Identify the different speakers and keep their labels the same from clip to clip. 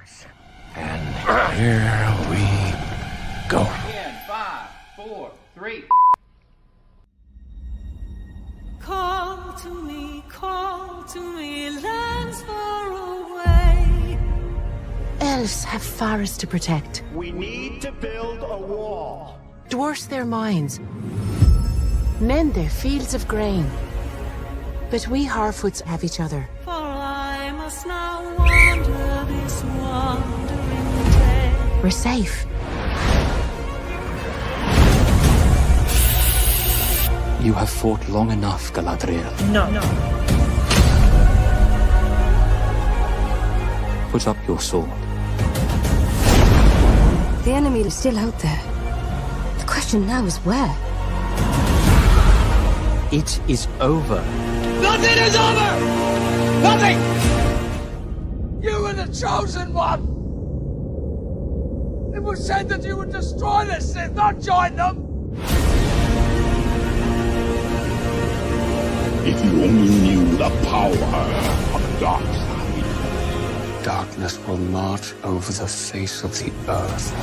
Speaker 1: yours. And here we go.
Speaker 2: In 5, 4, 3.
Speaker 3: Call to me, lands far away.
Speaker 4: Elves have forests to protect.
Speaker 5: We need to build a wall.
Speaker 4: Dwarfs their mines. Men their fields of grain. But we Harfoots have each other.
Speaker 3: For I must now wander this wandering day.
Speaker 4: We're safe.
Speaker 6: You have fought long enough, Galadriel.
Speaker 3: No.
Speaker 6: Put up your sword.
Speaker 7: The enemy is still out there. The question now is where?
Speaker 6: It is over.
Speaker 8: Nothing is over! Nothing! You were the chosen one! It was said that you would destroy the Sith, not join them!
Speaker 9: If you only knew the power of the dark side.
Speaker 6: Darkness will march over the face of the earth.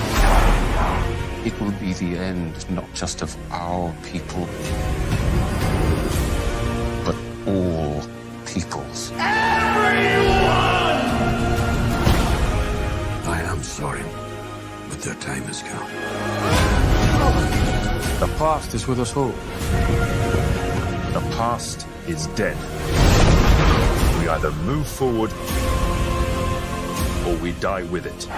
Speaker 6: It will be the end, not just of our people, but all peoples.
Speaker 9: Everyone! I am sorry, but their time has come.
Speaker 1: The past is with us all. The past is dead. We either move forward or we die with it.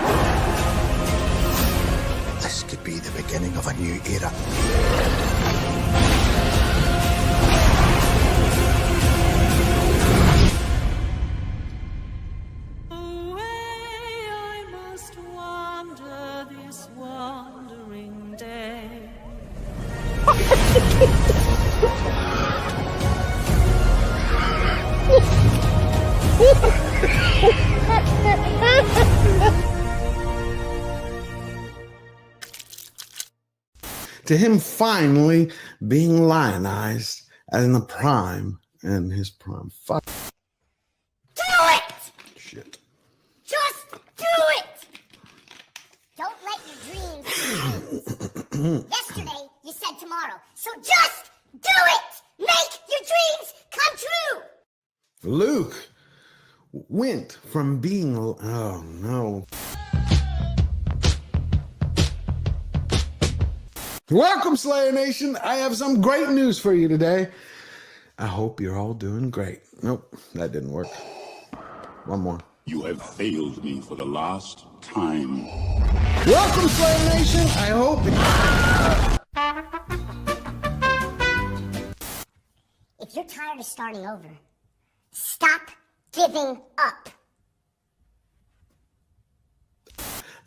Speaker 9: This could be the beginning of a new era.
Speaker 3: Away I must wander this wandering day.
Speaker 10: To him finally being lionized in the prime and his prime. Fuck.
Speaker 11: Do it!
Speaker 10: Shit.
Speaker 11: Just do it! Don't let your dreams be dreams. Yesterday, you said tomorrow. So just do it! Make your dreams come true!
Speaker 10: Luke went from being... Oh, no. Welcome, Slayer Nation. I have some great news for you today. I hope you're all doing great. Nope, that didn't work. One more.
Speaker 9: You have failed me for the last time.
Speaker 10: Welcome, Slayer Nation. I hope...
Speaker 11: If you're tired of starting over, stop giving up.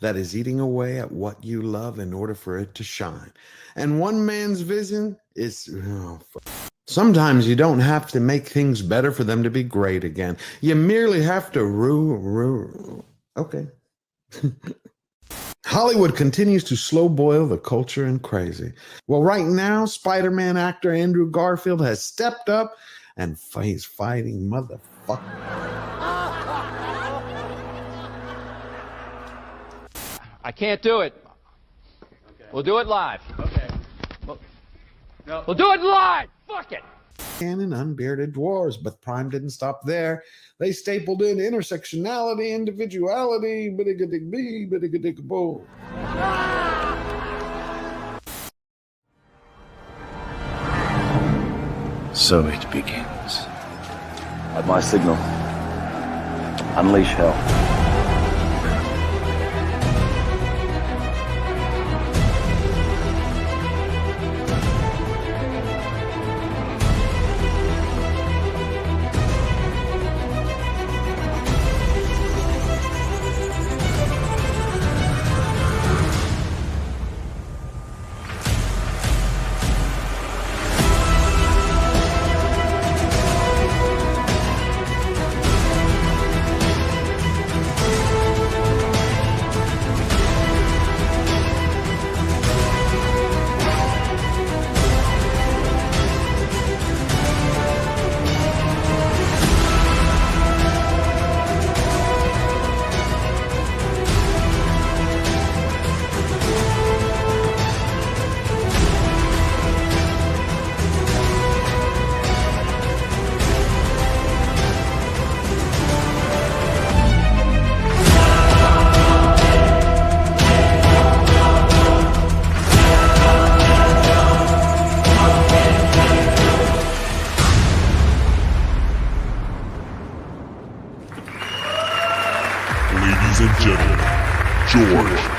Speaker 10: that is eating away at what you love in order for it to shine. And one man's vision is... Sometimes you don't have to make things better for them to be great again. You merely have to Okay. Hollywood continues to slow boil the culture and crazy. Well, right now, Spider-Man actor Andrew Garfield has stepped up and he's fighting motherfucker.
Speaker 2: I can't do it. Okay. We'll do it live. Okay. We'll do it live. Fuck it.
Speaker 10: And unbearded dwarves, but Prime didn't stop there. They stapled in intersectionality, individuality, biddiga-dig-bee, biddiga-dig-boo.
Speaker 1: So it begins.
Speaker 12: At my signal, unleash hell.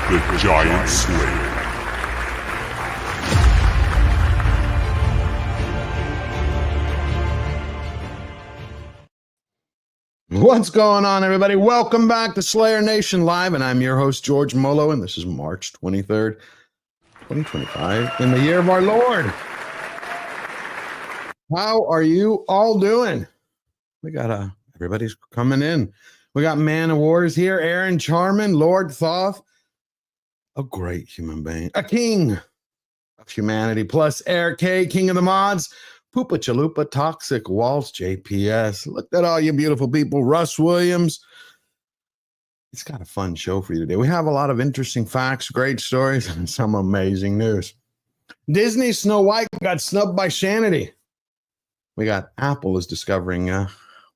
Speaker 9: The Giant Slayer.
Speaker 10: What's going on, everybody? Welcome back to Slayer Nation Live, and I'm your host, George Molo, and this is March 23rd, 2025, in the year of our Lord. How are you all doing? We got everybody's coming in. We got Man of Wars here, Aaron Charman, Lord Thoth, a great human being, a king of humanity, plus Eric K, King of the Mods, Poopa Chalupa, Toxic Waltz, JPS. Look at all you beautiful people. Russ Williams. It's got a fun show for you today. We have a lot of interesting facts, great stories, and some amazing news. Disney Snow White got snubbed by Shanity. We got Apple is discovering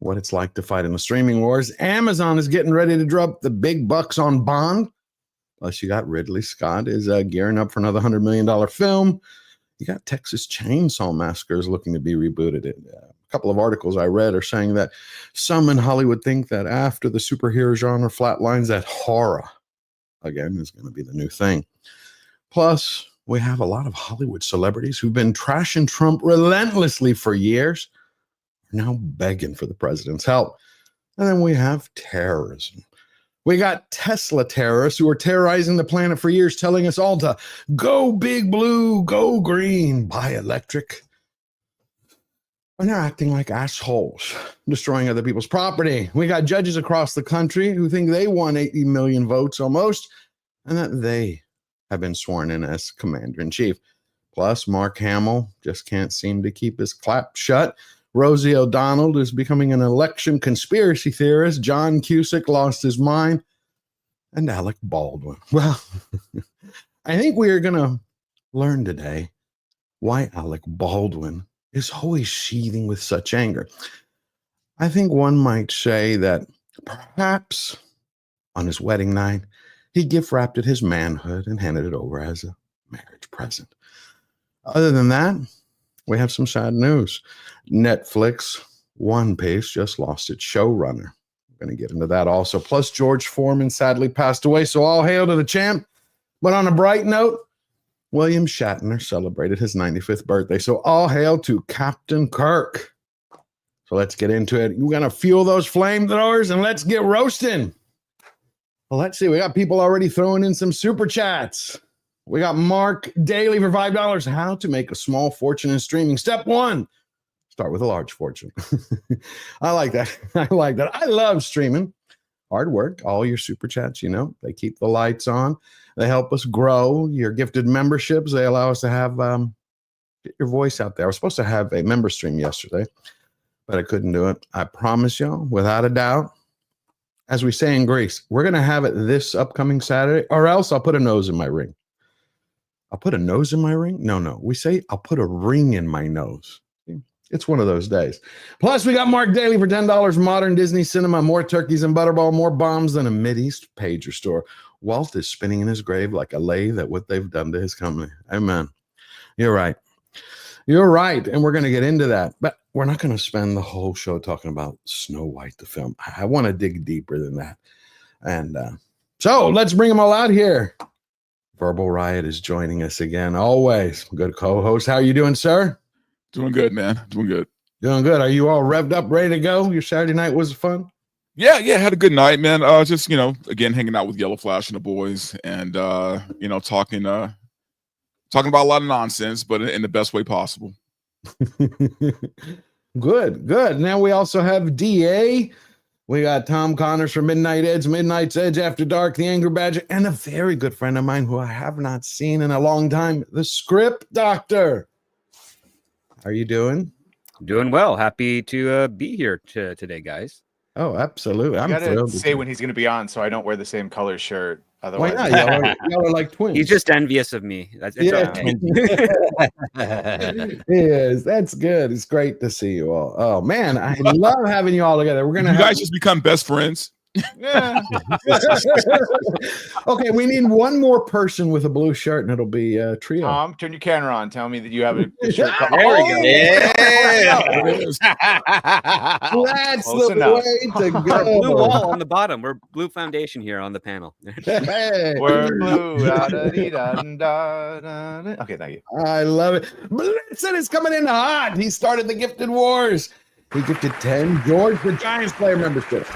Speaker 10: what it's like to fight in the streaming wars. Amazon is getting ready to drop the big bucks on Bond. Plus, you got Ridley Scott is gearing up for another $100 million film. You got Texas Chainsaw Massacre is looking to be rebooted. A couple of articles I read are saying that some in Hollywood think that after the superhero genre flatlines, that horror, again, is going to be the new thing. Plus, we have a lot of Hollywood celebrities who've been trashing Trump relentlessly for years, are now begging for the president's help. And then we have terrorism. We got Tesla terrorists who are terrorizing the planet for years, telling us all to go big blue, go green, buy electric. And they're acting like assholes, destroying other people's property. We got judges across the country who think they won 80 million votes almost, and that they have been sworn in as commander-in-chief. Plus, Mark Hamill just can't seem to keep his clap shut. Rosie O'Donnell is becoming an election conspiracy theorist. John Cusack lost his mind. And Alec Baldwin. Well, I think we are going to learn today why Alec Baldwin is always seething with such anger. I think one might say that perhaps on his wedding night, he gift-wrapped it his manhood and handed it over as a marriage present. Other than that, we have some sad news. Netflix, One Piece, just lost its showrunner. We're going to get into that also. Plus, George Foreman sadly passed away, so all hail to the champ. But on a bright note, William Shatner celebrated his 95th birthday, so all hail to Captain Kirk. So let's get into it. We're going to fuel those flamethrowers, and let's get roasting. Well, let's see. We got people already throwing in some super chats. We got Mark Daly for $5. How to make a small fortune in streaming. Step 1, start with a large fortune. I like that. I like that. I love streaming. Hard work. All your super chats, you know, they keep the lights on. They help us grow. Your gifted memberships, they allow us to have get your voice out there. I was supposed to have a member stream yesterday, but I couldn't do it. I promise y'all, without a doubt, as we say in Greece, we're going to have it this upcoming Saturday, or else I'll put a nose in my ring. I'll put a nose in my ring? No. We say I'll put a ring in my nose. It's one of those days. Plus, we got Mark Daly for $10. Modern Disney Cinema, more turkeys and butterball, more bombs than a Mideast pager store. Walt is spinning in his grave like a lathe at what they've done to his company. Amen. You're right. You're right. And we're going to get into that. But we're not going to spend the whole show talking about Snow White, the film. I want to dig deeper than that. And so let's bring them all out here. Verbal Riot is joining us again. Always good co-host. How are you doing, sir?
Speaker 13: Doing good, man. Doing good.
Speaker 10: Doing good. Are you all revved up, ready to go? Your Saturday night was fun?
Speaker 13: Yeah, had a good night, man. Just, again, hanging out with Yellow Flash and the boys and, talking about a lot of nonsense, but in the best way possible.
Speaker 10: Good. Now we also have DA. We got Tom Connors from Midnight's Edge After Dark, The Anger Badger, and a very good friend of mine who I have not seen in a long time, the Script Doctor. How are you doing?
Speaker 14: Doing well. Happy to be here today, guys.
Speaker 10: Oh, absolutely. I'm
Speaker 15: thrilled to say when he's going to be on so I don't wear the same color shirt. Otherwise,
Speaker 10: why not? Y'all are like twins.
Speaker 14: He's just envious of me. That's okay.
Speaker 10: He is. That's good. It's great to see you all. Oh man, I love having you all together. We're gonna.
Speaker 13: You guys just become best friends.
Speaker 15: Yeah.
Speaker 10: Okay, we need one more person with a blue shirt, and it'll be a trio.
Speaker 15: Tom, turn your camera on. Tell me that you have a shirt.
Speaker 14: There we go. Yeah.
Speaker 10: That's
Speaker 15: Close
Speaker 10: the
Speaker 15: enough.
Speaker 10: way to
Speaker 14: Our
Speaker 10: go.
Speaker 14: blue wall on the bottom. We're blue foundation here on the panel.
Speaker 10: Hey.
Speaker 15: We're blue. Da-da-dee-da-da-da-da. Okay, thank you.
Speaker 10: I love it. Blitzen is coming in hot. He started the Gifted Wars. He gifted 10 George the Giants player membership.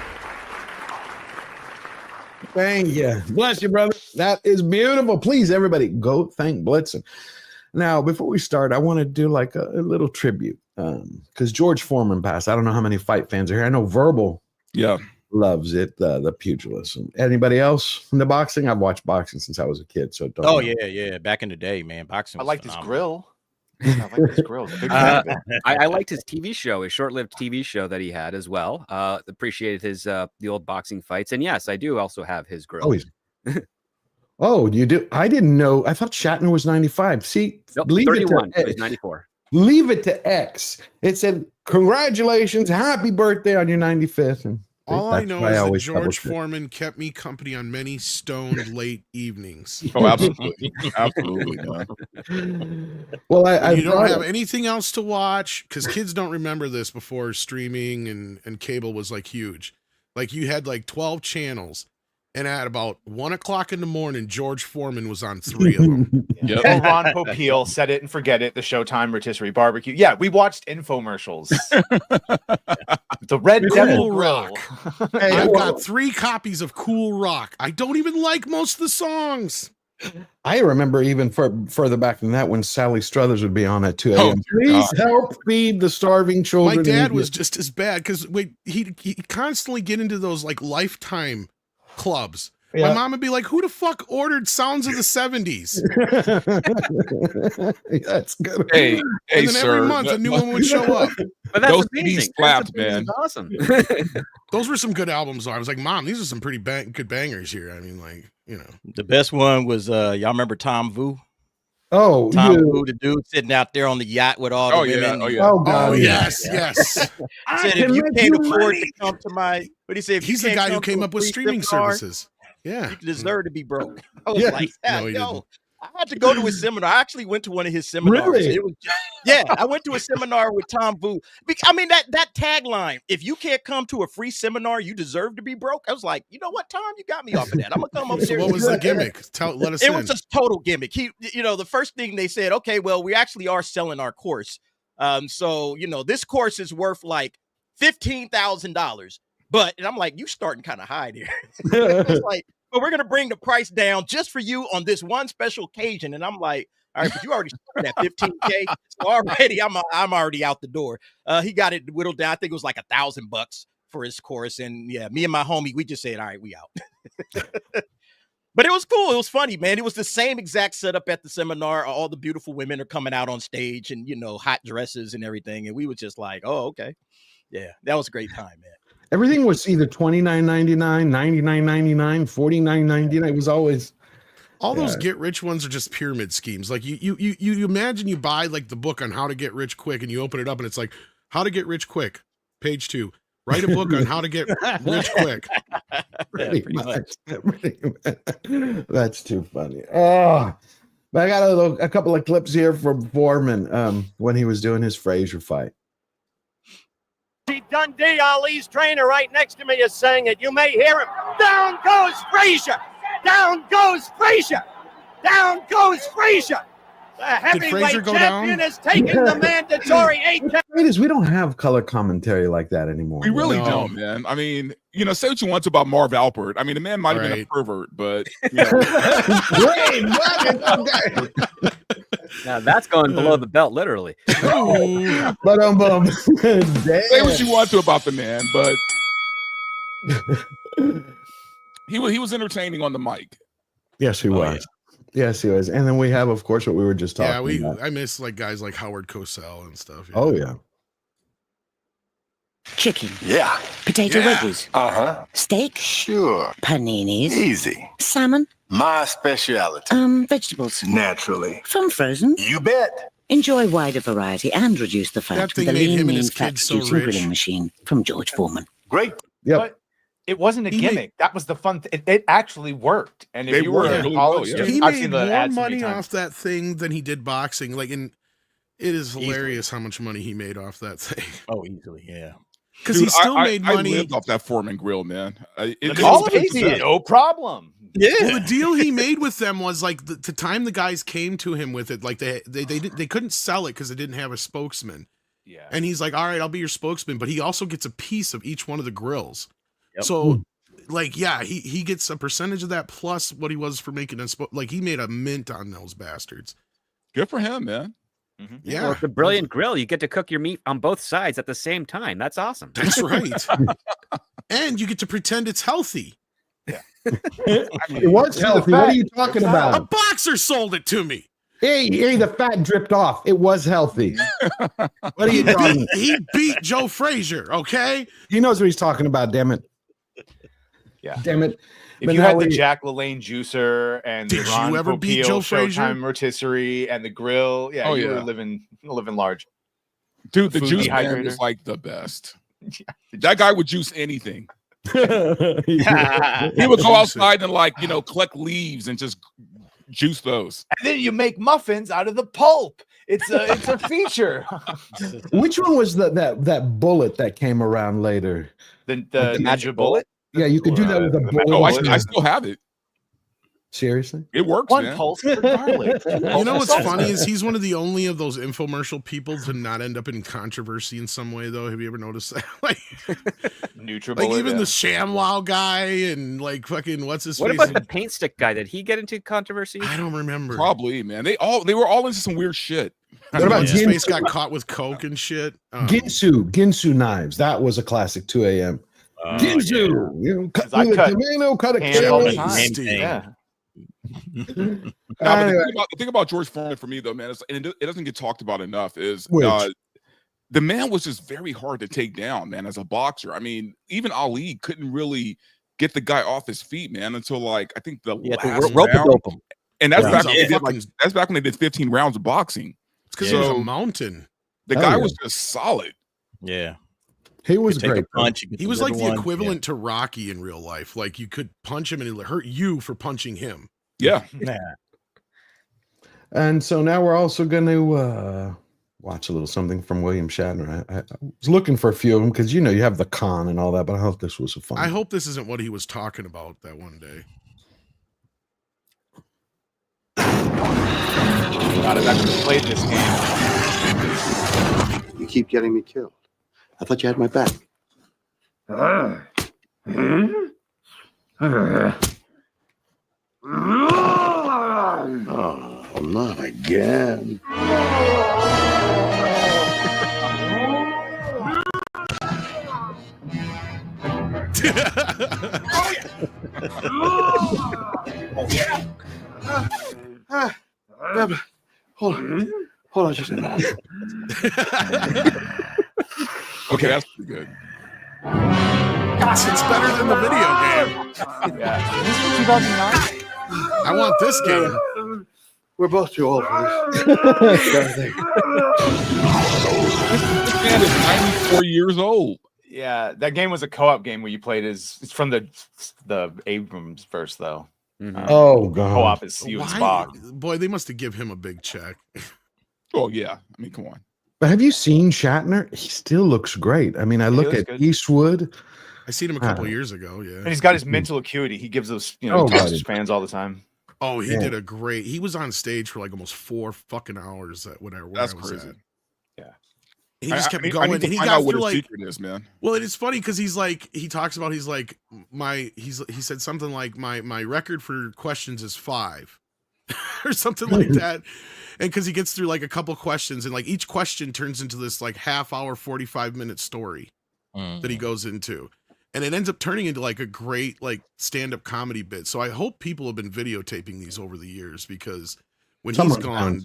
Speaker 10: Thank you. Bless you, brother. That is beautiful. Please, everybody, go thank Blitzen. Now, before we start, I want to do like a little tribute because George Foreman passed. I don't know how many fight fans are here. I know Verbal loves it, the pugilist. Anybody else in the boxing? I've watched boxing since I was a kid. So don't know.
Speaker 16: Yeah. Back in the day, man, boxing.
Speaker 15: I
Speaker 16: Was
Speaker 15: liked his
Speaker 16: phenomenal.
Speaker 15: grill. I like his grill. Big fan of it.
Speaker 14: I liked his TV show, his short-lived TV show that he had as well. Appreciated his the old boxing fights, and yes, I do also have his grill.
Speaker 10: Oh, oh, you do? I didn't know. I thought Shatner was 95. See,
Speaker 14: Nope,
Speaker 10: leave
Speaker 14: 31.
Speaker 10: it
Speaker 14: It was
Speaker 10: to
Speaker 14: 94.
Speaker 10: leave it to X. It said, "Congratulations, happy birthday on your 95th." And
Speaker 17: all I know is that George
Speaker 10: publish it.
Speaker 17: Foreman kept me company on many stoned late evenings.
Speaker 13: Oh, absolutely, absolutely.
Speaker 10: Well,
Speaker 17: you don't have anything else to watch because kids don't remember this before streaming and cable was like huge. Like you had like 12 channels, and at about 1 o'clock in the morning, George Foreman was on 3 of them.
Speaker 15: Yep. Or Ron Popeil, Set It and Forget It, the Showtime Rotisserie Barbecue. Yeah, we watched infomercials. The Red Devil Grill.
Speaker 17: Hey, I've got 3 copies of Cool Rock. I don't even like most of the songs.
Speaker 10: I remember even further back than that when Sally Struthers would be on at 2 a.m. Please help feed the starving children.
Speaker 17: My dad was just as bad because he'd constantly get into those like Lifetime clubs.
Speaker 10: Yeah.
Speaker 17: My mom would be like, "Who the fuck ordered Sounds of the 70s?"
Speaker 10: That's good.
Speaker 13: Hey,
Speaker 17: and then
Speaker 13: sir,
Speaker 17: every month a new one would show up.
Speaker 14: But that's
Speaker 13: those
Speaker 14: amazing.
Speaker 13: CDs slapped, man.
Speaker 14: Awesome.
Speaker 17: Those were some good albums, though. I was like, "Mom, these are some pretty good bangers here." I mean, like, you know,
Speaker 16: The best one was y'all remember Tom Vu?
Speaker 10: Oh,
Speaker 16: Tom Vu, the dude sitting out there on the yacht with all the women.
Speaker 10: Oh, God.
Speaker 17: Oh, yes.
Speaker 16: Said if you can't afford to come to my, what do you say? If
Speaker 17: He's
Speaker 16: you
Speaker 17: the
Speaker 16: can't
Speaker 17: guy who
Speaker 16: come to
Speaker 17: came
Speaker 16: a
Speaker 17: up with
Speaker 16: free
Speaker 17: streaming
Speaker 16: seminar,
Speaker 17: services. Yeah.
Speaker 16: You deserve to be broke. I was
Speaker 10: Yeah.
Speaker 16: like,
Speaker 17: No, he
Speaker 16: yo,
Speaker 17: didn't.
Speaker 16: I had to go to his seminar. I actually went to one of his seminars.
Speaker 10: Really?
Speaker 16: It was yeah, I went to a seminar with Tom Vu. I mean, that tagline, if you can't come to a free seminar, you deserve to be broke. I was like, you know what, Tom, you got me off of that. I'm gonna come up
Speaker 17: So
Speaker 16: there.
Speaker 17: what was the gimmick? Let us
Speaker 16: It
Speaker 17: in.
Speaker 16: was just total gimmick. The first thing they said, okay, well, we actually are selling our course. So, this course is worth like $15,000. And I'm like, you starting kind of high there. It's like, but we're going to bring the price down just for you on this one special occasion. And I'm like, all right, but you already started at 15K. So already I'm already out the door. He got it whittled down. I think it was like $1,000 for his course. And yeah, me and my homie, we just said, all right, we out. But it was cool. It was funny, man. It was the same exact setup at the seminar. All the beautiful women are coming out on stage and, hot dresses and everything. And we were just like, oh, okay. Yeah, that was a great time, man.
Speaker 10: Everything was either $29.99, $99.99, $49.99. It was always
Speaker 17: all those get rich ones are just pyramid schemes. Like you imagine you buy like the book on how to get rich quick, and you open it up and it's like how to get rich quick. Page 2. Write a book on how to get rich quick.
Speaker 10: Pretty much. That's too funny. Oh, but I got a couple of clips here from Foreman when he was doing his Frazier fight.
Speaker 5: Dundee, Ali's trainer, right next to me is saying it. You may hear him. Down goes Frazier. Down goes Frazier. Down goes Frazier. The heavyweight champion is taking the mandatory 8.
Speaker 10: We don't have color commentary like that anymore.
Speaker 13: We really don't, man. I mean, say what you want to about Marv Alpert. I mean, the man might have been a pervert, but
Speaker 14: Now that's going below the belt, literally.
Speaker 10: But
Speaker 13: say what you want to about the man, but he was entertaining on the mic.
Speaker 10: Yes, he was. Yeah. Yes, he was. And then we have, of course, what we were just talking about.
Speaker 17: I miss like guys like Howard Cosell and stuff.
Speaker 10: Oh yeah.
Speaker 18: Chicken.
Speaker 9: Yeah.
Speaker 18: Potato wedges. Steak.
Speaker 9: Sure.
Speaker 18: Paninis.
Speaker 9: Easy.
Speaker 18: Salmon.
Speaker 9: My speciality.
Speaker 18: Vegetables.
Speaker 9: Naturally.
Speaker 18: From frozen.
Speaker 9: You bet.
Speaker 18: Enjoy wider variety and reduce the fat
Speaker 17: That
Speaker 18: with
Speaker 17: thing
Speaker 18: the
Speaker 17: made
Speaker 18: lean
Speaker 17: him and
Speaker 18: mean
Speaker 17: his
Speaker 18: fat
Speaker 17: kids so
Speaker 18: reducing
Speaker 17: rich.
Speaker 18: grilling machine from George Foreman.
Speaker 9: Great.
Speaker 10: Yep.
Speaker 15: But It wasn't a gimmick. That was the fun. It actually worked. And if you were a
Speaker 17: really
Speaker 15: college student,
Speaker 17: he
Speaker 15: I've
Speaker 17: made
Speaker 15: seen the
Speaker 17: more
Speaker 15: ads
Speaker 17: money
Speaker 15: many times.
Speaker 17: off that thing than he did boxing. Like, and it is hilarious how much money he made off that thing.
Speaker 16: Oh, easily, yeah.
Speaker 17: Because he still made money.
Speaker 13: I lived off that Foreman grill, man.
Speaker 15: No problem.
Speaker 16: Yeah.
Speaker 17: Well, the deal he made with them was like the time the guys came to him with it, like they couldn't sell it because they didn't have a spokesman.
Speaker 15: Yeah.
Speaker 17: And he's like, all right, I'll be your spokesman, but he also gets a piece of each one of the grills.
Speaker 16: Yep.
Speaker 17: So, like, yeah, he gets a percentage of that plus what he was for making us. Like, he made a mint on those bastards.
Speaker 13: Good for him, man.
Speaker 17: Yeah,
Speaker 14: Well, it's a brilliant grill. You get to cook your meat on both sides at the same time. That's awesome.
Speaker 17: That's right. And you get to pretend it's healthy.
Speaker 19: It was healthy. What are you talking
Speaker 17: A
Speaker 19: about?
Speaker 17: boxer sold it to me.
Speaker 19: Hey, the fat dripped off. It was healthy. What are you talking?
Speaker 17: He beat Joe Frazier, okay?
Speaker 19: He knows what he's talking about, damn it.
Speaker 15: Yeah.
Speaker 19: Damn it.
Speaker 15: If you had the Jack LaLanne juicer and the
Speaker 17: Did
Speaker 15: Ron
Speaker 17: you ever beat
Speaker 15: Popeil
Speaker 17: Joe Frazier?
Speaker 15: Showtime rotisserie and the grill,
Speaker 13: Oh,
Speaker 15: you
Speaker 13: yeah.
Speaker 15: were living large.
Speaker 13: Dude, the
Speaker 15: Food
Speaker 13: juice man
Speaker 15: dehydrator.
Speaker 13: was like the best. That guy would juice anything. He would go outside and collect leaves and just juice those.
Speaker 15: And then you make muffins out of the pulp. It's a feature.
Speaker 19: Which one was that bullet that came around later?
Speaker 15: The magic bullet?
Speaker 19: Yeah, you could do that with a bullet.
Speaker 13: Oh, I still have it.
Speaker 19: Seriously?
Speaker 13: It works,
Speaker 15: One
Speaker 13: man.
Speaker 15: pulse for garlic.
Speaker 17: You know what's funny is he's one of the only of those infomercial people to not end up in controversy in some way, though. Have you ever noticed that? Like
Speaker 15: NutriBullet,
Speaker 17: even
Speaker 15: yeah.
Speaker 17: the ShamWow guy and like fucking what's his
Speaker 14: What
Speaker 17: face?
Speaker 14: about the paint stick guy? Did he get into controversy?
Speaker 17: I don't remember.
Speaker 13: Probably, man. They were all into some weird shit.
Speaker 17: What about his face got caught with coke and shit?
Speaker 19: Ginsu knives. That was a classic 2 a.m. Ginsu. You know, cut with a tomato, cut a carrot.
Speaker 15: Yeah.
Speaker 13: The thing about George Foreman for me, though, man, and it doesn't get talked about enough, is the man was just very hard to take down, man, as a boxer. I mean, even Ali couldn't really get the guy off his feet, man, until like I think the last round. And that's that's back when they did 15 rounds of boxing.
Speaker 17: It's because he was a mountain.
Speaker 13: The guy was just solid.
Speaker 16: Yeah.
Speaker 19: He was
Speaker 16: Take a
Speaker 19: great.
Speaker 16: punch, you get
Speaker 17: He was
Speaker 16: deliver
Speaker 17: like the
Speaker 16: one.
Speaker 17: equivalent to Rocky in real life. Like you could punch him and he'd hurt you for punching him.
Speaker 13: Yeah.
Speaker 19: And so now we're also going to watch a little something from William Shatner. I was looking for a few of them because, you have the con and all that, but I hope this was a fun.
Speaker 17: I hope this isn't what he was talking about that one day.
Speaker 15: God, I've actually played this game.
Speaker 20: You keep getting me killed. I thought you had my back. Oh, not again. Hold on just a minute.
Speaker 13: Okay, that's pretty good.
Speaker 17: It's better than the video game.
Speaker 15: Yeah. This was 2009?
Speaker 17: I want this game.
Speaker 20: We're both too old for this.
Speaker 13: This man is 94 years old.
Speaker 15: Yeah, that game was a co-op game where you played as it's from the Abrams verse though.
Speaker 19: Oh god.
Speaker 15: Co-op is you and Spock.
Speaker 17: Boy, they must have give him a big check.
Speaker 13: Oh yeah. I mean, come on.
Speaker 19: But have you seen Shatner? He still looks great. I mean, I look
Speaker 15: looks
Speaker 19: at
Speaker 15: good.
Speaker 19: Eastwood.
Speaker 17: I seen him a couple years ago. Yeah.
Speaker 15: And he's got his mental acuity. He gives those, he
Speaker 19: Oh,
Speaker 15: talks to
Speaker 19: buddy.
Speaker 15: fans all the time.
Speaker 17: Oh, he did a great. He was on stage for like almost 4 fucking hours at where
Speaker 13: That's
Speaker 17: I was
Speaker 13: crazy.
Speaker 17: at.
Speaker 15: Yeah.
Speaker 17: He just kept
Speaker 13: I
Speaker 17: going,
Speaker 13: need to
Speaker 17: and he
Speaker 13: find
Speaker 17: got
Speaker 13: out what
Speaker 17: through
Speaker 13: his
Speaker 17: like.
Speaker 13: secret is, man.
Speaker 17: Well, it is funny because he said something like my record for questions is 5 or something like that. And because he gets through like a couple questions and like each question turns into this like half hour, 45-minute story that he goes into. And it ends up turning into like a great like stand-up comedy bit. So I hope people have been videotaping these over the years because when he's gone,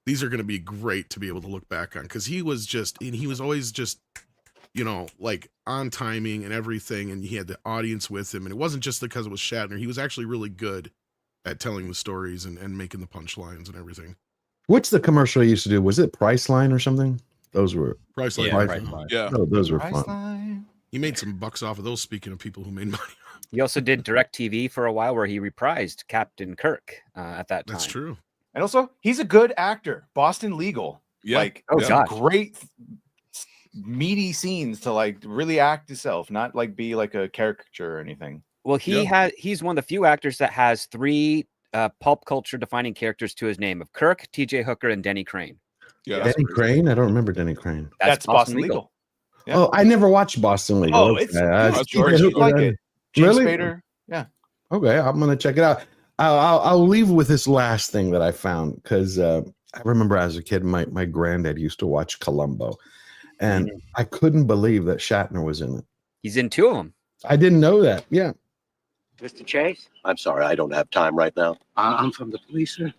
Speaker 17: these are going to be great to be able to look back on because he was always just, like on timing and everything. And he had the audience with him. And it wasn't just because it was Shatner. He was actually really good at telling the stories and making the punchlines and everything.
Speaker 19: What's the commercial he used to do? Was it Priceline or something? Those were
Speaker 17: Priceline.
Speaker 19: Priceline.
Speaker 13: Yeah.
Speaker 19: Oh, those were fun.
Speaker 15: Priceline.
Speaker 17: He made some bucks off of those, speaking of people who made money.
Speaker 14: He also did DirecTV for a while where he reprised Captain Kirk at that time.
Speaker 17: That's true.
Speaker 15: And also, he's a good actor. Boston Legal.
Speaker 13: Yeah.
Speaker 15: Like, great meaty scenes to like really act himself, not like be like a caricature or anything.
Speaker 14: Well, he's one of the few actors that has 3 pulp culture defining characters to his name of Kirk, TJ Hooker, and Denny Crane.
Speaker 13: Yeah,
Speaker 10: Denny Crane? I don't remember Denny Crane.
Speaker 15: That's Boston Legal.
Speaker 10: Yeah. Oh, I never watched Boston Legal.
Speaker 15: Oh, it's George. You like it. James Spader. Yeah.
Speaker 10: Okay, I'm gonna check it out. I'll leave with this last thing that I found because I remember as a kid, my granddad used to watch Columbo, and I couldn't believe that Shatner was in it.
Speaker 14: He's in 2 of them.
Speaker 10: I didn't know that. Yeah.
Speaker 21: Mr. Chase? I'm sorry, I don't have time right now. I'm from the police, sir.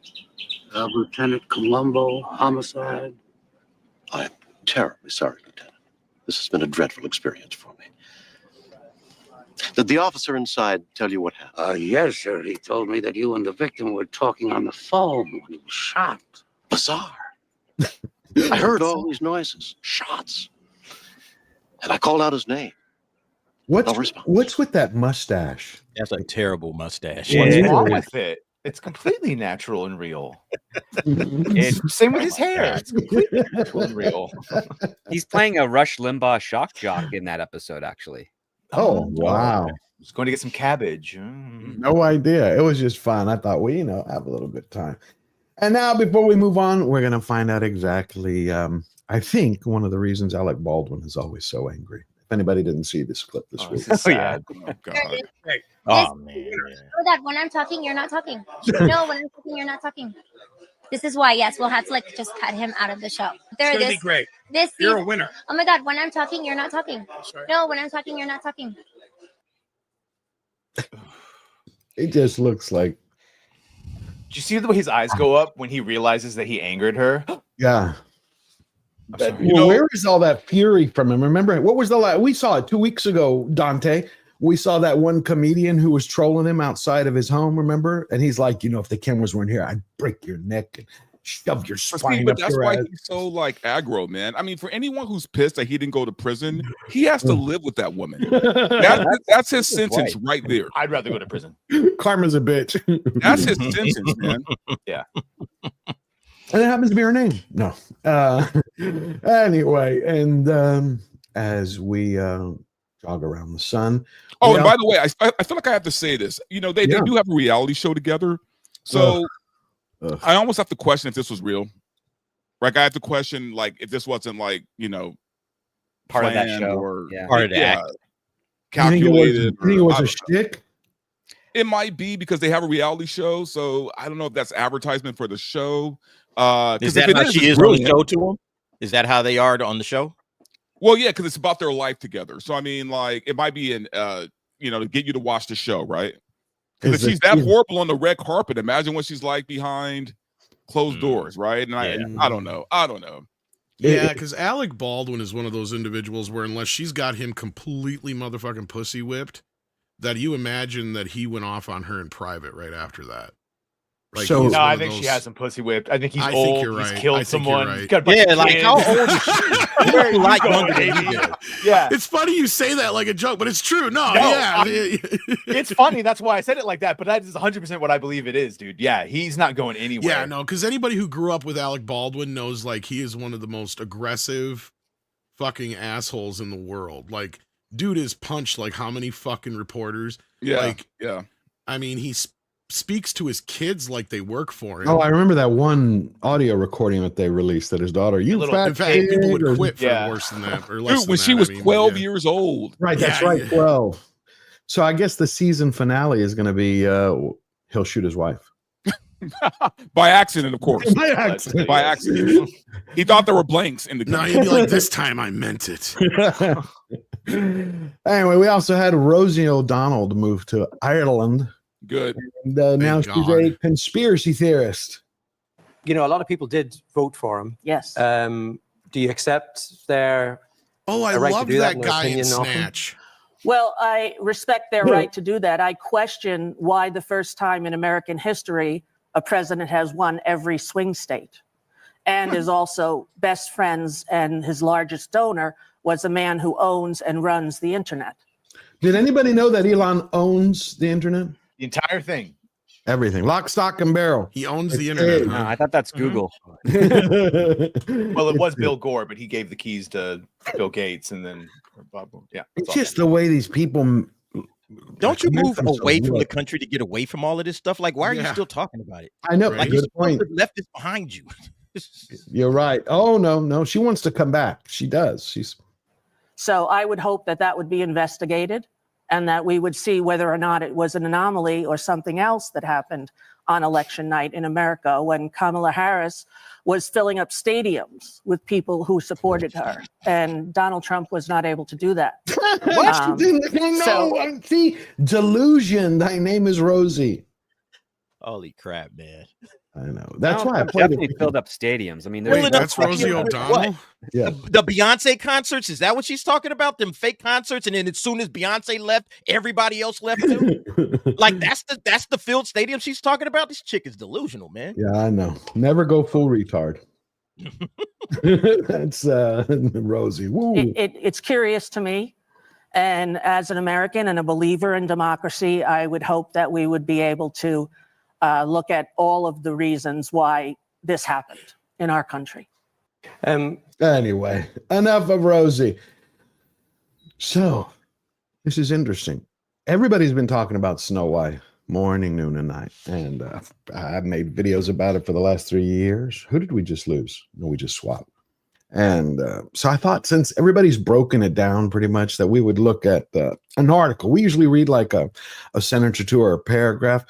Speaker 21: Lieutenant Columbo, homicide. I'm terribly sorry, Lieutenant. This has been a dreadful experience for me. Did the officer inside tell you what happened? Yes, sir. He told me that you and the victim were talking on the phone when he was shot. Bizarre. I heard all these noises, shots. And I called out his name.
Speaker 10: What's with that mustache?
Speaker 16: That's a terrible mustache.
Speaker 15: What's wrong with it? It's completely natural and real. Same with his hair. It's completely natural and real.
Speaker 14: He's playing a Rush Limbaugh shock jock in that episode, actually.
Speaker 10: Oh, wow.
Speaker 15: He's going to get some cabbage.
Speaker 10: No idea. It was just fun. I thought we, have a little bit of time. And now, before we move on, we're going to find out exactly, I think, one of the reasons Alec Baldwin is always so angry. If anybody didn't see this clip this week.
Speaker 15: This is sad.
Speaker 16: Oh, God.
Speaker 11: Oh, man. Oh, Dad, when I'm talking, you're not talking. No, when I'm talking, you're not talking. This is why, yes, we'll have to just cut him out of the show.
Speaker 8: It's going to be great. You're a winner.
Speaker 11: Oh my God, when I'm talking, you're not talking. No, when I'm talking, you're not talking.
Speaker 10: It just looks like.
Speaker 15: Do you see the way his eyes go up when he realizes that he angered her?
Speaker 10: Yeah. Where is all that fury from him? Remember, what was we saw it 2 weeks ago, Dante. We saw that one comedian who was trolling him outside of his home, remember? And he's like, if the cameras weren't here, I'd break your neck and shove your spine
Speaker 13: but
Speaker 10: up
Speaker 13: that's
Speaker 10: your
Speaker 13: why
Speaker 10: ass.
Speaker 13: he's so aggro, man. I mean, for anyone who's pissed that he didn't go to prison, he has to live with that woman. That's his sentence right there.
Speaker 15: I'd rather go to prison.
Speaker 10: Karma's a bitch.
Speaker 13: That's his sentence, man.
Speaker 15: Yeah.
Speaker 10: And it happens to be her name. No. Anyway, and as we jog around the sun.
Speaker 13: Oh, and by the way, I feel like I have to say this. They do have a reality show together. So I almost have to question if this was real. Like I have to question if this wasn't
Speaker 14: part of that show
Speaker 13: or
Speaker 16: part of the act.
Speaker 13: Calculated.
Speaker 10: You think it was a shtick?
Speaker 13: It might be because they have a reality show. So I don't know if that's advertisement for the show.
Speaker 16: Is that how she is on the show to him? Is that how they are on the show?
Speaker 13: Well, yeah, because it's about their life together. So I mean, it might be to get you to watch the show, right? Because if she's that horrible on the red carpet, imagine what she's like behind closed doors, right? And I don't know.
Speaker 17: Yeah, because Alec Baldwin is one of those individuals where unless she's got him completely motherfucking pussy whipped, that you imagine that he went off on her in private right after that.
Speaker 15: No, I think she has some pussy whipped. I think he's old.
Speaker 17: Think you're right.
Speaker 15: He's killed someone.
Speaker 17: Right.
Speaker 15: He's got a bunch of kids.
Speaker 16: How old is she? Very like younger than you did.
Speaker 15: Yeah.
Speaker 17: It's funny you say that like a joke, but it's true.
Speaker 15: It's funny. That's why I said it like that. But that is 100% what I believe it is, dude. Yeah, he's not going anywhere.
Speaker 17: Yeah, no, because anybody who grew up with Alec Baldwin knows he is one of the most aggressive fucking assholes in the world. Dude is punched how many fucking reporters?
Speaker 13: Yeah, yeah.
Speaker 17: I mean, he speaks to his kids like they work for him.
Speaker 10: Oh, I remember that one audio recording that they released that his daughter.
Speaker 17: In fact, people would quit for worse than that or less.
Speaker 13: Dude, when she was 12 years old.
Speaker 10: Right, that's right, 12. So I guess the season finale is going to be he'll shoot his wife.
Speaker 13: By accident, of course.
Speaker 10: By accident.
Speaker 13: By accident. He thought there were blanks in the
Speaker 17: No, he'd be like, this time I meant it.
Speaker 10: Anyway, we also had Rosie O'Donnell move to Ireland.
Speaker 13: Good.
Speaker 10: And now she's a conspiracy theorist.
Speaker 22: A lot of people did vote for him.
Speaker 23: Yes.
Speaker 22: Do you accept their
Speaker 17: I
Speaker 22: right
Speaker 17: love
Speaker 22: to do
Speaker 17: that
Speaker 22: that
Speaker 17: guy in
Speaker 22: opinion of him?
Speaker 17: Snatch.
Speaker 23: Well, I respect their right to do that. I question why the first time in American history a president has won every swing state and is also best friends and his largest donor was a man who owns and runs the internet.
Speaker 19: Did anybody know that Elon owns the internet?
Speaker 15: The entire thing.
Speaker 19: Everything. Lock, stock, and barrel.
Speaker 17: He owns the internet.
Speaker 19: Hey.
Speaker 17: Huh?
Speaker 14: I thought that's Google.
Speaker 15: Well, it was Bill Gore, but he gave the keys to Bill Gates, and then yeah.
Speaker 19: It's just the way these people.
Speaker 16: Don't you move
Speaker 19: themselves
Speaker 16: away from the
Speaker 19: look.
Speaker 16: country to get away from all of this stuff? Like, why are you still talking about it?
Speaker 19: I know.
Speaker 16: Like,
Speaker 19: Good
Speaker 16: you
Speaker 19: point.
Speaker 16: left this behind you.
Speaker 19: You're right. Oh no, she wants to come back. She does. She's.
Speaker 23: So I would hope that that would be investigated and that we would see whether or not it was an anomaly or something else that happened on election night in America when Kamala Harris was filling up stadiums with people who supported her. And Donald Trump was not able to do that.
Speaker 19: See, delusion. Thy name is Rosie.
Speaker 16: Holy crap, man.
Speaker 19: I know. That's
Speaker 14: No,
Speaker 19: why I
Speaker 14: Trump
Speaker 19: played
Speaker 14: definitely
Speaker 19: it.
Speaker 14: filled up stadiums. I mean,
Speaker 17: Wait, that's Rosie
Speaker 16: What?
Speaker 17: O'Donnell?
Speaker 19: Yeah.
Speaker 16: The Beyonce concerts, is that what she's talking about? Them fake concerts, and then as soon as Beyonce left, everybody else left too? Like that's the filled stadium she's talking about? This chick is delusional, man.
Speaker 19: Yeah, I know. Never go full retard. That's Rosie. Woo.
Speaker 23: It's curious to me. And as an American and a believer in democracy, I would hope that we would be able to look at all of the reasons why this happened in our country.
Speaker 19: Anyway, enough of Rosie. So, this is interesting. Everybody's been talking about Snow White morning, noon, and night. And I've made videos about it for the last 3 years. Who did we just lose? No, we just swapped. And so I thought, since everybody's broken it down pretty much, that we would look at an article. We usually read like a sentence or two or a paragraph.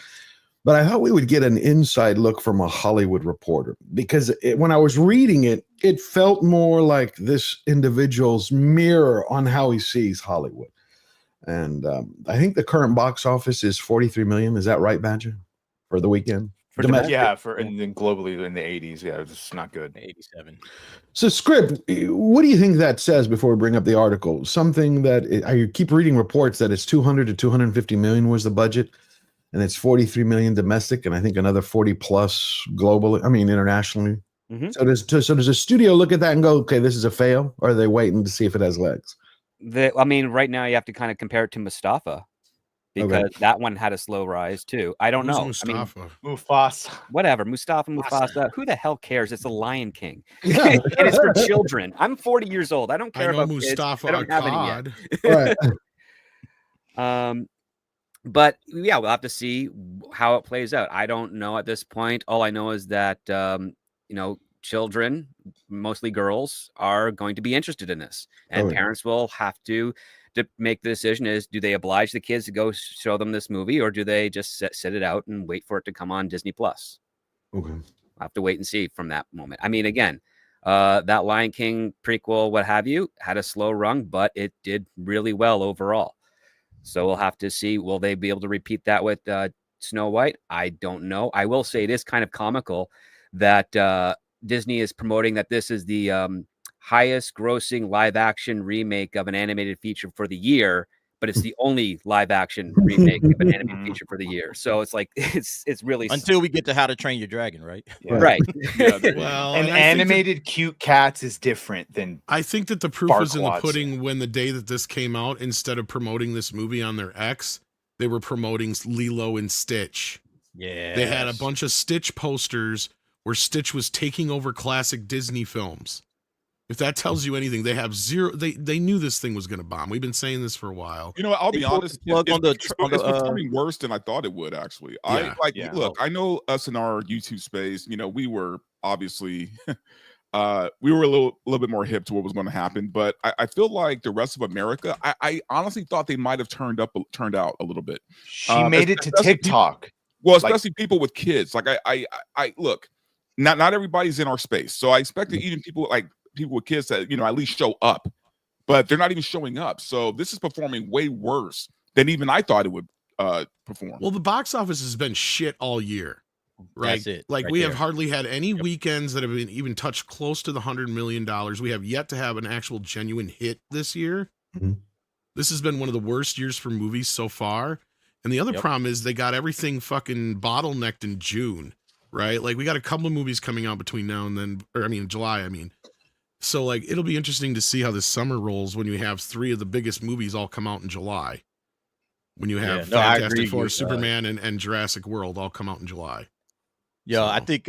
Speaker 19: But I thought we would get an inside look from a Hollywood reporter, because when I was reading it, it felt more like this individual's mirror on how he sees Hollywood. And I think the current box office is 43 million. Is that right, Badger? For the weekend?
Speaker 15: For domestic, yeah, and then globally in the 80s. Yeah, it's not good.
Speaker 16: 87.
Speaker 19: So, Script, what do you think that says before we bring up the article? Something that I keep reading reports that it's 200 to 250 million was the budget. And it's 43 million domestic, and I think another 40 plus globally. I mean, internationally.
Speaker 14: Mm-hmm.
Speaker 19: So does a studio look at that and go, "Okay, this is a fail," or are they waiting to see if it has legs?
Speaker 14: I mean, right now you have to kind of compare it to Mustafa, because that one had a slow rise too. I don't know.
Speaker 17: Mustafa?
Speaker 14: I mean,
Speaker 15: Mufasa.
Speaker 14: Whatever. Mufasa. Who the hell cares? It's a Lion King. And it's for children. I'm 40 years old. I don't care about
Speaker 17: Mustafa
Speaker 14: kids. I don't have any
Speaker 17: Akkad.
Speaker 14: yet. Right. But yeah, we'll have to see how it plays out. I don't know at this point. All I know is that children, mostly girls, are going to be interested in this, and parents will have to make the decision: is do they oblige the kids to go show them this movie, or do they just sit it out and wait for it to come on Disney Plus?
Speaker 19: Okay,
Speaker 14: I'll have to wait and see from that moment. I mean, again, that Lion King prequel, what have you, had a slow run, but it did really well overall. So we'll have to see. Will they be able to repeat that with Snow White? I don't know. I will say it is kind of comical that Disney is promoting that this is the highest grossing live action remake of an animated feature for the year, but it's the only live action remake of an animated feature for the year. So it's like, it's really
Speaker 16: until we get to How to Train Your Dragon, right?
Speaker 14: Yeah. Right.
Speaker 15: Well, and animated cute cats is different than.
Speaker 17: I think that the proof was in the pudding when the day that this came out, instead of promoting this movie on their X, they were promoting Lilo and Stitch.
Speaker 16: Yeah.
Speaker 17: They had a bunch of Stitch posters where Stitch was taking over classic Disney films. If that tells you anything, they have zero. They knew this thing was going to bomb. We've been saying this for a while.
Speaker 13: You know, I'll be honest. It's performing worse than I thought it would. Actually, look. I know us in our YouTube space. You know, we were obviously we were a little bit more hip to what was going to happen. But I feel like the rest of America, I honestly thought they might have turned out a little bit.
Speaker 15: She made it to TikTok.
Speaker 13: Well, especially people with kids. Like I look. Not everybody's in our space, so I expect that even people with kids that at least show up, but they're not even showing up. So this is performing way worse than even I thought it would perform.
Speaker 17: Well, the box office has been shit all year, right?
Speaker 16: That's it.
Speaker 17: Like
Speaker 16: right
Speaker 17: we
Speaker 16: there.
Speaker 17: have hardly had any weekends that have been even touched close to the $100 million. We have yet to have an actual genuine hit this year.
Speaker 19: Mm-hmm.
Speaker 17: This has been one of the worst years for movies so far. And the other problem is they got everything fucking bottlenecked in June, right? Like we got a couple of movies coming out between now and then, or July, So like it'll be interesting to see how this summer rolls when you have 3 of the biggest movies all come out in July. When you have Fantastic Four, Superman, and Jurassic World all come out in July.
Speaker 16: Yeah, I think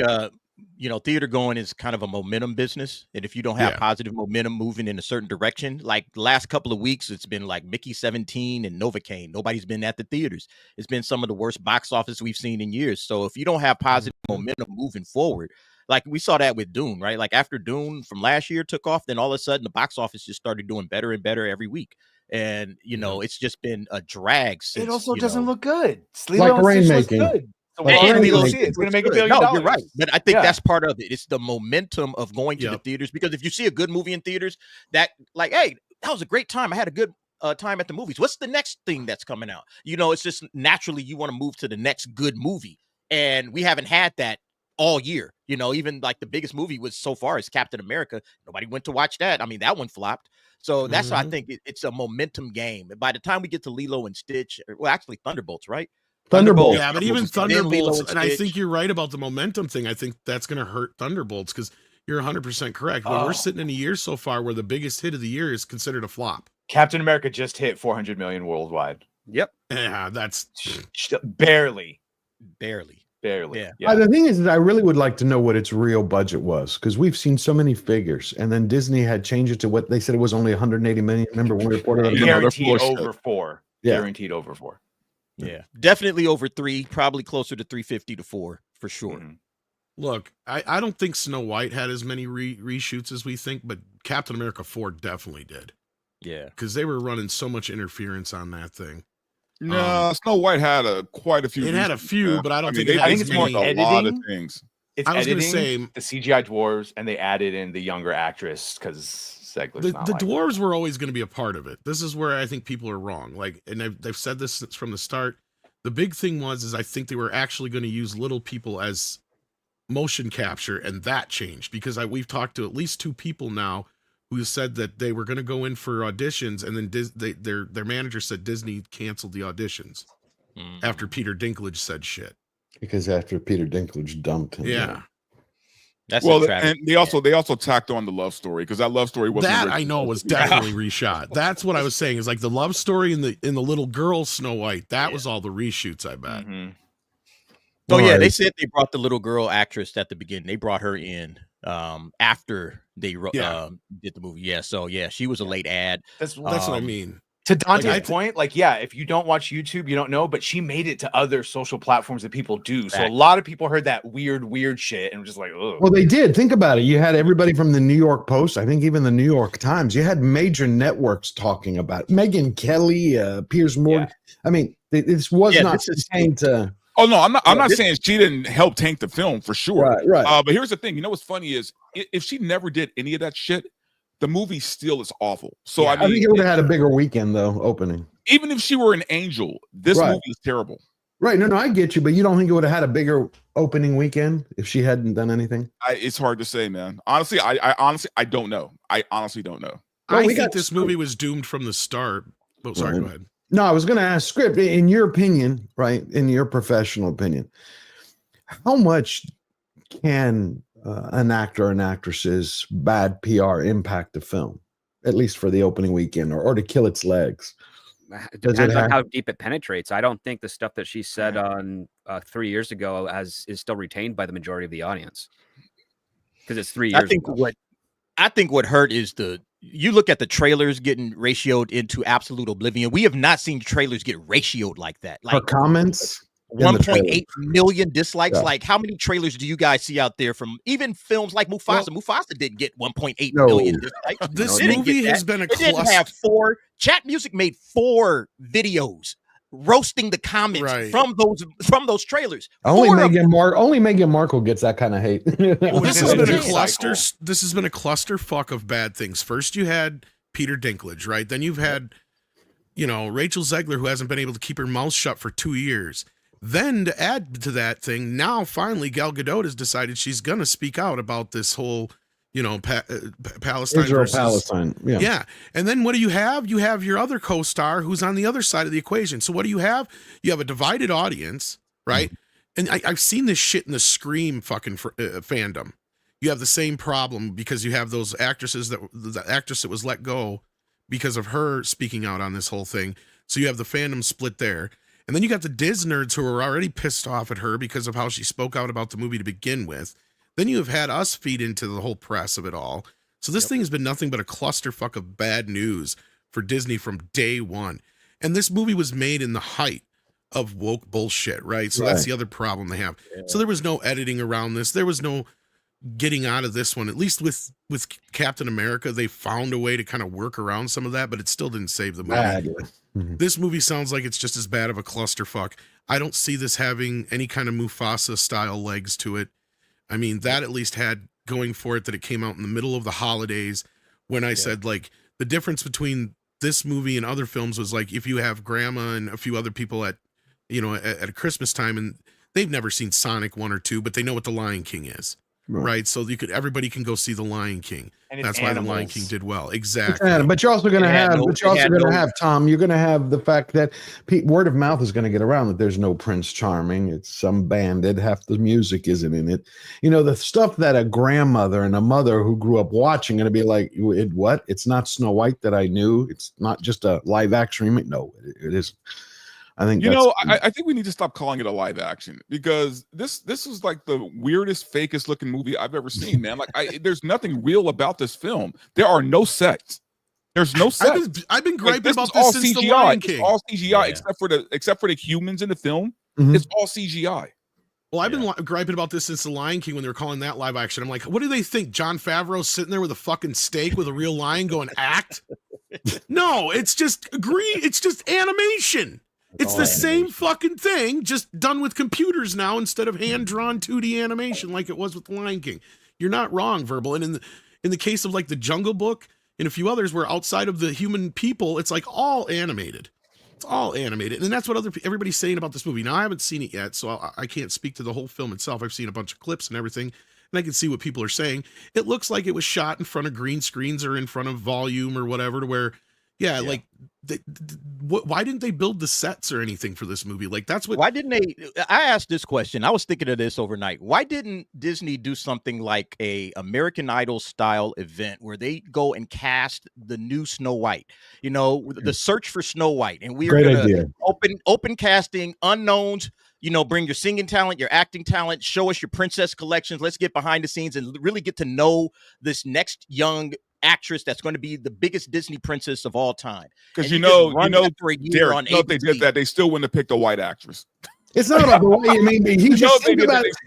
Speaker 16: theater going is kind of a momentum business, and if you don't have positive momentum moving in a certain direction, like the last couple of weeks, it's been like Mickey 17 and Novocaine. Nobody's been at the theaters. It's been some of the worst box office we've seen in years. So if you don't have positive momentum moving forward, like we saw that with Dune, right? Like after Dune from last year took off, then all of a sudden the box office just started doing better and better every week. And it's just been a drag. Since,
Speaker 15: it also doesn't look good.
Speaker 19: Like rainmaking.
Speaker 15: Good. So it's going to make $1 billion.
Speaker 16: No, you're right. But I think that's part of it. It's the momentum of going to the theaters, because if you see a good movie in theaters, that like, hey, that was a great time. I had a good time at the movies. What's the next thing that's coming out? It's just naturally you want to move to the next good movie. And we haven't had that all year. Even like the biggest movie was so far is Captain America. Nobody went to watch that. I mean, that one flopped. So that's why I think it's a momentum game. By the time we get to Lilo and Stitch, well, actually Thunderbolts, right?
Speaker 17: Thunderbolts. Yeah, but even Thunderbolts, and I think you're right about the momentum thing. I think that's going to hurt Thunderbolts because you're 100% correct. But we're sitting in a year so far where the biggest hit of the year is considered a flop.
Speaker 15: Captain America just hit 400 million worldwide.
Speaker 14: Yep.
Speaker 17: Yeah, that's
Speaker 15: barely.
Speaker 16: Yeah.
Speaker 19: The thing is that I really would like to know what its real budget was, because we've seen so many figures, and then Disney had changed it to what they said it was only 180 million. Remember when we reported on
Speaker 15: guaranteed over 4.
Speaker 19: Yeah.
Speaker 15: Guaranteed over 4.
Speaker 16: Yeah, definitely over 3, probably closer to 350 to 4 for sure.
Speaker 17: Look, I don't think Snow White had as many reshoots as we think, but Captain America 4 definitely did.
Speaker 16: Yeah,
Speaker 17: because they were running so much interference on that thing.
Speaker 13: No, Snow White had quite a few.
Speaker 17: It had a few, but I don't think
Speaker 15: I think it's more editing.
Speaker 13: A lot of things.
Speaker 15: It's
Speaker 17: I was going to
Speaker 15: editing
Speaker 17: say
Speaker 15: the CGI dwarves, and they added in the younger actress because Zegler's not
Speaker 17: the
Speaker 15: like
Speaker 17: dwarves were always going to be a part of it. This is where I think people are wrong. Like, and they've said this from the start. The big thing is I think they were actually going to use little people as motion capture, and that changed because we've talked to at least 2 people now who said that they were going to go in for auditions, and then their manager said Disney canceled the auditions after Peter Dinklage said shit.
Speaker 19: Because after Peter Dinklage dumped him.
Speaker 17: Yeah.
Speaker 16: That's
Speaker 13: and they also tacked on the love story, because that love story wasn't
Speaker 17: that I know was definitely reshot. That's what I was saying, is like the love story in the little girl Snow White. That was all the reshoots, I bet.
Speaker 16: Oh yeah, they said they brought the little girl actress at the beginning. They brought her in after they did the movie. Yeah, so yeah, she was a late ad.
Speaker 17: That's what I mean.
Speaker 15: To Dante's point, if you don't watch YouTube, you don't know, but she made it to other social platforms that people do. So a lot of people heard that weird shit and were just like, oh.
Speaker 19: Well, they did. Think about it. You had everybody from the New York Post, I think even the New York Times. You had major networks talking about it. Megyn Kelly, Piers Morgan. Yeah. I mean, this was not contained to.
Speaker 13: Oh no, I'm not saying she didn't help tank the film for sure.
Speaker 19: Right.
Speaker 13: But here's the thing. What's funny is if she never did any of that shit, the movie still is awful. So I
Speaker 19: think it would have had a bigger weekend though, opening.
Speaker 13: Even if she were an angel, this movie is terrible.
Speaker 19: Right. No, I get you, but you don't think it would have had a bigger opening weekend if she hadn't done anything?
Speaker 13: It's hard to say, man. Honestly, I honestly don't know. I honestly don't know.
Speaker 17: I think this movie was doomed from the start. Oh, sorry, go ahead.
Speaker 19: No, I was going to ask Script, in your opinion, right? In your professional opinion, how much can an actor or an actress's bad PR impact the film, at least for the opening weekend, or to kill its legs?
Speaker 14: It depends on how deep it penetrates. I don't think the stuff that she said on 3 years ago is still retained by the majority of the audience, because it's 3 years ago.
Speaker 16: I think what hurt is you look at the trailers getting ratioed into absolute oblivion. We have not seen trailers get ratioed like that. Like
Speaker 19: her comments.
Speaker 16: 1.8 million dislikes. Yeah. Like, how many trailers do you guys see out there from even films like Mufasa? Mufasa didn't get 1.8 million dislikes.
Speaker 17: This movie has been a cluster.
Speaker 16: It didn't have 4. Chat Music made 4 videos roasting the comments from those trailers.
Speaker 19: Only Meghan Markle gets that kind of hate.
Speaker 17: This has been a cluster. This has been a clusterfuck of bad things. First, you had Peter Dinklage, right? Then you've had, Rachel Zegler, who hasn't been able to keep her mouth shut for 2 years. Then to add to that thing, now finally Gal Gadot has decided she's going to speak out about this whole, Palestine versus
Speaker 19: Palestine.
Speaker 17: Yeah. And then what do you have? You have your other co-star who's on the other side of the equation. So what do you have? You have a divided audience, right? And I've seen this shit in the Scream fucking fandom. you have the same problem because you have those actresses the actress that was let go because of her speaking out on this whole thing. So you have the fandom split there. And then you got the Diz nerds who are already pissed off at her because of how she spoke out about the movie to begin with. Then you have had us feed into the whole press of it all. So this thing has been nothing but a clusterfuck of bad news for Disney from day one. And this movie was made in the height of woke bullshit, right? So that's the other problem they have. Yeah. So there was no editing around this. There was no getting out of this one. At least with Captain America, they found a way to kind of work around some of that, but it still didn't save the movie. This movie sounds like it's just as bad of a clusterfuck. I don't see this having any kind of Mufasa style legs to it. I mean, that at least had going for it that it came out in the middle of the holidays when I said like the difference between this movie and other films was like if you have grandma and a few other people at a Christmas time and they've never seen Sonic 1 or 2, but they know what the Lion King is. Right. So everybody can go see the Lion King. And that's why the Lion King did well. Exactly.
Speaker 19: But you're also going to have, Tom, you're going to have the fact that word of mouth is going to get around that there's no Prince Charming. It's some bandit. Half the music isn't in it. You know, the stuff that a grandmother and a mother who grew up watching going to be like, what? It's not Snow White that I knew. It's not just a live action remake. No, it is. I think
Speaker 13: I think we need to stop calling it a live action because this is like the weirdest, fakest looking movie I've ever seen, man. Like there's nothing real about this film. There are no sets. There's no sets.
Speaker 17: I've been griping about this since the Lion King.
Speaker 13: It's all CGI except for the humans in the film. It's all CGI.
Speaker 17: Well, I've been griping about this since the Lion King when they were calling that live action. I'm like, what do they think? John Favreau's sitting there with a fucking steak with a real lion going act? No, it's just it's just animation. It's the same fucking thing, just done with computers now instead of hand-drawn 2D animation like it was with The Lion King. You're not wrong, Verbal. And in the case of like The Jungle Book and a few others where outside of the human people, it's like all animated. It's all animated. And that's what everybody's saying about this movie. Now, I haven't seen it yet, so I can't speak to the whole film itself. I've seen a bunch of clips and everything, and I can see what people are saying. It looks like it was shot in front of green screens or in front of volume or whatever to where like why didn't they build the sets or anything for this movie? Like that's what.
Speaker 16: Why didn't they? I asked this question. I was thinking of this overnight. Why didn't Disney do something like a American Idol style event where they go and cast the new Snow White? You know, the search for Snow White, and we are going to open casting unknowns. You know, bring your singing talent, your acting talent, show us your princess collections. Let's get behind the scenes and really get to know this next young actress that's going to be the biggest Disney princess of all time.
Speaker 13: Because Derek, if they did that, they still wouldn't have picked a white actress.
Speaker 19: It's not about the way. I mean, he just
Speaker 13: they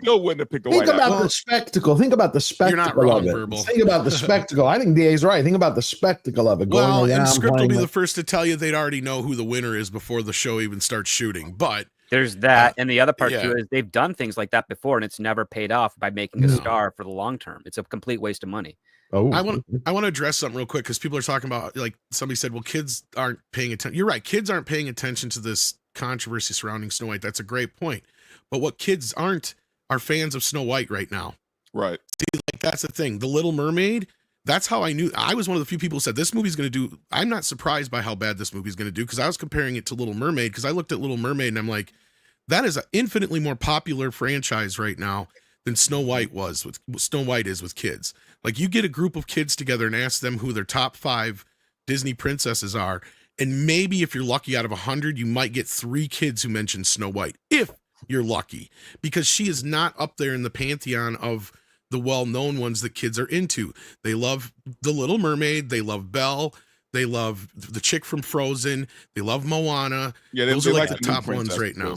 Speaker 13: still wouldn't have picked a white actress.
Speaker 19: Think about the spectacle. Think about the spectacle.
Speaker 17: You're not wrong,
Speaker 19: of it.
Speaker 17: Verbal.
Speaker 19: Think about the spectacle. I think DA's right. Think about the spectacle of it.
Speaker 17: Well, and Script will be the first to tell you they'd already know who the winner is before the show even starts shooting. But
Speaker 14: there's that, and the other part too is they've done things like that before, and it's never paid off by making a star for the long term. It's a complete waste of money.
Speaker 19: Oh,
Speaker 17: I want to address something real quick because people are talking about, like somebody said, well, kids aren't paying attention. You're right. Kids aren't paying attention to this controversy surrounding Snow White. That's a great point. But what kids aren't are fans of Snow White right now.
Speaker 13: Right.
Speaker 17: See, like that's the thing. The Little Mermaid. That's how I knew. I was one of the few people who said this movie's going to do. I'm not surprised by how bad this movie's going to do because I was comparing it to Little Mermaid because I looked at Little Mermaid and I'm like, that is an infinitely more popular franchise right now than Snow White is with kids. Like you get a group of kids together and ask them who their top 5 Disney princesses are. And maybe if you're lucky out of 100, you might get 3 kids who mention Snow White. If you're lucky, because she is not up there in the pantheon of the well-known ones that kids are into. They love The Little Mermaid. They love Belle. They love the chick from Frozen. They love Moana.
Speaker 13: Yeah,
Speaker 17: those are like the top ones right now.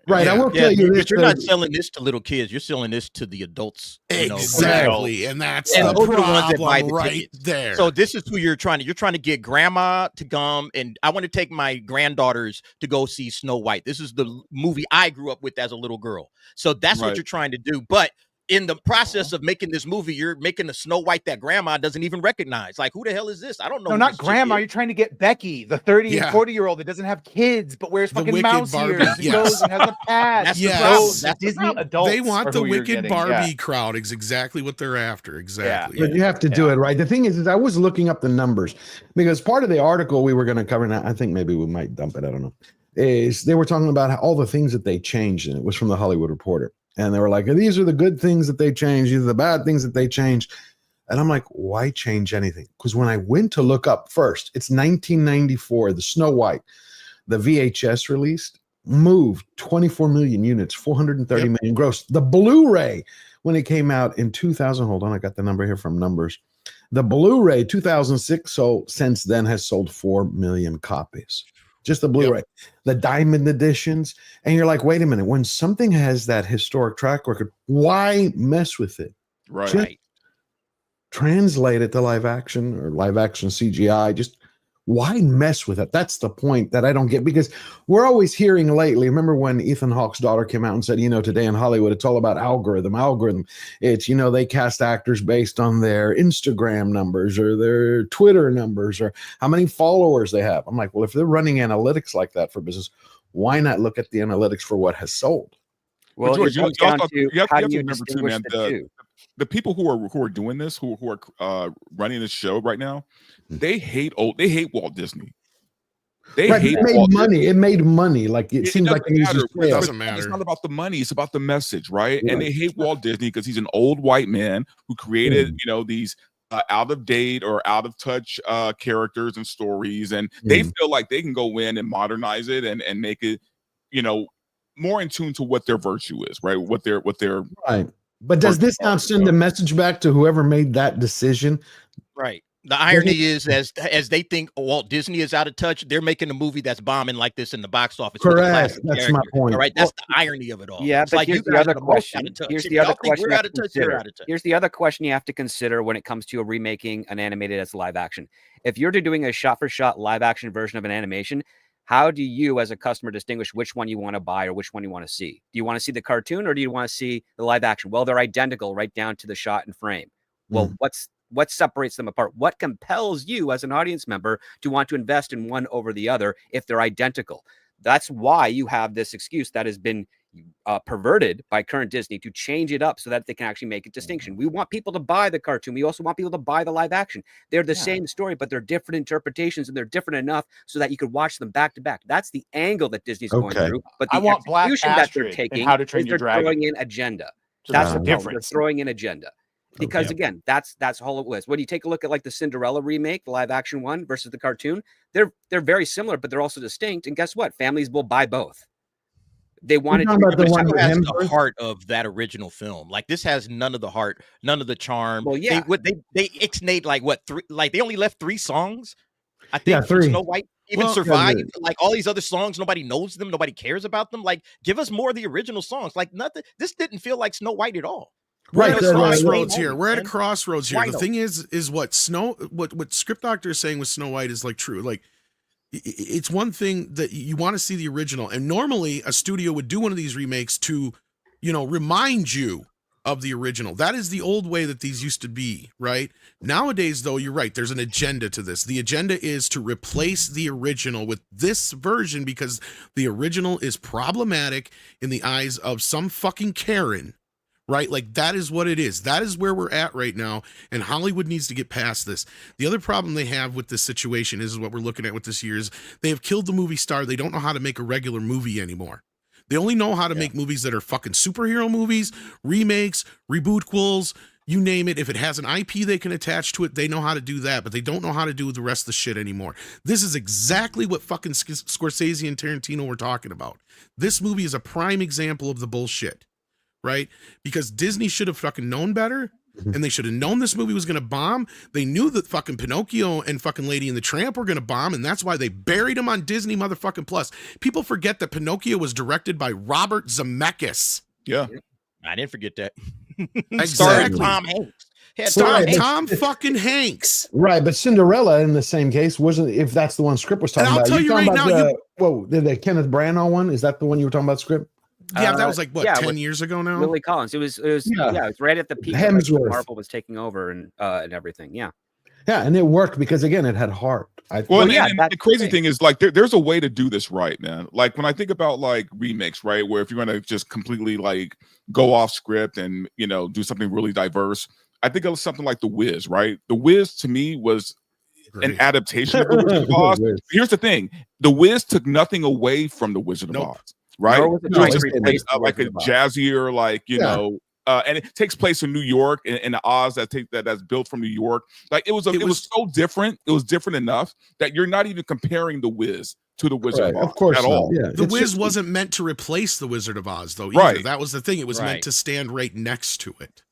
Speaker 19: Right. I will tell you this.
Speaker 16: But you're not selling this to little kids. You're selling this to the adults.
Speaker 17: Exactly. And that's the problem right there.
Speaker 16: So this is who you're trying to get grandma to come. And I want to take my granddaughters to go see Snow White. This is the movie I grew up with as a little girl. So that's what you're trying to do. But in the process of making this movie, you're making a Snow White that grandma doesn't even recognize. Like, who the hell is this? I don't know.
Speaker 15: No, not grandma. You're trying to get Becky, the 30 and 40-year-old that doesn't have kids, but wears fucking mouse ears and goes and has a pad.
Speaker 16: That's the problem. That's
Speaker 15: Disney adults.
Speaker 17: They want the wicked Barbie crowd. Is exactly what they're after. Exactly.
Speaker 19: But you have to do it right. The thing is I was looking up the numbers because part of the article we were going to cover, and I think maybe we might dump it. I don't know. Is they were talking about all the things that they changed, and it was from the Hollywood Reporter. And they were like, these are the good things that they changed, these are the bad things that they changed. And I'm like, why change anything? Because when I went to look up first, it's 1994, the Snow White, the VHS released, moved 24 million units, 430 million gross. The Blu-ray, when it came out in 2000, hold on, I got the number here from Numbers. The Blu-ray 2006, so since then has sold 4 million copies. Just the Blu-ray, the diamond editions. And you're like, wait a minute, when something has that historic track record, why mess with it?
Speaker 13: Right.
Speaker 19: Just translate it to live action or live action CGI. Just why mess with it? That's the point that I don't get, because we're always hearing lately. Remember when Ethan Hawke's daughter came out and said, today in Hollywood, it's all about algorithm. It's, they cast actors based on their Instagram numbers or their Twitter numbers or how many followers they have. I'm like, well, if they're running analytics like that for business, why not look at the analytics for what has sold?
Speaker 14: Well,
Speaker 13: George,
Speaker 14: you have
Speaker 13: to remember too, man, the people who are doing this, who are running this show right now, they hate Walt Disney. They hate Walt Disney.
Speaker 19: It made money. Like it seems like it
Speaker 13: doesn't matter. It's not about the money; it's about the message, right? And they hate Walt Disney because he's an old white man who created, these out of date or out of touch characters and stories, and they feel like they can go in and modernize it and make it, more in tune to what their virtue is, right? What their
Speaker 19: right. But does this not send a message back to whoever made that decision?
Speaker 16: Right. The irony is, as they think Walt Disney is out of touch, they're making a movie that's bombing like this in the box office.
Speaker 19: Correct. That's my point.
Speaker 16: All right. That's the irony of it all.
Speaker 14: Yeah,
Speaker 16: it's
Speaker 14: but
Speaker 16: like
Speaker 14: here's the other question. Here's the other question. Here's the other question you have to consider when it comes to remaking an animated as live action. If you're doing a shot-for-shot live action version of an animation, how do you, as a customer, distinguish which one you want to buy or which one you want to see? Do you want to see the cartoon or do you want to see the live action? Well, they're identical right down to the shot and frame. Well, what separates them apart? What compels you as an audience member to want to invest in one over the other if they're identical? That's why you have this excuse that has been perverted by current Disney to change it up so that they can actually make a distinction. We want people to buy the cartoon. We also want people to buy the live action. They're the same story, but they're different interpretations, and they're different enough so that you could watch them back to back. That's the angle that Disney's going through. But the execution that they're taking
Speaker 15: How to Train
Speaker 14: is
Speaker 15: Your
Speaker 14: they're
Speaker 15: Dragon.
Speaker 14: throwing in agenda.
Speaker 15: So
Speaker 14: That's
Speaker 15: the
Speaker 14: the
Speaker 15: difference.
Speaker 14: They're throwing in agenda. Because again, that's all it was. When you take a look at like the Cinderella remake, the live action one versus the cartoon, they're very similar, but they're also distinct. And guess what? Families will buy both. They wanted to
Speaker 16: the one that has the heart of that original film. Like this has none of the heart, none of the charm.
Speaker 14: Well, yeah,
Speaker 16: they ixnayed like what three? Like they only left 3 songs. I think
Speaker 19: three.
Speaker 16: Snow White even survived. Like all these other songs, nobody knows them, nobody cares about them. Like give us more of the original songs. Like nothing. This didn't feel like Snow White at all.
Speaker 17: We're at a crossroads here. We're at a crossroads here. The thing is what Script Doctor is saying with Snow White is like true. Like it's one thing that you want to see the original, and normally a studio would do one of these remakes to, remind you of the original. That is the old way that these used to be, right? Nowadays, though, you're right. There's an agenda to this. The agenda is to replace the original with this version because the original is problematic in the eyes of some fucking Karen. Right? Like that is what it is. That is where we're at right now. And Hollywood needs to get past this. The other problem they have with this situation is what we're looking at with this year is they have killed the movie star. They don't know how to make a regular movie anymore. They only know how to make movies that are fucking superhero movies, remakes, rebootquels, you name it. If it has an IP they can attach to it, they know how to do that, but they don't know how to do the rest of the shit anymore. This is exactly what fucking Scorsese and Tarantino were talking about. This movie is a prime example of the bullshit. Right? Because Disney should have fucking known better, and they should have known this movie was going to bomb. They knew that fucking Pinocchio and fucking Lady and the Tramp were going to bomb, and that's why they buried them on Disney motherfucking Plus. People forget that Pinocchio was directed by Robert Zemeckis.
Speaker 13: Yeah.
Speaker 16: I didn't forget that.
Speaker 17: Exactly.
Speaker 16: Tom Hanks.
Speaker 17: Tom fucking Hanks.
Speaker 19: Right, but Cinderella in the same case wasn't, if that's the one Script was talking
Speaker 17: and I'll
Speaker 19: about.
Speaker 17: Tell you right now,
Speaker 19: the Kenneth Branagh one? Is that the one you were talking about, Script?
Speaker 17: Yeah, that was like 10 years ago now.
Speaker 14: Lily Collins. It was right at the peak
Speaker 19: Hemsworth.
Speaker 14: of Marvel was taking over and everything. Yeah.
Speaker 19: Yeah, and it worked because again, it had heart.
Speaker 13: And the crazy thing is like there's a way to do this right, man. Like when I think about like remakes, right, where if you're gonna just completely like go off script and do something really diverse, I think of something like The Wiz, right? The Wiz to me was an adaptation of The Wizard of Oz. Here's the thing: The Wiz took nothing away from The Wizard of Oz. right?
Speaker 14: Nor was it
Speaker 13: It
Speaker 14: trying
Speaker 13: was
Speaker 14: to
Speaker 13: just
Speaker 14: replace the
Speaker 13: like a
Speaker 14: Wizard of Oz.
Speaker 13: jazzier, like you
Speaker 19: Yeah.
Speaker 13: know, and it takes place in New York, and the Oz that's built from New York. Like it was so different. It was different enough that you're not even comparing the Wiz to the Wizard
Speaker 19: Right,
Speaker 13: of Oz
Speaker 19: of course
Speaker 13: at
Speaker 19: not,
Speaker 13: all.
Speaker 19: yeah.
Speaker 17: The
Speaker 19: It's
Speaker 17: Wiz
Speaker 19: just-
Speaker 17: wasn't meant to replace the Wizard of Oz, though. Either.
Speaker 13: Right.
Speaker 17: That was the thing. It was
Speaker 16: Right.
Speaker 17: meant to stand right next to it.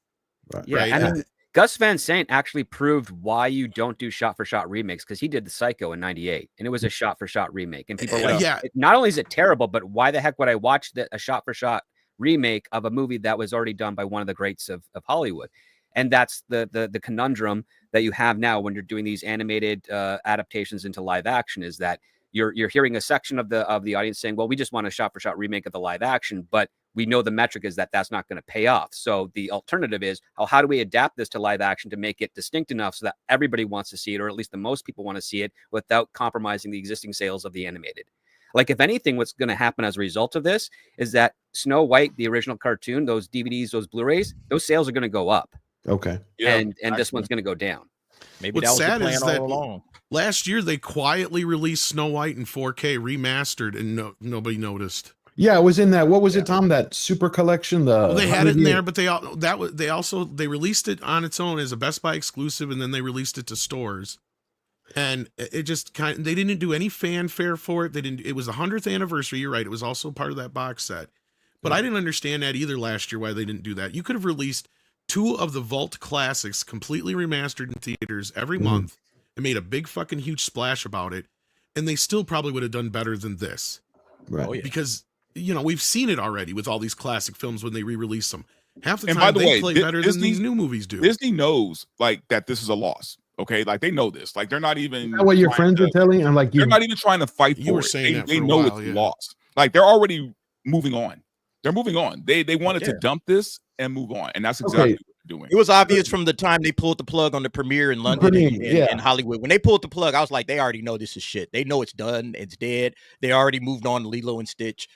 Speaker 19: Right.
Speaker 14: Yeah,
Speaker 17: Right.
Speaker 14: I mean, Gus Van Sant actually proved why you don't do shot-for-shot remakes, because he did The Psycho in '98, and it was a shot-for-shot remake. And people are like,
Speaker 17: Yeah.
Speaker 14: not only is it terrible, but why the heck would I watch a shot-for-shot remake of a movie that was already done by one of the greats of Hollywood? And that's the conundrum that you have now when you're doing these animated adaptations into live action, is that you're hearing a section of the audience saying, well, we just want a shot-for-shot remake of the live action, but we know the metric is that that's not going to pay off. So the alternative is, how do we adapt this to live action to make it distinct enough so that everybody wants to see it, or at least the most people want to see it, without compromising the existing sales of the animated? Like, if anything, what's going to happen as a result of this is that Snow White, the original cartoon, those DVDs, those Blu-rays, those sales are going to go up.
Speaker 19: Okay.
Speaker 14: And this one's going to go down.
Speaker 16: Maybe
Speaker 17: What's
Speaker 16: that was
Speaker 17: sad
Speaker 16: the plan
Speaker 17: is
Speaker 16: all
Speaker 17: that
Speaker 16: along.
Speaker 17: last year they quietly released Snow White in 4K remastered, and nobody noticed.
Speaker 19: Yeah, it was in that. What was it, Tom? That super collection.
Speaker 17: Well, they had it in there, but they released it on its own as a Best Buy exclusive, and then they released it to stores. And it just they didn't do any fanfare for it. It was the 100th anniversary. You're right. It was also part of that box set. But I didn't understand that either last year, why they didn't do that. You could have released 2 of the Vault classics completely remastered in theaters every month and made a big fucking huge splash about it. And they still probably would have done better than this.
Speaker 19: Right.
Speaker 16: Oh, yeah.
Speaker 17: Because, we've seen it already with all these classic films when they re-release them. Half the
Speaker 13: And
Speaker 17: time
Speaker 13: by the
Speaker 17: they
Speaker 13: way,
Speaker 17: play better than these new movies do.
Speaker 13: Disney knows like that this is a loss. Okay, like they know this. Like they're not even.
Speaker 19: Is that what your friends are telling you? I'm like,
Speaker 13: they're not even trying to fight for
Speaker 17: You were
Speaker 13: it.
Speaker 17: saying that
Speaker 13: They
Speaker 17: for a
Speaker 13: know
Speaker 17: while,
Speaker 13: it's a
Speaker 17: yeah.
Speaker 13: loss. Like they're already moving on. They're moving on. They wanted to
Speaker 16: Yeah.
Speaker 13: dump this and move on, and that's exactly what they're doing.
Speaker 16: It was obvious from the time they pulled the plug on the premiere in London and Hollywood. When they pulled the plug, I was like, they already know this is shit. They know it's done. It's dead. They already moved on to Lilo and Stitch,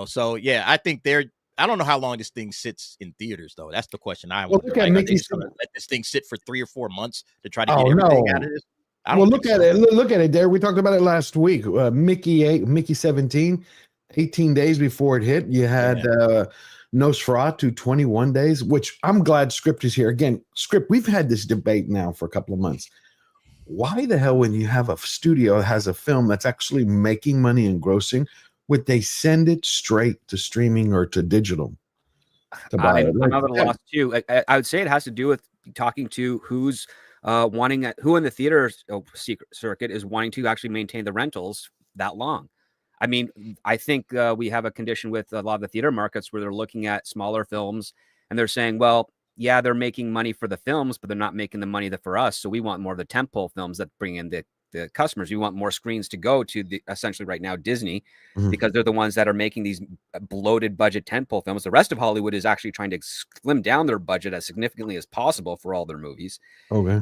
Speaker 16: So, yeah, I think I don't know how long this thing sits in theaters, though. That's the question I wonder.
Speaker 19: look at
Speaker 16: Like, are they
Speaker 19: Mickey
Speaker 16: just gonna let this thing sit for 3 or 4 months to try to get everything out of this? I
Speaker 19: Well,
Speaker 16: don't
Speaker 19: look
Speaker 16: think
Speaker 19: at
Speaker 16: so.
Speaker 19: it. Look at it there. We talked about it last week. Mickey 17, 18 days before it hit. You had Nosferatu 21 days, which I'm glad Script is here. Again, Script, we've had this debate now for a couple of months. Why the hell, when you have a studio that has a film that's actually making money and grossing, would they send it straight to streaming or to digital to buy it?
Speaker 14: Another loss too. I would say it has to do with talking to who's wanting who in the theater circuit is wanting to actually maintain the rentals that long. I mean, I think we have a condition with a lot of the theater markets where they're looking at smaller films and they're saying, well, yeah, they're making money for the films, but they're not making the money for us. So we want more of the tentpole films that bring in the customers. We want more screens to go to essentially right now Disney, because they're the ones that are making these bloated budget tentpole films. The rest of Hollywood is actually trying to slim down their budget as significantly as possible for all their movies.
Speaker 19: Okay.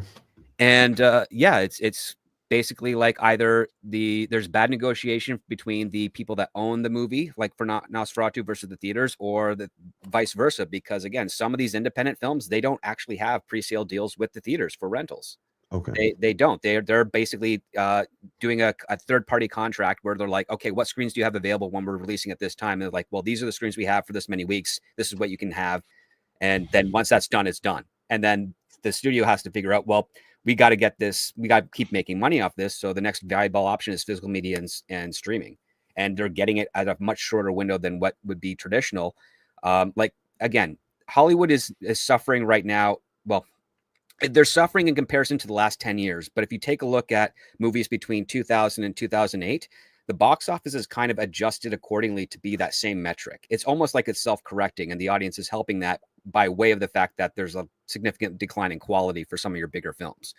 Speaker 14: And it's basically like either there's bad negotiation between the people that own the movie, like for Nosferatu versus the theaters, or the vice versa. Because again, some of these independent films, they don't actually have pre-sale deals with the theaters for rentals.
Speaker 19: Okay.
Speaker 14: They don't. They're basically doing a third-party contract where they're like, okay, what screens do you have available when we're releasing at this time? And they're like, well, these are the screens we have for this many weeks. This is what you can have. And then once that's done, it's done. And then the studio has to figure out, well, we got to get this. We got to keep making money off this. So the next valuable option is physical media and streaming. And they're getting it at a much shorter window than what would be traditional. Like, again, Hollywood is suffering right now. Well, they're suffering in comparison to the last 10 years. But if you take a look at movies between 2000 and 2008, the box office is kind of adjusted accordingly to be that same metric. It's almost like it's self-correcting, and the audience is helping that by way of the fact that there's a significant decline in quality for some of your bigger films.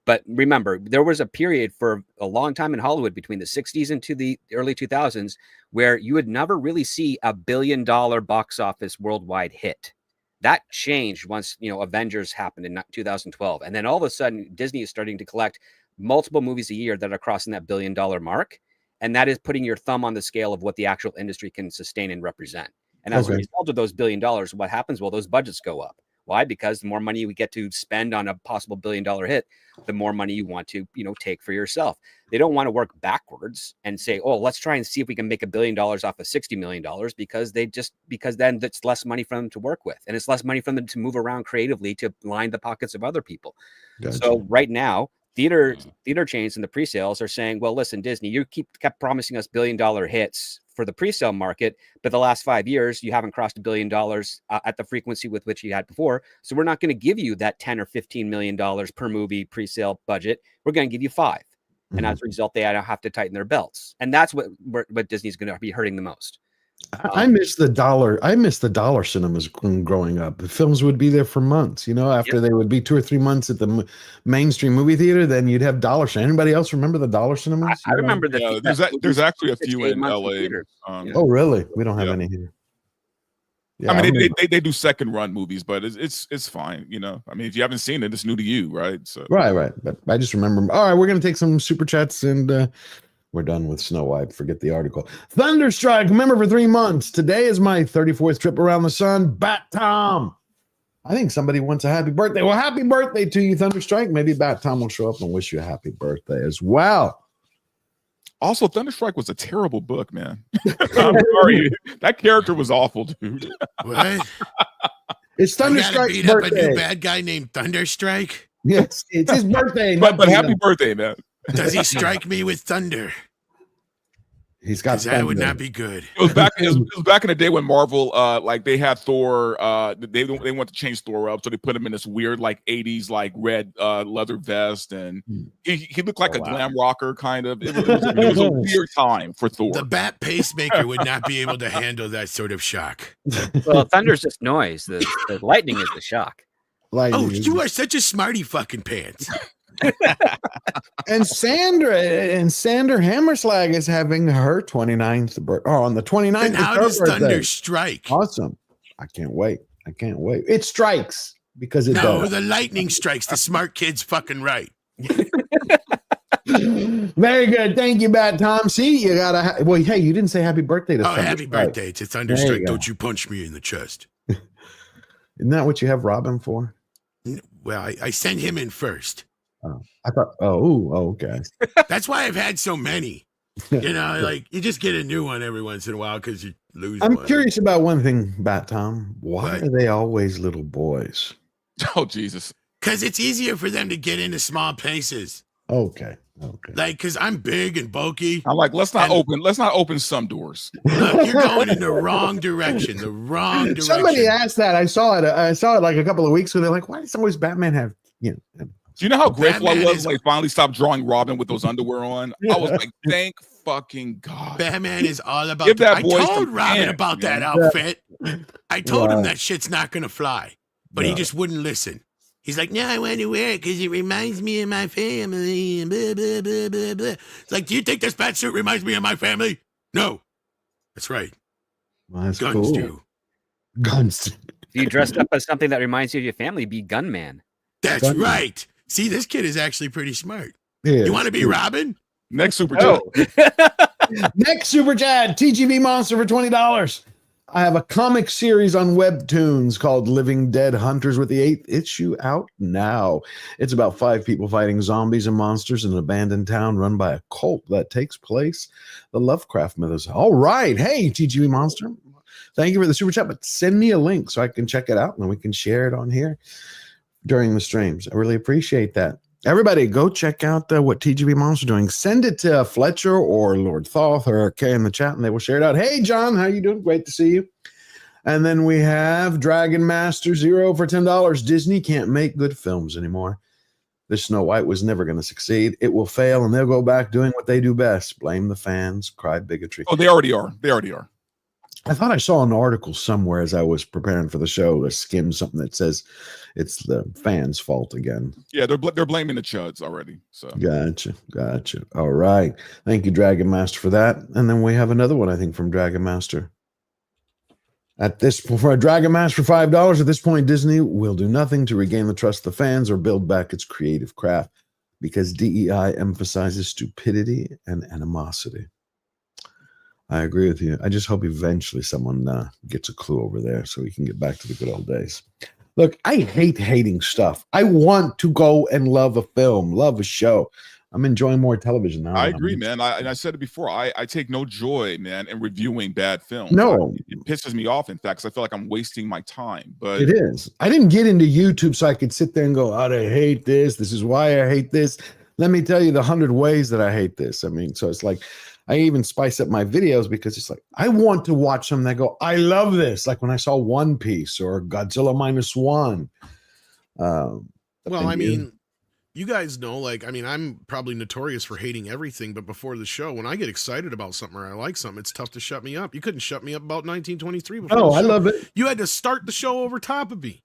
Speaker 14: But remember, there was a period for a long time in Hollywood between the 60s and to the early 2000s where you would never really see $1 billion box office worldwide hit. That changed once, Avengers happened in 2012. And then all of a sudden, Disney is starting to collect multiple movies a year that are crossing that $1 billion mark. And that is putting your thumb on the scale of what the actual industry can sustain and represent. And as a result of those $1 billion, what happens? Well, those budgets go up. Why? Because the more money we get to spend on a possible $1 billion hit, the more money you want to, take for yourself. They don't want to work backwards and say, oh, let's try and see if we can make $1 billion off of $60 million, because then that's less money for them to work with. And it's less money for them to move around creatively to line the pockets of other people.
Speaker 19: Gotcha.
Speaker 14: So right now, theater chains and the pre-sales are saying, well, listen, Disney, you kept promising us $1 billion hits for the pre-sale market, but the last 5 years you haven't crossed $1 billion at the frequency with which you had before. So we're not going to give you that $10 or $15 million per movie pre-sale budget. We're going to give you 5. And as a result, they have to tighten their belts. And that's what Disney's going to be hurting the most.
Speaker 19: I miss the dollar. I miss the dollar cinemas growing up. The films would be there for months, after they would be 2 or 3 months at the mainstream movie theater. Then you'd have dollar cinema. Anybody else remember the dollar cinemas?
Speaker 14: I remember that.
Speaker 13: Yeah, there's actually a few in LA.
Speaker 19: Oh, really? We don't have any here. Yeah,
Speaker 13: I mean, they do second run movies, but it's fine. I mean, if you haven't seen it, it's new to you, right? So
Speaker 19: right. But I just remember. All right, we're gonna take some super chats and we're done with Snow White. Forget the article. Thunderstrike, remember for 3 months. Today is my 34th trip around the sun. Bat Tom. I think somebody wants a happy birthday. Well, happy birthday to you, Thunderstrike. Maybe Bat Tom will show up and wish you a happy birthday as well.
Speaker 13: Also, Thunderstrike was a terrible book, man. I'm sorry. That character was awful, dude.
Speaker 17: What?
Speaker 19: It's Thunderstrike's
Speaker 17: beat up a
Speaker 19: birthday.
Speaker 17: new bad guy named Thunderstrike?
Speaker 19: Yes, it's his birthday.
Speaker 13: but happy birthday, man.
Speaker 17: Does he strike me with thunder?
Speaker 19: He's got
Speaker 17: that would not be good.
Speaker 13: It was back in the day when Marvel, they had Thor. They want to change Thor up, so they put him in this weird 80s red leather vest, and he looked like a glam rocker kind of. It was a weird time for Thor.
Speaker 17: The bat pacemaker would not be able to handle that sort of shock.
Speaker 14: Well, thunder's just noise. The lightning is the shock.
Speaker 17: Oh, you are such a smarty fucking pants.
Speaker 19: And Sandra Hammerslag is having her 29th birthday. Oh, on the 29th.
Speaker 17: And how does thunder strike?
Speaker 19: Awesome. I can't wait. It strikes because it does.
Speaker 17: No, the lightning strikes. The smart kid's fucking right.
Speaker 19: Very good. Thank you, Bat Tom. See, you gotta. Well, hey, you didn't say happy birthday to
Speaker 17: happy birthday to Thunderstrike. Don't you punch me in the chest.
Speaker 19: Isn't that what you have Robin for?
Speaker 17: Well, I sent him in first.
Speaker 19: Oh, I thought. Okay.
Speaker 17: That's why I've had so many. You just get a new one every once in a while because you lose.
Speaker 19: I'm
Speaker 17: one.
Speaker 19: curious about one thing, Bat Tom. Why are they always little boys?
Speaker 13: Oh, Jesus.
Speaker 17: Because it's easier for them to get into small places.
Speaker 19: Okay.
Speaker 17: Because I'm big and bulky.
Speaker 13: I'm like, let's not open some doors.
Speaker 17: Look, you're going in the wrong direction.
Speaker 19: Somebody asked that. I saw it like a couple of weeks ago. They're like, why does always Batman have?
Speaker 13: Do you know how grateful I was when they finally stopped drawing Robin with those underwear on? I was like, thank fucking God.
Speaker 17: Batman is all about
Speaker 13: Give that
Speaker 17: I
Speaker 13: boy
Speaker 17: told
Speaker 13: some
Speaker 17: Robin
Speaker 13: pants,
Speaker 17: about
Speaker 13: man.
Speaker 17: that outfit. I told him
Speaker 19: Right.
Speaker 17: that shit's not going to fly, but he just wouldn't listen. He's like, no, I want to wear it because it reminds me of my family. And blah, blah, blah, blah, blah. It's like, do you think this bat suit reminds me of my family? No. That's right.
Speaker 19: Well, that's
Speaker 17: Guns
Speaker 19: cool.
Speaker 17: do.
Speaker 19: Guns.
Speaker 14: If you dressed up as something that reminds you of your family, be Gunman.
Speaker 17: That's right. See, this kid is actually pretty smart.
Speaker 19: Yeah,
Speaker 17: You want to be Robin?
Speaker 13: Next super chat.
Speaker 19: Next super chat, TGV Monster for $20. I have a comic series on Webtoons called Living Dead Hunters with the 8th issue out now. It's about 5 people fighting zombies and monsters in an abandoned town run by a cult that takes place the Lovecraft mythos. All right. Hey, TGV Monster. Thank you for the super chat, but send me a link so I can check it out and we can share it on here during the streams. I really appreciate that. Everybody, go check out what TGV Monster doing. Send it to Fletcher or Lord Thoth or Kay in the chat, and they will share it out. Hey, John, how you doing? Great to see you. And then we have Dragon Master Zero for $10. Disney can't make good films anymore. This Snow White was never going to succeed. It will fail, and they'll go back doing what they do best. Blame the fans, cry bigotry.
Speaker 13: Oh, they already are.
Speaker 19: I thought I saw an article somewhere as I was preparing for the show, a skim something that says it's the fans' fault again.
Speaker 13: Yeah, they're blaming the chuds already. So
Speaker 19: Gotcha. All right. Thank you, Dragon Master, for that. And then we have another one, I think, from Dragon Master. For a Dragon Master for $5, at this point, Disney will do nothing to regain the trust of the fans or build back its creative craft because DEI emphasizes stupidity and animosity. I agree with you. I just hope eventually someone gets a clue over there so we can get back to the good old days. Look, I hate hating stuff. I want to go and love a film, love a show. I'm enjoying more television now.
Speaker 13: I agree, man. I said it before. I take no joy, man, in reviewing bad films.
Speaker 19: No.
Speaker 13: It pisses me off, in fact, because I feel like I'm wasting my time. But
Speaker 19: It is. I didn't get into YouTube so I could sit there and go, oh, I hate this. This is why I hate this. Let me tell you the 100 ways that I hate this. I mean, so it's like I even spice up my videos because it's like I want to watch something that go, I love this. Like when I saw One Piece or Godzilla -1.
Speaker 17: Well, I mean, you guys know, like, I mean, I'm probably notorious for hating everything, but before the show, when I get excited about something or I like something, it's tough to shut me up. You couldn't shut me up about 1923 before.
Speaker 19: Oh,
Speaker 17: the
Speaker 19: I
Speaker 17: show.
Speaker 19: love it.
Speaker 17: You had to start the show over top of me.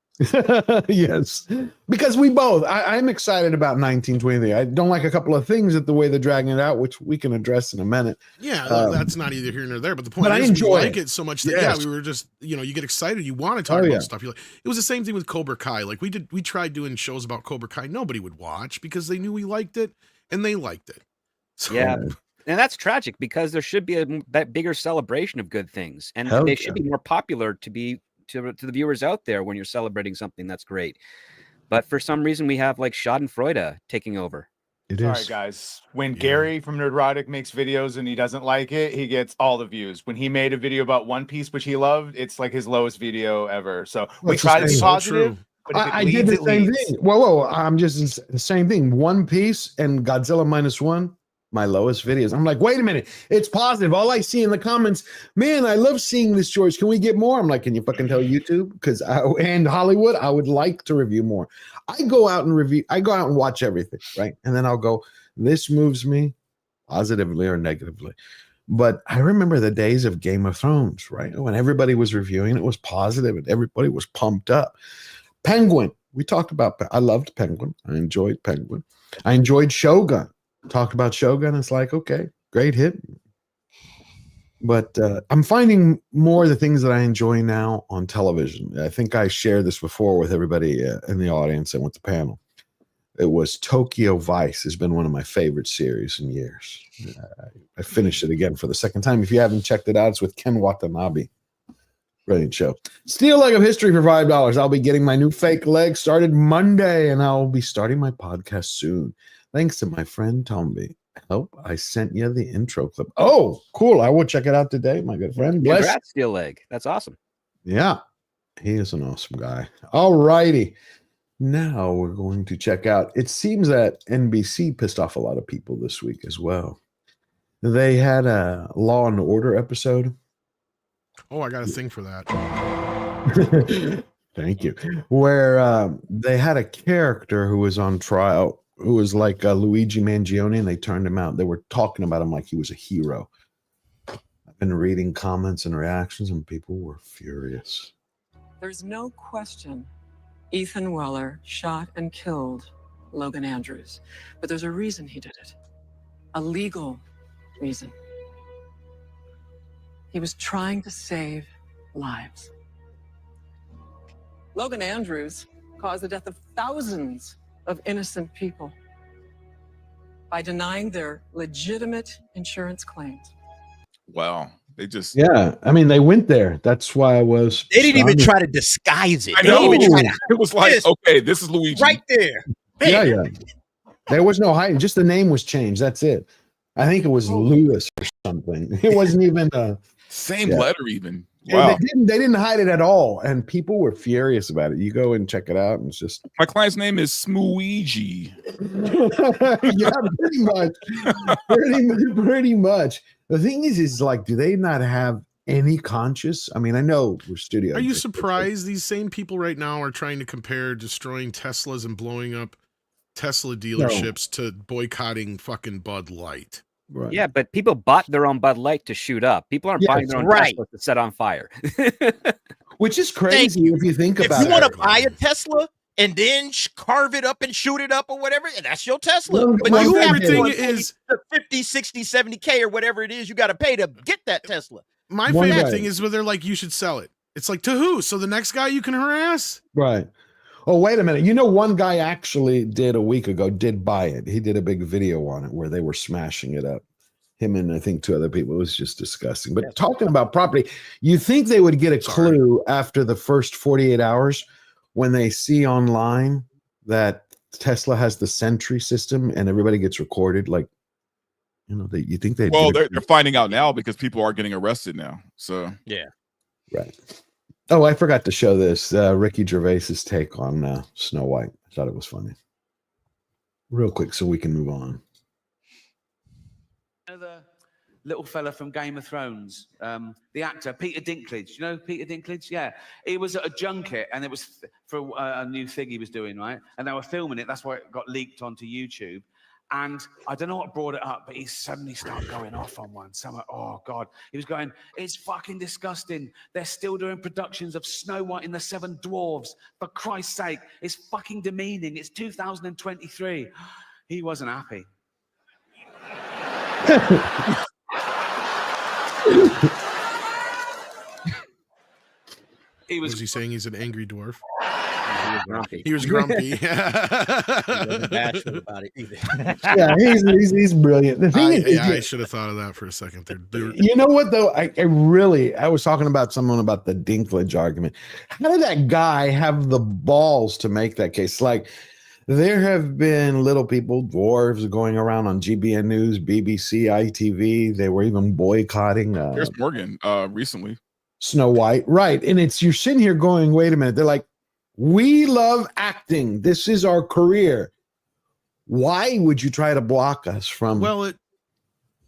Speaker 19: Yes, because we both. I'm excited about 1923. I don't like a couple of things at the way they're dragging it out, which we can address in a minute.
Speaker 17: Yeah, that's not either here nor there. But the point
Speaker 19: but
Speaker 17: is,
Speaker 19: I enjoy
Speaker 17: we like it so much that
Speaker 19: Yes.
Speaker 17: yeah, we were just you get excited, you want to talk about stuff. You're like, it was the same thing with Cobra Kai. Like we tried doing shows about Cobra Kai, nobody would watch because they knew we liked it and they liked it. So,
Speaker 14: Yeah. And that's tragic because there should be that bigger celebration of good things, and
Speaker 19: Hell
Speaker 14: they
Speaker 19: yeah.
Speaker 14: should be more popular to the viewers out there when you're celebrating something that's great. But for some reason, we have like Schadenfreude taking over.
Speaker 15: Sorry, guys. When Gary from Nerdrotic makes videos and he doesn't like it, he gets all the views. When he made a video about One Piece, which he loved, it's like his lowest video ever. So we
Speaker 19: That's
Speaker 15: try to be
Speaker 19: so
Speaker 15: positive.
Speaker 19: true.
Speaker 15: But if it
Speaker 19: I
Speaker 15: leads,
Speaker 19: did the
Speaker 15: it
Speaker 19: same
Speaker 15: leads.
Speaker 19: thing. Whoa. I'm just the same thing. One Piece and Godzilla -1, my lowest videos. I'm like, wait a minute. It's positive. All I see in the comments, man, I love seeing this, George. Can we get more? I'm like, can you fucking tell YouTube? Because and Hollywood, I would like to review more. I go out and watch everything, right? And then I'll go, this moves me positively or negatively. But I remember the days of Game of Thrones, right? When everybody was reviewing, it was positive and everybody was pumped up. Penguin, we talked about, I loved Penguin. I enjoyed Penguin. I enjoyed Shogun. Talked about Shogun. It's like, okay, great hit. But I'm finding more of the things that I enjoy now on television. I think I shared this before with everybody in the audience and with the panel. It was Tokyo Vice has been one of my favorite series in years. I finished it again for the second time. If you haven't checked it out, it's with Ken Watanabe. Brilliant show. Steel Leg of History for $5. I'll be getting my new fake leg started Monday, and I'll be starting my podcast soon. Thanks to my friend Tomby. Hope I sent you the intro clip. Oh, cool. I will check it out today, my good friend. Bless.
Speaker 14: Congrats, Steel Leg. That's awesome.
Speaker 19: Yeah, he is an awesome guy. All righty. Now we're going to check out. It seems that NBC pissed off a lot of people this week as well. They had a Law and Order episode.
Speaker 17: Oh, I got a thing for that.
Speaker 19: Thank you. Where they had a character who was on trial, who was like Luigi Mangione, and they turned him out. They were talking about him like he was a hero. I've been reading comments and reactions, and people were furious.
Speaker 4: There's no question Ethan Weller shot and killed Logan Andrews, but there's a reason he did it. A legal reason. He was trying to save lives. Logan Andrews caused the death of thousands of innocent people by denying their legitimate insurance claims.
Speaker 13: Wow. They just
Speaker 19: I mean, they went there. That's why I was.
Speaker 16: They didn't even
Speaker 19: stunned.
Speaker 16: try to disguise it.
Speaker 13: I
Speaker 16: They
Speaker 13: know.
Speaker 16: didn't even try to
Speaker 13: It was like, okay, this is Luigi.
Speaker 16: right there.
Speaker 19: Yeah. There was no hiding. Just the name was changed. That's it. I think it was Lewis or something. It wasn't even
Speaker 13: Same
Speaker 19: yeah.
Speaker 13: letter even.
Speaker 19: Yeah,
Speaker 13: Wow.
Speaker 19: they didn't hide it at all, and people were furious about it. You go and check it out, and it's just
Speaker 13: My client's name is Smooigi.
Speaker 19: yeah, pretty much. The thing is like, do they not have any conscience? I mean, I know we're studio.
Speaker 17: Are you surprised these same people right now are trying to compare destroying Teslas and blowing up Tesla dealerships to boycotting fucking Bud Light?
Speaker 19: Right.
Speaker 14: Yeah, but people bought their own Bud Light to shoot up. People aren't buying their own Tesla to set on fire.
Speaker 19: Which is crazy if you think about
Speaker 16: If you
Speaker 19: it.
Speaker 16: want to buy a Tesla and then carve it up and shoot it up or whatever, that's your Tesla.
Speaker 19: Well,
Speaker 16: But
Speaker 19: my
Speaker 16: you have
Speaker 19: favorite
Speaker 16: to
Speaker 19: thing
Speaker 16: pay
Speaker 19: is-
Speaker 16: the 50, 60, 70K or whatever it is you got to pay to get that Tesla.
Speaker 17: My
Speaker 19: One
Speaker 17: favorite
Speaker 19: guy-
Speaker 17: thing is where they're like, you should sell it. It's like, to who? So the next guy you can harass?
Speaker 19: Right. Oh, wait a minute. You know, one guy actually did a week ago, did buy it. He did a big video on it where they were smashing it up. Him and I think two other people. It was just disgusting. But talking about property, you think they would get a clue after the first 48 hours when they see online that Tesla has the Sentry system and everybody gets recorded, like, you know, you think they
Speaker 13: they're finding out now because people are getting arrested now. So
Speaker 16: yeah,
Speaker 19: right. Oh, I forgot to show this Ricky Gervais's take on Snow White. I thought it was funny. Real quick, so we can move on.
Speaker 3: The little fella from Game of Thrones, the actor Peter Dinklage. You know Peter Dinklage? Yeah, he was at a junket, and it was for a new thing he was doing, right? And they were filming it. That's why it got leaked onto YouTube. And I don't know what brought it up, but he suddenly started going off on one. Someone, oh God, he was going, it's fucking disgusting. They're still doing productions of Snow White and the Seven Dwarves. For Christ's sake, it's fucking demeaning. It's 2023. He wasn't happy.
Speaker 17: Was he saying he's an angry dwarf?
Speaker 14: He was grumpy.
Speaker 17: He was grumpy.
Speaker 16: He wasn't bashful about it either.
Speaker 19: Yeah, he's brilliant. The thing is,
Speaker 17: I should have thought of that for a second.
Speaker 19: You know what though? I was talking about someone about the Dinklage argument. How did that guy have the balls to make that case? Like, there have been little people, dwarves, going around on GBN News, BBC, ITV. They were even boycotting.
Speaker 13: There's Morgan recently.
Speaker 19: Snow White, right? And you're sitting here going, wait a minute. They're like, we love acting. This is our career. Why would you try to block us from?
Speaker 17: Well, it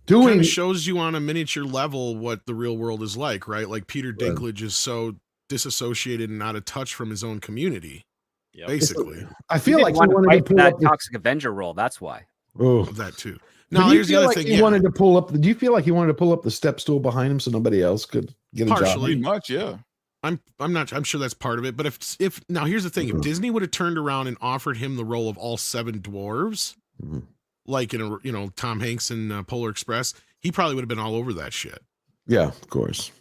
Speaker 17: kind of shows you on a miniature level what the real world is like, right? Like Peter Dinklage is so disassociated and out of touch from his own community.
Speaker 14: Yep.
Speaker 19: Basically,
Speaker 14: I feel like he wanted to pull that Toxic Avenger role. That's why.
Speaker 19: Oh,
Speaker 17: that too.
Speaker 19: Now, here's the other thing. He wanted to pull up. Do you feel like he wanted to pull up the step stool behind him so nobody else could get a job?
Speaker 17: Partially,
Speaker 13: much, yeah.
Speaker 17: I'm sure that's part of it. But if now here's the thing: if Disney would have turned around and offered him the role of all 7 dwarves, like in a Tom Hanks in Polar Express, he probably would have been all over that shit.
Speaker 19: Yeah, of course.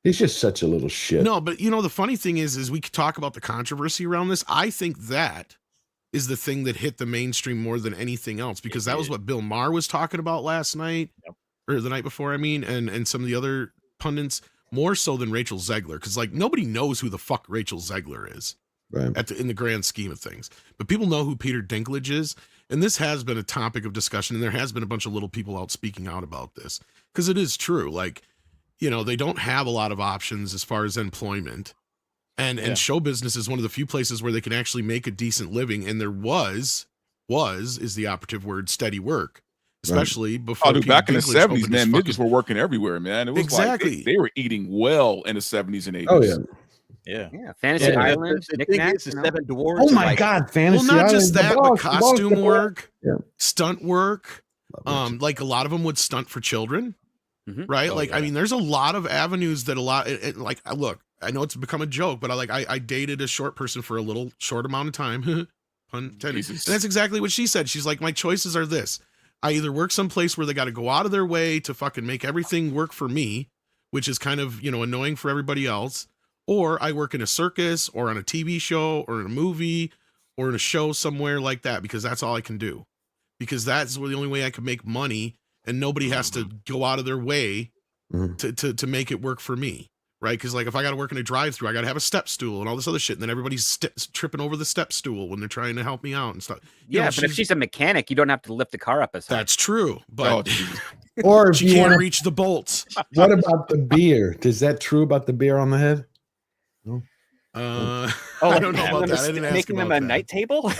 Speaker 19: He's just such a little shit.
Speaker 17: No, but the funny thing is we could talk about the controversy around this. I think that is the thing that hit the mainstream more than anything else, because that was what Bill Maher was talking about last night, or the night before, I mean, and some of the other pundits, more so than Rachel Zegler, because like nobody knows who the fuck Rachel Zegler is,
Speaker 19: right?
Speaker 17: In the grand scheme of things, but people know who Peter Dinklage is, and this has been a topic of discussion, and there has been a bunch of little people out speaking out about this, because it is true, like. They don't have a lot of options as far as employment, and show business is one of the few places where they can actually make a decent living. And there is the operative word, steady work, especially before.
Speaker 13: Back in the 70s, man, midgets were working everywhere, man. It was exactly like they were eating well in the 70s and 80s.
Speaker 19: Oh
Speaker 14: yeah. Fantasy Island,
Speaker 16: the thing is, the 7 dwarves.
Speaker 19: Oh my God, Fantasy
Speaker 17: Well, not
Speaker 19: Island,
Speaker 17: just that, but costume work,
Speaker 19: Yeah.
Speaker 17: stunt work. Like a lot of them would stunt for children. Right. I mean, there's a lot of avenues that look, I know it's become a joke, but I dated a short person for a little short amount of time. Pun intended. And that's exactly what she said. She's like, my choices are this. I either work someplace where they got to go out of their way to fucking make everything work for me, which is kind of, annoying for everybody else. Or I work in a circus or on a TV show or in a movie or in a show somewhere like that, because that's all I can do, because that's the only way I can make money. And nobody has to go out of their way to make it work for me, right? Because like if I got to work in a drive-thru, I got to have a step stool and all this other shit, and then everybody's tripping over the step stool when they're trying to help me out and stuff.
Speaker 14: But if she's a mechanic, you don't have to lift the car up as high.
Speaker 17: That's true, but
Speaker 19: or if
Speaker 17: she
Speaker 19: you
Speaker 17: can't reach the bolts.
Speaker 19: What about the beer? Is that true about the beer on the head? No.
Speaker 17: I don't know about that. I didn't ask
Speaker 14: making them a night table.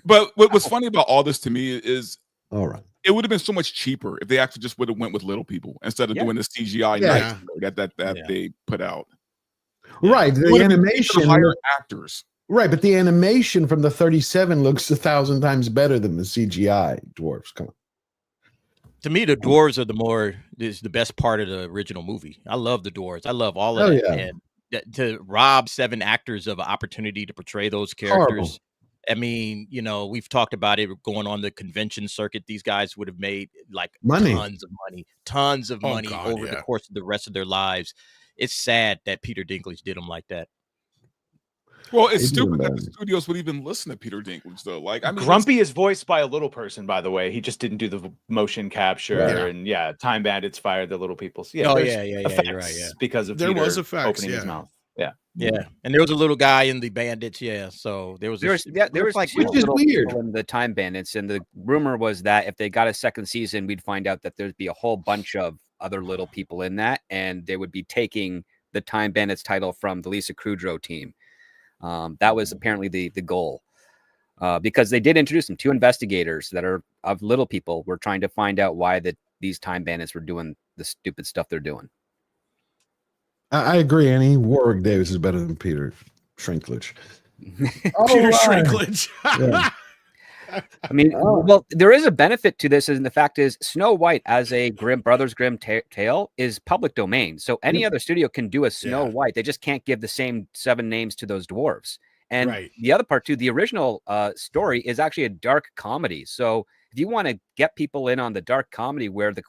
Speaker 13: But what's funny about all this to me is,
Speaker 19: all right,
Speaker 13: it would have been so much cheaper if they actually just would have went with little people instead of doing the CGI that they put out.
Speaker 19: Right, the animation,
Speaker 13: hire actors.
Speaker 19: Right, but the animation from the 37 looks 1,000 times better than the CGI dwarves. Come on.
Speaker 16: To me, the dwarves are the best part of the original movie. I love the dwarves. I love all of it.
Speaker 19: Yeah.
Speaker 16: And to rob 7 actors of an opportunity to portray those characters. Horrible. I mean, we've talked about it going on the convention circuit. These guys would have made like tons of money over the course of the rest of their lives. It's sad that Peter Dinklage did them like that.
Speaker 13: Well, it's stupid that the studios would even listen to Peter Dinklage, though. Like, I mean,
Speaker 15: Grumpy is voiced by a little person, by the way. He just didn't do the motion capture, and Time Bandits fired the little people. So,
Speaker 16: you're right. Yeah,
Speaker 15: because of Peter opening his mouth.
Speaker 16: Yeah, and there was a little guy in the Bandits. Yeah, so there was
Speaker 14: There was
Speaker 16: like
Speaker 14: two little people in the Time Bandits, and the rumor was that if they got a second season, we'd find out that there'd be a whole bunch of other little people in that, and they would be taking the Time Bandits title from the Lisa Kudrow team. That was apparently the goal, because they did introduce them. Two investigators that are of little people were trying to find out why these Time Bandits were doing the stupid stuff they're doing.
Speaker 19: I agree, Annie. Warwick Davis is better than Peter Shrinklage.
Speaker 17: Peter Shrinklage.
Speaker 19: Yeah.
Speaker 14: I mean, well, there is a benefit to this, and the fact is, Snow White as a Brothers Grimm tale is public domain. So any other studio can do a Snow White. They just can't give the same 7 names to those dwarves. And the other part too, the original story is actually a dark comedy. So if you want to get people in on the dark comedy where the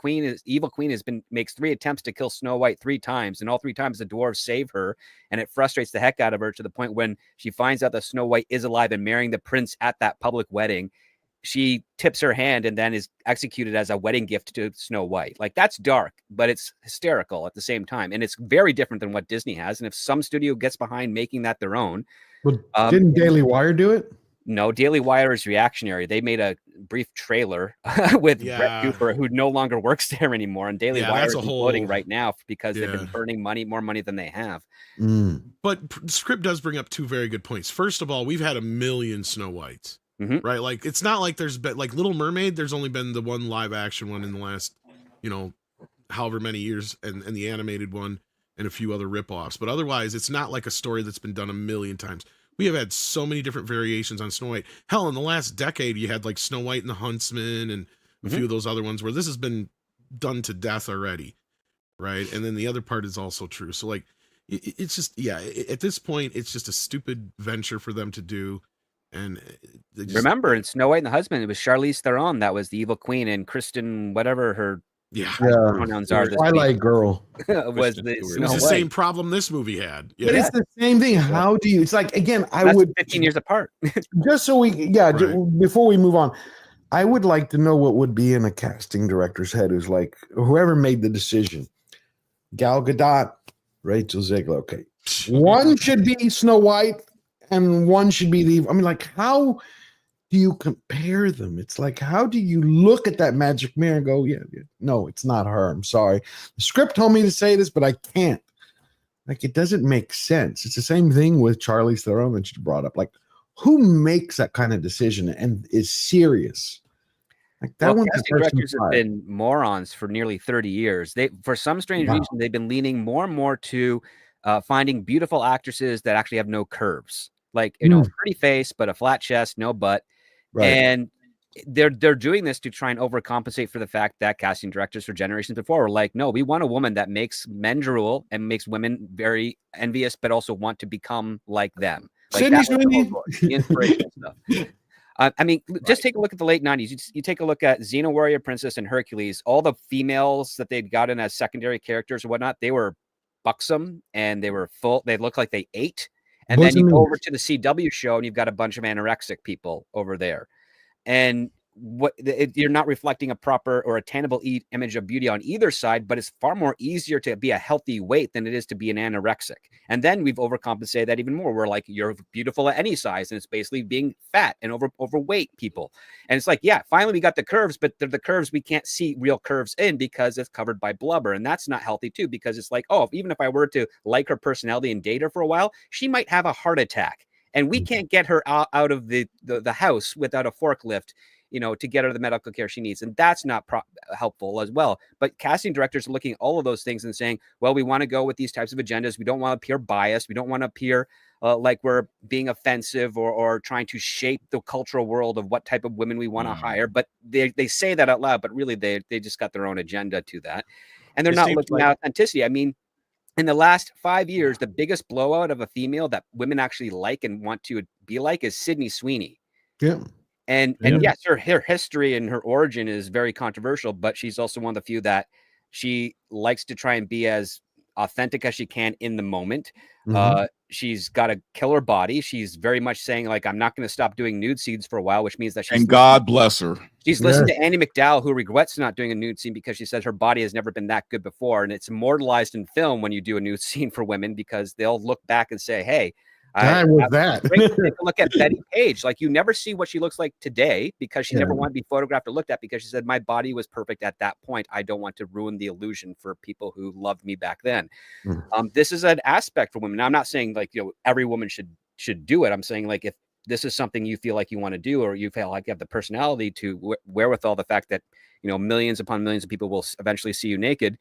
Speaker 14: evil queen makes 3 attempts to kill Snow White 3 times, and all 3 times the dwarves save her, and it frustrates the heck out of her to the point when she finds out that Snow White is alive and marrying the prince at that public wedding, she tips her hand and then is executed as a wedding gift to Snow White. Like, that's dark, but it's hysterical at the same time. And it's very different than what Disney has. And if some studio gets behind making that their own.
Speaker 19: Well, didn't Daily Wire do it?
Speaker 14: No, Daily Wire is reactionary. They made a brief trailer with Brett Cooper, who no longer works there anymore. And Daily Wire is imploding right now because they've been burning more money than they have.
Speaker 17: But the script does bring up 2 very good points. First of all, we've had a million Snow Whites. Right, like it's not like there's been like Little Mermaid. There's only been the one live action one in the last, however many years, and the animated one and a few other ripoffs. But otherwise, it's not like a story that's been done a million times. We have had so many different variations on Snow White. Hell, in the last decade, you had like Snow White and the Huntsman and a few of those other ones where this has been done to death already, right? And then the other part is also true. So like, it's just at this point, it's just a stupid venture for them to do. And
Speaker 14: remember, in Snow White and the Husband, it was Charlize Theron that was the evil queen, and Kristen, whatever her pronouns are,
Speaker 19: Twilight Girl
Speaker 14: was the Snow White.
Speaker 17: Same problem this movie had.
Speaker 19: But it's the same thing. How do you? It's like, again,
Speaker 14: That's 15 years apart.
Speaker 19: Just so before we move on, I would like to know what would be in a casting director's head who's like, whoever made the decision, Gal Gadot, Rachel Zegler. Okay, one should be Snow White. And one should be the, like, how do you compare them? It's like, how do you look at that magic mirror and go, no, it's not her. I'm sorry. The script told me to say this, but I can't. Like, it doesn't make sense. It's the same thing with Charlize Theron that you brought up. Like, who makes that kind of decision and is serious? Like, that one's
Speaker 14: casting directors have been morons for nearly 30 years. For some strange reason, they've been leaning more and more to finding beautiful actresses that actually have no curves. Like, pretty face, but a flat chest, no butt. Right. And they're doing this to try and overcompensate for the fact that casting directors for generations before were like, no, we want a woman that makes men drool and makes women very envious, but also want to become like them. Like, that was the inspirational stuff. I mean, just take a look at the late 90s. You take a look at Xena Warrior Princess and Hercules. All the females that they'd gotten as secondary characters or whatnot, they were buxom and they were full. They looked like they ate. And then you go over to the CW show and you've got a bunch of anorexic people over there. And you're not reflecting a proper or attainable image of beauty on either side, but it's far more easier to be a healthy weight than it is to be an anorexic. And then we've overcompensated that even more. We're like, you're beautiful at any size. And it's basically being fat and overweight people. And it's like, finally we got the curves, but they're the curves we can't see real curves in because it's covered by blubber. And that's not healthy too, because it's like, even if I were to like her personality and date her for a while, she might have a heart attack. And we can't get her out of the house without a forklift, to get her the medical care she needs. And that's not helpful as well. But casting directors are looking at all of those things and saying, well, we want to go with these types of agendas. We don't want to appear biased. We don't want to appear like we're being offensive or trying to shape the cultural world of what type of women we want to hire. But they say that out loud, but really they just got their own agenda to that. And they're not looking at authenticity. I mean, in the last 5 years, the biggest blowout of a female that women actually like and want to be like is Sydney Sweeney.
Speaker 19: Yeah.
Speaker 14: And yes, her history and her origin is very controversial, but she's also one of the few that she likes to try and be as authentic as she can in the moment.
Speaker 19: Mhm.
Speaker 14: She's got a killer body. She's very much saying, like, I'm not going to stop doing nude scenes for a while, which means that she's
Speaker 13: And God bless her.
Speaker 14: She's listened to Andy McDowell, who regrets not doing a nude scene because she says her body has never been that good before. And it's immortalized in film when you do a nude scene for women, because they'll look back and say, hey,
Speaker 19: I was that.
Speaker 14: Take a look at Betty Page. Like, you never see what she looks like today because she never wanted to be photographed or looked at, because she said, my body was perfect at that point. I don't want to ruin the illusion for people who loved me back then. This is an aspect for women. Now, I'm not saying like, every woman should do it. I'm saying, like, if this is something you feel like you want to do, or you feel like you have the personality to wherewithal the fact that, millions upon millions of people will eventually see you naked,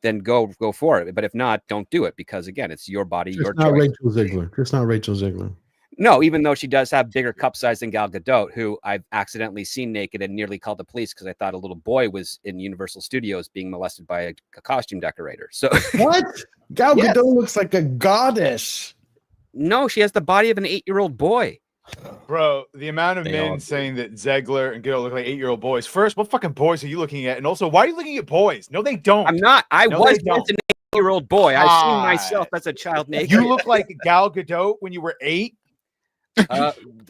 Speaker 14: then go for it. But if not, don't do it, because again, it's your body, your choice.
Speaker 19: Rachel Ziegler. Just not Rachel Ziegler.
Speaker 14: No, even though she does have bigger cup size than Gal Gadot, who I've accidentally seen naked and nearly called the police because I thought a little boy was in Universal Studios being molested by a costume decorator. So
Speaker 19: what? Gal Gadot looks like a goddess.
Speaker 14: No, she has the body of an 8-year-old boy.
Speaker 15: Bro, the amount of men saying that Zegler and Gadot look like 8-year-old boys. First, what fucking boys are you looking at? And also, why are you looking at boys? No, they don't.
Speaker 14: I'm not. I was once an 8-year-old boy. I've seen myself as a child naked.
Speaker 15: You look like Gal Gadot when you were 8.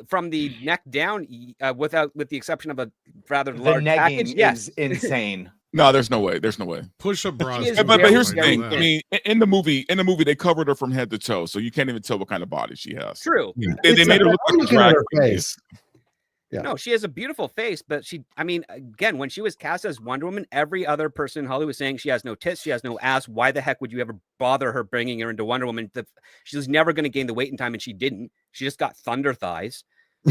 Speaker 14: From the neck down, with the exception of a rather
Speaker 15: The
Speaker 14: large package.
Speaker 15: negging
Speaker 14: Yes,
Speaker 15: is insane.
Speaker 13: No, there's no way. There's no way.
Speaker 17: Push-up bras.
Speaker 13: But here's the thing. I mean, in the movie, they covered her from head to toe, so you can't even tell what kind of body she has.
Speaker 14: True.
Speaker 13: They made her look like a drag queen.
Speaker 19: Yeah.
Speaker 14: No, she has a beautiful face, but again, when she was cast as Wonder Woman, every other person in Hollywood was saying she has no tits, she has no ass. Why the heck would you ever bother her bringing her into Wonder Woman? She was never going to gain the weight in time, and she didn't. She just got thunder thighs.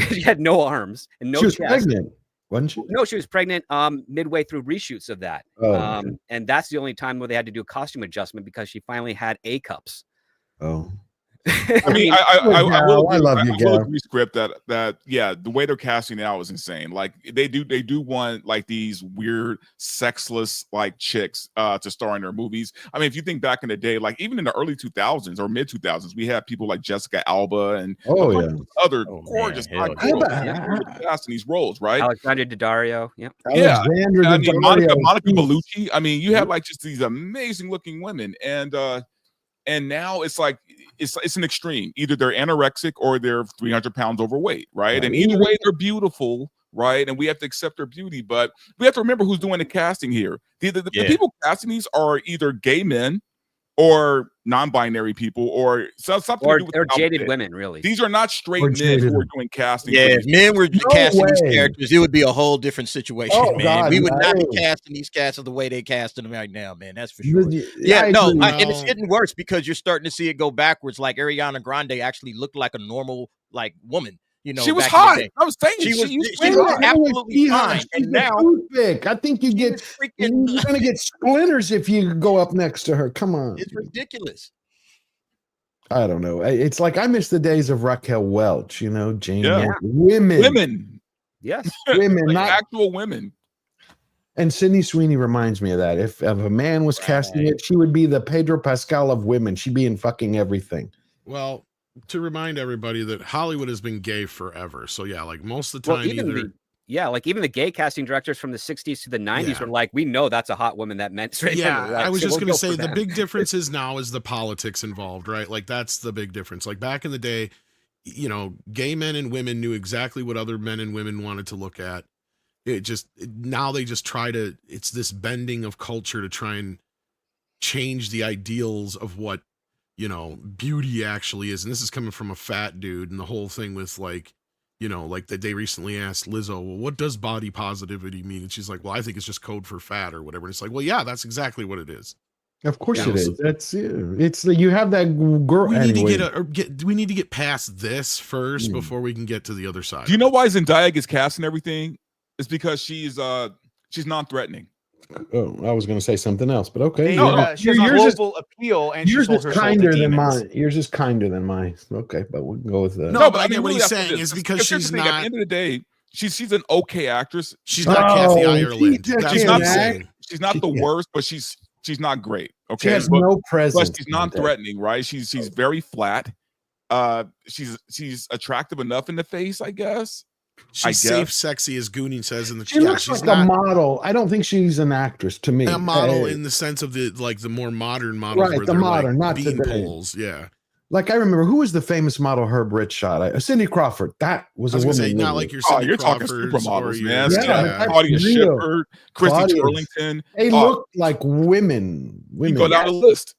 Speaker 14: She had no arms and no
Speaker 19: She was
Speaker 14: chest.
Speaker 19: pregnant, wasn't she?
Speaker 14: No, she was pregnant midway through reshoots of that.
Speaker 19: Okay.
Speaker 14: And that's the only time where they had to do a costume adjustment, because she finally had A cups.
Speaker 19: Oh.
Speaker 13: I mean, I will agree, Script, that yeah, the way they're casting now is insane. Like they do want like these weird sexless like chicks to star in their movies. I mean, if you think back in the day, like even in the early 2000s or mid 2000s, we had people like Jessica Alba and other gorgeous cast in these roles, right?
Speaker 14: Alexandra Daddario,
Speaker 13: Yeah, I mean, Monica Bellucci. I mean, you have like just these amazing looking women, and now it's like it's an extreme. Either they're anorexic or they're 300 pounds overweight, right? And either way, they're beautiful, right? And we have to accept their beauty, but we have to remember who's doing the casting here. The people casting these are either gay men or non-binary people or something
Speaker 14: or
Speaker 13: to do with
Speaker 14: jaded women, really.
Speaker 13: These are not straight men who are doing casting.
Speaker 16: Yeah, if men were casting these characters, it would be a whole different situation, man.
Speaker 19: God,
Speaker 16: we would not be casting these casters the way they casting them right now, man. That's for sure. And it's getting worse because you're starting to see it go backwards. Like Ariana Grande actually looked like a normal like woman.
Speaker 13: She was hot. I was saying
Speaker 16: she was absolutely fine. And now
Speaker 19: I think you're gonna get splinters if you go up next to her. Come on,
Speaker 16: it's ridiculous.
Speaker 19: I don't know. It's like I miss the days of Raquel Welch. Jane. Women.
Speaker 14: Yes,
Speaker 19: women,
Speaker 13: like
Speaker 19: not
Speaker 13: actual women.
Speaker 19: And Sydney Sweeney reminds me of that. If a man was casting it, she would be the Pedro Pascal of women. She'd be in fucking everything.
Speaker 17: Well, to remind everybody that Hollywood has been gay forever. So yeah, like most of the time,
Speaker 14: even the gay casting directors from the 60s to the 90s were like, we know that's a hot woman that meant straight.
Speaker 17: Yeah,
Speaker 14: right?
Speaker 17: I was
Speaker 14: So
Speaker 17: just
Speaker 14: we'll
Speaker 17: going to
Speaker 14: go
Speaker 17: say
Speaker 14: for
Speaker 17: the
Speaker 14: them.
Speaker 17: big difference is now is the politics involved, right? Like that's the big difference. Like back in the day, gay men and women knew exactly what other men and women wanted to look at. Now they just try to, it's this bending of culture to try and change the ideals of what, beauty actually is. And this is coming from a fat dude, and the whole thing with like that they recently asked Lizzo, well, what does body positivity mean? And she's like, well, I think it's just code for fat or whatever. And it's like, well, yeah, that's exactly what it is.
Speaker 19: Of course it is. That's it's you have that girl.
Speaker 17: We need to get past this first before we can get to the other side.
Speaker 13: Do you know why Zendaya gets cast and everything? It's because she's non-threatening.
Speaker 19: Oh, I was going to say something else, but okay.
Speaker 15: She has a global appeal, and
Speaker 19: yours
Speaker 15: she sold
Speaker 19: is
Speaker 15: her soul to
Speaker 19: kinder than
Speaker 15: demons.
Speaker 19: mine. Yours is kinder than mine. Okay, but we can go with that.
Speaker 17: No, but I get what he's saying is because
Speaker 13: she's
Speaker 17: not.
Speaker 13: At the end of the day, she's an okay actress.
Speaker 17: She's not Kathy Ireland.
Speaker 13: She's not the worst, but she's not great. Okay,
Speaker 19: she has no presence.
Speaker 13: But she's non-threatening, right? She's very flat. She's attractive enough in the face, I guess.
Speaker 17: She's safe, sexy, as Goonie says in the
Speaker 19: She looks
Speaker 17: she's
Speaker 19: like a model. I don't think she's an actress to me.
Speaker 17: a model in the sense of the more modern models,
Speaker 19: Right,
Speaker 17: where
Speaker 19: the
Speaker 17: they're
Speaker 19: modern,
Speaker 17: like
Speaker 19: not
Speaker 17: bean
Speaker 19: today.
Speaker 17: poles. Yeah.
Speaker 19: Like I remember, who was the famous model Herb Rich shot? Cindy Crawford. That was,
Speaker 17: I was
Speaker 19: a
Speaker 17: gonna
Speaker 19: woman.
Speaker 17: say, not
Speaker 19: literally.
Speaker 17: like your Cindy
Speaker 13: you're talking
Speaker 17: Crawfords
Speaker 13: supermodels,
Speaker 17: or your
Speaker 13: man.
Speaker 19: Yeah,
Speaker 13: Claudia
Speaker 19: real.
Speaker 13: Schiffer, Christy
Speaker 19: Claudia's.
Speaker 13: Turlington.
Speaker 19: They look like women.
Speaker 13: You go down the list.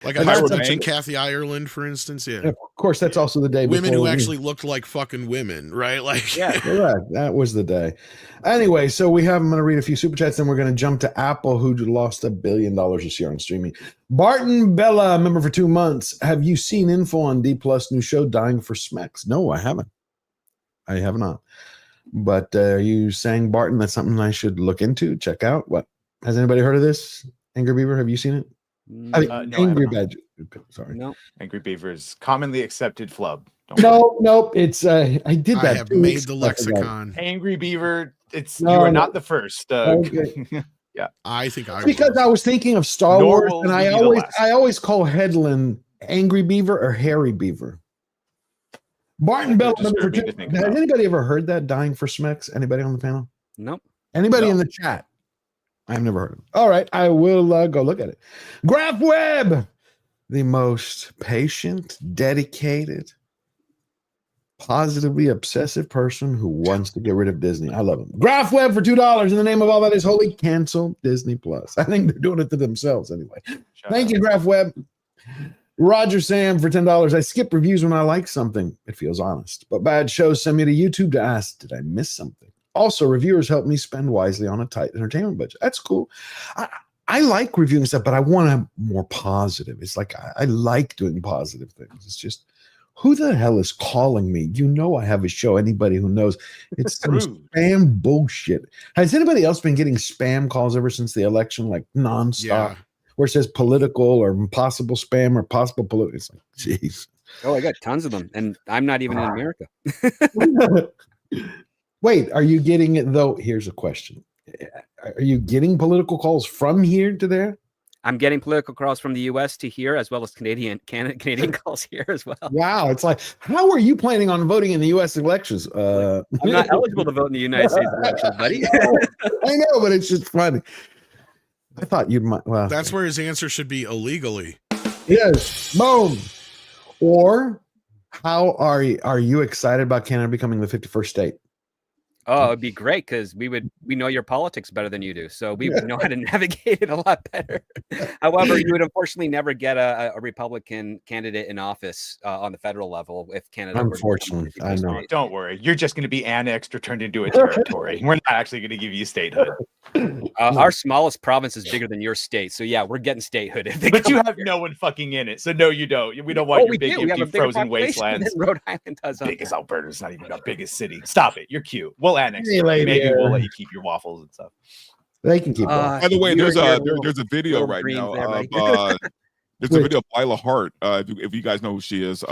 Speaker 17: Like
Speaker 19: And
Speaker 17: I
Speaker 19: that's
Speaker 17: mentioned
Speaker 19: a-
Speaker 17: Kathy Ireland, for instance. Yeah.
Speaker 19: Of course, that's also the day
Speaker 17: Women
Speaker 19: before
Speaker 17: who actually looked like fucking women, right? Like,
Speaker 19: Correct. That was the day. Anyway, so I'm going to read a few super chats, then we're going to jump to Apple, who lost $1 billion this year on streaming. Barton Bella, member for 2 months. Have you seen info on D Plus new show Dying for Smex? No, I haven't. I have not. But are you saying, Barton, that's something I should look into, check out? What? Has anybody heard of this? Angry Beaver, have you seen it? I mean,
Speaker 15: No, I
Speaker 19: Angry
Speaker 15: have not.
Speaker 19: Badger. Okay, sorry.
Speaker 14: No.
Speaker 15: Angry Beaver's commonly accepted flub. Don't
Speaker 19: Nope. It's I did that.
Speaker 17: I have
Speaker 19: 2
Speaker 17: made
Speaker 19: weeks
Speaker 17: the
Speaker 19: ago.
Speaker 17: lexicon.
Speaker 15: Angry Beaver, it's
Speaker 19: No,
Speaker 15: you are
Speaker 19: no.
Speaker 15: not the first.
Speaker 19: Okay.
Speaker 15: Yeah.
Speaker 17: I think I
Speaker 19: Because I was thinking of Star
Speaker 15: Normal
Speaker 19: Wars, and
Speaker 15: would be the last.
Speaker 19: I always call Headland Angry Beaver or Hairy Beaver. Barton Bell.
Speaker 15: disturbing to think
Speaker 19: Has
Speaker 15: about.
Speaker 19: anybody ever heard that? Dying for Smex? Anybody on the panel?
Speaker 14: Nope.
Speaker 19: Anybody
Speaker 15: No.
Speaker 19: in the chat? I've never heard of it. All right, I will go look at it. Graph Webb, the most patient, dedicated, positively obsessive person who wants to get rid of Disney. I love him. Graph Webb for $2 in the name of all that is holy. Cancel Disney Plus. I think they're doing it to themselves anyway. Thank you, Graph Webb. Roger Sam for $10. I skip reviews when I like something. It feels honest. But bad shows send me to YouTube to ask, did I miss something? Also, reviewers help me spend wisely on a tight entertainment budget. That's cool. I like reviewing stuff, but I want to more positive. It's like I like doing positive things. It's just, who the hell is calling me? You know I have a show. Anybody who knows, it's some spam bullshit. Has anybody else been getting spam calls ever since the election, like nonstop?
Speaker 17: Yeah.
Speaker 19: Where it says political or possible spam or possible political. It's like, jeez.
Speaker 14: Oh, I got tons of them, and I'm not even in America.
Speaker 19: Wait, are you getting it though? Here's a question. Are you getting political calls from here to there?
Speaker 14: I'm getting political calls from the U.S. to here, as well as Canadian calls here as well.
Speaker 19: Wow, it's like, how are you planning on voting in the U.S. elections?
Speaker 14: I'm not eligible to vote in the United States elections, buddy.
Speaker 19: I know, but it's just funny. I thought you might. Well,
Speaker 17: That's where his answer should be: illegally.
Speaker 19: yes, boom. Or how are you excited about Canada becoming the 51st state?
Speaker 14: Oh, it'd be great because we know your politics better than you do, so we would know how to navigate it a lot better. However, you would unfortunately never get a Republican candidate in office on the federal level if Canada.
Speaker 19: Unfortunately, I know.
Speaker 15: Don't worry, you're just going to be annexed or turned into a territory. We're not actually going to give you statehood.
Speaker 14: Our smallest province is bigger than your state, so yeah, we're getting statehood.
Speaker 15: But you have no one fucking in it, so no, you don't. We don't want your big
Speaker 14: We have a
Speaker 15: empty
Speaker 14: bigger
Speaker 15: frozen
Speaker 14: population
Speaker 15: wastelands.
Speaker 14: than Rhode Island does.
Speaker 15: Biggest Alberta's not even our biggest city. Stop it. You're cute. We'll annex
Speaker 19: Hey,
Speaker 15: you.
Speaker 19: lady,
Speaker 15: Maybe we'll let you keep your waffles and stuff.
Speaker 19: They can keep going.
Speaker 13: By the way,
Speaker 14: you're
Speaker 13: there's a video
Speaker 14: little
Speaker 13: right
Speaker 14: greens
Speaker 13: now.
Speaker 14: there, buddy.
Speaker 13: There's a video of Lila Hart. If you guys know who she is,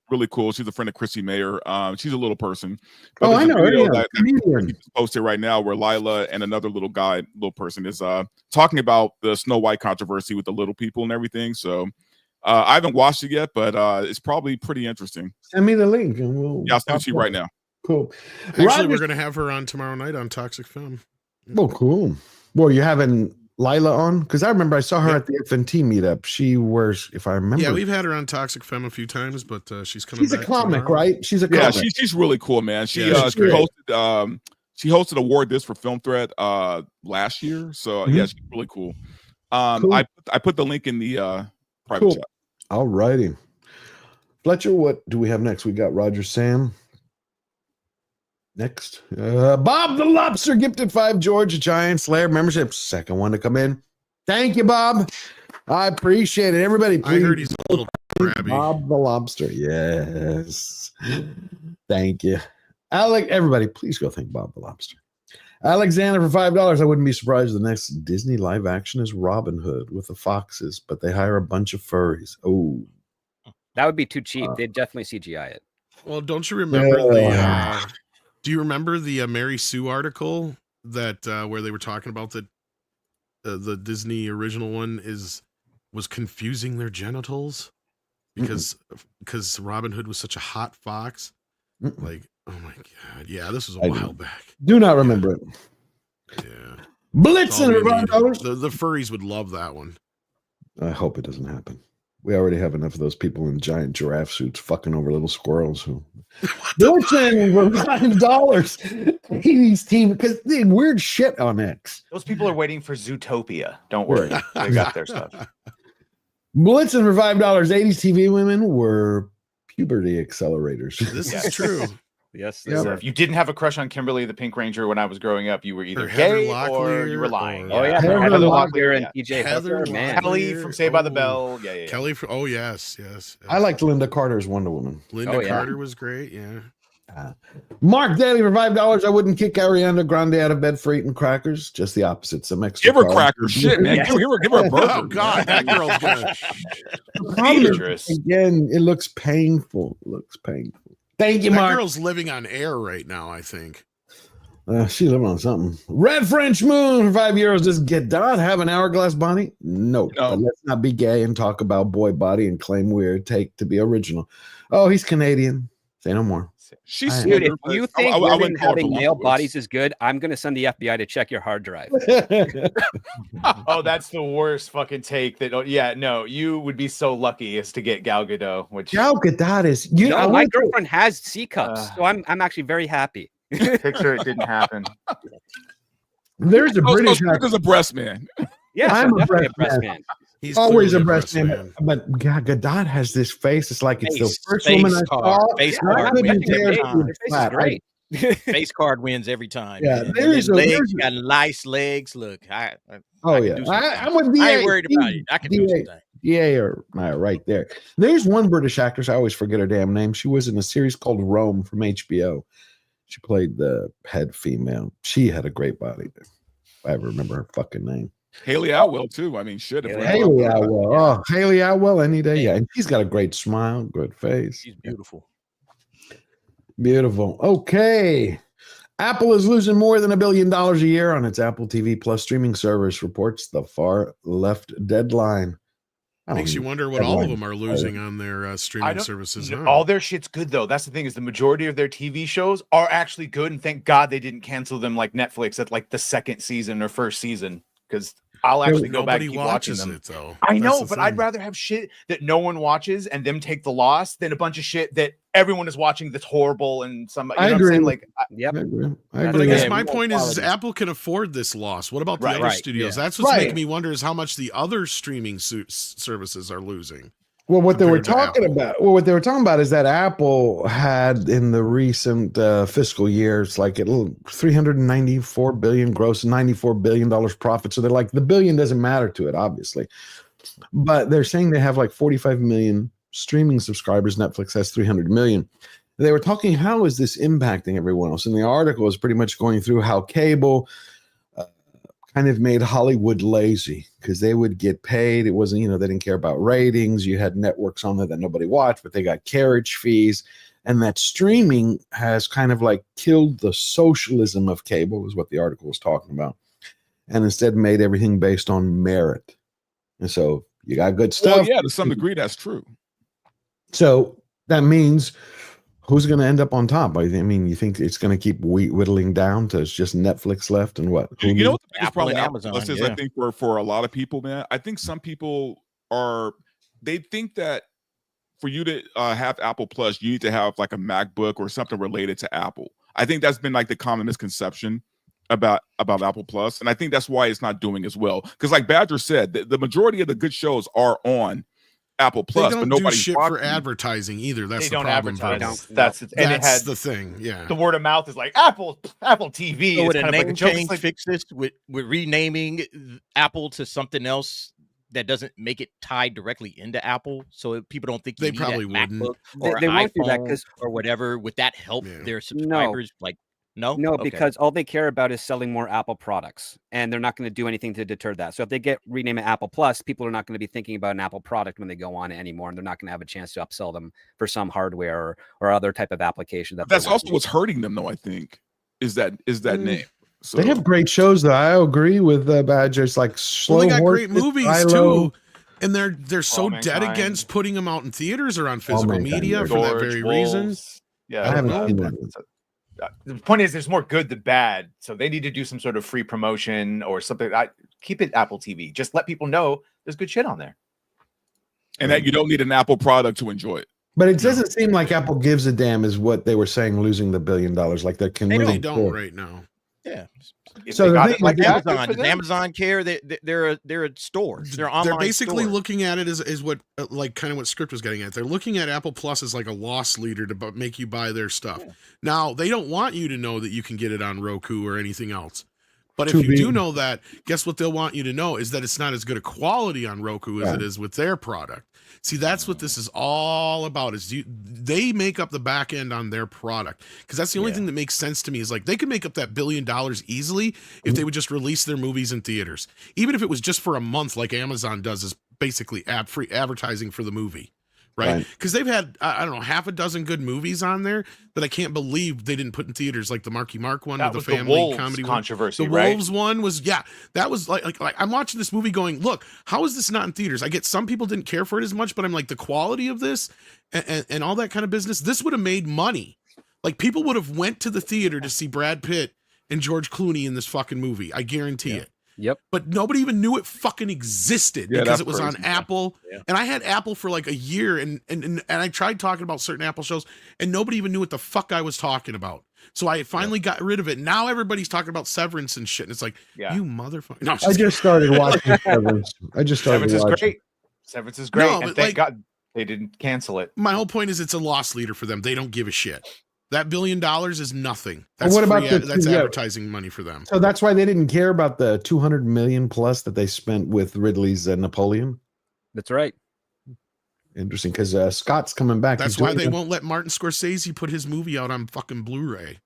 Speaker 13: really cool. She's a friend of Chrissy Meyer. She's a little person. But
Speaker 19: Oh,
Speaker 13: there's
Speaker 19: I
Speaker 13: a
Speaker 19: know her,
Speaker 13: video
Speaker 19: yeah.
Speaker 13: that he posted right now where Lila and another little person is talking about the Snow White controversy with the little people and everything. So I haven't watched it yet, but it's probably pretty interesting.
Speaker 19: Send me the link and we'll.
Speaker 13: Yeah, I'll send it to you right now.
Speaker 19: Cool.
Speaker 17: Actually,
Speaker 19: Roger-
Speaker 17: we're going to have her on tomorrow night on Toxic Film.
Speaker 19: Oh, cool. Well, you having Lila on? Because I remember I saw her at the FNT meetup. She wears, if I remember.
Speaker 17: Yeah, we've had her on Toxic Femme a few times, but she's coming.
Speaker 19: She's a
Speaker 17: back
Speaker 19: comic,
Speaker 17: tomorrow.
Speaker 19: right? She's a
Speaker 13: Yeah,
Speaker 19: comic.
Speaker 13: she's really cool, man. She
Speaker 17: Yeah, she's
Speaker 13: she
Speaker 17: great.
Speaker 13: hosted Award This for Film Threat last year. So yeah, she's really cool.
Speaker 19: Cool.
Speaker 13: I put the link in the private
Speaker 19: Cool.
Speaker 13: chat.
Speaker 19: All righty. Fletcher, what do we have next? We got Roger Sam. Next. Bob the Lobster gifted 5 Georgia Giant Slayer membership. Second one to come in. Thank you, Bob. I appreciate it. Everybody,
Speaker 17: I
Speaker 19: please.
Speaker 17: heard he's a little crabby.
Speaker 19: Bob the Lobster. Yes. Thank you. Everybody, please go thank Bob the Lobster. Alexander for $5. I wouldn't be surprised if the next Disney live action is Robin Hood with the foxes, but they hire a bunch of furries. Oh.
Speaker 14: That would be too cheap. They'd definitely CGI it.
Speaker 17: Well, don't you remember do you remember the Mary Sue article that where they were talking about that the Disney original one was confusing their genitals because Robin Hood was such a hot fox? Like Oh my god! Yeah, this was a
Speaker 19: I
Speaker 17: while back.
Speaker 19: Do not remember it.
Speaker 17: Yeah.
Speaker 19: Blitzen
Speaker 17: That's all we
Speaker 19: around
Speaker 17: need.
Speaker 19: dollars.
Speaker 17: The furries would love that one.
Speaker 19: I hope it doesn't happen. We already have enough of those people in giant giraffe suits fucking over little squirrels. Who Blitzen for $5. 80s team because they weird shit on X.
Speaker 15: Those people are waiting for Zootopia. Don't worry, they got their stuff.
Speaker 19: Blitzen for $5. 80s TV women were puberty accelerators.
Speaker 17: This is true.
Speaker 14: Yes.
Speaker 15: So if you didn't have a crush on Kimberly the Pink Ranger when I was growing up, you were either
Speaker 17: Or Heather
Speaker 15: gay or you were
Speaker 17: Locklear
Speaker 15: lying.
Speaker 14: Oh yeah,
Speaker 19: Heather
Speaker 14: Heather
Speaker 19: Locklear,
Speaker 14: Locklear and PJ
Speaker 17: Heather
Speaker 14: Hooker, man.
Speaker 15: Kelly from Saved by the Bell. Yeah.
Speaker 17: Kelly. Oh yes.
Speaker 19: I liked Linda Carter's Wonder Woman.
Speaker 17: Linda Carter was great. Yeah.
Speaker 19: Mark Daly for $5. I wouldn't kick Ariana Grande out of bed for eating crackers. Just the opposite. Some extra.
Speaker 13: Give her crackers. Shit, man. Give her a burger.
Speaker 17: Oh God, that girl's gonna.
Speaker 15: Dangerous.
Speaker 19: Again, it looks painful. Thank you,
Speaker 17: That
Speaker 19: Mark.
Speaker 17: girl's living on air right now. I think.
Speaker 19: She living on something. Red French Moon for €5. Does Gadot have an hourglass body? No. But let's not be gay and talk about boy body and claim we're take to be original. Oh, he's Canadian. Say no more.
Speaker 13: She's
Speaker 14: Dude, if you think women
Speaker 13: call her
Speaker 14: having male
Speaker 13: voluptuous.
Speaker 14: bodies is good, I'm going to send the FBI to check your hard drive.
Speaker 15: Oh, that's the worst fucking take. No, you would be so lucky as to get Gal Gadot. Which
Speaker 19: Gal Gadot is.
Speaker 14: No, my girlfriend has C cups, so I'm actually very happy.
Speaker 15: picture it didn't happen.
Speaker 19: There's a British.
Speaker 13: There's a breast man.
Speaker 14: Yeah,
Speaker 19: I'm a
Speaker 14: definitely
Speaker 19: breast man.
Speaker 17: He's
Speaker 19: always a
Speaker 17: clearly
Speaker 19: breast man. But God, Gadot has this face. It's like it's the first
Speaker 16: Face
Speaker 19: woman I
Speaker 16: card,
Speaker 19: saw.
Speaker 16: face
Speaker 19: I
Speaker 16: card
Speaker 19: couldn't
Speaker 16: wins
Speaker 19: dare
Speaker 16: every
Speaker 19: to
Speaker 16: time.
Speaker 19: be flat.
Speaker 16: Face card wins every time.
Speaker 19: Yeah,
Speaker 16: man.
Speaker 19: there's
Speaker 16: And
Speaker 19: a-
Speaker 16: legs,
Speaker 19: there's
Speaker 16: you got nice legs. Look, I
Speaker 19: Oh
Speaker 16: can
Speaker 19: yeah,
Speaker 16: do some
Speaker 19: I'm
Speaker 16: things.
Speaker 19: with DA.
Speaker 16: I ain't worried about it. I can do something.
Speaker 19: DA or Meyer right there. There's one British actress. I always forget her damn name. She was in a series called Rome from HBO. She played the head female. She had a great body. If I ever remember her fucking name.
Speaker 13: Haley Atwell too. I mean, shit. If
Speaker 19: Haley Atwell. Oh, Haley Atwell any day. Yeah, and she's got a great smile, good face.
Speaker 16: She's beautiful.
Speaker 19: Beautiful. Okay. Apple is losing more than $1 billion a year on its Apple TV Plus streaming service, reports the far left deadline.
Speaker 17: Makes you wonder what all of them are losing on their streaming services. Now.
Speaker 15: All their shit's good though. That's the thing is the majority of their TV shows are actually good, and thank God they didn't cancel them like Netflix at like the second season or first season because I'll actually go back and keep watching them.
Speaker 17: It, though.
Speaker 15: I
Speaker 17: That's
Speaker 15: know,
Speaker 17: the
Speaker 15: but
Speaker 17: thing.
Speaker 15: I'd rather have shit that no one watches and them take the loss than a bunch of shit that everyone is watching that's horrible and some.
Speaker 19: I
Speaker 15: What I'm
Speaker 19: agree.
Speaker 15: saying? Like,
Speaker 14: Yep.
Speaker 19: I agree.
Speaker 17: But I guess
Speaker 15: Yeah,
Speaker 17: my
Speaker 15: we want
Speaker 17: point is
Speaker 15: quality.
Speaker 17: Apple can afford this loss. What about the
Speaker 15: Right,
Speaker 17: other
Speaker 15: right,
Speaker 17: studios?
Speaker 15: yeah.
Speaker 17: That's what's
Speaker 19: Right.
Speaker 17: making me wonder is how much the other streaming services are losing.
Speaker 19: Well, what they were
Speaker 17: compared to
Speaker 19: talking
Speaker 17: Apple.
Speaker 19: about, what they were talking about is that Apple had in the recent fiscal years, like it 394 billion gross, $94 billion profit. So they're like, the billion doesn't matter to it, obviously, but they're saying they have like 45 million streaming subscribers. Netflix has 300 million. They were talking, how is this impacting everyone else? And the article is pretty much going through how cable kind of made Hollywood lazy because they would get paid. It wasn't, they didn't care about ratings. You had networks on there that nobody watched, but they got carriage fees. And that streaming has kind of like killed the socialism of cable, is what the article was talking about. And instead made everything based on merit. And so you got good stuff.
Speaker 13: Well, yeah, to some degree, that's true.
Speaker 19: So that means who's going to end up on top? I mean, you think it's going to keep whittling down to it's just Netflix left and what? Who
Speaker 13: You know
Speaker 19: knew?
Speaker 13: what the biggest
Speaker 16: Apple
Speaker 13: problem
Speaker 16: and
Speaker 13: with Apple
Speaker 16: Amazon,
Speaker 13: Plus is,
Speaker 16: yeah.
Speaker 13: I think, for a lot of people, man, I think some people they think that for you to have Apple Plus, you need to have like a MacBook or something related to Apple. I think that's been like the common misconception about Apple Plus, and I think that's why it's not doing as well. Because like Badger said, the majority of the good shows are on Apple Plus,
Speaker 17: They
Speaker 13: but
Speaker 17: don't do
Speaker 13: nobody's
Speaker 17: shit
Speaker 13: watching
Speaker 17: for advertising either. That's
Speaker 15: they
Speaker 17: the
Speaker 15: don't
Speaker 17: problem.
Speaker 15: advertise.
Speaker 17: Brandon.
Speaker 15: That's it had
Speaker 17: the thing. Yeah.
Speaker 15: the word of mouth is like Apple TV.
Speaker 16: So
Speaker 15: is
Speaker 16: would a
Speaker 15: kind of like
Speaker 16: name
Speaker 15: a joke. It's
Speaker 16: change
Speaker 15: like,
Speaker 16: fix this with renaming Apple to something else that doesn't make it tied directly into Apple, so people don't think you
Speaker 17: They
Speaker 16: need
Speaker 17: probably
Speaker 16: that
Speaker 17: wouldn't.
Speaker 16: MacBook or
Speaker 14: They
Speaker 16: an
Speaker 14: won't do that
Speaker 16: iPhone
Speaker 14: 'cause-
Speaker 16: or whatever. Would that help their subscribers? Like, no,
Speaker 14: No,
Speaker 16: Okay.
Speaker 14: because all they care about is selling more Apple products, and they're not going to do anything to deter that. So if they rename it Apple Plus, people are not going to be thinking about an Apple product when they go on it anymore, and they're not going to have a chance to upsell them for some hardware or other type of application.
Speaker 13: That's also what's hurting them, though. I think is that name. So
Speaker 19: They have great shows, though. I agree with Badger. It's like slow.
Speaker 17: Well, they got great
Speaker 19: Horses,
Speaker 17: movies
Speaker 19: Silo.
Speaker 17: too, and they're so dead
Speaker 15: Mankind.
Speaker 17: against putting them out in theaters or on physical
Speaker 19: Mankind,
Speaker 17: media
Speaker 19: yeah.
Speaker 17: for that
Speaker 15: George,
Speaker 17: very
Speaker 15: Wolves.
Speaker 17: reason.
Speaker 15: Yeah,
Speaker 19: I haven't seen that.
Speaker 15: the point is there's more good than bad. So they need to do some sort of free promotion or something. Keep it Apple TV. Just let people know there's good shit on there.
Speaker 13: And that you don't need an Apple product to enjoy it.
Speaker 19: But it doesn't seem like Apple gives a damn, is what they were saying, losing the $1 billion. Like they can really
Speaker 17: don't right now.
Speaker 16: Yeah.
Speaker 19: So the thing,
Speaker 16: like Amazon, does Amazon care? They're a store. They're online.
Speaker 17: They're basically
Speaker 16: store.
Speaker 17: looking at it as what like kind of what Script was getting at. They're looking at Apple Plus as like a loss leader to make you buy their stuff. Yeah. Now they don't want you to know that you can get it on Roku or anything else. But if you do know that, guess what they'll want you to know is that it's not as good a quality on Roku as it is with their product. See, that's what this is all about. Is they make up the back end on their product, because that's the only thing that makes sense to me. Is like they could make up that $1 billion easily if they would just release their movies in theaters, even if it was just for a month, like Amazon does, is basically free advertising for the movie. Right, because they've had I don't know, half a dozen good movies on there that I can't believe they didn't put in theaters, like the Marky Mark one, or the family comedy
Speaker 15: controversy.
Speaker 17: The Wolves one was that was like I'm watching this movie going, look, how is this not in theaters? I get some people didn't care for it as much, but I'm like, the quality of this and all that kind of business, this would have made money. Like people would have went to the theater to see Brad Pitt and George Clooney in this fucking movie. I guarantee it.
Speaker 14: Yep.
Speaker 17: But nobody even knew it fucking existed because it was on Apple. Yeah. And I had Apple for like a year and I tried talking about certain Apple shows and nobody even knew what the fuck I was talking about. So I finally got rid of it. Now everybody's talking about Severance and shit. And it's like, you motherfucker. No,
Speaker 19: I just started watching Severance.
Speaker 15: Severance is great. Severance is great. No, and thank God they didn't cancel it.
Speaker 17: My whole point is it's a loss leader for them. They don't give a shit. That $1 billion is nothing. That's
Speaker 19: what about
Speaker 17: that's advertising money for them.
Speaker 19: So that's why they didn't care about the 200 million plus that they spent with Ridley's Napoleon.
Speaker 14: That's right.
Speaker 19: Interesting, because Scott's coming back.
Speaker 17: That's why they won't let Martin Scorsese put his movie out on fucking Blu-ray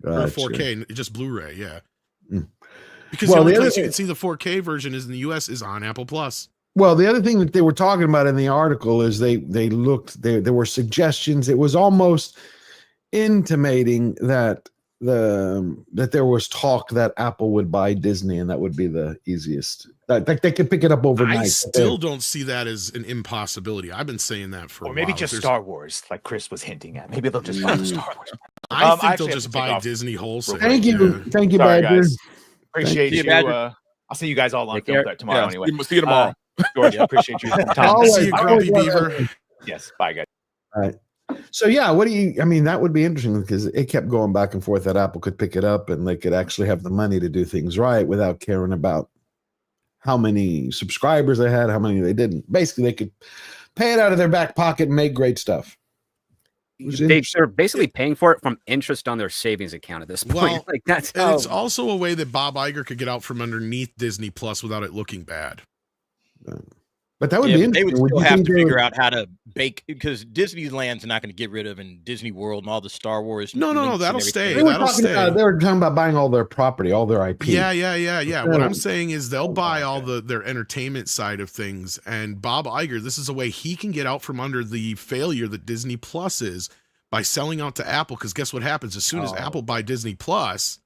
Speaker 17: or 4K, just Blu-ray. Yeah, because the only place you can see the 4K version is in the U.S. is on Apple Plus.
Speaker 19: Well, the other thing that they were talking about in the article is they looked there were suggestions. It was almost intimating that there was talk that Apple would buy Disney, and that would be the easiest. Like they could pick it up overnight.
Speaker 17: I still don't see that as an impossibility. I've been saying that for a while.
Speaker 15: Or maybe just Star Wars, like Chris was hinting at. Maybe they'll just buy the Star Wars.
Speaker 17: I think they'll just buy Disney wholesale.
Speaker 19: Thank you, Badger.
Speaker 15: Appreciate you. I'll see you guys all on film tomorrow anyway.
Speaker 13: See you tomorrow.
Speaker 15: George, I appreciate you.
Speaker 17: See you, Grumpy Beaver.
Speaker 15: Yes, bye guys.
Speaker 19: All right. So yeah, that would be interesting, because it kept going back and forth that Apple could pick it up and they could actually have the money to do things right without caring about how many subscribers they had, how many they didn't. Basically, they could pay it out of their back pocket and make great stuff.
Speaker 14: They're basically paying for it from interest on their savings account at this point.
Speaker 17: Well,
Speaker 14: like that's
Speaker 17: and it's also a way that Bob Iger could get out from underneath Disney Plus without it looking bad.
Speaker 19: But that would be interesting.
Speaker 16: They would still have to figure out how to bake, because Disneyland's not going to get rid of, and Disney World and all the Star Wars.
Speaker 17: No, that'll stay.
Speaker 19: They were talking about buying all their property, all their IP.
Speaker 17: Yeah. What I'm saying is they'll buy all their entertainment side of things, and Bob Iger, this is a way he can get out from under the failure that Disney Plus is by selling out to Apple. Because guess what happens? As soon as Apple buy Disney Plus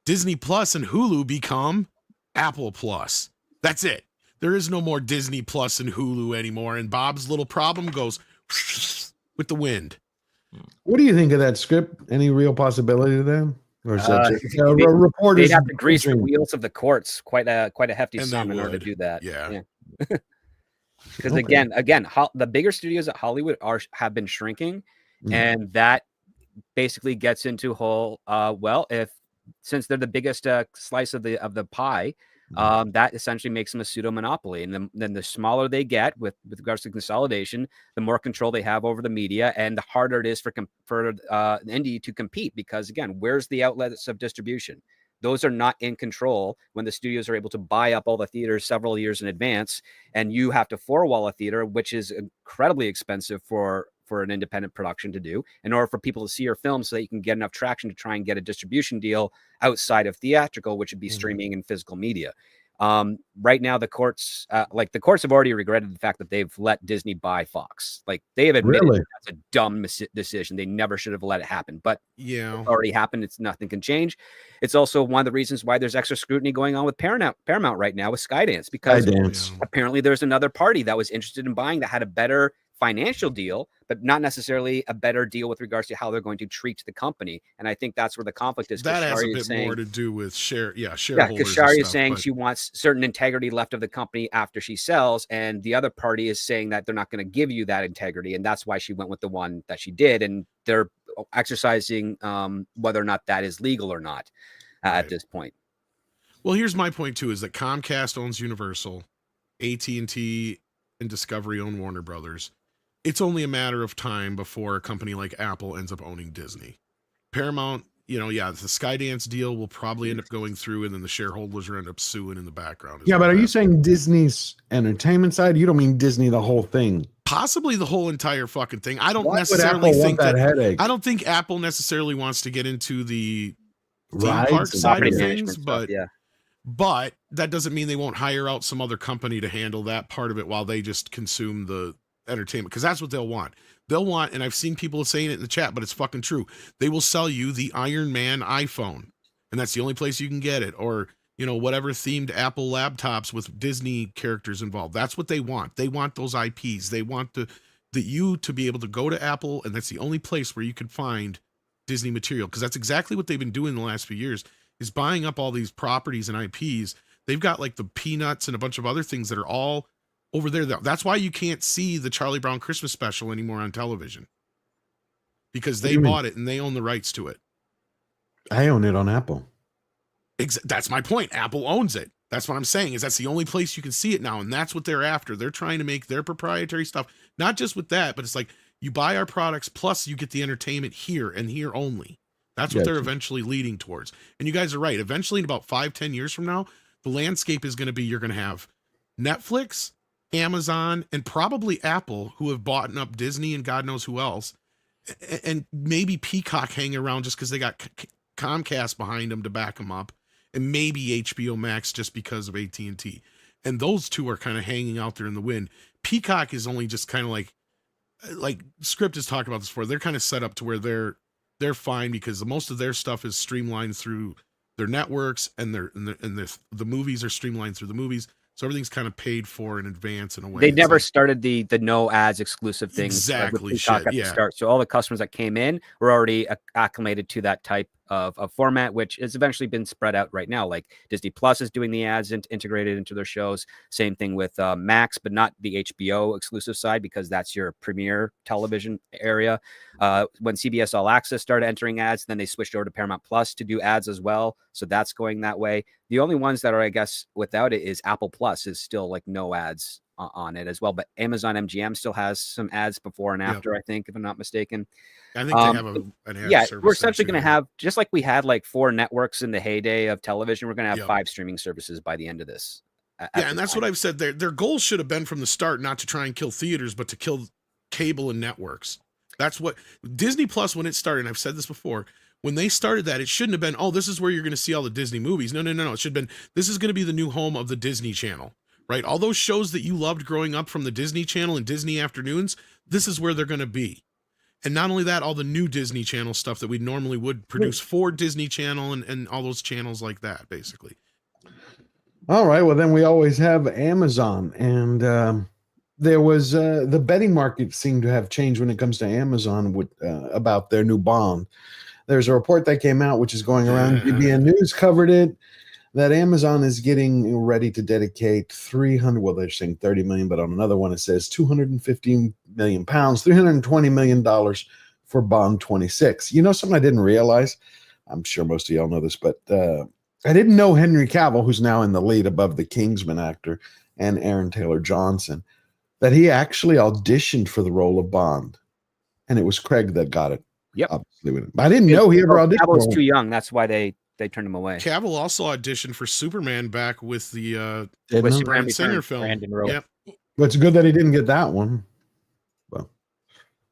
Speaker 17: and Hulu become Apple Plus. That's it. There is no more Disney Plus and Hulu anymore, and Bob's little problem goes with the wind.
Speaker 19: What do you think of that Script? Any real possibility to them? Or is that just,
Speaker 14: reporters? They'd have to grease the wheels of the courts quite a hefty sum in order to do that.
Speaker 17: Yeah.
Speaker 14: Because again, the bigger studios at Hollywood have been shrinking, and that basically gets into since they're the biggest slice of the pie. That essentially makes them a pseudo monopoly, and then the smaller they get with regards to consolidation, the more control they have over the media, and the harder it is for indie to compete. Because again, where's the outlets of distribution? Those are not in control when the studios are able to buy up all the theaters several years in advance, and you have to four-wall a theater, which is incredibly expensive for an independent production to do in order for people to see your film, so that you can get enough traction to try and get a distribution deal outside of theatrical, which would be streaming and physical media. Right now, the courts have already regretted the fact that they've let Disney buy Fox. Like, they have admitted that's a dumb decision. They never should have let it happen, but it's already happened. It's nothing can change. It's also one of the reasons why there's extra scrutiny going on with Paramount right now with Skydance, because apparently there's another party that was interested in buying that had a better financial deal, but not necessarily a better deal with regards to how they're going to treat the company. And I think that's where the conflict is.
Speaker 17: That has a bit more to do with shareholders.
Speaker 14: Because Shari is saying she wants certain integrity left of the company after she sells, and the other party is saying that they're not going to give you that integrity, and that's why she went with the one that she did. And they're exercising whether or not that is legal or not at this point.
Speaker 17: Well, here's my point too: is that Comcast owns Universal, AT&T and Discovery own Warner Brothers. It's only a matter of time before a company like Apple ends up owning Disney. Paramount, the Skydance deal will probably end up going through, and then the shareholders will end up suing in the background.
Speaker 19: Yeah, but are you saying Disney's entertainment side? You don't mean Disney the whole thing?
Speaker 17: Possibly the whole entire fucking thing. I don't
Speaker 19: Why would
Speaker 17: necessarily
Speaker 19: Apple
Speaker 17: think
Speaker 19: want that headache?
Speaker 17: I don't think Apple necessarily wants to get into the theme
Speaker 19: Rides
Speaker 17: park
Speaker 19: and
Speaker 17: side of
Speaker 19: property
Speaker 17: things,
Speaker 14: management stuff,
Speaker 17: but that doesn't mean they won't hire out some other company to handle that part of it while they just consume the entertainment, because that's what they'll want. They'll want, and I've seen people saying it in the chat, but it's fucking true. They will sell you the Iron Man iPhone, and that's the only place you can get it, or whatever themed Apple laptops with Disney characters involved. That's what they want. They want those IPs. They want you to be able to go to Apple, and that's the only place where you can find Disney material, because that's exactly what they've been doing the last few years, is buying up all these properties and IPs. They've got like the Peanuts and a bunch of other things that are all over there. That's why you can't see the Charlie Brown Christmas special anymore on television, because they bought it and they own the rights to it.
Speaker 19: I own it on Apple.
Speaker 17: That's my point. Apple owns it. That's what I'm saying, is that's the only place you can see it now, and that's what they're after. They're trying to make their proprietary stuff, not just with that, but it's like, you buy our products, plus you get the entertainment here and here only. That's what they're eventually leading towards. And you guys are right. Eventually, in about 5-10 years from now, the landscape is going to be, you're going to have Netflix, Amazon, and probably Apple, who have bought up Disney and God knows who else, and maybe Peacock hanging around just because they got Comcast behind them to back them up, and maybe HBO Max just because of AT&T. And those two are kind of hanging out there in the wind. Peacock is only just kind of like Script has talked about this before. They're kind of set up to where they're fine, because most of their stuff is streamlined through their networks, and the movies are streamlined through the movies. So everything's kind of paid for in advance in a way.
Speaker 14: They never started the no ads exclusive things.
Speaker 17: Exactly.
Speaker 14: At the start. So all the customers that came in were already acclimated to that type of format, which has eventually been spread out right now. Like Disney Plus is doing the ads integrated into their shows. Same thing with Max, but not the HBO exclusive side, because that's your premier television area. When CBS All Access started entering ads, then they switched over to Paramount Plus to do ads as well. So that's going that way. The only ones that are, I guess, without it is Apple Plus is still like no ads on it as well. But Amazon MGM still has some ads before and after, I think, if I'm not mistaken.
Speaker 17: I think they have an ad service.
Speaker 14: We're essentially going to have, just like we had like 4 networks in the heyday of television, we're going to have 5 streaming services by the end of this.
Speaker 17: And that's what I've said. Their goal should have been from the start not to try and kill theaters, but to kill cable and networks. That's what Disney Plus, when it started, and I've said this before, when they started that, it shouldn't have been, oh, this is where you're going to see all the Disney movies. No. It should have been, this is going to be the new home of the Disney Channel, right? All those shows that you loved growing up from the Disney Channel and Disney Afternoons, this is where they're going to be. And not only that, all the new Disney Channel stuff that we normally would produce for Disney Channel and all those channels like that, basically.
Speaker 19: All right. Well, then we always have Amazon. And there was the betting market seemed to have changed when it comes to Amazon with about their new bond. There's a report that came out, which is going around. BBN News covered it, that Amazon is getting ready to dedicate 300, well, they're saying 30 million, but on another one it says 215 million pounds, $320 million for Bond 26. You know something I didn't realize? I'm sure most of y'all know this, but I didn't know Henry Cavill, who's now in the lead above the Kingsman actor, and Aaron Taylor Johnson, that he actually auditioned for the role of Bond. And it was Craig that got it.
Speaker 14: Yep.
Speaker 19: Obviously. But I didn't know he ever auditioned.
Speaker 14: Cavill was too young. That's why they turned him away.
Speaker 17: Cavill also auditioned for Superman back with the
Speaker 19: Superman
Speaker 17: Singer film.
Speaker 14: Brandon wrote.
Speaker 17: Yep.
Speaker 19: But it's good that he didn't get that one. Well,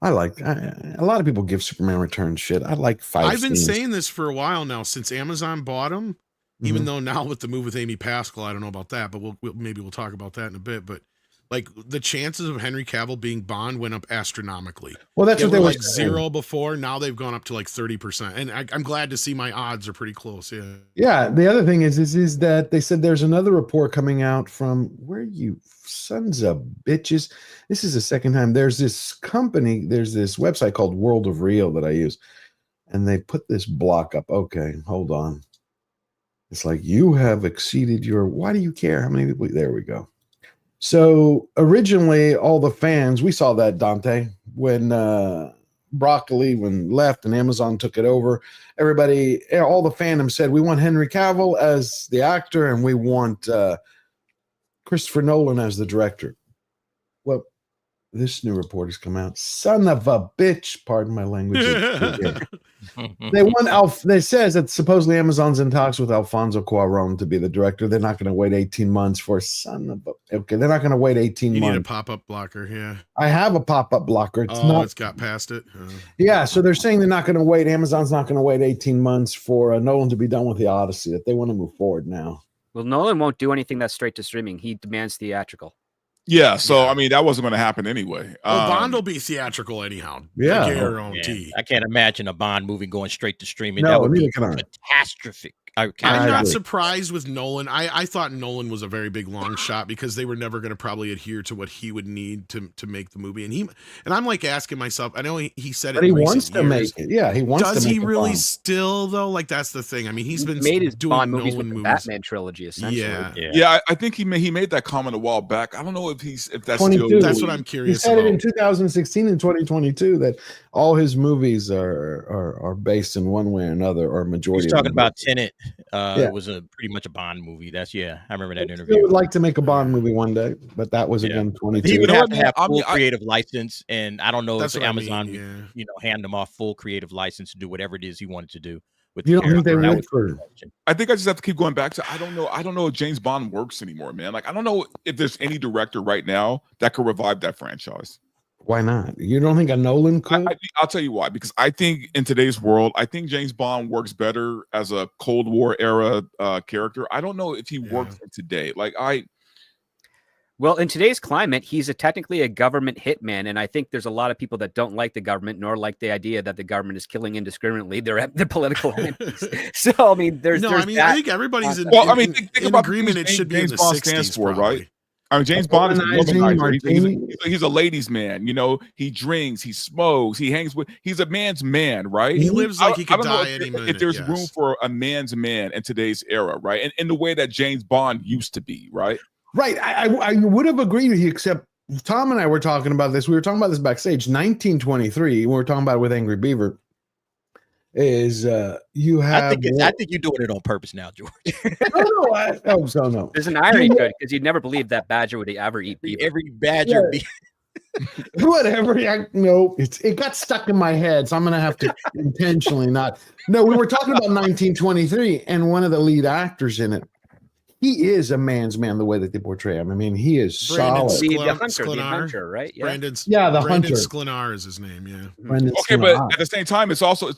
Speaker 19: a lot of people give Superman Returns shit. I like 5
Speaker 17: I've been
Speaker 19: scenes.
Speaker 17: saying this for a while now, since Amazon bought him, even though now with the move with Amy Pascal, I don't know about that, but maybe we'll talk about that in a bit. But like the chances of Henry Cavill being Bond went up astronomically.
Speaker 19: Well, that's
Speaker 17: They
Speaker 19: what they
Speaker 17: were
Speaker 19: were
Speaker 17: like
Speaker 19: saying.
Speaker 17: 0 before. Now they've gone up to like 30%. And I'm glad to see my odds are pretty close. Yeah.
Speaker 19: Yeah. The other thing is that they said there's another report coming out from where you sons of bitches. This is the second time. There's this company, there's this website called World of Real that I use, and they put this block up. Okay, hold on. It's like, you have exceeded your, why do you care how many people? There we go. So originally, all the fans, we saw that, Dante, when Broccoli when left and Amazon took it over. Everybody, all the fandom said, we want Henry Cavill as the actor and we want Christopher Nolan as the director. Well, this new report has come out. Son of a bitch, pardon my language. They want They says that supposedly Amazon's in talks with Alfonso Cuarón to be the director. They're not going to wait 18 months for son of a. Okay, they're not going to wait 18
Speaker 17: You
Speaker 19: months.
Speaker 17: need a pop-up blocker, yeah.
Speaker 19: I have a pop-up blocker.
Speaker 17: It's got past it.
Speaker 19: Yeah, so they're saying they're not going to wait. Amazon's not going to wait 18 months for Nolan to be done with the Odyssey. That they want to move forward now.
Speaker 14: Well, Nolan won't do anything that's straight to streaming. He demands theatrical.
Speaker 13: Yeah, so I mean that wasn't going to happen anyway.
Speaker 17: Well, Bond will be theatrical anyhow.
Speaker 19: Yeah.
Speaker 17: I guarantee.
Speaker 16: I can't imagine a Bond movie going straight to streaming.
Speaker 19: No,
Speaker 16: That would be
Speaker 19: neither can I.
Speaker 16: catastrophic.
Speaker 17: I'm not surprised with Nolan. I thought Nolan was a very big long shot because they were never going to probably adhere to what he would need to make the movie. And I'm like asking myself, I know he said it.
Speaker 19: But he
Speaker 17: in recent
Speaker 19: wants to
Speaker 17: years.
Speaker 19: make it. Yeah, he wants to
Speaker 17: Does
Speaker 19: make
Speaker 17: he
Speaker 19: a
Speaker 17: really
Speaker 19: Bond.
Speaker 17: still though? Like that's the thing. I mean, he's been
Speaker 14: made his
Speaker 17: doing
Speaker 14: Bond
Speaker 17: Nolan
Speaker 14: movies with the
Speaker 17: movies.
Speaker 14: Batman trilogy, essentially.
Speaker 13: Yeah, I think he made that comment a while back. I don't know if that's
Speaker 19: 22.
Speaker 13: still.
Speaker 17: That's what I'm
Speaker 19: He
Speaker 17: curious
Speaker 19: said
Speaker 17: about.
Speaker 19: it in 2016 and 2022 that all his movies are based in one way or another, or majority.
Speaker 16: He's
Speaker 19: of
Speaker 16: talking
Speaker 19: them.
Speaker 16: about Tenet.
Speaker 19: Yeah.
Speaker 16: It was pretty much a Bond movie. I remember that
Speaker 19: Still
Speaker 16: interview.
Speaker 19: would like to make a Bond movie one day, but that was again 22.
Speaker 16: He would
Speaker 13: know
Speaker 16: have
Speaker 13: what,
Speaker 16: to
Speaker 13: man?
Speaker 16: have
Speaker 13: I
Speaker 16: full
Speaker 13: mean,
Speaker 16: creative license, and I don't know
Speaker 17: That's
Speaker 16: if
Speaker 17: what I mean,
Speaker 16: Amazon
Speaker 17: yeah.
Speaker 16: would, hand him off full creative license to do whatever it is he wanted to do with
Speaker 19: You
Speaker 16: the
Speaker 19: don't think they
Speaker 16: character. That
Speaker 19: would for?
Speaker 13: I think I just have to keep going back to I don't know if James Bond works anymore, man. Like I don't know if there's any director right now that could revive that franchise.
Speaker 19: Why not? You don't think a Nolan could?
Speaker 13: I'll tell you why. Because I think in today's world, I think James Bond works better as a Cold War era character. I don't know if he works today.
Speaker 14: Well, in today's climate, he's technically a government hitman, and I think there's a lot of people that don't like the government, nor like the idea that the government is killing indiscriminately their political enemies. So, I mean, there's
Speaker 17: I think everybody's in, think
Speaker 13: about
Speaker 17: agreement. It should be in the
Speaker 13: Bond
Speaker 17: 60s,
Speaker 13: stands for,
Speaker 17: probably.
Speaker 13: right? I mean, James Bond is a
Speaker 19: Womanizing,
Speaker 13: womanizer. He's a ladies' man. He drinks, he smokes, he hangs with. He's a man's man, right?
Speaker 17: He lives like he could
Speaker 13: I don't know
Speaker 17: die any minute.
Speaker 13: if there's room for a man's man in today's era, right? And in the way that James Bond used to be, right?
Speaker 19: Right. I would have agreed with you, except Tom and I were talking about this. We were talking about this backstage. 1923, we were talking about it with Angry Beaver, is you have...
Speaker 16: I think you're doing it on purpose now, George.
Speaker 19: No, I hope so, no.
Speaker 14: There's an irony to it, because you'd never believe that Badger would ever eat beaver.
Speaker 16: Every Badger...
Speaker 19: Whatever. No, it got stuck in my head, so I'm going to have to intentionally not... No, we were talking about 1923, and one of the lead actors in it, he is a man's man the way that they portray him. I mean, he is solid.
Speaker 14: The hunter, right? Yeah.
Speaker 19: Brandon
Speaker 17: Brandon
Speaker 19: Hunter.
Speaker 17: Sklenar is his name, yeah.
Speaker 13: Okay, but at the same time, it's also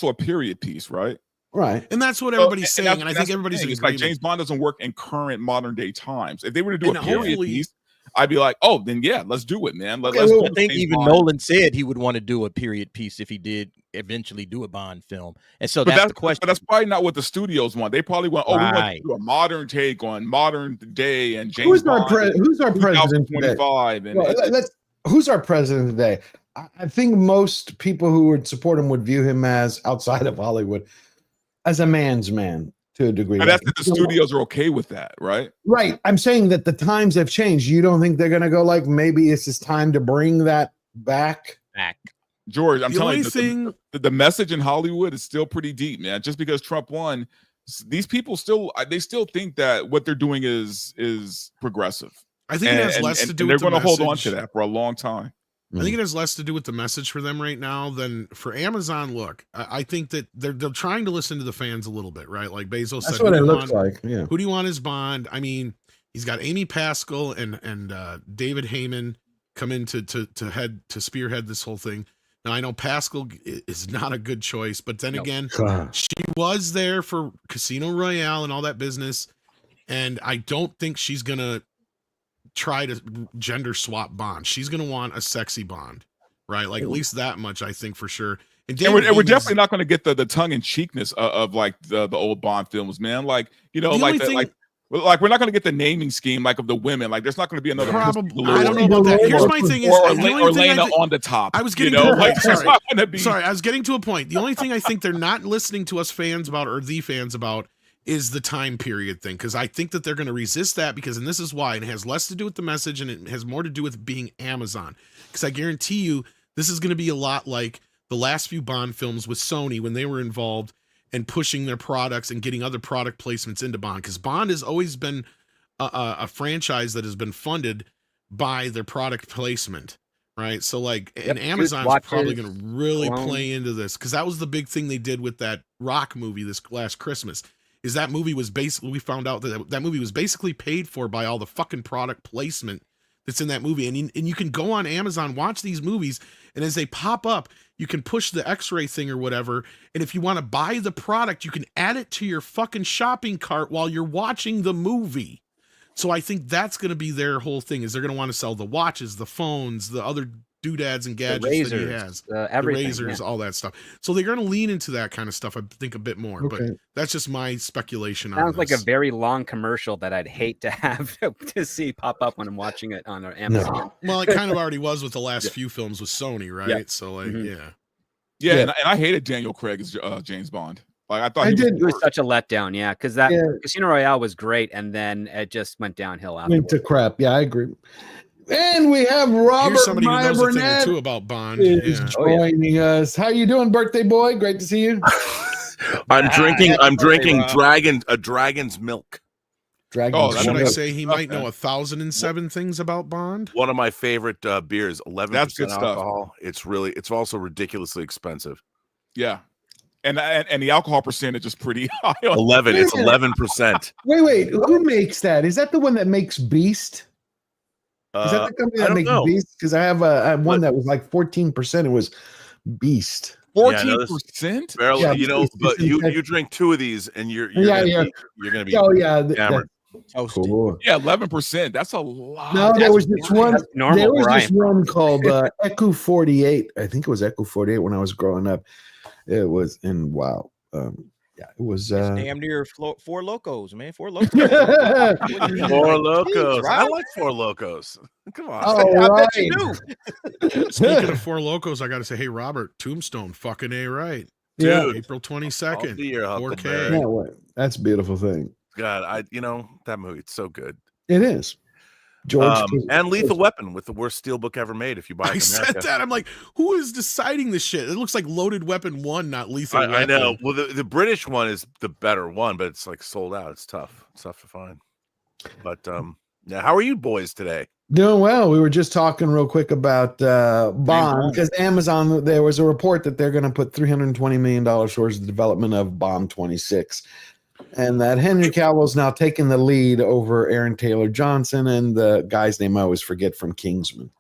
Speaker 13: a period piece, right?
Speaker 19: Right.
Speaker 17: And that's what everybody's saying,
Speaker 13: that's-
Speaker 17: and I
Speaker 13: that's
Speaker 17: think
Speaker 13: the
Speaker 17: everybody's
Speaker 13: thing.
Speaker 17: in
Speaker 13: It's like
Speaker 17: agreement.
Speaker 13: James Bond doesn't work in current modern day times. If they were to do
Speaker 17: And
Speaker 13: a period
Speaker 17: hopefully-
Speaker 13: piece, I'd be like, oh, then yeah, let's do it, man. Let's
Speaker 16: I
Speaker 13: do
Speaker 16: think
Speaker 13: James
Speaker 16: even
Speaker 13: Bond.
Speaker 16: Nolan said he would want to do a period piece if he did eventually do a Bond film. And so
Speaker 13: But
Speaker 16: that's the question.
Speaker 13: But that's probably not what the studios want. They probably want, we want
Speaker 16: Right.
Speaker 13: to do a modern take on modern day and James
Speaker 19: Who's
Speaker 13: Bond.
Speaker 19: our president today?
Speaker 13: 2025 and
Speaker 19: Well, who's our president today? I think most people who would support him would view him as, outside of Hollywood, as a man's man to a degree.
Speaker 13: and that's if the studios are okay with that, right?
Speaker 19: Right. I'm saying that the times have changed. You don't think they're going to go like, maybe it's just time to bring that back?
Speaker 13: George, I'm
Speaker 17: The
Speaker 13: telling
Speaker 17: only
Speaker 13: you, the message in Hollywood is still pretty deep, man. Just because Trump won, these people still think that what they're doing is progressive.
Speaker 17: I think it has less to do
Speaker 13: and they're
Speaker 17: with the
Speaker 13: going to hold on
Speaker 17: message.
Speaker 13: to that for a long time.
Speaker 17: I think it has less to do with the message for them right now than for Amazon. Look, I think that they're trying to listen to the fans a little bit, right? Like Bezos said,
Speaker 19: That's what
Speaker 17: who
Speaker 19: it
Speaker 17: do you
Speaker 19: looks
Speaker 17: want-
Speaker 19: like. Yeah.
Speaker 17: Who do you want as Bond? I mean, he's got Amy Pascal and David Heyman come in to spearhead this whole thing. Now I know Pascal is not a good choice, but then again, she was there for Casino Royale and all that business, and I don't think she's gonna try to gender swap Bond. She's going to want a sexy Bond, right? Like at least that much, I think for sure.
Speaker 13: And we're definitely not going to get the tongue in cheekness of like the old Bond films, man. Like, you know, like we're not going to get the naming scheme like of the women. Like, there's not going to be another.
Speaker 17: Probably, I don't know about that. Here's my thing: is
Speaker 13: or Lena on the top.
Speaker 17: I was getting
Speaker 13: to
Speaker 17: a point.
Speaker 13: Sorry,
Speaker 17: I was getting to a point. The only thing I think they're not listening to us fans about, or the fans about, is the time period thing. Because I think that they're going to resist that and this is why, and it has less to do with the message and it has more to do with being Amazon. Because I guarantee you, this is going to be a lot like the last few Bond films with Sony when they were involved and pushing their products and getting other product placements into Bond, because Bond has always been a franchise that has been funded by their product placement, right? So like, and Amazon's probably going to really play into this, because that was the big thing they did with that Rock movie this last Christmas. Is that movie was basically, we found out that that movie was basically paid for by all the fucking product placement that's in that movie. And you can go on Amazon, watch these movies, and as they pop up, you can push the X-ray thing or whatever. And if you want to buy the product, you can add it to your fucking shopping cart while you're watching the movie. So I think that's going to be their whole thing, is they're going to want to sell the watches, the phones, the other doodads and gadgets
Speaker 14: razors,
Speaker 17: that he has, the razors, all that stuff. So they're going to lean into that kind of stuff, I think, a bit more. But that's just my speculation.
Speaker 14: Sounds like a very long commercial that I'd hate to have to see pop up when I'm watching it on Amazon.
Speaker 17: No. Well, it kind of already was with the last few films with Sony, right? Yeah. So like,
Speaker 13: and I hated Daniel Craig as James Bond. Like I thought
Speaker 14: it was such a letdown, because that Casino Royale was great, and then it just went downhill afterwards.
Speaker 19: Went to crap. Yeah, I agree. And we have Robert
Speaker 17: Here's somebody
Speaker 19: Meyer
Speaker 17: who knows
Speaker 19: Burnett
Speaker 17: a thing or two about Bond.
Speaker 19: is joining us. How you doing, birthday boy? Great to see you.
Speaker 2: I'm drinking dragon's milk.
Speaker 17: Should I say he might know 1,007 things about Bond?
Speaker 2: One of my favorite beers, 11%
Speaker 13: That's good stuff.
Speaker 2: alcohol. It's also ridiculously expensive.
Speaker 13: Yeah. And the alcohol percentage is pretty high.
Speaker 2: 11. It's 11%.
Speaker 19: Wait. Who makes that? Is that the one that makes Beast? Is that the company that makes Beast? Because I have one that was like 14%. It was Beast.
Speaker 13: 14%?
Speaker 2: Barely,
Speaker 19: Yeah,
Speaker 2: but you drink 2 of these and you're gonna be hammered.
Speaker 19: Cool.
Speaker 13: Yeah, 11%. That's a lot.
Speaker 19: No, there was this one. There was this one called Echo 48. I think it was Echo 48 when I was growing up. It was it was
Speaker 16: damn near Four Locos, man. Four Locos.
Speaker 2: Four Locos. I like Four Locos. Come on.
Speaker 19: Oh,
Speaker 16: I bet you do.
Speaker 17: Speaking of Four Locos, I got to say, hey, Robert, Tombstone, fucking A right.
Speaker 19: Yeah.
Speaker 17: April 22nd. 4K.
Speaker 19: Can't wait. That's a beautiful thing.
Speaker 2: God, that movie, it's so good.
Speaker 19: It is. George
Speaker 2: and Lethal Weapon with the worst steelbook ever made. If you buy it in
Speaker 17: I
Speaker 2: America.
Speaker 17: said that. I'm like, who is deciding this shit? It looks like Loaded Weapon 1, not Lethal Weapon.
Speaker 2: I know. Well, the British one is the better one, but it's like sold out. It's tough. It's tough to find. But yeah, how are you boys today?
Speaker 19: Doing well. We were just talking real quick about Bond, because Amazon, there was a report that they're going to put $320 million towards the development of Bomb 26. And that Henry Cavill's now taking the lead over Aaron Taylor Johnson and the guy's name I always forget from Kingsman.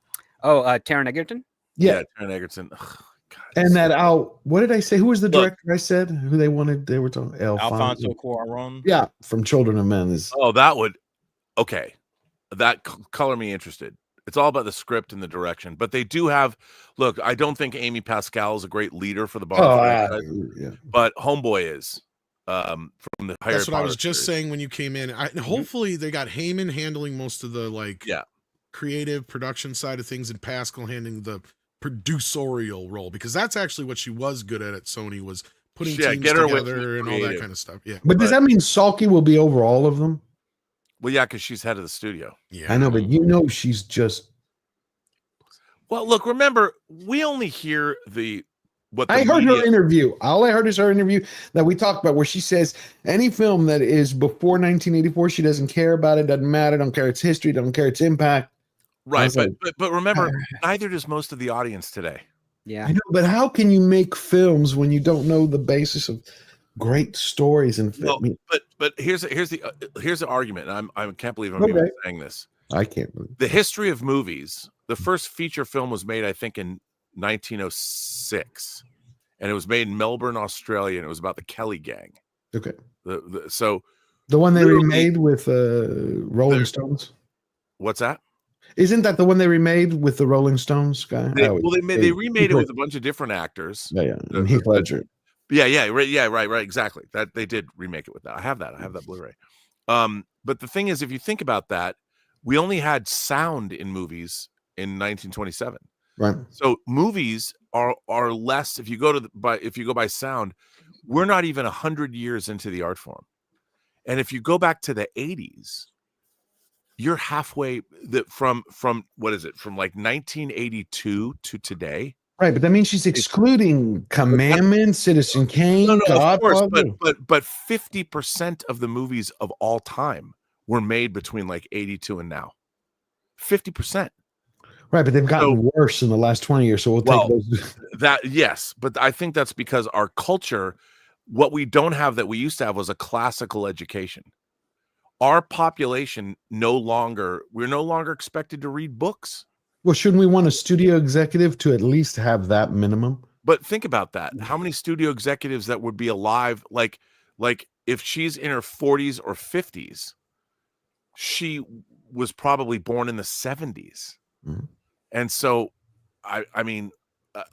Speaker 14: Oh, Taron Egerton?
Speaker 19: Yeah.
Speaker 2: Taron Egerton. Ugh, God,
Speaker 19: and that what did I say? Who was the director I said? Who they wanted? They were talking
Speaker 16: Alfonso Cuarón.
Speaker 19: Yeah, from Children of Men.
Speaker 2: That color me interested. It's all about the script and the direction. But they do have, look, I don't think Amy Pascal is a great leader for the Bond franchise, but Homeboy is. From the Harry
Speaker 17: That's what
Speaker 2: Potter
Speaker 17: I was just
Speaker 2: series.
Speaker 17: saying when you came in. Hopefully they got Heyman handling most of the creative production side of things, and Pascal handling the producerial role, because that's actually what she was good at Sony, was putting teams together and all that kind of stuff. Yeah.
Speaker 19: But does that mean Salky will be over all of them?
Speaker 2: Well, yeah, because she's head of the studio.
Speaker 19: Yeah, I know, but she's just.
Speaker 2: Well, look, remember, we only hear
Speaker 19: I heard her interview. All I heard is her interview that we talked about, where she says any film that is before 1984, she doesn't care about it, doesn't matter, don't care its history, don't care its impact.
Speaker 2: Right, but remember, neither does most of the audience today.
Speaker 14: Yeah,
Speaker 19: I know, but how can you make films when you don't know the basis of great stories and
Speaker 2: well, but here's the argument. And I can't believe I'm even saying this.
Speaker 19: I can't believe
Speaker 2: the history of movies. The first feature film was made, I think, in 1906, and it was made in Melbourne, Australia, and it was about the Kelly gang.
Speaker 19: Okay.
Speaker 2: So
Speaker 19: the one they remade with Rolling Stones.
Speaker 2: What's that?
Speaker 19: Isn't that the one they remade with the Rolling Stones guy?
Speaker 2: They remade it with a bunch of different actors.
Speaker 19: Yeah, and Heath Ledger.
Speaker 2: Right, exactly. That they did remake it with that. I have that Blu-ray. But the thing is, if you think about that, we only had sound in movies in 1927.
Speaker 19: Right.
Speaker 2: So movies are less. If you go by sound, we're not even 100 years into the art form. And if you go back to the 80s, you're halfway from what is it? From like 1982 to today.
Speaker 19: Right, but that means she's excluding Commandment, Citizen Kane,
Speaker 2: No, of course,
Speaker 19: Godfather.
Speaker 2: but 50% of the movies of all time were made between like 82 and now. 50%.
Speaker 19: Right, but they've gotten worse in the last 20 years. So we'll take those.
Speaker 2: Yes, but I think that's because our culture, what we don't have that we used to have was a classical education. Our population we're no longer expected to read books.
Speaker 19: Well, shouldn't we want a studio executive to at least have that minimum?
Speaker 2: But think about that. How many studio executives that would be alive? Like if she's in her 40s or 50s, she was probably born in the 70s.
Speaker 19: Mm-hmm.
Speaker 2: And so, I mean,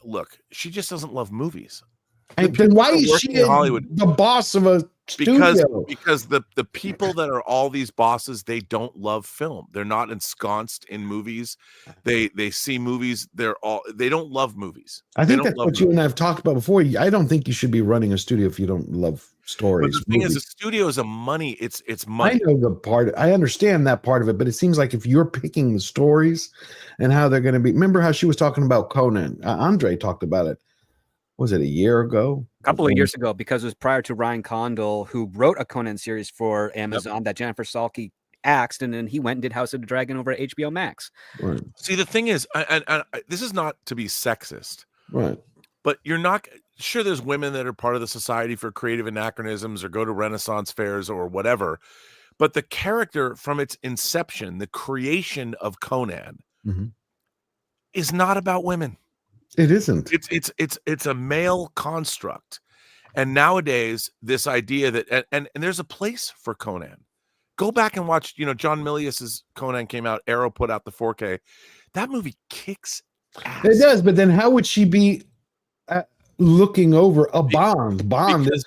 Speaker 2: look, she just doesn't love movies.
Speaker 19: And then why is she in Hollywood the boss of a studio?
Speaker 2: Because the people that are all these bosses, they don't love film. They're not ensconced in movies. They see movies. They don't love movies.
Speaker 19: I think that's what you and I have talked about before. I don't think you should be running a studio if you don't love stories.
Speaker 2: But the thing is, a studio is money. It's money.
Speaker 19: I know I understand that part of it, but it seems like if you're picking the stories and how they're going to be. Remember how she was talking about Conan? Andre talked about it. Was it a year ago?
Speaker 14: A couple of years ago, because it was prior to Ryan Condal, who wrote a Conan series for Amazon that Jennifer Salke axed, and then he went and did House of the Dragon over at HBO Max.
Speaker 19: Right.
Speaker 2: See, the thing is, and this is not to be sexist,
Speaker 19: right?
Speaker 2: But you're not sure. There's women that are part of the Society for Creative Anachronisms or go to Renaissance fairs or whatever. But the character from its inception, the creation of Conan, is not about women.
Speaker 19: It isn't.
Speaker 2: It's a male construct. And nowadays, this idea that and there's a place for Conan. Go back and watch, John Milius's Conan came out, Arrow put out the 4K. That movie kicks ass.
Speaker 19: It does, but then how would she be looking over a Bond? Bond is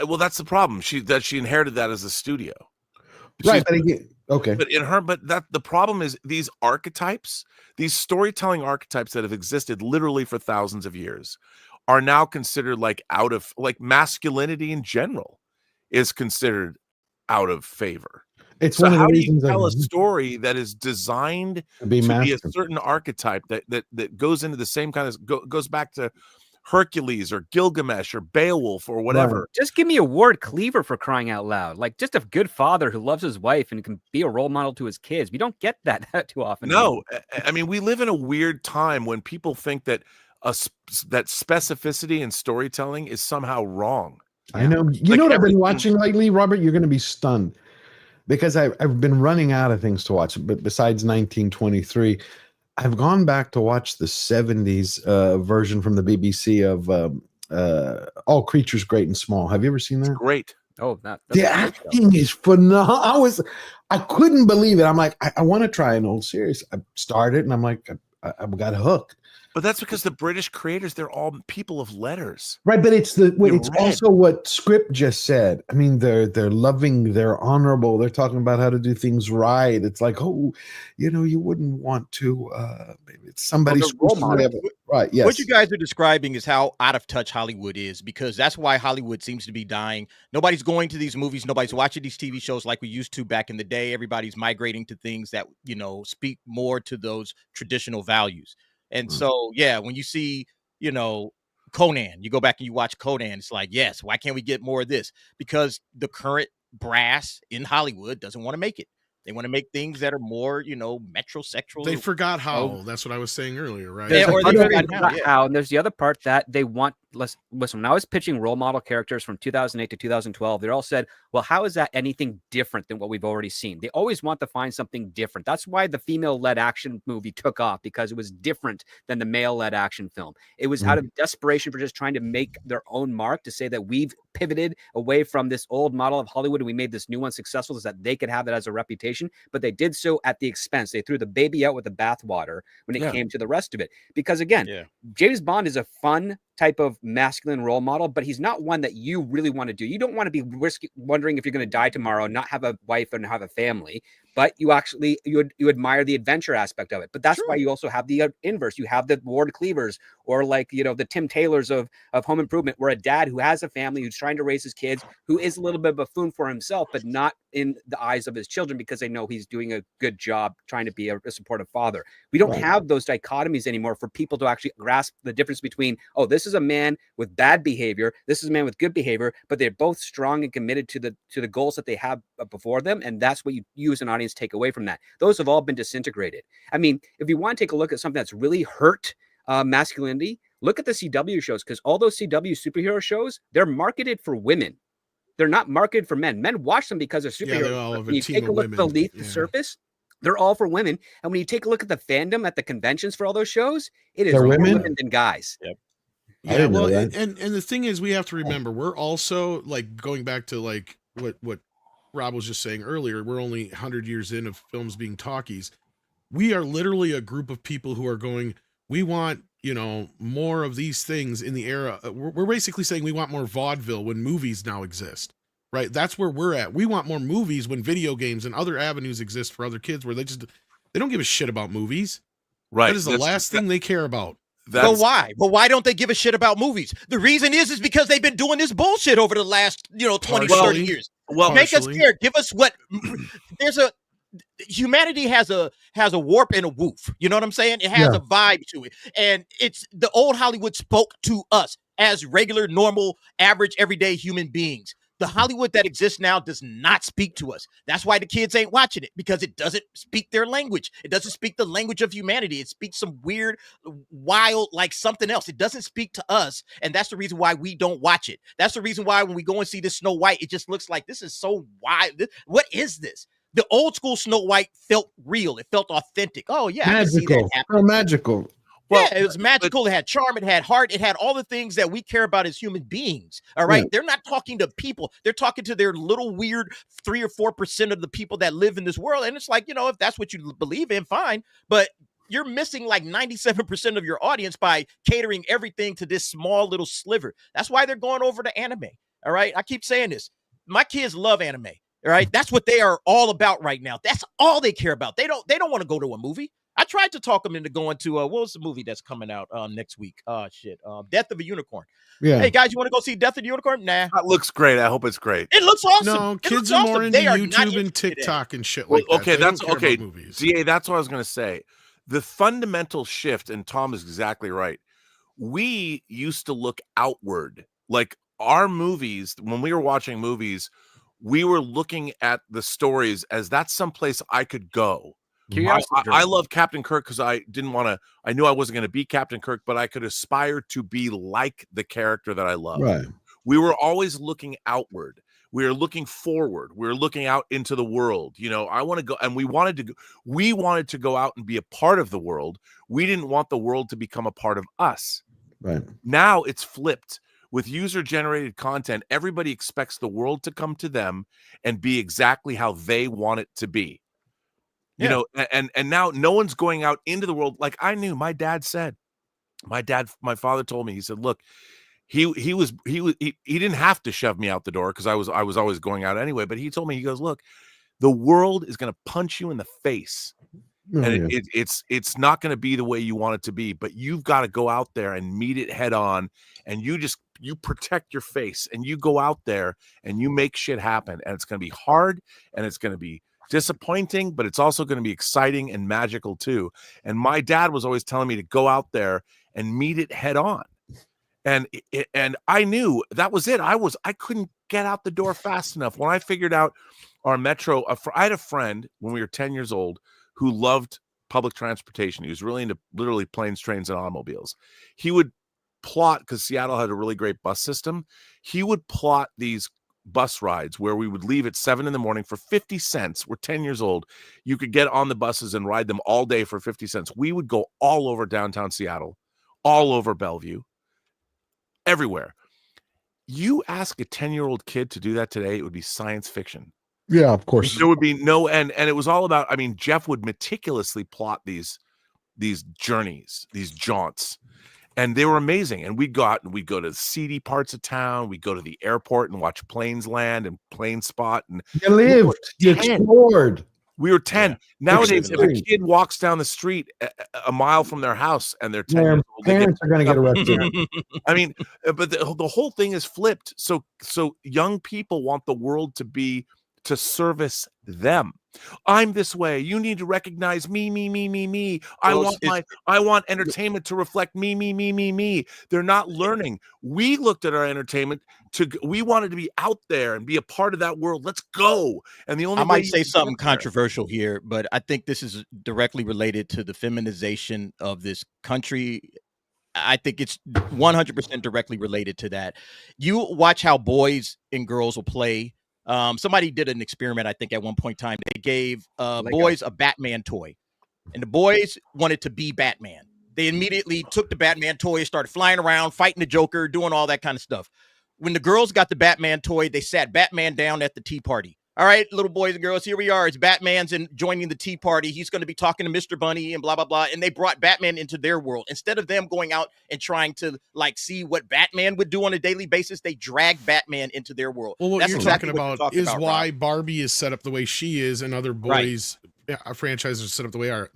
Speaker 2: well, that's the problem. She inherited that as a studio.
Speaker 19: Right, but again, okay.
Speaker 2: But the problem is these archetypes, these storytelling archetypes that have existed literally for thousands of years are now considered like masculinity in general is considered out of favor.
Speaker 19: It's
Speaker 2: so
Speaker 19: one of the
Speaker 2: how do you
Speaker 19: reasons
Speaker 2: tell a story that is designed to be a certain archetype that goes into the same kind of goes back to Hercules or Gilgamesh or Beowulf or whatever.
Speaker 14: Right. Just give me a Ward Cleaver, for crying out loud. Like, just a good father who loves his wife and can be a role model to his kids. We don't get that too often.
Speaker 2: No, I mean, we live in a weird time when people think that that specificity in storytelling is somehow wrong.
Speaker 19: I know. You know what I've been watching lately, Robert? You're going to be stunned because I've been running out of things to watch. But besides 1923, I've gone back to watch the 70s version from the BBC of All Creatures Great and Small. Have you ever seen that?
Speaker 2: It's great.
Speaker 14: Oh,
Speaker 19: the acting is phenomenal. I couldn't believe it. I'm like, I want to try an old series. I started and I'm like, I got hooked.
Speaker 2: But that's because the British creators, they're all people of letters.
Speaker 19: Right, but it's also what Script just said. I mean, they're loving, they're honorable, they're talking about how to do things right. It's like, you wouldn't want to it's somebody's right. Yes.
Speaker 16: What you guys are describing is how out of touch Hollywood is, because that's why Hollywood seems to be dying. Nobody's going to these movies, nobody's watching these TV shows like we used to back in the day. Everybody's migrating to things that, speak more to those traditional values. And so, yeah, when you see, Conan, you go back and you watch Conan, it's like, yes, why can't we get more of this? Because the current brass in Hollywood doesn't want to make it. They want to make things that are more, metrosexual.
Speaker 17: They forgot how. That's what I was saying earlier, right?
Speaker 14: And there's the other part that they want listen, when I was pitching role model characters from 2008 to 2012, they all said, well, how is that anything different than what we've already seen? They always want to find something different. That's why the female-led action movie took off, because it was different than the male-led action film. It was out of desperation for just trying to make their own mark, to say that we've pivoted away from this old model of Hollywood and we made this new one successful, so that they could have it as a reputation. But they did so at the expense. They threw the baby out with the bathwater when it came to the rest of it. Because again, James Bond is a fun type of masculine role model, but he's not one that you really want to do. You don't want to be wondering if you're going to die tomorrow, not have a wife and have a family, but you actually, you admire the adventure aspect of it. But that's why you also have the inverse. You have the Ward Cleavers, or like, you know, the Tim Taylors of Home Improvement, where a dad who has a family, who's trying to raise his kids, who is a little bit of a buffoon for himself, but not in the eyes of his children, because they know he's doing a good job trying to be a supportive father. We don't have those dichotomies anymore for people to actually grasp the difference between, oh, this is a man with bad behavior, this is a man with good behavior, but they're both strong and committed to the goals that they have before them. And that's what you as an audience take away from that. Those have all been disintegrated. I mean, if you want to take a look at something that's really hurt masculinity, look at the CW shows, because all those CW superhero shows, they're marketed for women. They're not marketed for men. Men watch them because they're superheroes. When you take a look beneath the surface, they're all for women. And when you take a look at the fandom at the conventions for all those shows, it is more women than guys.
Speaker 17: Yeah, well, and the thing is, we have to remember, we're also, like, going back to like what Rob was just saying earlier, we're only 100 years in of films being talkies. We are literally a group of people who are going, we want, you know, more of these things in the era. We're basically saying we want more vaudeville when movies now exist, right? That's where we're at. We want more movies when video games and other avenues exist for other kids, where they don't give a shit about movies.
Speaker 2: Right.
Speaker 17: That is the last thing they care about.
Speaker 16: But why? But why don't they give a shit about movies? The reason is because they've been doing this bullshit over the last, 20, 30 years.
Speaker 2: Well,
Speaker 16: make us scared. Give us what humanity has a warp and a woof. You know what I'm saying? It has a vibe to it. And it's the old Hollywood spoke to us as regular, normal, average, everyday human beings. The Hollywood that exists now does not speak to us. That's why the kids ain't watching it, because it doesn't speak their language. It doesn't speak the language of humanity. It speaks some weird, wild, like something else. It doesn't speak to us, and that's the reason why we don't watch it. That's the reason why when we go and see this Snow White, it just looks like this is so wild. What is this? The old school Snow White felt real. It felt authentic. Oh, yeah.
Speaker 19: Magical. Magical.
Speaker 16: Well, yeah, it was magical. It had charm. It had heart. It had all the things that we care about as human beings. All right. Yeah. They're not talking to people. They're talking to their little weird 3 or 4% of the people that live in this world. And it's like, if that's what you believe in, fine. But you're missing like 97% of your audience by catering everything to this small little sliver. That's why they're going over to anime. All right. I keep saying this. My kids love anime. All right. That's what they are all about right now. That's all they care about. They don't want to go to a movie. I tried to talk them into going to what was the movie that's coming out next week? Death of a Unicorn. Yeah. Hey guys, you want to go see Death of a Unicorn? Nah.
Speaker 2: That looks great. I hope it's great.
Speaker 16: It looks awesome.
Speaker 17: No, kids are more into YouTube and TikTok and shit like that.
Speaker 2: Okay, that's okay. DA, that's what I was gonna say. The fundamental shift, and Tom is exactly right. We used to look outward. Like our movies, when we were watching movies, we were looking at the stories as that's someplace I could go. I love Captain Kirk because I knew I wasn't going to be Captain Kirk, but I could aspire to be like the character that I love.
Speaker 19: Right.
Speaker 2: We were always looking outward. We were looking forward. We were looking out into the world. I want to go, and we wanted to go out and be a part of the world. We didn't want the world to become a part of us.
Speaker 19: Right.
Speaker 2: Now it's flipped. With user-generated content, everybody expects the world to come to them and be exactly how they want it to be. And now no one's going out into the world. Like I knew my father told me, he said, look, he didn't have to shove me out the door because I was always going out anyway. But he told me, he goes, look, the world is going to punch you in the face. And it's not going to be the way you want it to be, but you've got to go out there and meet it head on. And you protect your face and you go out there and you make shit happen. And it's going to be hard and it's going to be disappointing, but it's also going to be exciting and magical too. And my dad was always telling me to go out there and meet it head on. And I knew that was it. I couldn't get out the door fast enough. When I figured out our metro, I had a friend when we were 10 years old who loved public transportation. He was really into literally planes, trains, and automobiles. He would plot, because Seattle had a really great bus system. He would plot these bus rides where we would leave at 7 a.m. for 50 cents. We're 10 years old. You could get on the buses and ride them all day for 50 cents. We would go all over downtown Seattle, all over Bellevue, everywhere. You ask a 10-year-old kid to do that today, it would be science fiction.
Speaker 19: Yeah, of course.
Speaker 2: There would be no end. And it was all about, I mean, Jeff would meticulously plot these journeys, these jaunts. And they were amazing. And we'd go out and we'd go to the seedy parts of town. We'd go to the airport and watch planes land and plane spot. And
Speaker 19: you lived, you explored.
Speaker 2: We were 10. Yeah. Nowadays, if a kid walks down the street a mile from their house and they're 10 years old,
Speaker 19: parents are going to get arrested.
Speaker 2: I mean, but the whole thing is flipped. So young people want the world to service them. I'm this way. You need to recognize me. I want entertainment to reflect me. They're not learning. We looked at our entertainment we wanted to be out there and be a part of that world. Let's go. And the only
Speaker 16: I might say something controversial here, but I think this is directly related to the feminization of this country. I think it's 100% directly related to that. You watch how boys and girls will play. Somebody did an experiment, I think, at one point in time. They gave boys a Batman toy, and the boys wanted to be Batman. They immediately took the Batman toy, started flying around, fighting the Joker, doing all that kind of stuff. When the girls got the Batman toy, they sat Batman down at the tea party. All right, little boys and girls, here we are. It's Batman's and joining the tea party. He's going to be talking to Mr. Bunny and blah, blah, blah. And they brought Batman into their world. Instead of them going out and trying to see what Batman would do on a daily basis, they dragged Batman into their world.
Speaker 17: Well, what
Speaker 16: That's
Speaker 17: you're
Speaker 16: exactly
Speaker 17: talking
Speaker 16: what
Speaker 17: about
Speaker 16: you're
Speaker 17: is
Speaker 16: about,
Speaker 17: why
Speaker 16: Rob.
Speaker 17: Barbie is set up the way she is and other boys franchises are set up the way they are.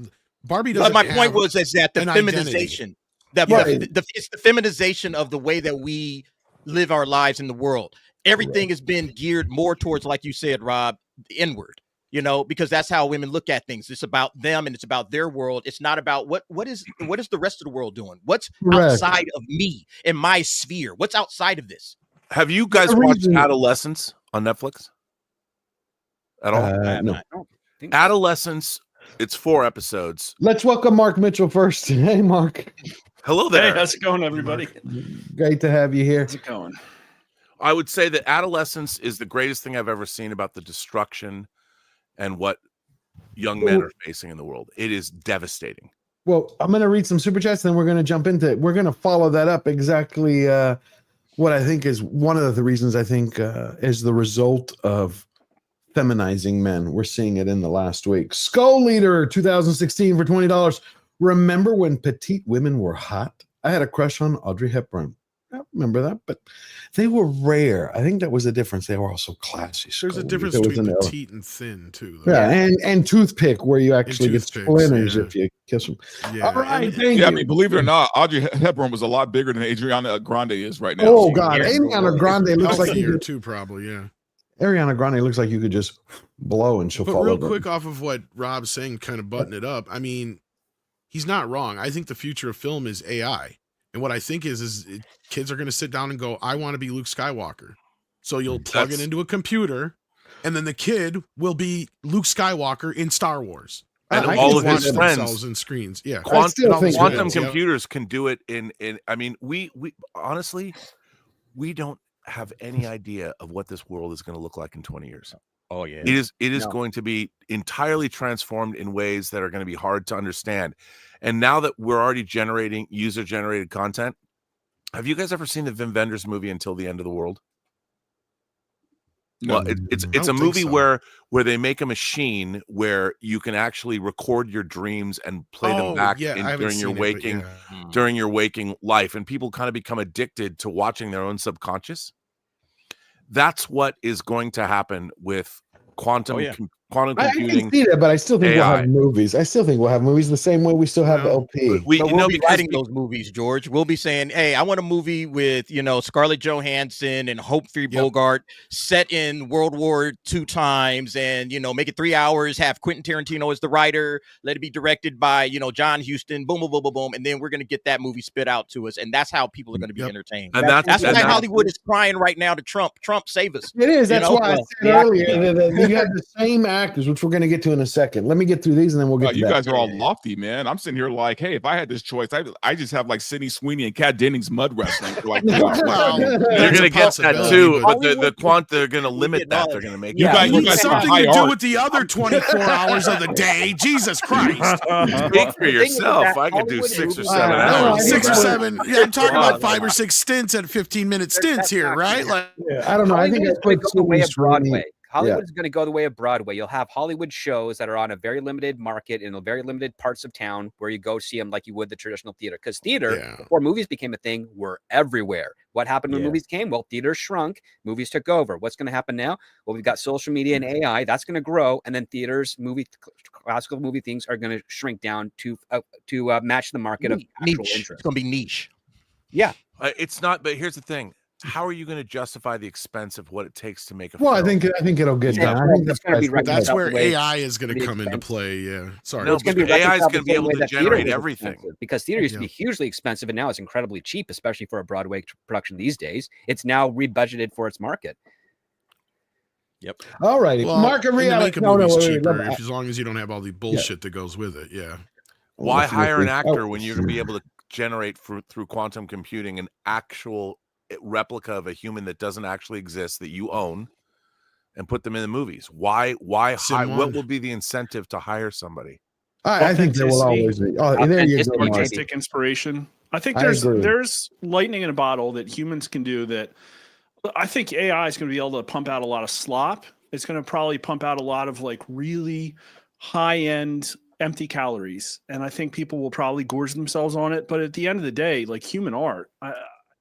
Speaker 17: Barbie
Speaker 16: But
Speaker 17: doesn't
Speaker 16: my point was that the feminization, it's the feminization of the way that we live our lives in the world. Everything has been geared more towards, like you said, Rob, the inward, because that's how women look at things. It's about them and it's about their world. It's not about what is the rest of the world doing? What's outside of me in my sphere? What's outside of this?
Speaker 2: Have you guys watched Adolescence on Netflix at all?
Speaker 19: No.
Speaker 2: Adolescence, it's 4 episodes.
Speaker 19: Let's welcome Mark Mitchell first. Hey, Mark.
Speaker 2: Hello there.
Speaker 1: Hey, how's it going, everybody?
Speaker 19: Great to have you here.
Speaker 1: How's it going?
Speaker 2: I would say that Adolescence is the greatest thing I've ever seen about the destruction and what young men are facing in the world. It is devastating.
Speaker 19: Well, I'm going to read some super chats, then we're going to jump into it. We're going to follow that up exactly what I think is one of the reasons I think is the result of feminizing men. We're seeing it in the last week. Skull Leader 2016 for $20. Remember when petite women were hot? I had a crush on Audrey Hepburn. I remember that, but they were rare. I think that was the difference. They were also classy.
Speaker 17: There's a difference between petite and thin, too.
Speaker 19: Though. Yeah, and toothpick, where you actually get splinters if you kiss them.
Speaker 17: Yeah.
Speaker 19: All right, thank
Speaker 13: you.
Speaker 19: you.
Speaker 13: I mean, believe it or not, Audrey Hepburn was a lot bigger than Ariana Grande is right now.
Speaker 19: Oh, God. Ariana Grande looks like you
Speaker 17: too, probably, yeah.
Speaker 19: Ariana Grande looks like you could just blow and she'll fall over.
Speaker 17: But real quick off of what Rob's saying, kind of button it up, I mean, he's not wrong. I think the future of film is AI. And what I think is kids are going to sit down and go, I want to be Luke Skywalker. So you'll plug it into a computer, and then the kid will be Luke Skywalker in Star Wars.
Speaker 2: And all of his friends
Speaker 17: in screens. Yeah.
Speaker 2: Quantum computers can do it in I mean, we honestly, we don't have any idea of what this world is going to look like in 20 years.
Speaker 16: Oh yeah.
Speaker 2: It is going to be entirely transformed in ways that are going to be hard to understand. And now that we're already generating user-generated content, have you guys ever seen the Wim Wenders movie Until the End of the World?
Speaker 13: No,
Speaker 2: well, it's a movie where they make a machine where you can actually record your dreams and play them back during your waking life, and people kind of become addicted to watching their own subconscious. That's what is going to happen with quantum quantum computing.
Speaker 19: I can see that, but I still think we'll have movies. I still think we'll have movies the same way we still have LP.
Speaker 16: We'll be writing those movies, George. We'll be saying, hey, I want a movie with, Scarlett Johansson and Humphrey Bogart set in World War II times and, make it 3 hours, have Quentin Tarantino as the writer, let it be directed by, John Huston, boom, boom, boom, boom, boom. And then we're going to get that movie spit out to us. And that's how people are going to be entertained.
Speaker 2: And
Speaker 16: that's why Hollywood is crying right now to Trump. Trump, save us.
Speaker 19: It is. That's why I said earlier that you have the same actors, which we're going to get to in a second. Let me get through these, and then we'll get to
Speaker 13: you
Speaker 19: that.
Speaker 13: guys are all lofty, man. I'm sitting here like, hey, if I had this choice, I just have like Sydney Sweeney and Kat Dennings mud wrestling. Like,
Speaker 2: you're going to get that too, but they're going to limit that. They're going to make
Speaker 17: you got something to do with the other 24 hours of the day. Jesus Christ!
Speaker 2: Speak for yourself. I could do 6 or 7 hours.
Speaker 17: 6 or 7. Yeah, I'm talking about 5 or 6 stints at 15-minute stints here, right? Like,
Speaker 19: I don't know. I think
Speaker 14: it's going to go the way of Broadway. Hollywood
Speaker 19: Yeah.
Speaker 14: is going to go the way of Broadway. You'll have Hollywood shows that are on a very limited market in a very limited parts of town where you go see them like you would the traditional theater. Because theater, before movies became a thing, were everywhere. What happened when movies came? Well, theaters shrunk. Movies took over. What's going to happen now? Well, we've got social media and AI. That's going to grow. And then theaters, classical movie things are going to shrink down to match the market of actual interest.
Speaker 16: It's going to be niche.
Speaker 14: Yeah.
Speaker 2: It's not, but here's the thing. How are you going to justify the expense of what it takes to make a
Speaker 19: Well,
Speaker 2: film?
Speaker 19: I think it'll get done. I think
Speaker 17: that's where AI is going to come into play. Yeah, sorry.
Speaker 2: No, it's going to be AI is going to be able to generate everything
Speaker 14: because theater used to be hugely expensive, and now it's incredibly cheap, especially for a Broadway production these days. It's now rebudgeted for its market.
Speaker 16: Yep.
Speaker 19: All righty.
Speaker 17: Well,
Speaker 19: Market reality.
Speaker 17: Make a movie's cheaper as long as you don't have all the bullshit that goes with it. Yeah.
Speaker 2: Why hire an actor when you're going to be able to generate through quantum computing an actual replica of a human that doesn't actually exist that you own and put them in the movies? Why what will be the incentive to hire somebody?
Speaker 19: I think there will always be. Oh, there you go.
Speaker 1: Artistic inspiration. I think there's lightning in a bottle that humans can do that. I think AI is going to be able to pump out a lot of slop. It's going to probably pump out a lot of like really high end empty calories. And I think people will probably gorge themselves on it. But at the end of the day, like human art, I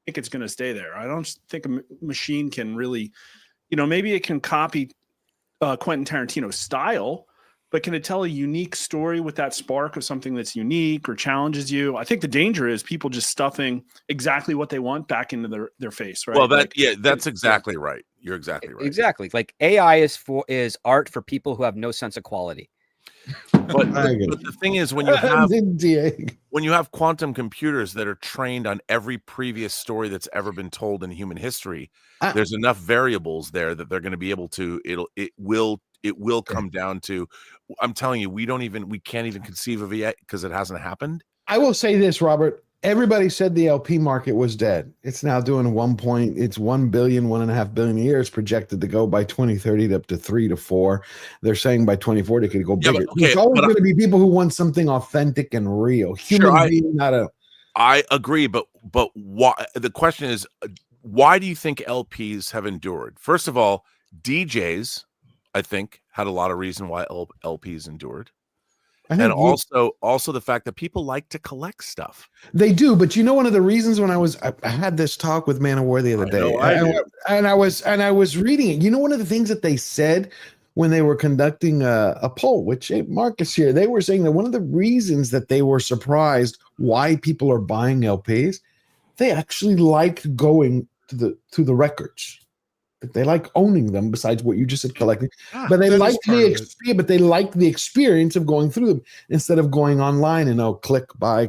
Speaker 1: think it's going to stay there. I don't think a machine can really, maybe it can copy Quentin Tarantino's style, but can it tell a unique story with that spark of something that's unique or challenges you? I think the danger is people just stuffing exactly what they want back into their face, right?
Speaker 2: Well, that's exactly right. You're exactly right.
Speaker 14: Exactly. Like AI is art for people who have no sense of quality.
Speaker 2: But the thing is, when you have quantum computers that are trained on every previous story that's ever been told in human history, there's enough variables there that they're going to be able to. It will come down to. I'm telling you, we can't even conceive of it yet because it hasn't happened.
Speaker 19: I will say this, Robert. Everybody said the LP market was dead. It's now doing it's 1 billion, 1.5 billion a year. It's projected to go by 2030 up to 3 to 4. They're saying by 2040 it could go bigger. There's always going to be people who want something authentic and real.
Speaker 2: I agree, but why? The question is, why do you think LPs have endured? First of all, DJs, I think, had a lot of reason why LPs endured. And also the fact that people like to collect stuff.
Speaker 19: They do, but one of the reasons when I had this talk with Man of War the other day, and I was reading it. One of the things that they said when they were conducting a poll, which Marcus here, they were saying that one of the reasons that they were surprised why people are buying LPs, they actually liked going to the records. They like owning them, besides what you just said, collecting. But they like the experience of going through them instead of going online and click buy.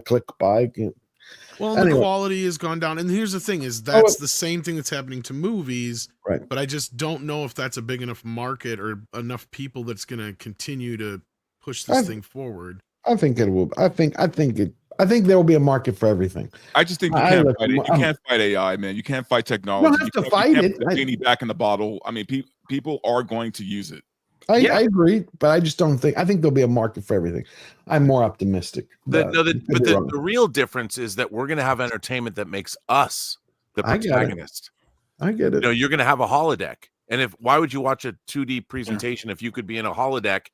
Speaker 17: Well, anyway. The quality has gone down, and here's the thing: that's the same thing that's happening to movies,
Speaker 19: right?
Speaker 17: But I just don't know if that's a big enough market or enough people that's going to continue to push this thing forward.
Speaker 19: I think it will. I think there will be a market for everything.
Speaker 13: I just think you can't fight it. You can't fight AI, man. You can't fight technology.
Speaker 19: You don't have to fight it.
Speaker 13: Put the genie back in the bottle. I mean, people are going to use it.
Speaker 19: I agree, but I just don't think. I think there'll be a market for everything. I'm more optimistic.
Speaker 2: The real difference is that we're going to have entertainment that makes us the protagonist.
Speaker 19: I get it.
Speaker 2: You're going to have a holodeck, and why would you watch a 2D presentation if you could be in a holodeck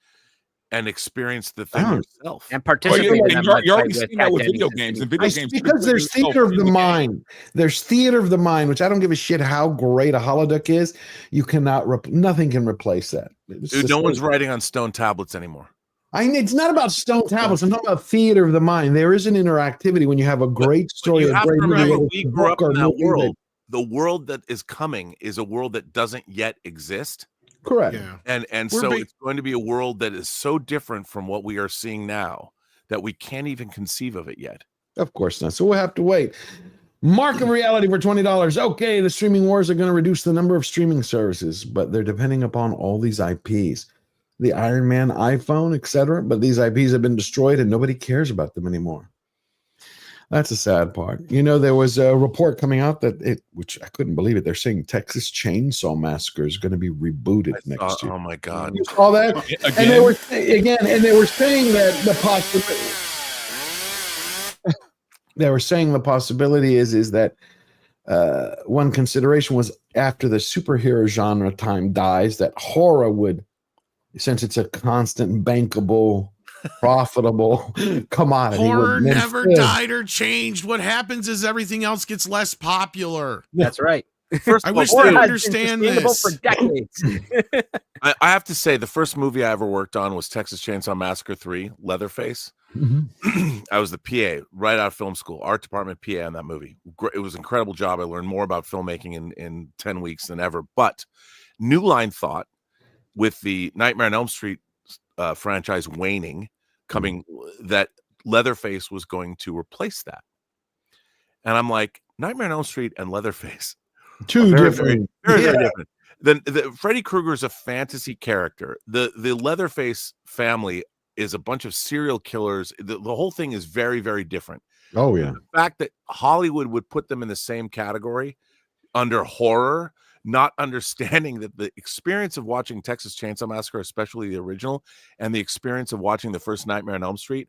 Speaker 2: and experience the thing yourself
Speaker 14: and participate?
Speaker 13: You're already seeing that with video games and video games
Speaker 19: because there's theater of the mind. There's theater of the mind, which I don't give a shit how great a holodeck is. You cannot. Nothing can replace that.
Speaker 2: Dude, no one's writing on stone tablets anymore.
Speaker 19: It's not about stone tablets. I'm talking about theater of the mind. There is an interactivity when you have a great story.
Speaker 2: You have to remember, we grew up in that world. The world that is coming is a world that doesn't yet exist.
Speaker 19: Correct.
Speaker 2: Yeah. And so it's going to be a world that is so different from what we are seeing now that we can't even conceive of it yet.
Speaker 19: Of course not. So we'll have to wait. Market reality for $20. Okay, the streaming wars are going to reduce the number of streaming services, but they're depending upon all these IPs. the Iron Man iPhone, etc. But these IPs have been destroyed and nobody cares about them anymore. That's a sad part. You know, there was a report coming out which I couldn't believe it. They're saying Texas Chainsaw Massacre is going to be rebooted next year.
Speaker 2: Oh my God!
Speaker 19: You saw that?
Speaker 13: Again?
Speaker 19: And they were saying that the possibility. They were saying the possibility is that one consideration was after the superhero genre time dies, that horror would, since it's a constant bankable, profitable commodity.
Speaker 17: Horror never died or changed. What happens is everything else gets less popular.
Speaker 14: That's right.
Speaker 2: First,
Speaker 17: I wish they understand this.
Speaker 14: For decades.
Speaker 2: I have to say, the first movie I ever worked on was Texas Chainsaw Massacre 3, Leatherface. I was the PA right out of film school, art department PA on that movie. It was an incredible job. I learned more about filmmaking in 10 weeks than ever. But New Line thought, with the Nightmare on Elm Street franchise waning, coming, that Leatherface was going to replace that. And I'm like, Nightmare on Elm Street and Leatherface,
Speaker 19: two different,
Speaker 2: very different. The Freddy Krueger is a fantasy character. The Leatherface family is a bunch of serial killers. The whole thing is very, very different.
Speaker 19: Oh yeah.
Speaker 2: The fact that Hollywood would put them in the same category under horror, not understanding that the experience of watching Texas Chainsaw Massacre, especially the original, and the experience of watching the first Nightmare on Elm Street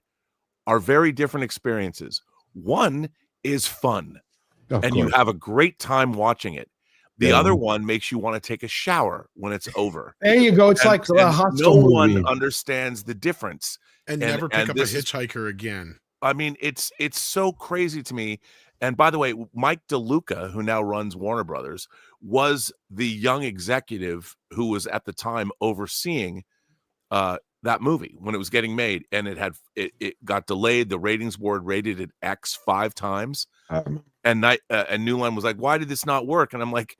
Speaker 2: are very different experiences. One is fun, and you have a great time watching it. The other one makes you want to take a shower when it's over.
Speaker 19: There you go. It's like a hostile movie.
Speaker 2: No one understands the difference.
Speaker 17: And never pick up a hitchhiker again.
Speaker 2: I mean, it's so crazy to me. And by the way, Mike DeLuca, who now runs Warner Brothers, was the young executive who was at the time overseeing that movie when it was getting made, and it got delayed. The ratings board rated it X 5 times, and New Line was like, "Why did this not work?" And I'm like,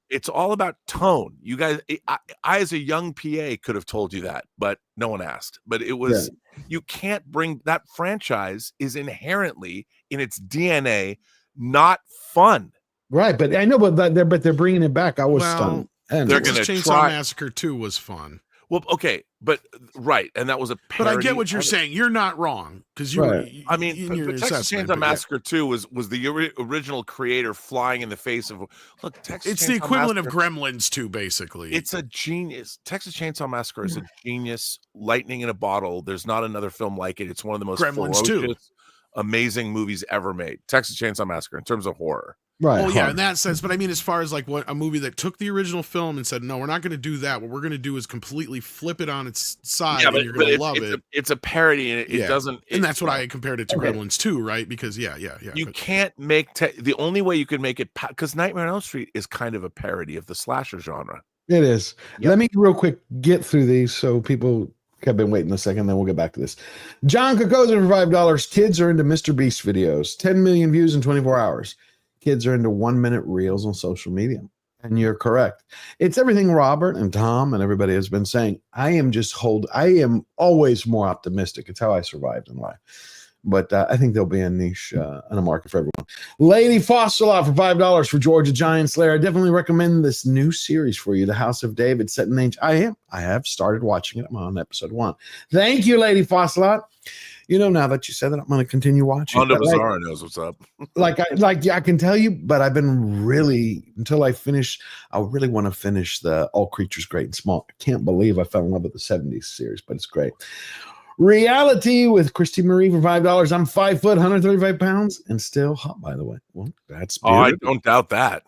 Speaker 2: "It's all about tone. You guys, I as a young PA could have told you that, but no one asked. But it was you can't bring that franchise is inherently in its DNA not fun,
Speaker 19: right? But I know, but they're bringing it back. I was stunned.
Speaker 17: And they're going to Chainsaw Massacre 2 was fun.
Speaker 2: Well, okay, but right, and that was a parody.
Speaker 17: But I get what you're saying. You're not wrong because you.
Speaker 2: Right. I mean, but Texas Chainsaw Massacre 2 was the original creator flying in the face of look. Texas
Speaker 17: it's
Speaker 2: Chainsaw
Speaker 17: the equivalent
Speaker 2: Massacre,
Speaker 17: of Gremlins 2, basically.
Speaker 2: It's a genius. Texas Chainsaw Massacre is a genius, lightning in a bottle. There's not another film like it. It's one of the most
Speaker 17: Gremlins
Speaker 2: ferocious, amazing movies ever made. Texas Chainsaw Massacre in terms of horror.
Speaker 19: Right.
Speaker 17: Oh yeah, in that sense. But I mean, as far as like what a movie that took the original film and said, no, we're not going to do that. What we're going to do is completely flip it on its side, and you're going to love it.
Speaker 2: It's a parody, and it doesn't.
Speaker 17: And that's what I compared it to Gremlins 2, right? Because yeah.
Speaker 2: You can't make the only way you can make it because Nightmare on Elm Street is kind of a parody of the slasher genre.
Speaker 19: It is. Let me real quick get through these so people have been waiting a second, then we'll get back to this. John Kokoza for $5. Kids are into Mr. Beast videos. 10 million views in 24 hours. Kids are into 1-minute reels on social media. And you're correct. It's everything Robert and Tom and everybody has been saying. I am always more optimistic. It's how I survived in life. But I think there'll be a niche and a market for everyone. Lady Fossilot for $5 for Georgia Giant Slayer. I definitely recommend this new series for you, The House of David, set in age. I have started watching it. I'm on episode 1. Thank you, Lady Fossilot. You know, now that you said that, I'm going to continue watching.
Speaker 2: Wanda Bizarra knows what's up.
Speaker 19: I can tell you, but I've been really, until I finish, I really want to finish the All Creatures Great and Small. I can't believe I fell in love with the 70s series, but it's great. Reality with Christy Marie for $5. I'm 5 foot, 135 pounds, and still hot, by the way. Well, that's beautiful.
Speaker 2: I don't doubt that.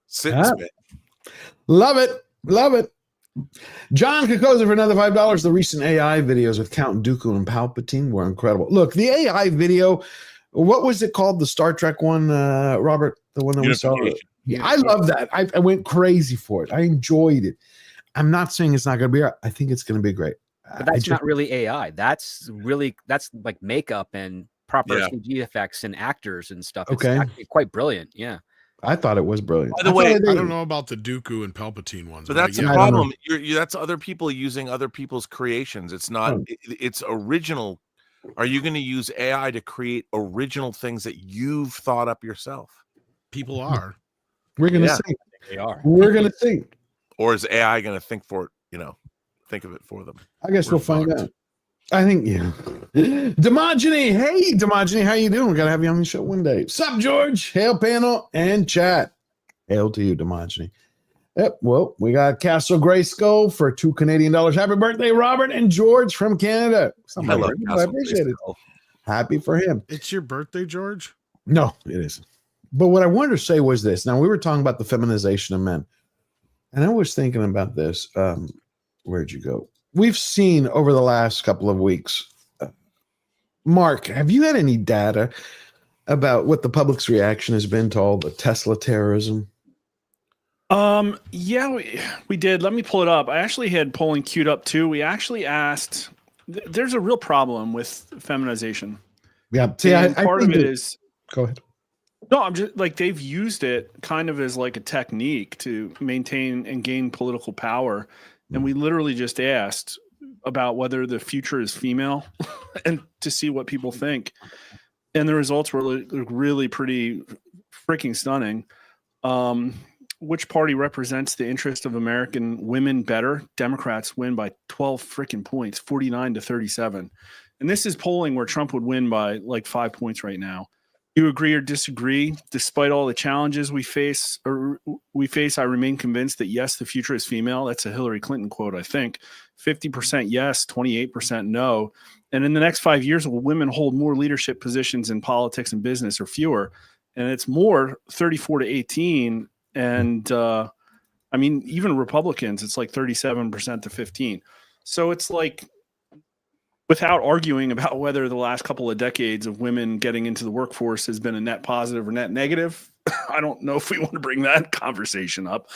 Speaker 2: Sit and spit.
Speaker 19: Love it. Love it. John Kokoza for another $5. The recent AI videos with Count Dooku and Palpatine were incredible. Look, the AI video, what was it called? The Star Trek one, Robert? The one that we saw? Yeah, I love that. I went crazy for it. I enjoyed it. I'm not saying it's not going to be. I think it's going to be great.
Speaker 14: But that's not really AI. That's like makeup and proper CG effects and actors and stuff. It's actually quite brilliant. Yeah.
Speaker 19: I thought it was brilliant.
Speaker 2: By the way,
Speaker 17: I don't know about the Dooku and Palpatine ones.
Speaker 2: But that's the problem. That's other people using other people's creations. It's not. It's original. Are you going to use AI to create original things that you've thought up yourself?
Speaker 17: People are.
Speaker 19: We're going to see.
Speaker 14: They are.
Speaker 19: We're going to see.
Speaker 2: Or is AI going to think for it? think of it for them.
Speaker 19: I guess we'll find out. I think, yeah. Demogeny, hey, Demogeny, how you doing? We're going to have you on the show one day. Sup, George? Hail, panel, and chat. Hail to you, Demogeny. Yep, well, we got Castle Grayskull for $2 Canadian. Happy birthday, Robert and George from Canada. I appreciate it. Happy for him.
Speaker 17: It's your birthday, George?
Speaker 19: No, it isn't. But what I wanted to say was this. Now, we were talking about the feminization of men. And I was thinking about this. Where'd you go? We've seen over the last couple of weeks. Mark, have you had any data about what the public's reaction has been to all the Tesla terrorism?
Speaker 1: Yeah, we did. Let me pull it up. I actually had polling queued up too. We actually asked, there's a real problem with feminization.
Speaker 19: Yeah. See,
Speaker 1: part of it is,
Speaker 19: go ahead.
Speaker 1: No, I'm just like, they've used it kind of as like a technique to maintain and gain political power. And we literally just asked about whether the future is female and to see what people think. And the results were really pretty freaking stunning. Which party represents the interest of American women better? Democrats win by 12 freaking points, 49-37. And this is polling where Trump would win by like 5 points right now. You agree or disagree? Despite all the challenges we face, I remain convinced that yes, the future is female. That's a Hillary Clinton quote, I think. 50% yes, 28% no. And in the next 5 years, will women hold more leadership positions in politics and business or fewer? And it's more 34-18. And I mean, even Republicans, it's like 37% to 15. So it's like, without arguing about whether the last couple of decades of women getting into the workforce has been a net positive or net negative, I don't know if we want to bring that conversation up.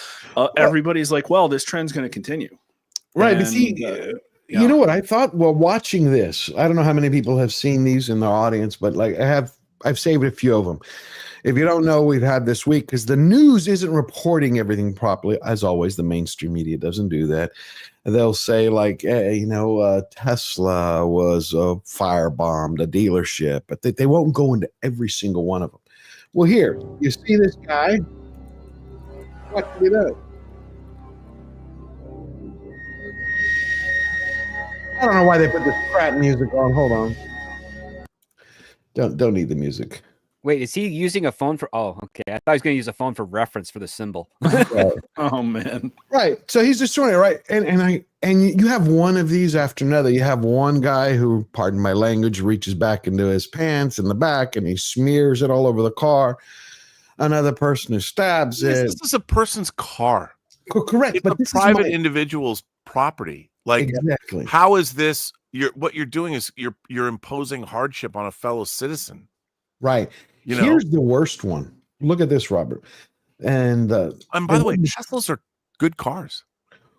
Speaker 1: Everybody's like, well, this trend's going to continue.
Speaker 19: Right. But see, you know what I thought? Well, watching this, I don't know how many people have seen these in the audience, but like I've saved a few of them. If you don't know, we've had this week because the news isn't reporting everything properly. As always, the mainstream media doesn't do that. They'll say like, hey, Tesla was firebombed a dealership, but they won't go into every single one of them. Well, here, you see this guy? What did he do? I don't know why they put this crap music on. Hold on. Don't need the music.
Speaker 14: Wait, is he using a phone for? Oh, okay. I thought he was going to use a phone for reference for the symbol.
Speaker 1: Oh man!
Speaker 19: Right. So he's destroying it, right? And you have one of these after another. You have one guy who, pardon my language, reaches back into his pants in the back and he smears it all over the car. Another person who stabs it.
Speaker 2: This is a person's car.
Speaker 19: Correct,
Speaker 2: it's a private individual's property. Like,
Speaker 19: exactly.
Speaker 2: How is this? What you're doing is you're imposing hardship on a fellow citizen.
Speaker 19: Right. Here's the worst one. Look at this, Robert. And
Speaker 2: by the way, Teslas are good cars.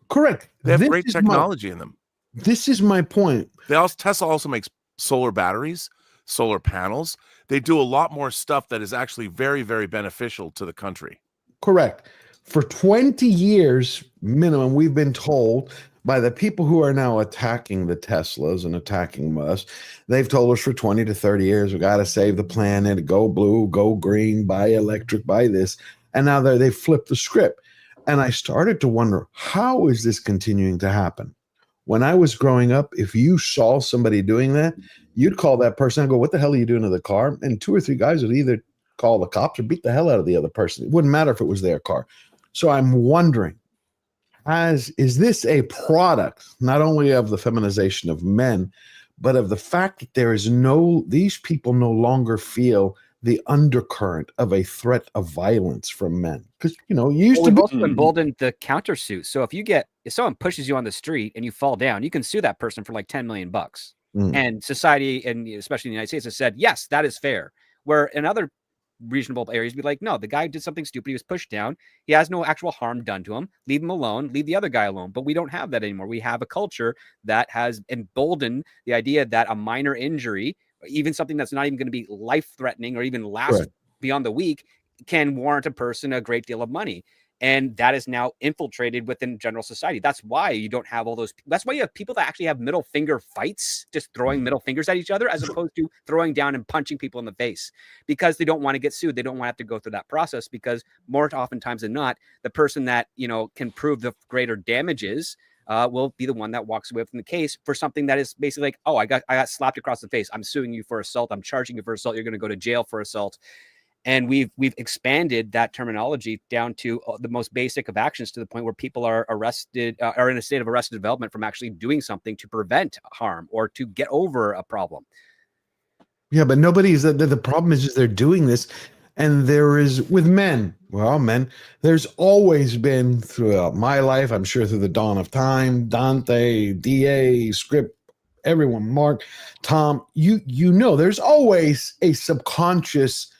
Speaker 19: Correct.
Speaker 2: They have great technology in them.
Speaker 19: This is my point.
Speaker 2: Tesla also makes solar batteries, solar panels. They do a lot more stuff that is actually very, very beneficial to the country.
Speaker 19: Correct. For 20 years minimum, we've been told by the people who are now attacking the Teslas and attacking us, they've told us for 20 to 30 years, we got to save the planet, go blue, go green, buy electric, buy this. And now they flipped the script. And I started to wonder, how is this continuing to happen? When I was growing up, if you saw somebody doing that, you'd call that person and go, what the hell are you doing to the car? And 2 or 3 guys would either call the cops or beat the hell out of the other person. It wouldn't matter if it was their car. So I'm wondering, is this a product not only of the feminization of men, but of the fact that these people no longer feel the undercurrent of a threat of violence from men? Because you used to
Speaker 14: also emboldened the countersuit. So if someone pushes you on the street and you fall down, you can sue that person for like $10 million. And society, and especially in the United States, has said yes, that is fair. Where in other reasonable areas be like, no, the guy did something stupid, he was pushed down, he has no actual harm done to him, leave him alone, leave the other guy alone. But we don't have that anymore. We have a culture that has emboldened the idea that a minor injury, even something that's not even going to be life-threatening or even last beyond the week, can warrant a person a great deal of money. And that is now infiltrated within general society. That's why you don't have all those. That's why you have people that actually have middle finger fights, just throwing middle fingers at each other, as opposed to throwing down and punching people in the face, because they don't want to get sued. They don't want to have to go through that process, because more oftentimes than not, the person that, can prove the greater damages will be the one that walks away from the case for something that is basically like, oh, I got slapped across the face. I'm suing you for assault. I'm charging you for assault. You're going to go to jail for assault. And we've expanded that terminology down to the most basic of actions, to the point where people are arrested, are in a state of arrested development from actually doing something to prevent harm or to get over a problem.
Speaker 19: Yeah, but nobody's the problem is they're doing this, and there is with men. Well, men, there's always been throughout my life, I'm sure through the dawn of time, Dante, DA, Script, everyone, Mark, Tom, you know, there's always a subconscious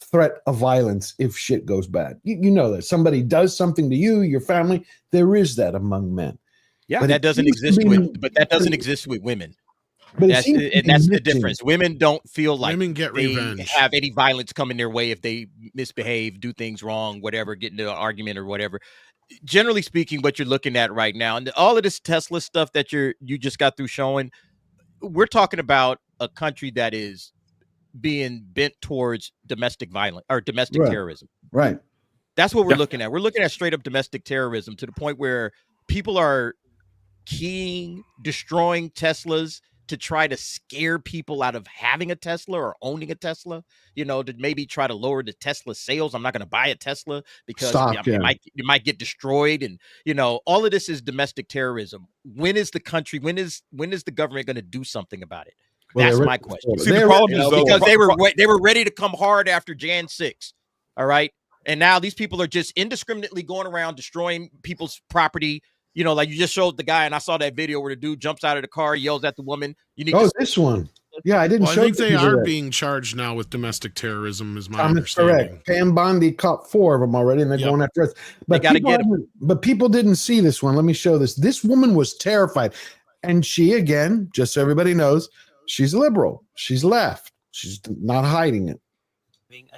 Speaker 19: threat of violence if shit goes bad. You know that somebody does something to you, your family. There is that among men.
Speaker 14: Yeah,
Speaker 19: but
Speaker 16: that doesn't exist with women.
Speaker 19: But
Speaker 16: that's the difference. Women don't feel like
Speaker 17: women get
Speaker 16: they
Speaker 17: revenge.
Speaker 16: have any violence coming their way if they misbehave, do things wrong, whatever, get into an argument or whatever. Generally speaking, what you're looking at right now, and all of this Tesla stuff that you just got through showing, we're talking about a country that is being bent towards domestic violence or domestic terrorism.
Speaker 19: Right.
Speaker 16: That's what we're looking at. We're looking at straight up domestic terrorism, to the point where people are destroying Teslas to try to scare people out of having a Tesla or owning a Tesla, you know, to maybe try to lower the Tesla sales. I'm not going to buy a Tesla because it might get destroyed. And, you know, all of this is domestic terrorism. When is the government going to do something about it?
Speaker 19: Well,
Speaker 16: that's my question.
Speaker 13: See, the problem is, though,
Speaker 16: because they were ready to come hard after Jan 6. All right. And now these people are just indiscriminately going around destroying people's property. You know, like you just showed the guy, and I saw that video where the dude jumps out of the car, yells at the woman. You need
Speaker 19: this one. Yeah, I didn't show.
Speaker 17: I think they are being charged now with domestic terrorism, is my
Speaker 19: Thomas
Speaker 17: understanding.
Speaker 19: Correct. Pam Bondi caught 4 of them already, and they're going after us. But people didn't see this one. Let me show this. This woman was terrified. And she, again, just so everybody knows, she's liberal. She's left. She's not hiding it.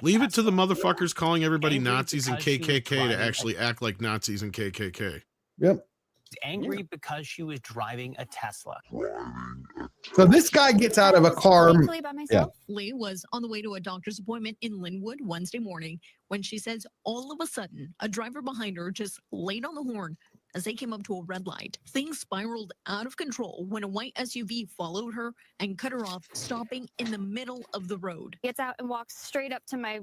Speaker 17: Leave it to the motherfuckers calling everybody Nazis and KKK to actually act like Nazis and KKK.
Speaker 19: Yep.
Speaker 6: Angry because she was driving a Tesla.
Speaker 19: So this guy gets out of a car.
Speaker 7: Lee was on the way to a doctor's appointment in Linwood Wednesday morning when she says all of a sudden a driver behind her just laid on the horn as they came up to a red light. Things spiraled out of control when a white SUV followed her and cut her off, stopping in the middle of the road.
Speaker 12: Gets out and walks straight up to my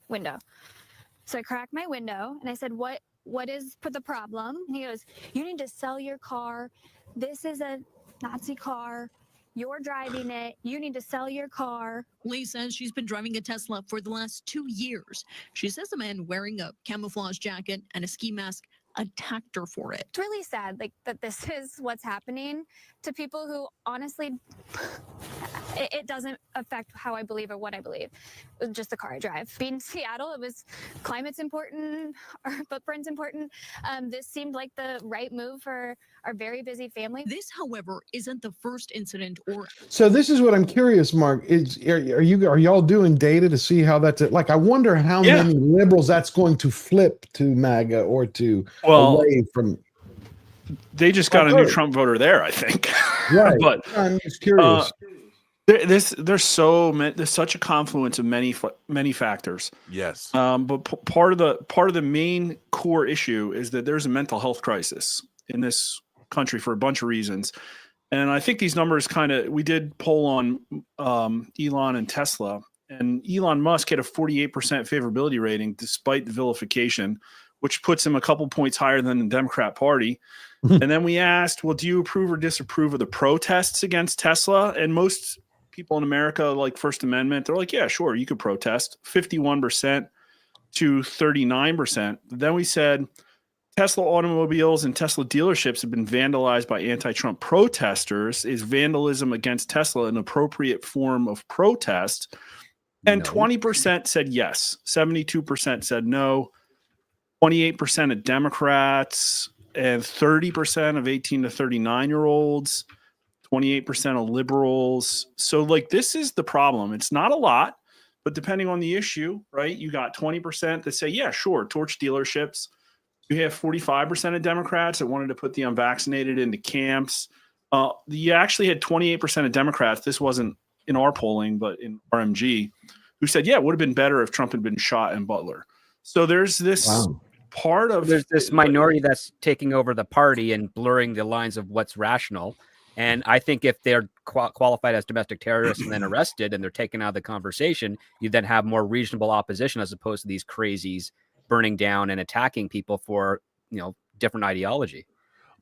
Speaker 12: window. So I cracked my window and I said, what is the problem? And he goes, you need to sell your car. This is a Nazi car. You're driving it. You need to sell your car.
Speaker 7: Lee says she's been driving a Tesla for the last 2 years. She says a man wearing a camouflage jacket and a ski mask attacked her for it.
Speaker 12: It's really sad, like, that this is what's happening to people who honestly, it doesn't affect how I believe or what I believe. It was just the car I drive. Being in Seattle, it was climate's important, our footprint's important. This seemed like the right move for our very busy family.
Speaker 7: This, however, isn't the first incident or.
Speaker 19: So this is what I'm curious, Mark. Are y'all doing data to see how that's like? I wonder how many liberals that's going to flip to MAGA or to away from.
Speaker 1: They just got a new Trump voter there, I think.
Speaker 19: Right.
Speaker 1: But
Speaker 19: I'm just curious.
Speaker 1: There's such a confluence of many factors.
Speaker 2: Yes.
Speaker 1: But part of the main core issue is that there's a mental health crisis in this country for a bunch of reasons. And I think these numbers we did poll on Elon and Tesla, and Elon Musk had a 48% favorability rating despite the vilification, which puts him a couple points higher than the Democrat Party. And then we asked, well, do you approve or disapprove of the protests against Tesla? And most people in America, like First Amendment, they're like, yeah, sure, you could protest. 51% to 39%. Then we said, Tesla automobiles and Tesla dealerships have been vandalized by anti-Trump protesters. Is vandalism against Tesla an appropriate form of protest? And 20% said yes. 72% said no. 28% of Democrats and 30% of 18 to 39-year-olds, 28% of liberals. So, like, this is the problem. It's not a lot, but depending on the issue, right, you got 20% that say, yeah, sure, torch dealerships. You have 45% of Democrats that wanted to put the unvaccinated into camps. You actually had 28% of Democrats, this wasn't in our polling, but in RMG, who said, yeah, it would have been better if Trump had been shot in Butler. So there's this part of
Speaker 14: there's this minority that's taking over the party and blurring the lines of what's rational. And I think if they're qualified as domestic terrorists and then arrested and they're taken out of the conversation, you then have more reasonable opposition as opposed to these crazies burning down and attacking people for, different ideology.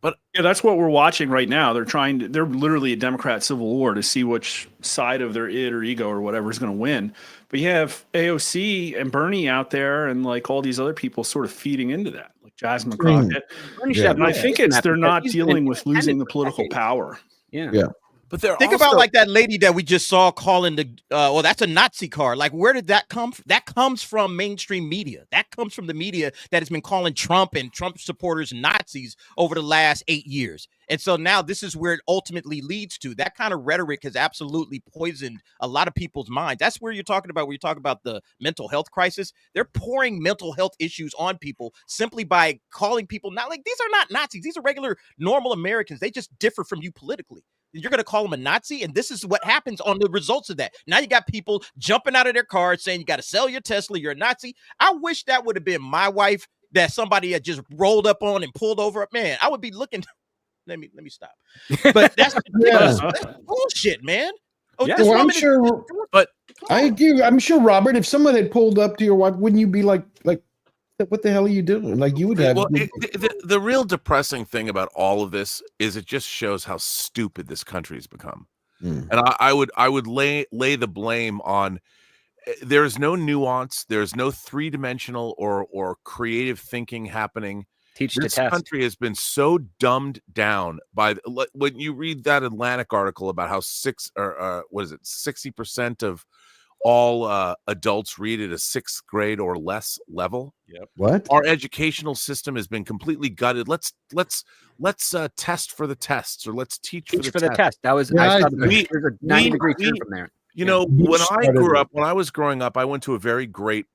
Speaker 1: But yeah, that's what we're watching right now. They're literally a Democrat civil war to see which side of their id or ego or whatever is going to win. But you have AOC and Bernie out there and like all these other people sort of feeding into that, like Jasmine Crockett. And I think they're not dealing with losing the political power.
Speaker 14: Yeah.
Speaker 2: But they're
Speaker 16: Think about like that lady that we just saw calling the well, that's a Nazi card. Like, where did that come from? That comes from mainstream media. That comes from the media that has been calling Trump and Trump supporters Nazis over the last 8 years. And so now this is where it ultimately leads to. That kind of rhetoric has absolutely poisoned a lot of people's minds. That's where you're talking about, when you talk about the mental health crisis. They're pouring mental health issues on people simply by calling people not like, these are not Nazis. These are regular, normal Americans. They just differ from you politically. You're going to call them a Nazi, and this is what happens on the results of that. Now you got people jumping out of their cars saying you got to sell your Tesla, you're a Nazi. I wish that would have been my wife that somebody had just rolled up on and pulled over. Man, I would be looking. Let me stop. But that's, that's bullshit, man. Oh,
Speaker 19: yeah, well, I'm sure.
Speaker 2: But
Speaker 19: I agree. I'm sure, Robert, if someone had pulled up to your wife, wouldn't you be like, what the hell are you doing? Like, you would have.
Speaker 2: Well, the real depressing thing about all of this is it just shows how stupid this country has become. And I would lay the blame on. There is no nuance. There is no three-dimensional or creative thinking happening. This country has been so dumbed down by when you read that Atlantic article about how 60% of all adults read at a 6th grade or less level.
Speaker 19: Yep. What?
Speaker 2: Our educational system has been completely gutted. Let's test for the tests, or let's teach for the test.
Speaker 14: That was I saw there's a 90-degree turn from there.
Speaker 2: When I was growing up, I went to a very great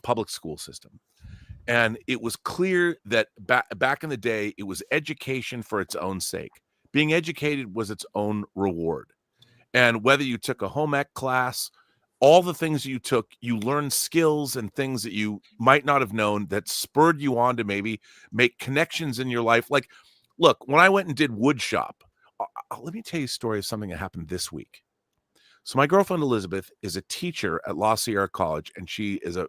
Speaker 2: public school system. And it was clear that back in the day, it was education for its own sake. Being educated was its own reward. And whether you took a home ec class, all the things you took, you learned skills and things that you might not have known that spurred you on to maybe make connections in your life. Like, look, when I went and did wood shop, let me tell you a story of something that happened this week. So my girlfriend Elizabeth is a teacher at La Sierra College, and she has a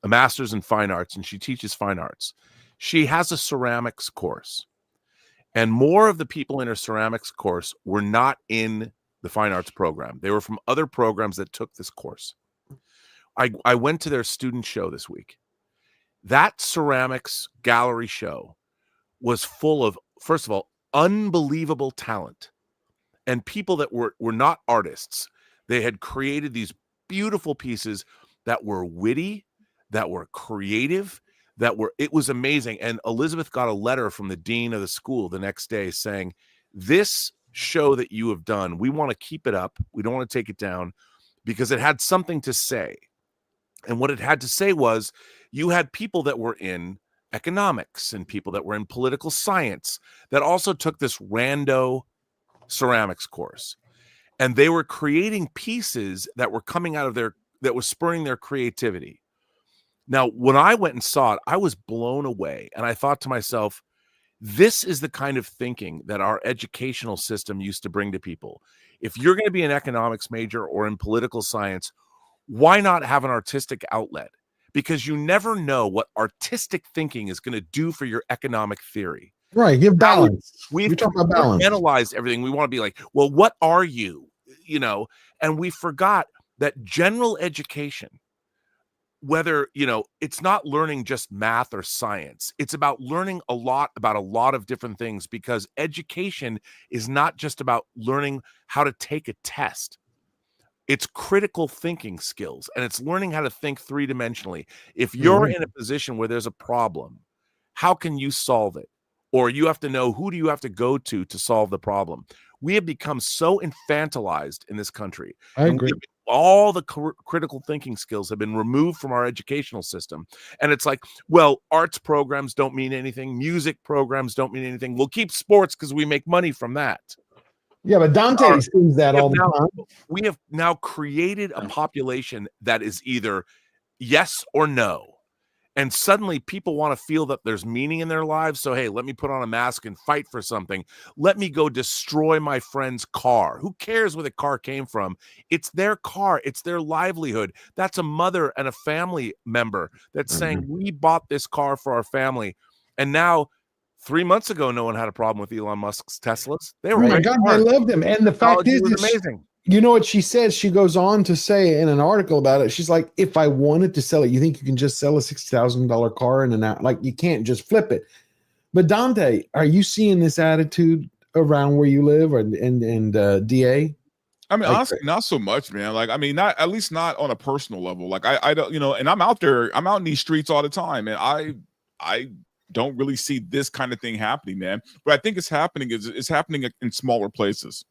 Speaker 2: master's in fine arts, and she teaches fine arts. She has a ceramics course, and more of the people in her ceramics course were not in the fine arts program. They were from other programs that took this course. I went to their student show this week. That ceramics gallery show was full of, first of all, unbelievable talent and people that were not artists. They had created these beautiful pieces that were witty, that were creative, it was amazing. And Elizabeth got a letter from the dean of the school the next day saying, this show that you have done, we want to keep it up. We don't want to take it down, because it had something to say. And what it had to say was, you had people that were in economics and people that were in political science that also took this rando ceramics course. And they were creating pieces that were coming out of that was spurring their creativity. Now, when I went and saw it, I was blown away. And I thought to myself, this is the kind of thinking that our educational system used to bring to people. If you're going to be an economics major or in political science, why not have an artistic outlet? Because you never know what artistic thinking is going to do for your economic theory.
Speaker 19: Right. Give balance.
Speaker 2: We've analyzed everything. We want to be like, well, what are you? And we forgot that general education, whether, it's not learning just math or science. It's about learning a lot about a lot of different things, because education is not just about learning how to take a test. It's critical thinking skills, and it's learning how to think three-dimensionally. If you're in a position where there's a problem, how can you solve it? Or you have to know, who do you have to go to solve the problem? We have become so infantilized in this country.
Speaker 19: I agree.
Speaker 2: All the critical thinking skills have been removed from our educational system. And it's like, well, arts programs don't mean anything. Music programs don't mean anything. We'll keep sports because we make money from that.
Speaker 19: Yeah, but Dante sees that all the time.
Speaker 2: We have now created a population that is either yes or no. And suddenly people want to feel that there's meaning in their lives. So, hey, let me put on a mask and fight for something. Let me go destroy my friend's car. Who cares where the car came from? It's their car. It's their livelihood. That's a mother and a family member that's saying, we bought this car for our family. And now, 3 months ago, no one had a problem with Elon Musk's Teslas. They were
Speaker 19: oh my God, I love them. And the fact is,
Speaker 2: amazing.
Speaker 19: You know what she says? She goes on to say in an article about it, she's like, if I wanted to sell it, you think you can just sell a $60,000 car in an hour? Like, you can't just flip it. But Dante, are you seeing this attitude around where you live, or DA?
Speaker 13: I mean, honestly, not so much, man. Like, I mean, not at least not on a personal level. Like, I don't, you know, and I'm out there, I'm out in these streets all the time, and I don't really see this kind of thing happening, man. But I think it's happening it's happening in smaller places.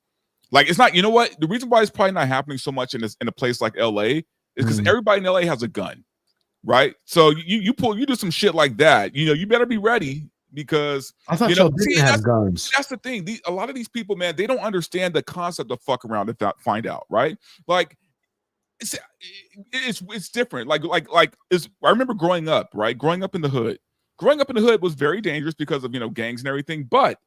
Speaker 13: Like, it's not, you know what? The reason why it's probably not happening so much in a place like LA is because everybody in LA has a gun, right? So you do some shit like that, you know, you better be ready, because
Speaker 19: I thought
Speaker 13: you know,
Speaker 19: y'all didn't have guns.
Speaker 13: That's the thing. A lot of these people, man, they don't understand the concept of fuck around and find out, right? Like, it's different. Like I remember growing up, right? Growing up in the hood was very dangerous because of, you know, gangs and everything, but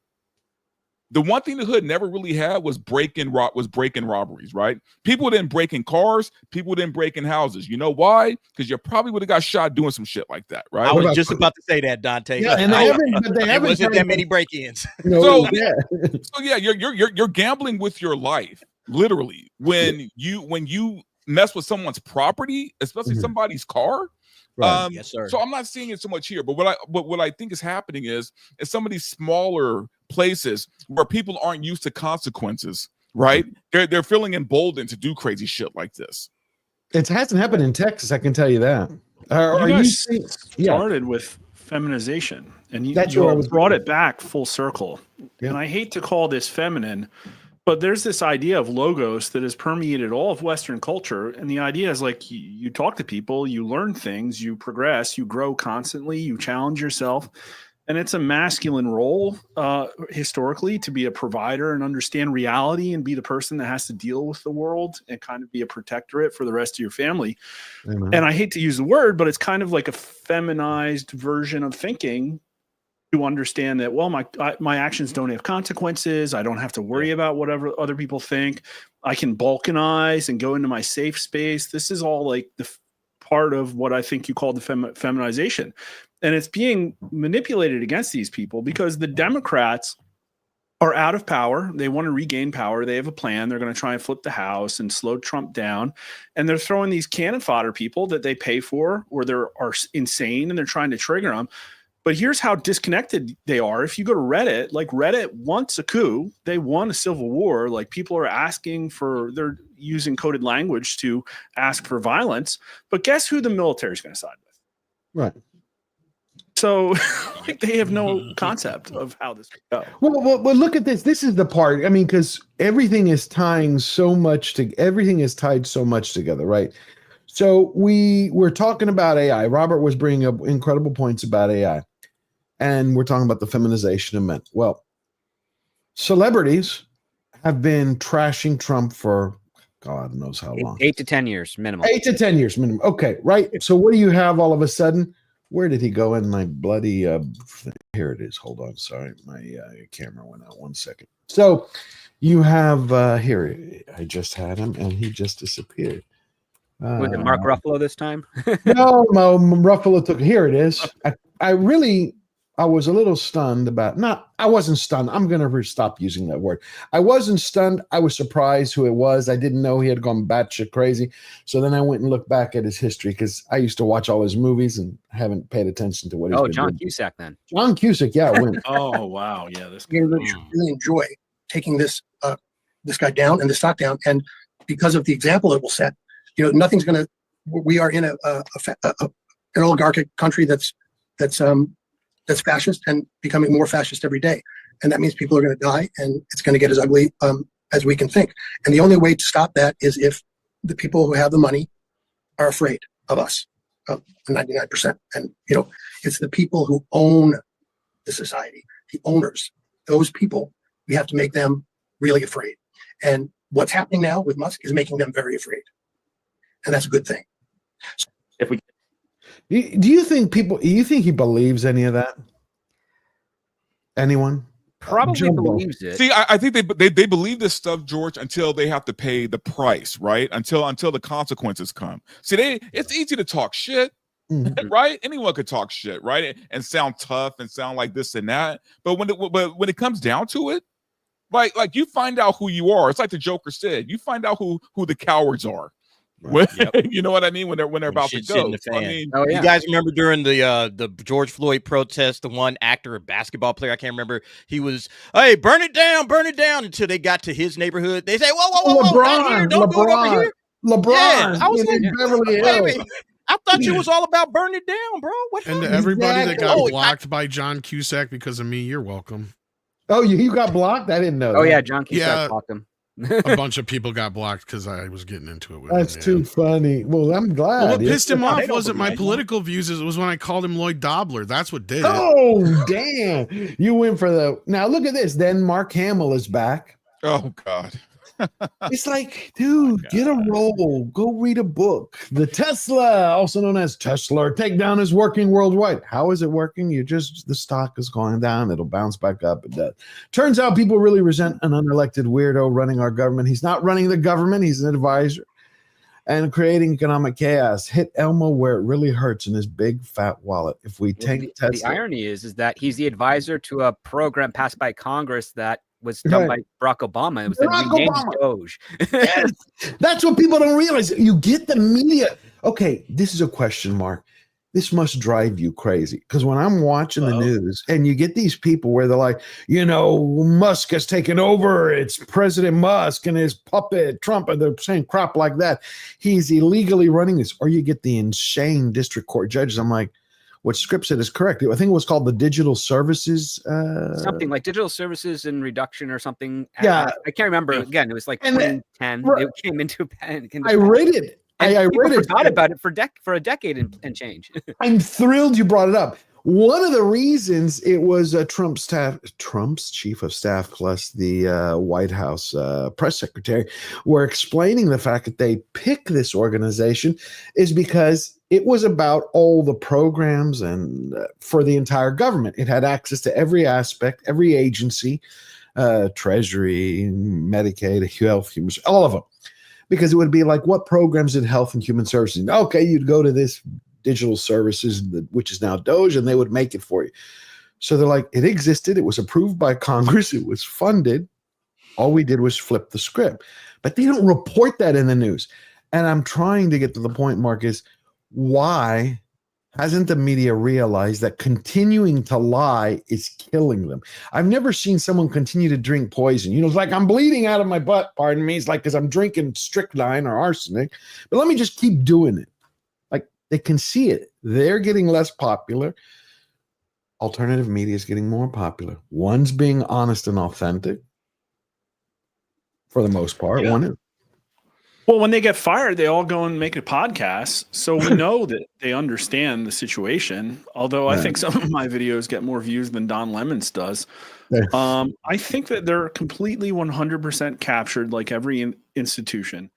Speaker 13: the one thing the hood never really had was break-in robberies, right? People didn't break in cars. People didn't break in houses. You know why? Because you probably would have got shot doing some shit like that, right?
Speaker 16: I was just about to say that, Dante.
Speaker 19: Yeah, and there
Speaker 16: wasn't that many break-ins.
Speaker 13: So yeah, you're gambling with your life, literally, when you mess with someone's property, especially somebody's car.
Speaker 19: Right.
Speaker 16: Yes, sir.
Speaker 13: So I'm not seeing it so much here, but what I think is happening is some of these smaller places where people aren't used to consequences, right? They're feeling emboldened to do crazy shit like this.
Speaker 19: It hasn't happened in Texas, I can tell you that.
Speaker 1: You started with feminization, and you brought it back full circle. Yeah. And I hate to call this feminine, but there's this idea of logos that has permeated all of Western culture. And the idea is like, you talk to people, you learn things, you progress, you grow constantly, you challenge yourself. And it's a masculine role historically to be a provider and understand reality and be the person that has to deal with the world and kind of be a protectorate for the rest of your family.
Speaker 19: Amen.
Speaker 1: And I hate to use the word, but it's kind of like a feminized version of thinking to understand that, well, my actions don't have consequences. I don't have to worry about whatever other people think. I can balkanize and go into my safe space. This is all like the part of what I think you call the feminization. And it's being manipulated against these people because the Democrats are out of power. They want to regain power. They have a plan. They're going to try and flip the House and slow Trump down. And they're throwing these cannon fodder people that they pay for, or are insane, and they're trying to trigger them. But here's how disconnected they are. If you go to Reddit, like Reddit wants a coup. They won a civil war. Like, people are asking for, they're using coded language to ask for violence. But guess who the military is going to side with?
Speaker 19: Right.
Speaker 1: So like, they have no concept of how this would go.
Speaker 19: Well, look at this. This is the part. I mean, because everything is tied so much together, right? So we're talking about AI. Robert was bringing up incredible points about AI. And we're talking about the feminization of men. Well, celebrities have been trashing Trump for God knows how long.
Speaker 14: 8 to 10 years minimum.
Speaker 19: 8 to 10 years minimum. Okay, right. So what do you have all of a sudden? Where did he go in my bloody here it is. Hold on. Sorry. My camera went out. 1 second. So you have here, I just had him and he just disappeared.
Speaker 14: Was it Mark Ruffalo this time?
Speaker 19: No, Ruffalo took. Here it is. I was a little stunned about. I wasn't stunned. I'm going to stop using that word. I wasn't stunned. I was surprised who it was. I didn't know he had gone batshit crazy. So then I went and looked back at his history because I used to watch all his movies and haven't paid attention to what he's been
Speaker 14: John
Speaker 19: doing.
Speaker 14: Cusack then.
Speaker 19: John Cusack, yeah.
Speaker 1: Oh, wow. Yeah. This
Speaker 5: I really enjoy taking this guy down and the stock down. And because of the example it will set, you know, nothing's going to. We are in an oligarchic country that's fascist and becoming more fascist every day. And that means people are going to die and it's going to get as ugly as we can think. And the only way to stop that is if the people who have the money are afraid of us, 99%. And, you know, it's the people who own the society, the owners, those people, we have to make them really afraid. And what's happening now with Musk is making them very afraid. And that's a good thing.
Speaker 9: If we
Speaker 19: Do you think you think he believes any of that? Anyone?
Speaker 14: Probably believes it.
Speaker 13: See, I think they believe this stuff, George, until they have to pay the price, right? Until the consequences come. See, it's easy to talk shit, right? Anyone could talk shit, right? And sound tough and sound like this and that. But when it comes down to it, like you find out who you are. It's like the Joker said. You find out who the cowards are. Right. You know what I mean? When they're about to go. So, I mean,
Speaker 16: You guys remember during the George Floyd protest, the one actor or basketball player, I can't remember, he was, hey, burn it down, until they got to his neighborhood. They say, whoa, not here, don't do it over here.
Speaker 19: LeBron,
Speaker 16: Yeah, I was like,
Speaker 19: Beverly Hills.
Speaker 16: I thought you was all about burn it down, bro. What
Speaker 17: And to
Speaker 16: happened?
Speaker 17: everybody that got blocked by John Cusack because of me, you're welcome.
Speaker 19: Oh, you got blocked? I didn't know.
Speaker 14: Oh
Speaker 19: that.
Speaker 14: yeah, John Cusack blocked him.
Speaker 17: A bunch of people got blocked because I was getting into it with
Speaker 19: That's
Speaker 17: him.
Speaker 19: too funny. Well, I'm glad.
Speaker 17: Well, what pissed him off wasn't my political views. It was when I called him Lloyd Dobler. That's what did it.
Speaker 19: Oh, damn. You went for the... Now, look at this. Then Mark Hamill is back.
Speaker 13: Oh, God.
Speaker 19: It's like, dude, get a roll. Go read a book. The Tesla, also known as Tesla takedown, is working worldwide. How is it working? The stock is going down. It'll bounce back up. It does. Turns out people really resent an unelected weirdo running our government. He's not running the government. He's an advisor and creating economic chaos. Hit Elmo where it really hurts in his big fat wallet. If we take Tesla.
Speaker 14: The irony is that he's the advisor to a program passed by Congress that was done by Barack Obama. It was
Speaker 19: Barack
Speaker 14: the renamed
Speaker 19: Obama.
Speaker 14: Doge.
Speaker 19: Yes, that's what people don't realize. You get the media. Okay, this is a question mark. This must drive you crazy because when I'm watching the news and you get these people where they're like, Musk has taken over. It's President Musk and his puppet Trump, and they're saying crap like that. He's illegally running this. Or you get the insane district court judges. I'm like, what Script said is correct. I think it was called the Digital Services.
Speaker 14: Something like Digital Services and Reduction or something.
Speaker 19: Yeah.
Speaker 14: I can't remember. Again, it was like 2010. It came into
Speaker 19: I read it.
Speaker 14: And
Speaker 19: I
Speaker 14: people
Speaker 19: read it.
Speaker 14: forgot about it for a decade and change.
Speaker 19: I'm thrilled you brought it up. One of the reasons it was Trump's chief of staff plus the White House press secretary were explaining the fact that they picked this organization is because it was about all the programs and for the entire government. It had access to every aspect, every agency, Treasury, Medicaid, Health, all of them. Because it would be like, what programs did Health and Human Services? Okay, you'd go to this Digital Services, which is now Doge, and they would make it for you. So they're like, it existed. It was approved by Congress. It was funded. All we did was flip the script. But they don't report that in the news. And I'm trying to get to the point, Marcus, why hasn't the media realized that continuing to lie is killing them? I've never seen someone continue to drink poison. It's like, I'm bleeding out of my butt, pardon me. It's like, because I'm drinking strychnine or arsenic. But let me just keep doing it. Like, they can see it. They're getting less popular. Alternative media is getting more popular. One's being honest and authentic for the most part.
Speaker 1: Yeah.
Speaker 19: One is.
Speaker 1: Well, when they get fired, they all go and make a podcast. So we know that they understand the situation. Although I think some of my videos get more views than Don Lemon's does. I think that they're completely 100% captured, like every institution.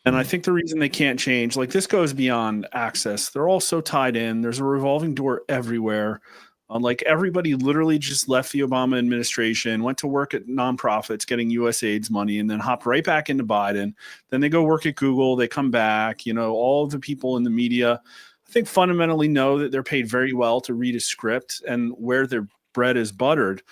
Speaker 1: And I think the reason they can't change, like this goes beyond access. They're all so tied in. There's a revolving door everywhere. Like everybody literally just left the Obama administration, went to work at nonprofits getting USAID's money, and then hopped right back into Biden. Then they go work at Google. They come back. All of the people in the media, I think fundamentally know that they're paid very well to read a script and where their bread is buttered.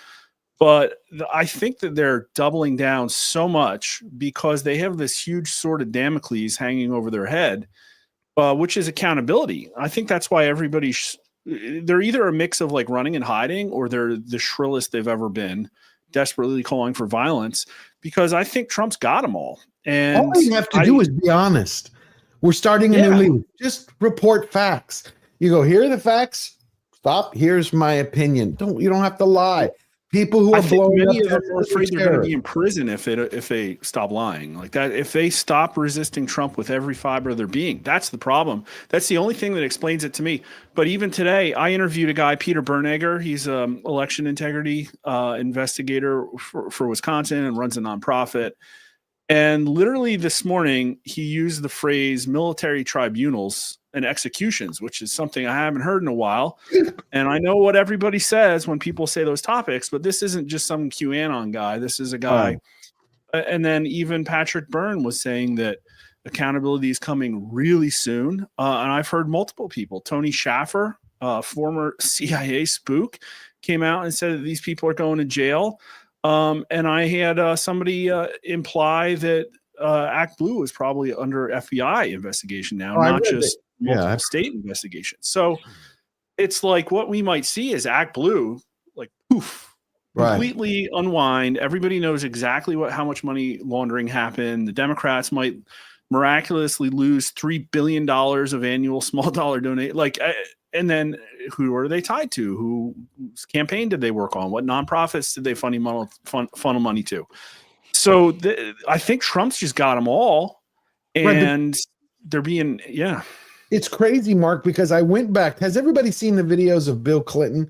Speaker 1: But I think that they're doubling down so much because they have this huge sword of Damocles hanging over their head, which is accountability. I think that's why they're either a mix of like running and hiding, or they're the shrillest they've ever been, desperately calling for violence, because I think Trump's got them all. And
Speaker 19: all you have to do is be honest. We're starting a new league. Just report facts. You go, here are the facts. Stop. Here's my opinion. You don't have to lie. People who are blowing up,
Speaker 1: many of them are afraid they're going to be in prison if they stop lying like that. If they stop resisting Trump with every fiber of their being, that's the problem. That's the only thing that explains it to me. But even today, I interviewed a guy, Peter Burnett. He's an election integrity investigator for Wisconsin and runs a nonprofit. And literally this morning, he used the phrase military tribunals and executions, which is something I haven't heard in a while. And I know what everybody says when people say those topics, but this isn't just some QAnon guy. This is a guy. And then even Patrick Byrne was saying that accountability is coming really soon. And I've heard multiple people. Tony Schaffer, former CIA spook, came out and said that these people are going to jail. And I had somebody imply that Act Blue was probably under FBI investigation now, not just multiple state investigations. So it's like what we might see is Act Blue, like poof, completely unwind. Everybody knows exactly how much money laundering happened. The Democrats might miraculously lose $3 billion of annual small dollar donate. And then who are they tied to? Whose campaign did they work on? What nonprofits did they funnel money to? So I think Trump's just got them all, and they're being
Speaker 19: It's crazy, Mark, because I went back. Has everybody seen the videos of Bill Clinton,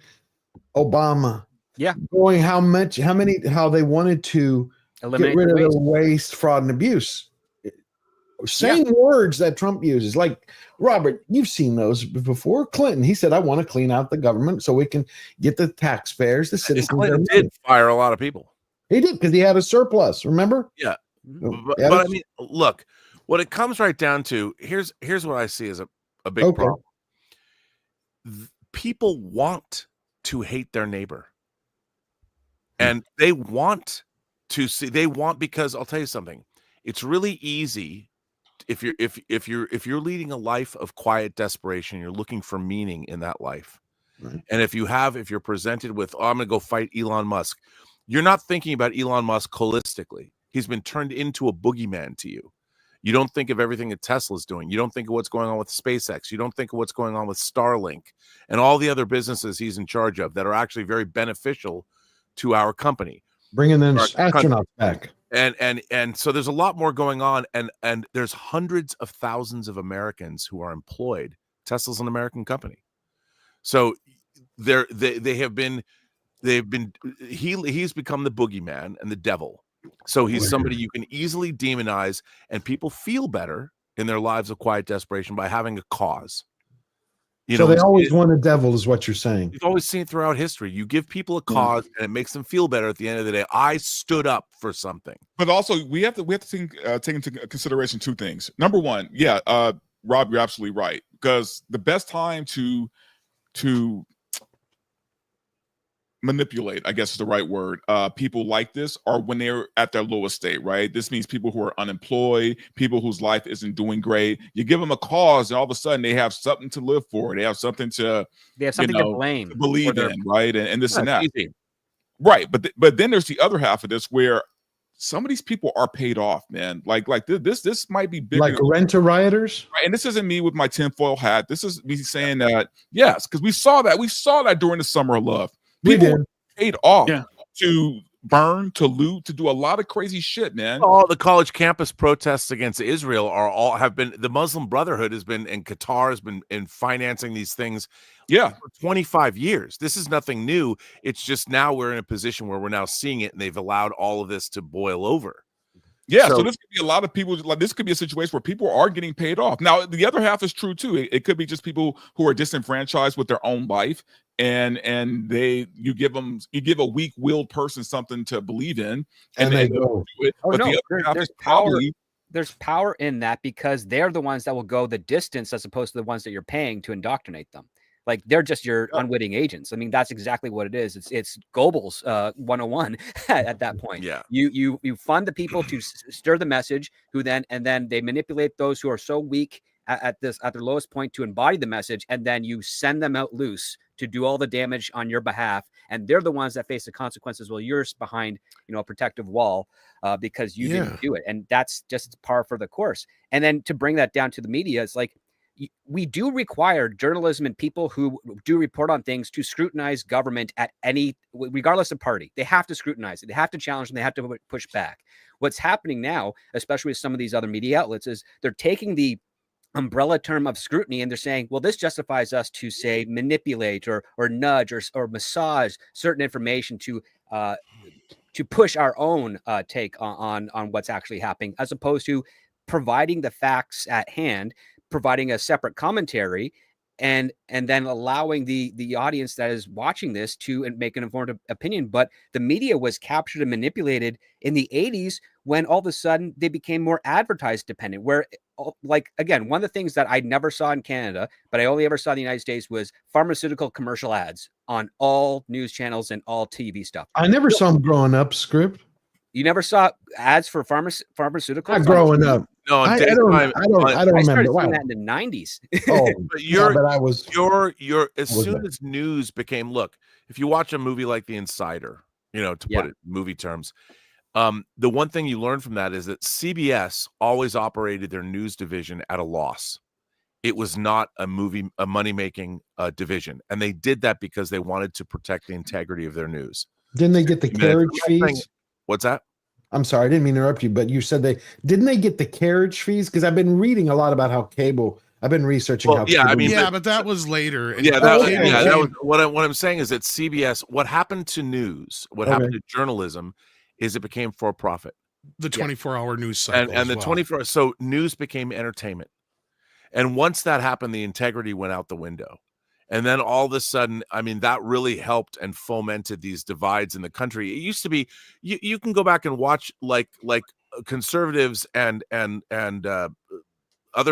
Speaker 19: Obama?
Speaker 14: Yeah,
Speaker 19: going how they wanted to
Speaker 14: eliminate
Speaker 19: get rid of the waste, fraud, and abuse. Same words that Trump uses. Like, Robert, you've seen those before. Clinton, he said, I want to clean out the government so we can get the taxpayers, the citizens.
Speaker 2: Clinton did fire a lot of people.
Speaker 19: He did, because he had a surplus, remember?
Speaker 2: Yeah. But I mean, look, what it comes right down to, here's what I see as a big problem. People want to hate their neighbor. And they want to see, because I'll tell you something. It's really easy if you're leading a life of quiet desperation, you're looking for meaning in that life. Right. And if you're presented with, I'm going to go fight Elon Musk, you're not thinking about Elon Musk holistically. He's been turned into a boogeyman to you. You don't think of everything that Tesla's doing. You don't think of what's going on with SpaceX. You don't think of what's going on with Starlink and all the other businesses he's in charge of that are actually very beneficial to our company,
Speaker 19: bringing in astronauts back,
Speaker 2: and so there's a lot more going on, and there's hundreds of thousands of Americans who are employed. Tesla's an American company, so he's become the boogeyman and the devil. So he's somebody you can easily demonize, and people feel better in their lives of quiet desperation by having a cause.
Speaker 19: So they always want a devil, is what you're saying.
Speaker 2: You've always seen it throughout history. You give people a cause, and it makes them feel better at the end of the day. I stood up for something.
Speaker 13: But also, we have to take into consideration two things. Number one, Rob, you're absolutely right, because the best time to manipulate, I guess is the right word, people like this are when they're at their lowest state, right? This means people who are unemployed, people whose life isn't doing great. You give them a cause, and all of a sudden they have something to live for. They have something to
Speaker 14: blame,
Speaker 13: to believe in, right? And this and that. Easy. Right. But then there's the other half of this where some of these people are paid off, man. Like this might be bigger.
Speaker 19: Like rent-a-rioters?
Speaker 13: Right. And this isn't me with my tinfoil hat. This is me saying that, yes, because we saw that during the Summer of Love. People were paid off to burn, to loot, to do a lot of crazy shit, man.
Speaker 2: All the college campus protests against Israel have been, the Muslim Brotherhood has been, and Qatar has been in financing these things for 25 years. This is nothing new. It's just now we're in a position where we're now seeing it, and they've allowed all of this to boil over.
Speaker 13: Yeah, so this could be a lot of people. Like, this could be a situation where people are getting paid off. Now, the other half is true too. It could be just people who are disenfranchised with their own life, and you give a weak-willed person something to believe in, and they go do it.
Speaker 14: Oh, no, there's power in that, because they're the ones that will go the distance as opposed to the ones that you're paying to indoctrinate them. Like, they're just your unwitting agents. I mean, that's exactly what it is. It's Goebbels 101 at that point.
Speaker 2: Yeah.
Speaker 14: You fund the people to stir the message, and then they manipulate those who are so weak at their lowest point to embody the message, and then you send them out loose to do all the damage on your behalf, and they're the ones that face the consequences while you're behind, a protective wall because you didn't do it. And that's just par for the course. And then to bring that down to the media, it's like, we do require journalism and people who do report on things to scrutinize government regardless of party. They have to scrutinize it. They have to challenge, and they have to push back. What's happening now, especially with some of these other media outlets, is they're taking the umbrella term of scrutiny, and they're saying, well, this justifies us to, say, manipulate or nudge or massage certain information to to push our own take on what's actually happening, as opposed to providing the facts at hand, providing a separate commentary, and then allowing the audience that is watching this to make an informed opinion. But the media was captured and manipulated in the 80s when all of a sudden they became more advertised dependent, where, like, again, one of the things that I never saw in Canada, but I only ever saw in the United States, was pharmaceutical commercial ads on all news channels and all TV stuff.
Speaker 19: I never saw them growing up, Script.
Speaker 14: You never saw ads for pharmaceuticals?
Speaker 19: Not growing up.
Speaker 2: No,
Speaker 19: I don't remember.
Speaker 14: I started
Speaker 19: Wow.
Speaker 14: seeing that in the 90s.
Speaker 19: Oh,
Speaker 2: But as
Speaker 19: was
Speaker 2: soon
Speaker 19: that?
Speaker 2: as news became, look, if you watch a movie like The Insider, to put it in movie terms, the one thing you learn from that is that CBS always operated their news division at a loss. It was not a money-making division, and they did that because they wanted to protect the integrity of their news.
Speaker 19: Didn't they get the carriage fees?
Speaker 2: What's that?
Speaker 19: I'm sorry, I didn't mean to interrupt you, but you said didn't they get the carriage fees? Because I've been reading a lot about how cable. I've been researching how.
Speaker 2: Yeah,
Speaker 19: cable,
Speaker 17: but that was later. And
Speaker 2: that was what I'm saying is that CBS. What happened to news? What happened to journalism? Is it became for profit?
Speaker 17: The 24-hour news cycle,
Speaker 2: and the 24. So news became entertainment, and once that happened, the integrity went out the window. And then all of a sudden, I mean, that really helped and fomented these divides in the country. It used to be, you can go back and watch like conservatives and other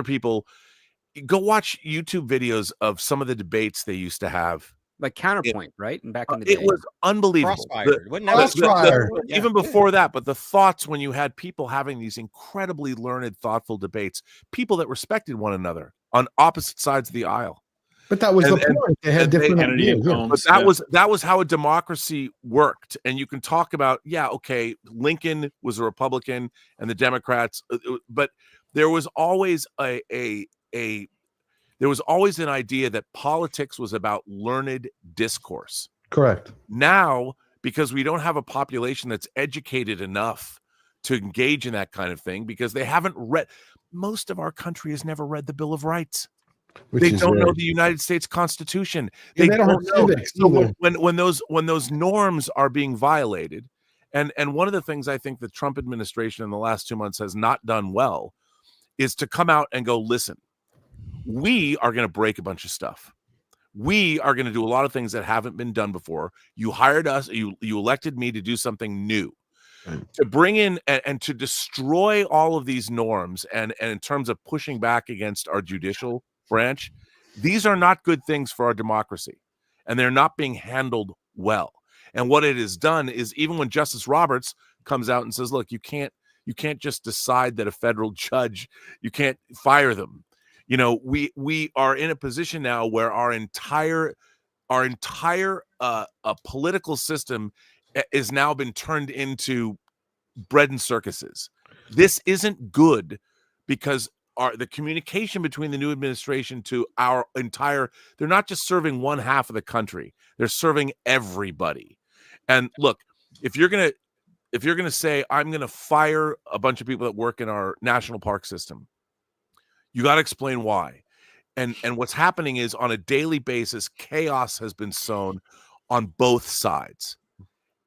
Speaker 2: people, go watch YouTube videos of some of the debates they used to have.
Speaker 14: Like Counterpoint, right? And back in the day.
Speaker 2: It was unbelievable.
Speaker 16: Crossfire.
Speaker 2: Even before that, but the thoughts when you had people having these incredibly learned, thoughtful debates, people that respected one another on opposite sides of the aisle.
Speaker 19: But that was the point. They had different ideas.
Speaker 2: But that was how a democracy worked. And you can talk about, okay, Lincoln was a Republican and the Democrats, but there was always there was always an idea that politics was about learned discourse.
Speaker 19: Correct.
Speaker 2: Now, because we don't have a population that's educated enough to engage in that kind of thing, because they haven't read, most of our country has never read the Bill of Rights. They don't know the United States Constitution. They don't know. So when those norms are being violated, and one of the things I think the Trump administration in the last 2 months has not done well is to come out and go, listen, we are going to break a bunch of stuff. We are going to do a lot of things that haven't been done before. You hired us, you elected me to do something new. To bring in and to destroy all of these norms and in terms of pushing back against our judicial branch, these are not good things for our democracy, and they're not being handled well. And what it has done is, even when Justice Roberts comes out and says, look, you can't just decide that a federal judge, you can't fire them. We are in a position now where our entire political system is now been turned into bread and circuses. This isn't good, because the communication between the new administration to our entire, they're not just serving one half of the country, they're serving everybody. And look, if you're going to say, I'm going to fire a bunch of people that work in our national park system, you got to explain why. And what's happening is, on a daily basis, chaos has been sown on both sides.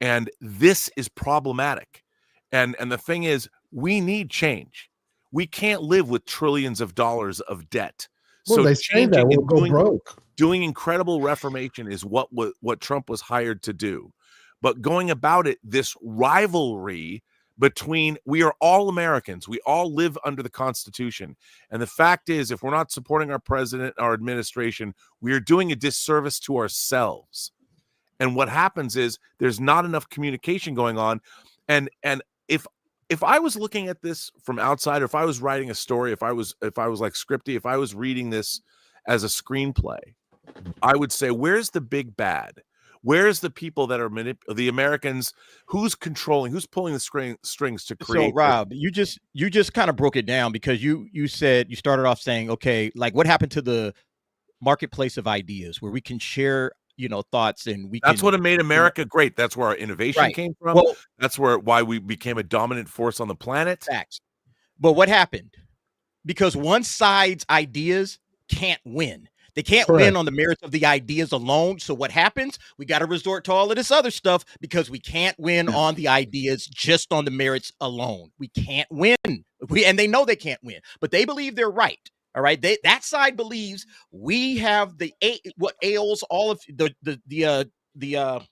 Speaker 2: And this is problematic. And the thing is, we need change. We can't live with trillions of dollars of debt.
Speaker 19: Well,
Speaker 2: so
Speaker 19: they say that we'll go broke.
Speaker 2: Doing incredible reformation is what Trump was hired to do. But going about it, this rivalry between, we are all Americans. We all live under the Constitution. And the fact is, if we're not supporting our president, our administration, we are doing a disservice to ourselves. And what happens is, there's not enough communication going on. And if I was looking at this from outside, or if I was writing a story, if I was like Scripty, if I was reading this as a screenplay, I would say, where's the big bad? Where's the people that are the Americans? Who's controlling? Who's pulling the strings to create?
Speaker 16: So, Rob, you just kind of broke it down, because you said, you started off saying, okay, like, what happened to the marketplace of ideas where we can share, thoughts, and
Speaker 2: that's what made America great. That's where our innovation came from. Well, that's why we became a dominant force on the planet.
Speaker 16: Facts. But what happened? Because one side's ideas can't win. They can't win on the merits of the ideas alone. So what happens? We got to resort to all of this other stuff because we can't win on the ideas just on the merits alone. We can't win. And they know they can't win, but they believe they're right. All right. That side believes we have what ails all of the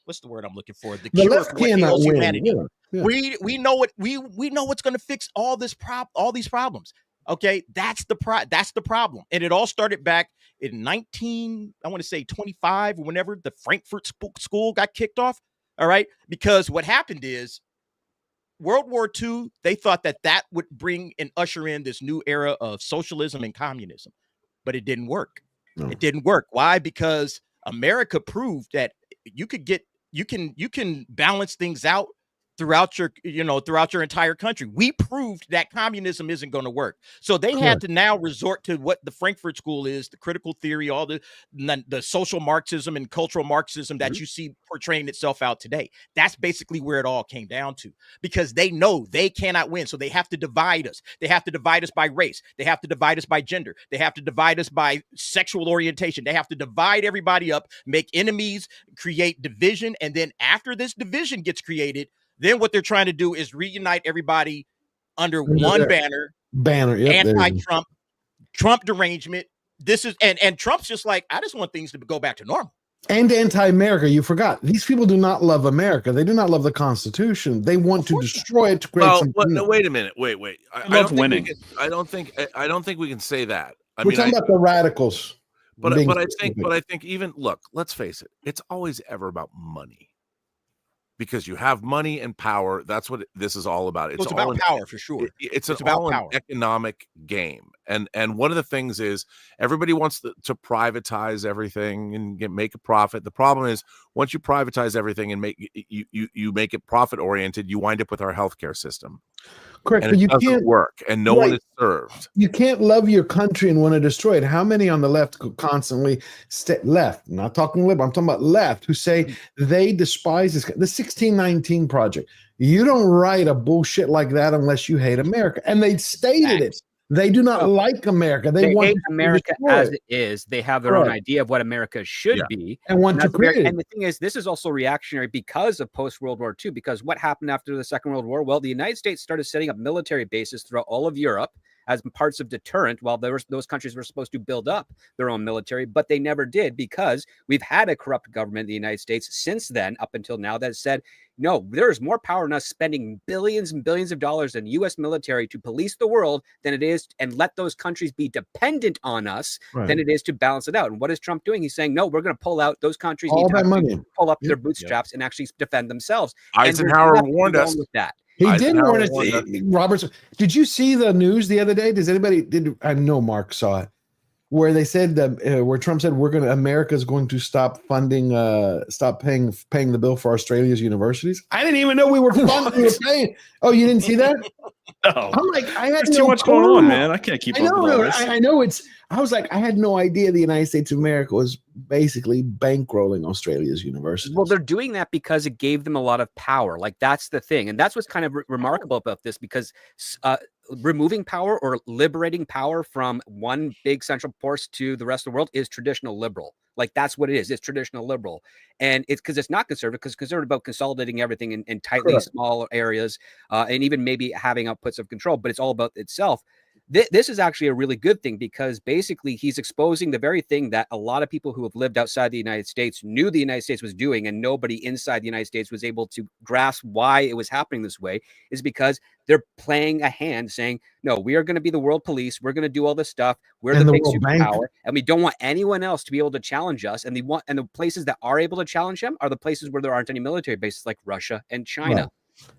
Speaker 16: what's the word I'm looking for? The cure for what ails humanity. Yeah. We know what we know what's going to fix all these problems. Okay, that's the problem, and it all started back in 25, or whenever the Frankfurt School got kicked off. All right, because what happened is World War II. They thought that would bring and usher in this new era of socialism and communism, but it didn't work. No. It didn't work. Why? Because America proved that you can balance things out throughout your entire country. We proved that communism isn't going to work. So they had to now resort to what the Frankfurt School is, the critical theory, all the social Marxism and cultural Marxism that you see portraying itself out today. That's basically where it all came down to, because they know they cannot win. So they have to divide us. They have to divide us by race. They have to divide us by gender. They have to divide us by sexual orientation. They have to divide everybody up, make enemies, create division. And then after this division gets created, then what they're trying to do is reunite everybody under one banner. Yep, anti-Trump, Trump derangement. This is and Trump's just like, I just want things to go back to normal.
Speaker 19: And anti-America. You forgot. These people do not love America. They do not love the Constitution. They want to destroy it to create something.
Speaker 2: No, wait a minute. Wait. I
Speaker 1: love winning.
Speaker 2: I don't think we can say that.
Speaker 19: We're talking about the radicals.
Speaker 2: But I think even look, let's face it. It's always ever about money. Because you have money and power. That's what this is all about.
Speaker 16: It's about power for sure.
Speaker 2: It's about an economic game. And one of the things is everybody wants to privatize everything and make a profit. The problem is once you privatize everything and make it profit oriented, you wind up with our healthcare system.
Speaker 19: Correct,
Speaker 2: and but you can't work, and no one is served.
Speaker 19: You can't love your country and want to destroy it. How many on the left constantly left? Not talking liberal. I'm talking about left who say they despise this. The 1619 Project. You don't write a bullshit like that unless you hate America, and they stated it. They do not like America. They want
Speaker 14: hate America as it is. They have their own idea of what America should be.
Speaker 19: And want to create it.
Speaker 14: And the thing is, this is also reactionary because of post-World War II, because what happened after the Second World War? Well, the United States started setting up military bases throughout all of Europe as parts of deterrent, while those countries were supposed to build up their own military, but they never did, because we've had a corrupt government in the United States since then, up until now, that said, no, there is more power in us spending billions and billions of dollars in U.S. military to police the world than it is, and let those countries be dependent on us than it is to balance it out. And what is Trump doing? He's saying, no, we're going to pull out those countries,
Speaker 19: all that money,
Speaker 14: pull up their bootstraps and actually defend themselves.
Speaker 2: Eisenhower warned us
Speaker 14: with that.
Speaker 19: He did warn us. Roberts, did you see the news the other day? I know Mark saw it, where they said that where Trump said America's going to stop funding, stop paying the bill for Australia's universities. I didn't even know we were paying. Oh, you didn't see that?
Speaker 1: No.
Speaker 19: I'm like, I had
Speaker 1: There's too much going on, man. I can't keep up with all this.
Speaker 19: I know I was like, I had no idea the United States of America was basically bankrolling Australia's universities.
Speaker 14: Well, they're doing that because it gave them a lot of power. Like, that's the thing. And that's what's kind of remarkable about this, because removing power or liberating power from one big central force to the rest of the world is traditional liberal. Like, that's what it is. It's traditional liberal. And it's because it's not conservative, because conservative about consolidating everything in tightly small areas, and even maybe having outputs of control, but it's all about itself. This is actually a really good thing, because basically he's exposing the very thing that a lot of people who have lived outside the United States knew the United States was doing, and nobody inside the United States was able to grasp why it was happening this way, is because they're playing a hand saying, no, we are going to be the world police. We're going to do all this stuff. We're the big superpower, and we don't want anyone else to be able to challenge us. And the places that are able to challenge them are the places where there aren't any military bases, like Russia and China.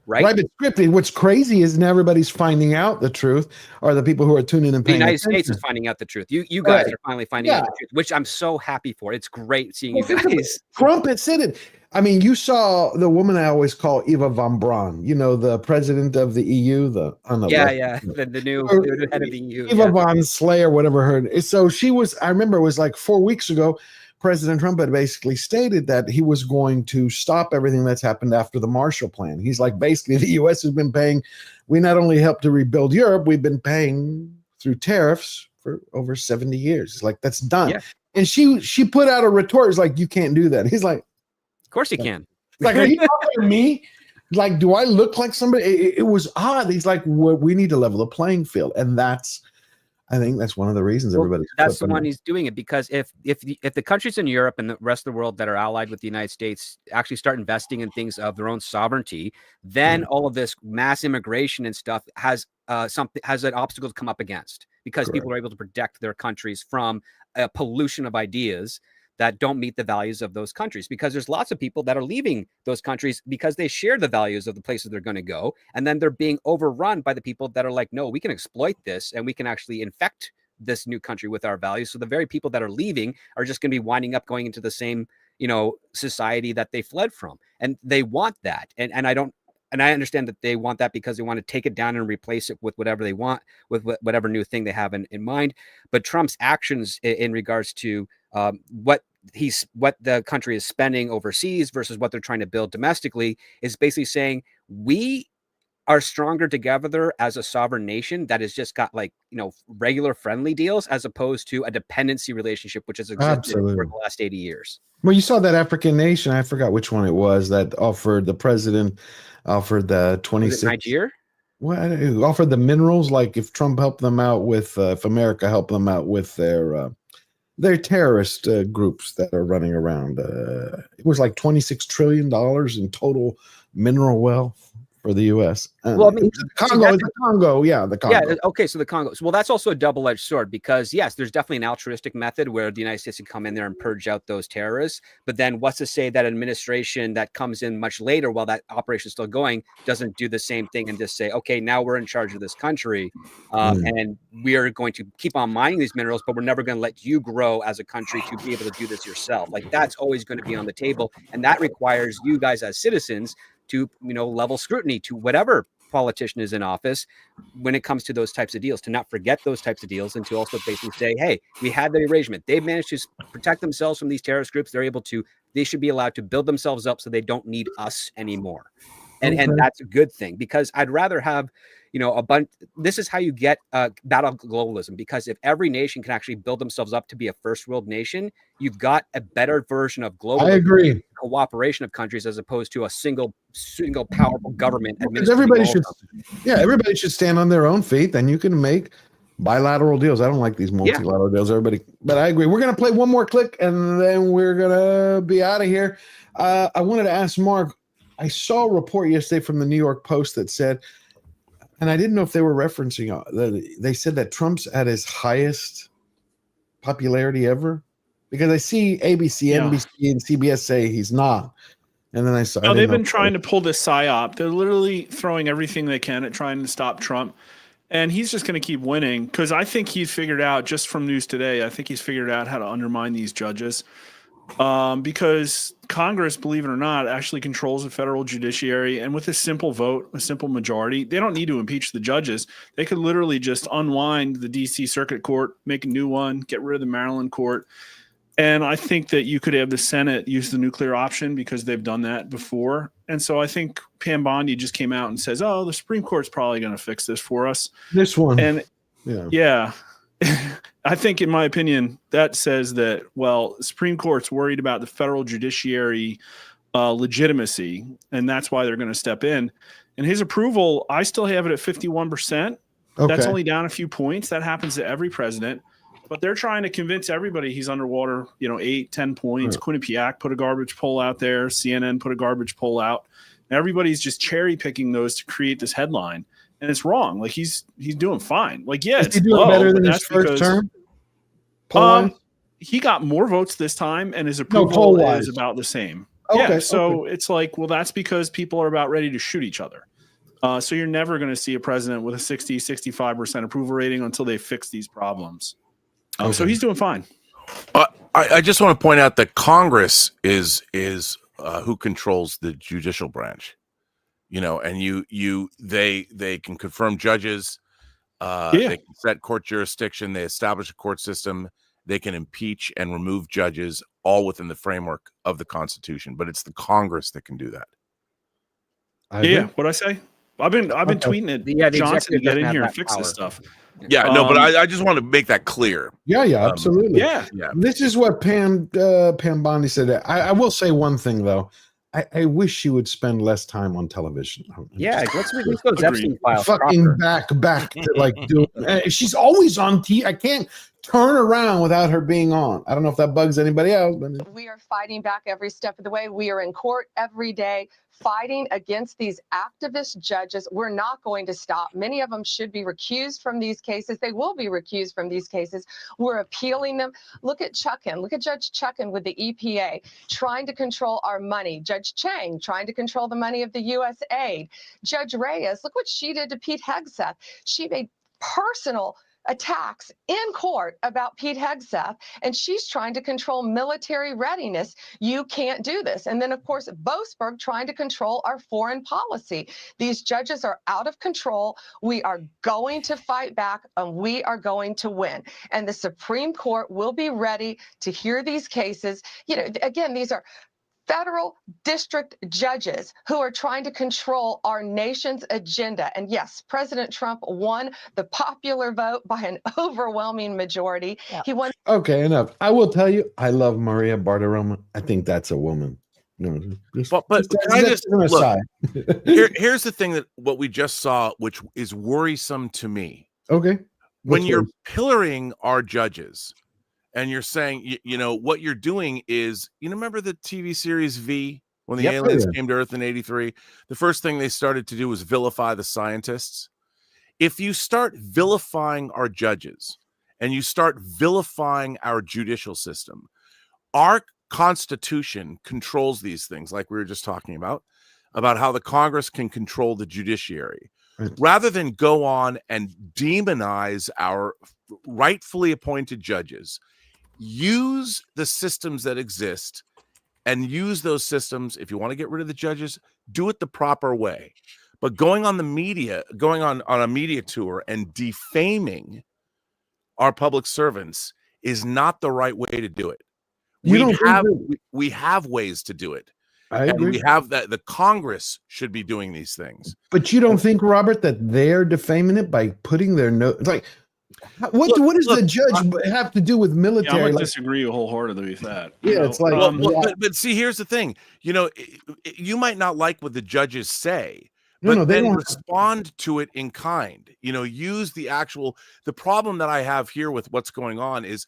Speaker 14: Right,
Speaker 19: but scripted. What's crazy is now everybody's finding out the truth, or the people who are tuning in and
Speaker 14: paying
Speaker 19: attention.
Speaker 14: The United States is finding out the truth. You guys are finally finding out the truth, which I'm so happy for. It's great seeing you guys.
Speaker 19: Trump had said it. I mean, you saw the woman I always call Eva von Braun, the president of the EU, the
Speaker 14: new head of the EU.
Speaker 19: Eva von Slayer, whatever her. So she was, I remember it was like 4 weeks ago, President Trump had basically stated that he was going to stop everything that's happened after the Marshall Plan. He's like, basically, the U.S. has been paying. We not only helped to rebuild Europe, we've been paying through tariffs for over 70 years. It's like, that's done. Yeah. And she put out a retort. It's like, you can't do that. He's like,
Speaker 14: of course you can.
Speaker 19: Like, are you talking to me? Like, do I look like somebody? It was odd. He's like, well, we need to level the playing field. And I think that's one of the reasons everybody's
Speaker 14: that's the one he's doing it, because if the countries in Europe and the rest of the world that are allied with the United States actually start investing in things of their own sovereignty, then all of this mass immigration and stuff has an obstacle to come up against, because people are able to protect their countries from a pollution of ideas that don't meet the values of those countries, because there's lots of people that are leaving those countries because they share the values of the places they're going to go. And then they're being overrun by the people that are like, no, we can exploit this and we can actually infect this new country with our values. So the very people that are leaving are just going to be winding up going into the same, society that they fled from. And they want that. And I understand that they want that because they want to take it down and replace it with whatever they want, with whatever new thing they have in mind. But Trump's actions in regards to what the country is spending overseas versus what they're trying to build domestically is basically saying we are stronger together as a sovereign nation that has just got regular friendly deals, as opposed to a dependency relationship, which has existed for the last 80 years.
Speaker 19: Well, you saw that African nation, I forgot which one it was, that offered the 26
Speaker 14: Nigeria.
Speaker 19: Well, offered the minerals, like if Trump helped them out with, if America helped them out with their terrorist groups that are running around. It was like $26 trillion in total mineral wealth for the U.S.
Speaker 14: Well, I mean,
Speaker 19: the Congo. Yeah, the Congo.
Speaker 14: Yeah, okay, so the Congo. Well, that's also a double-edged sword, because yes, there's definitely an altruistic method where the United States can come in there and purge out those terrorists. But then what's to say that administration that comes in much later while that operation is still going doesn't do the same thing and just say, okay, now we're in charge of this country, and we are going to keep on mining these minerals, but we're never going to let you grow as a country to be able to do this yourself. Like, that's always going to be on the table, and that requires you guys as citizens to level scrutiny to whatever politician is in office when it comes to those types of deals, to not forget those types of deals, and to also basically say, hey, we had the arrangement. They've managed to protect themselves from these terrorist groups. They should be allowed to build themselves up so they don't need us anymore. And that's a good thing, because I'd rather have, a bunch. This is how you get battle globalism, because if every nation can actually build themselves up to be a first world nation, you've got a better version of global cooperation of countries, as opposed to a single powerful government.
Speaker 19: Because everybody should stand on their own feet. Then you can make bilateral deals. I don't like these multilateral deals, everybody, but I agree. We're going to play one more click and then we're going to be out of here. I wanted to ask Mark, I saw a report yesterday from the New York Post that said, and I didn't know if they were referencing, they said that Trump's at his highest popularity ever, because I see ABC, NBC, and CBS say he's not. And then I saw.
Speaker 1: No, they've been trying to pull this psyop. They're literally throwing everything they can at trying to stop Trump. And he's just going to keep winning, because I think he's figured out, just from news today, I think he's figured out how to undermine these judges. Because Congress, believe it or not, actually controls the federal judiciary. And with a simple vote, a simple majority, they don't need to impeach the judges. They could literally just unwind the D.C. Circuit Court, make a new one, get rid of the Maryland court. And I think that you could have the Senate use the nuclear option, because they've done that before. And so I think Pam Bondi just came out and says, oh, the Supreme Court's probably going to fix this for us.
Speaker 19: This one.
Speaker 1: And yeah. I think, in my opinion, that says that, well, the Supreme Court's worried about the federal judiciary legitimacy, and that's why they're going to step in. And his approval, I still have it at 51%. Okay. That's only down a few points. That happens to every president. But they're trying to convince everybody he's underwater, 8, 10 points. Right. Quinnipiac put a garbage poll out there. CNN put a garbage poll out. And everybody's just cherry picking those to create this headline. And it's wrong. Like, he's doing fine. Like, yeah, it's
Speaker 19: doing
Speaker 1: low,
Speaker 19: better than his first term.
Speaker 1: He got more votes this time, and his approval is about the same. Okay, so it's like, well, that's because people are about ready to shoot each other. So you're never going to see a president with a 60, 65% approval rating until they fix these problems. So he's doing fine.
Speaker 2: I just want to point out that Congress is who controls the judicial branch. And they can confirm judges, they can set court jurisdiction, they establish a court system, they can impeach and remove judges, all within the framework of the Constitution. But it's the Congress that can do that.
Speaker 1: Yeah, what'd I say? I've been tweeting at Johnson to get in here and fix this stuff.
Speaker 2: Yeah, no, but I just want to make that clear.
Speaker 19: Yeah, absolutely.
Speaker 1: Yeah.
Speaker 19: This is what Pam Bondi said. I will say one thing though. I wish she would spend less time on television.
Speaker 14: Yeah, let's release those Epstein files.
Speaker 19: Fucking back to like doing. She's always on TV. I can't turn around without her being on. I don't know if that bugs anybody else. But
Speaker 9: we are fighting back every step of the way. We are in court every day fighting against these activist judges. We're not going to stop. Many of them should be recused from these cases. They will be recused from these cases. We're appealing them. Look at Chuckin. Look at Judge Chuckin with the EPA trying to control our money. Judge Chang trying to control the money of the U.S. aid. Judge Reyes, look what she did to Pete Hegseth. She made personal attacks in court about Pete Hegseth, and she's trying to control military readiness. You can't do this. And then, of course, Boasberg trying to control our foreign policy. These judges are out of control. We are going to fight back, and we are going to win. And the Supreme Court will be ready to hear these cases. You know, again, these are federal district judges who are trying to control our nation's agenda. And yes, President Trump won the popular vote by an overwhelming majority. Yeah. He won.
Speaker 19: Okay, enough. I will tell you, I love Maria Bartiromo. I think that's a woman. No,
Speaker 2: but can I just look, here's the thing that what we just saw, which is worrisome to me.
Speaker 19: Okay.
Speaker 2: When you're pillorying our judges, and you're saying, you know, what you're doing is, you know, remember the TV series V when the aliens came to Earth in '83? The first thing they started to do was vilify the scientists. If you start vilifying our judges and you start vilifying our judicial system, our Constitution controls these things, like we were just talking about how the Congress can control the judiciary. Rather than go on and demonize our rightfully appointed judges, use the systems that exist and use those systems. If you want to get rid of the judges, do it the proper way. But going on the media, going on a media tour and defaming our public servants is not the right way to do it. We have ways to do it. And we have that. The Congress should be doing these things.
Speaker 19: But you don't think, Robert, that they're defaming it by putting their note? Like, what does the judge have to do with military?
Speaker 1: Yeah, I would disagree wholeheartedly with that.
Speaker 19: Yeah, it's like,
Speaker 2: but see, here's the thing. You know, you might not like what the judges say,
Speaker 19: but
Speaker 2: they don't respond to it in kind. You know, use the actual. The problem that I have here with what's going on is,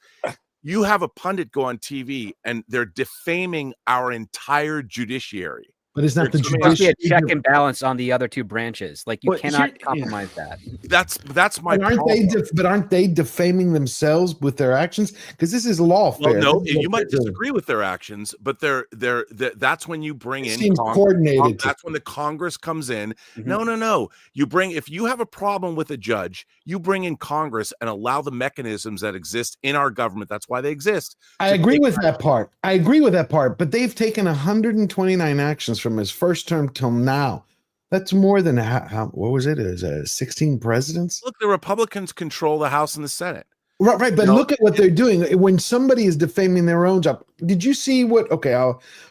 Speaker 2: you have a pundit go on TV and they're defaming our entire judiciary.
Speaker 19: But it's not the
Speaker 14: judiciary. A check and balance on the other two branches. Like, you cannot compromise that.
Speaker 2: That's my problem.
Speaker 19: Aren't they defaming themselves with their actions? Because this is lawfare.
Speaker 2: Well, no, you might disagree with their actions, but that's when you bring in
Speaker 19: coordinated.
Speaker 2: That's when the Congress comes in. No. If you have a problem with a judge, you bring in Congress and allow the mechanisms that exist in our government. That's why they exist.
Speaker 19: I agree with that part. But they've taken 129 actions from his first term till now. That's more than what was it? Is 16 presidents?
Speaker 2: Look, the Republicans control the House and the Senate.
Speaker 19: Right. But look at what they're doing. When somebody is defaming their own job, did you see what? Okay,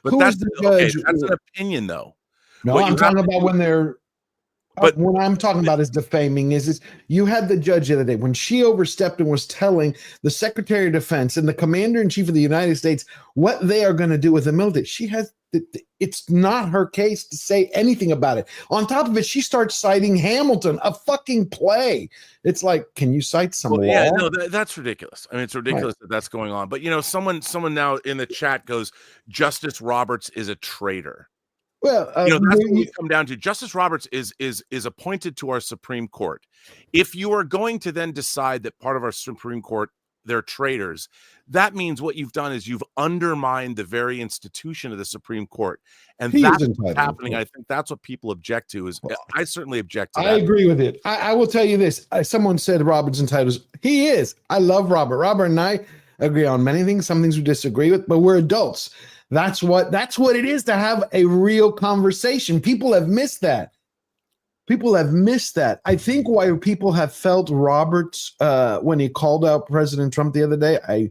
Speaker 2: that's the judge? That's an opinion, though.
Speaker 19: No, I'm talking about when they're. But what I'm talking about is defaming. Is you had the judge the other day when she overstepped and was telling the Secretary of Defense and the Commander-in-Chief of the United States what they are going to do with the military. She has. It's not her case to say anything about it. On top of it, she starts citing Hamilton, a fucking play. It's like, can you cite some law?
Speaker 2: Yeah, no, that's ridiculous. I mean, it's ridiculous that that's going on. But, you know, someone now in the chat goes, Justice Roberts is a traitor.
Speaker 19: Well,
Speaker 2: you know, that's what we come down to. Justice Roberts is appointed to our Supreme Court. If you are going to then decide that part of our Supreme Court, they're traitors, that means what you've done is you've undermined the very institution of the Supreme Court. And that's what's happening. I think that's what people object to. I certainly object to that.
Speaker 19: I agree with it. I will tell you this. Someone said Robert's entitled. He is. I love Robert. Robert and I agree on many things. Some things we disagree with, but we're adults. That's what it is to have a real conversation. People have missed that. I think why people have felt Roberts when he called out President Trump the other day,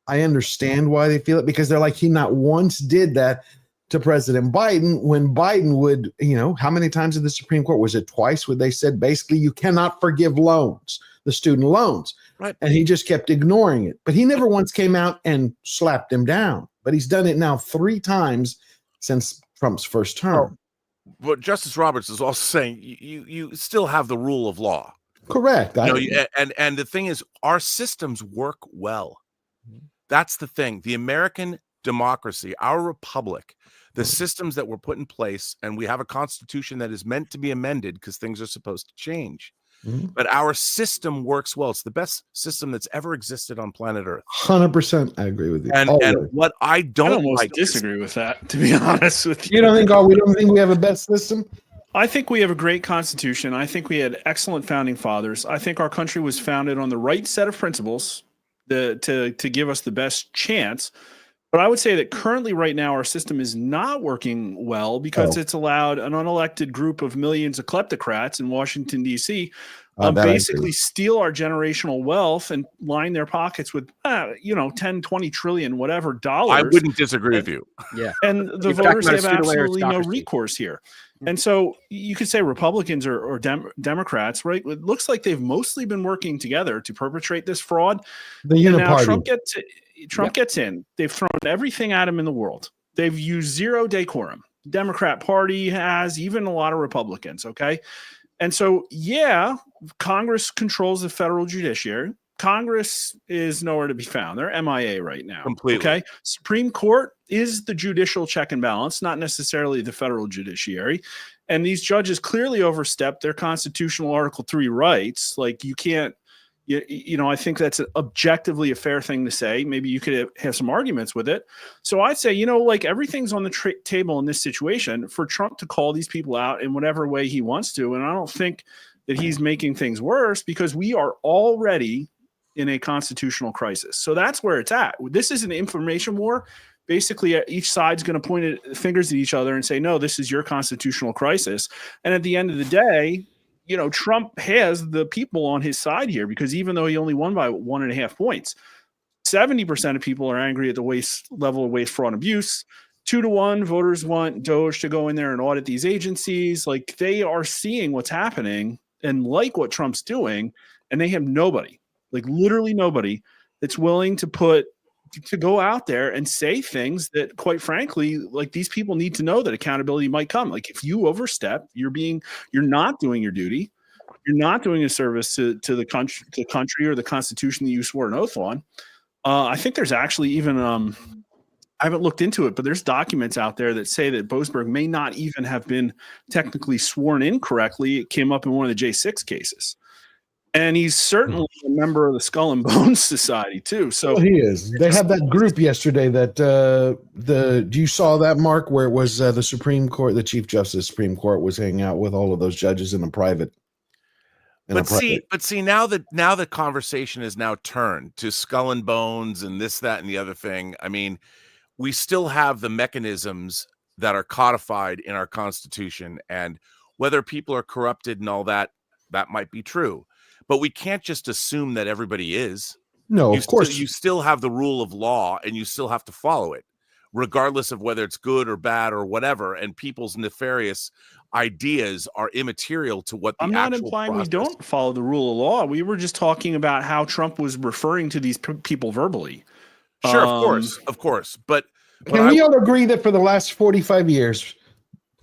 Speaker 19: I understand why they feel it, because they're like, he not once did that to President Biden when Biden would, how many times in the Supreme Court? Was it twice where they said basically you cannot forgive loans, the student loans?
Speaker 2: Right.
Speaker 19: And he just kept ignoring it. But he never once came out and slapped him down. But he's done it now 3 times since Trump's first term.
Speaker 2: But Justice Roberts is also saying you still have the rule of law.
Speaker 19: Correct.
Speaker 2: And the thing is, our systems work well. That's the thing. The American democracy, our republic, the systems that were put in place, and we have a constitution that is meant to be amended because things are supposed to change. But our system works well. It's the best system that's ever existed on planet Earth.
Speaker 19: 100%. I agree with you.
Speaker 2: And what I don't
Speaker 1: disagree with that, to be honest with you.
Speaker 19: You don't think we don't think we have a best system?
Speaker 1: I think we have a great constitution. I think we had excellent founding fathers. I think our country was founded on the right set of principles to give us the best chance. But I would say that currently right now our system is not working well because it's allowed an unelected group of millions of kleptocrats in Washington, D.C. Basically steal our generational wealth and line their pockets with, 10, 20 trillion, whatever dollars.
Speaker 2: I wouldn't disagree with you.
Speaker 14: Yeah.
Speaker 1: And the voters have absolutely no recourse here. And so you could say Republicans or Democrats, right? It looks like they've mostly been working together to perpetrate this fraud.
Speaker 19: The
Speaker 1: and now
Speaker 19: uniparty.
Speaker 1: Trump gets in. They've thrown everything at him in the world. They've used zero decorum. Democrat Party has, even a lot of Republicans, okay? And so, Congress controls the federal judiciary. Congress is nowhere to be found. They're MIA right now.
Speaker 2: Completely.
Speaker 1: Okay. Supreme Court is the judicial check and balance, not necessarily the federal judiciary. And these judges clearly overstepped their constitutional Article 3 rights. Like you can't, I think that's objectively a fair thing to say. Maybe you could have some arguments with it. So I'd say, everything's on the table in this situation for Trump to call these people out in whatever way he wants to. And I don't think that he's making things worse because we are already in a constitutional crisis. So that's where it's at. This is an information war. Basically, each side's going to point fingers at each other and say, no, this is your constitutional crisis. And at the end of the day, Trump has the people on his side here because even though he only won by 1.5 points, 70% of people are angry at the level of waste, fraud, and abuse. 2-1, voters want DOJ to go in there and audit these agencies. Like they are seeing what's happening and like what Trump's doing, and they have nobody, like literally nobody, that's willing to go out there and say things that, quite frankly, like these people need to know that accountability might come. Like if you overstep, you're not doing your duty. You're not doing a service to the country or the Constitution that you swore an oath on. I think there's actually even I haven't looked into it, but there's documents out there that say that Boasberg may not even have been technically sworn in correctly. It came up in one of the J6 cases. And he's certainly a member of the Skull and Bones Society too. So
Speaker 19: he is. They had that group yesterday that you saw that, Mark, where it was the Supreme Court, the Chief Justice of the Supreme Court was hanging out with all of those judges in a private.
Speaker 2: But see, now the conversation is now turned to Skull and Bones and this, that, and the other thing. I mean, we still have the mechanisms that are codified in our Constitution, and whether people are corrupted and all that might be true. But we can't just assume that everybody is.
Speaker 19: No, of course.
Speaker 2: You still have the rule of law, and you still have to follow it, regardless of whether it's good or bad or whatever. And people's nefarious ideas are immaterial to what the
Speaker 1: I'm not implying we don't follow the rule of law. We were just talking about how Trump was referring to these people verbally.
Speaker 2: Sure, of course. But
Speaker 19: can we all agree that for the last 45 years,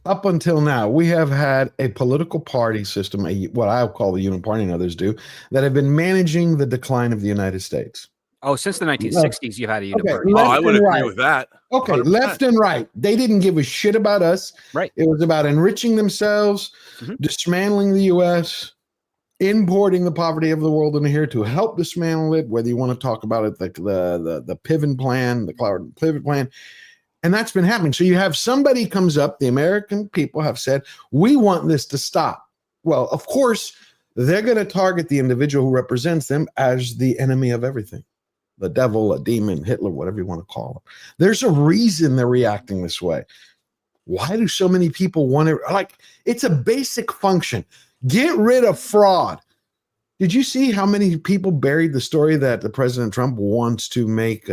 Speaker 19: up until now, we have had a political party system, what I call the uniparty and others do, that have been managing the decline of the United States.
Speaker 14: Oh, since the 1960s, you've had a uniparty.
Speaker 19: Okay,
Speaker 2: I would agree with that.
Speaker 19: Okay,
Speaker 2: 100%.
Speaker 19: left and right. They didn't give a shit about us.
Speaker 14: Right.
Speaker 19: It was about enriching themselves, dismantling the U.S., importing the poverty of the world into here to help dismantle it, whether you want to talk about it, like the Piven plan, the Cloud Pivot plan. And that's been happening. So you have somebody comes up, the American people have said, we want this to stop. Well, of course, they're going to target the individual who represents them as the enemy of everything. The devil, a demon, Hitler, whatever you want to call him. There's a reason they're reacting this way. Why do so many people want to, like, it's a basic function. Get rid of fraud Did you see how many people buried the story that the President Trump wants to wipe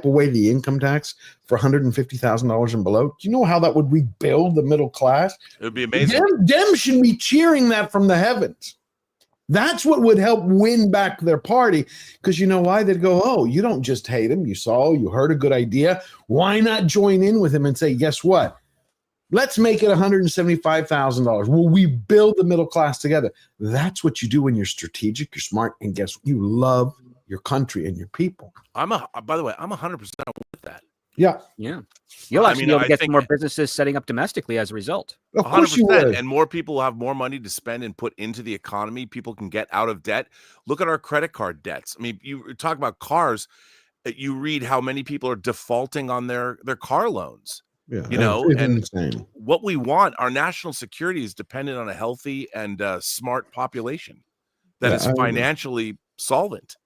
Speaker 19: away the income tax for $150,000 and below? Do you know how that would rebuild the middle class?
Speaker 2: It would be amazing.
Speaker 19: Dem should be cheering that from the heavens. That's what would help win back their party, because you know why? They'd go, oh, you don't just hate him. You heard a good idea. Why not join in with him and say, guess what? Let's make it $175,000. Will we build the middle class together? That's what you do when you're strategic, you're smart, and guess what? You love your country and your people.
Speaker 2: By the way, I'm 100% with that.
Speaker 19: Yeah.
Speaker 14: Yeah. You'll actually be able to get some more businesses setting up domestically as a result.
Speaker 19: Of course you would.
Speaker 2: And more people will have more money to spend and put into the economy. People can get out of debt. Look at our credit card debts. I mean, you talk about cars. You read how many people are defaulting on their car loans.
Speaker 19: Yeah,
Speaker 2: you know, and
Speaker 19: insane.
Speaker 2: What we want, our national security is dependent on a healthy and smart population that is financially solvent.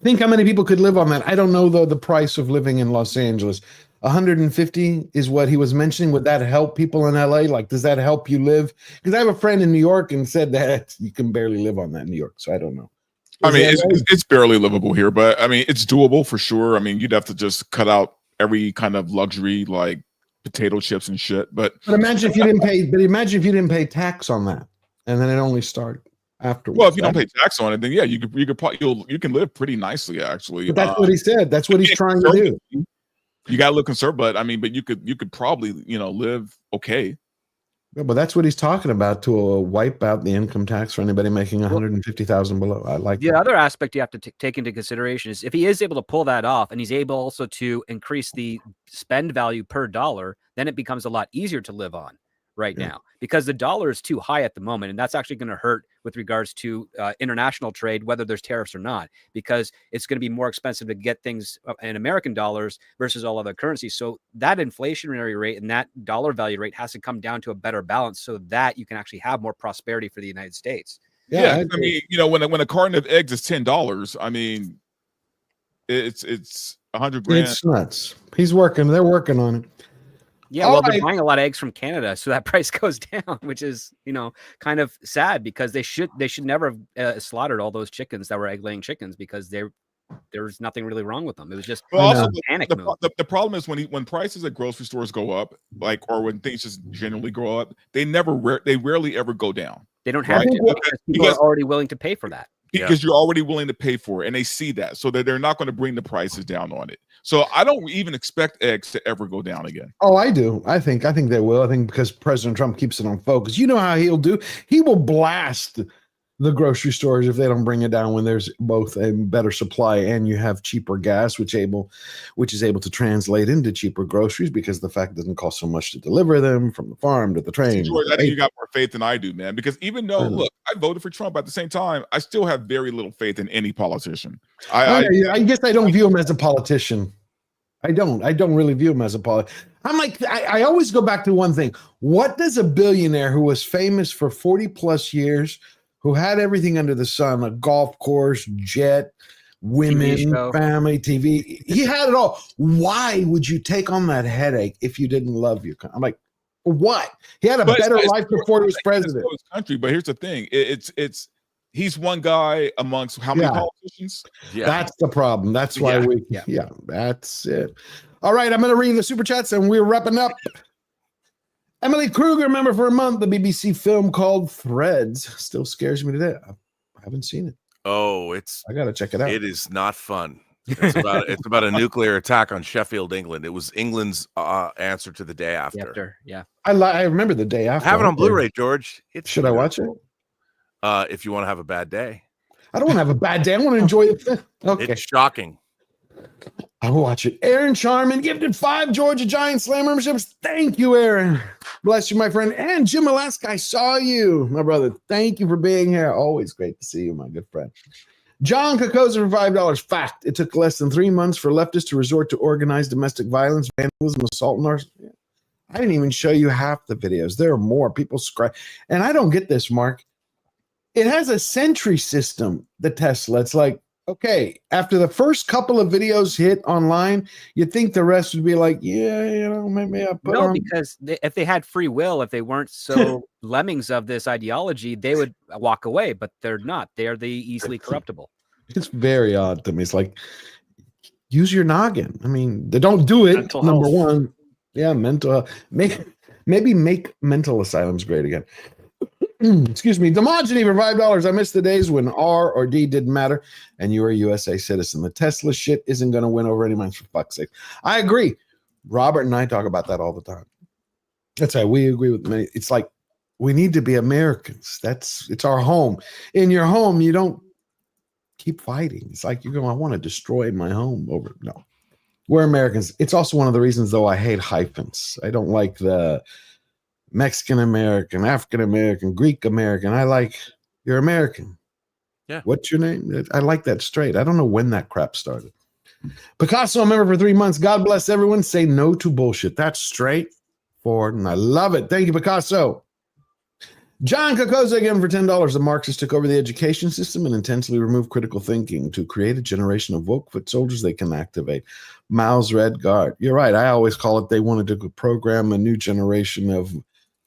Speaker 19: Think how many people could live on that. I don't know, though, the price of living in Los Angeles. 150 is what he was mentioning. Would that help people in LA? Like, does that help you live? Because I have a friend in New York and said that you can barely live on that in New York. So I don't know.
Speaker 13: I mean, it's barely livable here, but I mean, it's doable for sure. I mean, you'd have to just cut out every kind of luxury, like potato chips and shit. But
Speaker 19: imagine if you didn't pay. But imagine if you didn't pay tax on that, and then it only started afterwards.
Speaker 13: Well, if you don't pay tax on it, then yeah, you can live pretty nicely actually.
Speaker 19: But that's what he said. That's what he's trying to do.
Speaker 13: You got to look conservative, but I mean, but you could probably live okay.
Speaker 19: Yeah, but that's what he's talking about, to wipe out the income tax for anybody making 150,000 below. I like
Speaker 14: the other aspect you have to take into consideration is if he is able to pull that off, and he's able also to increase the spend value per dollar, then it becomes a lot easier to live on now, because the dollar is too high at the moment, and that's actually going to hurt with regards to international trade, whether there's tariffs or not, because it's going to be more expensive to get things in American dollars versus all other currencies. So that inflationary rate and that dollar value rate has to come down to a better balance so that you can actually have more prosperity for the United States.
Speaker 13: Yeah, I mean, when a carton of eggs is $10, I mean, it's $100 grand.
Speaker 19: It's nuts. He's working. They're working on it.
Speaker 14: Yeah, well, they're buying a lot of eggs from Canada, so that price goes down, which is, kind of sad, because they should never have slaughtered all those chickens that were egg-laying chickens, because there's nothing really wrong with them. It was just
Speaker 13: the problem is when prices at grocery stores go up, or when things just generally grow up, they rarely ever go down.
Speaker 14: They don't have to, because people are already willing to pay for that.
Speaker 13: Because you're already willing to pay for it, and they see that, so that they're not going to bring the prices down on it. So I don't even expect eggs to ever go down again.
Speaker 19: Oh, I do. I think they will. I think because President Trump keeps it on focus. You know how he'll do? He will blast the grocery stores if they don't bring it down when there's both a better supply and you have cheaper gas, which is able to translate into cheaper groceries, because the fact it doesn't cost so much to deliver them from the farm to the train.
Speaker 13: George, I think you got more faith than I do, man. Because even though, look, I voted for Trump, at the same time, I still have very little faith in any politician.
Speaker 19: I guess I don't view him as a politician. I don't really view him as a politician. I'm like, I always go back to one thing. What does a billionaire who was famous for 40 plus years, who had everything under the sun, a golf course, jet, women, family, TV, he had it all. Why would you take on that headache if you didn't love your country? I'm like, what? He had a better life before he was president.
Speaker 13: His country, but here's the thing. He's one guy amongst how many politicians?
Speaker 19: Yeah. That's the problem. That's why that's it. All right, I'm going to read the super chats and we're wrapping up. Emily Kruger, remember for a month, the BBC film called Threads still scares me to death. I haven't seen it.
Speaker 2: Oh, I
Speaker 19: got to check it out.
Speaker 2: It is not fun. It's about a nuclear attack on Sheffield, England. It was England's answer to The Day After.
Speaker 14: Yeah.
Speaker 19: I remember The Day After.
Speaker 2: I have it on Blu-ray, George.
Speaker 19: Should I watch it?
Speaker 2: If you want to have a bad day.
Speaker 19: I don't want to have a bad day. I want to enjoy it. Okay.
Speaker 2: It's shocking.
Speaker 19: I'll watch it. Aaron Charman gifted 5 Georgia Giant Slam memberships. Thank you, Aaron. Bless you, my friend. And Jim Alaska, I saw you, my brother. Thank you for being here. Always great to see you, my good friend. John Kokoza for $5. Fact, it took less than 3 months for leftists to resort to organized domestic violence, vandalism, assault, and arson. I didn't even show you half the videos. There are more. People scratch. And I don't get this, Mark. It has a sentry system, the Tesla. It's like, Okay, after the first couple of videos hit online, you'd think the rest would be like, yeah, you know, maybe I put
Speaker 14: No,
Speaker 19: on.
Speaker 14: because if they had free will, if they weren't so lemmings of this ideology, they would walk away, but they're not. They are the easily corruptible.
Speaker 19: It's very odd to me. It's like, use your noggin. I mean, they don't do it.
Speaker 1: Mental
Speaker 19: Number
Speaker 1: health.
Speaker 19: one. Yeah, mental. Maybe make mental asylums great again. Excuse me. Demogeny for $5. I miss the days when R or D didn't matter and you were a USA citizen. The Tesla shit isn't going to win over anyone's for fuck's sake. I agree. Robert and I talk about that all the time. That's why we agree with many. It's like we need to be Americans. It's our home. In your home, you don't keep fighting. It's like you're going, I want to destroy my home over. No. We're Americans. It's also one of the reasons, though, I hate hyphens. I don't like the Mexican American, African American, Greek American. I like you're American.
Speaker 2: Yeah.
Speaker 19: What's your name? I like that straight. I don't know when that crap started. Picasso, a member for 3 months. God bless everyone. Say no to bullshit. That's straightforward, and I love it. Thank you, Picasso. John Kokoza again for $10. The Marxists took over the education system and intensely removed critical thinking to create a generation of woke foot soldiers they can activate. Mao's Red Guard. You're right. I always call it they wanted to program a new generation of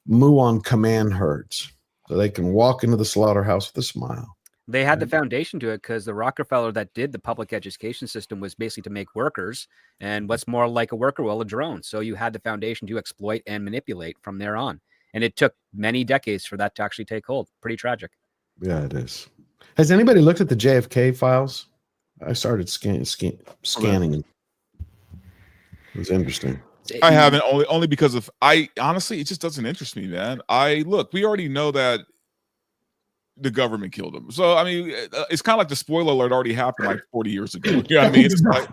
Speaker 19: Muon command herds so they can walk into the slaughterhouse with a smile.
Speaker 14: They had the foundation to it because the Rockefeller that did the public education system was basically to make workers. And what's more like a worker? Well, a drone. So you had the foundation to exploit and manipulate from there on. And it took many decades for that to actually take hold. Pretty tragic.
Speaker 19: Yeah, it is. Has anybody looked at the JFK files? I started scanning them. It was interesting.
Speaker 13: I haven't only because of honestly, it just doesn't interest me, man. We already know that the government killed him. So I mean, it's kind of like the spoiler alert already happened like 40 years ago. You know what I mean? It's like,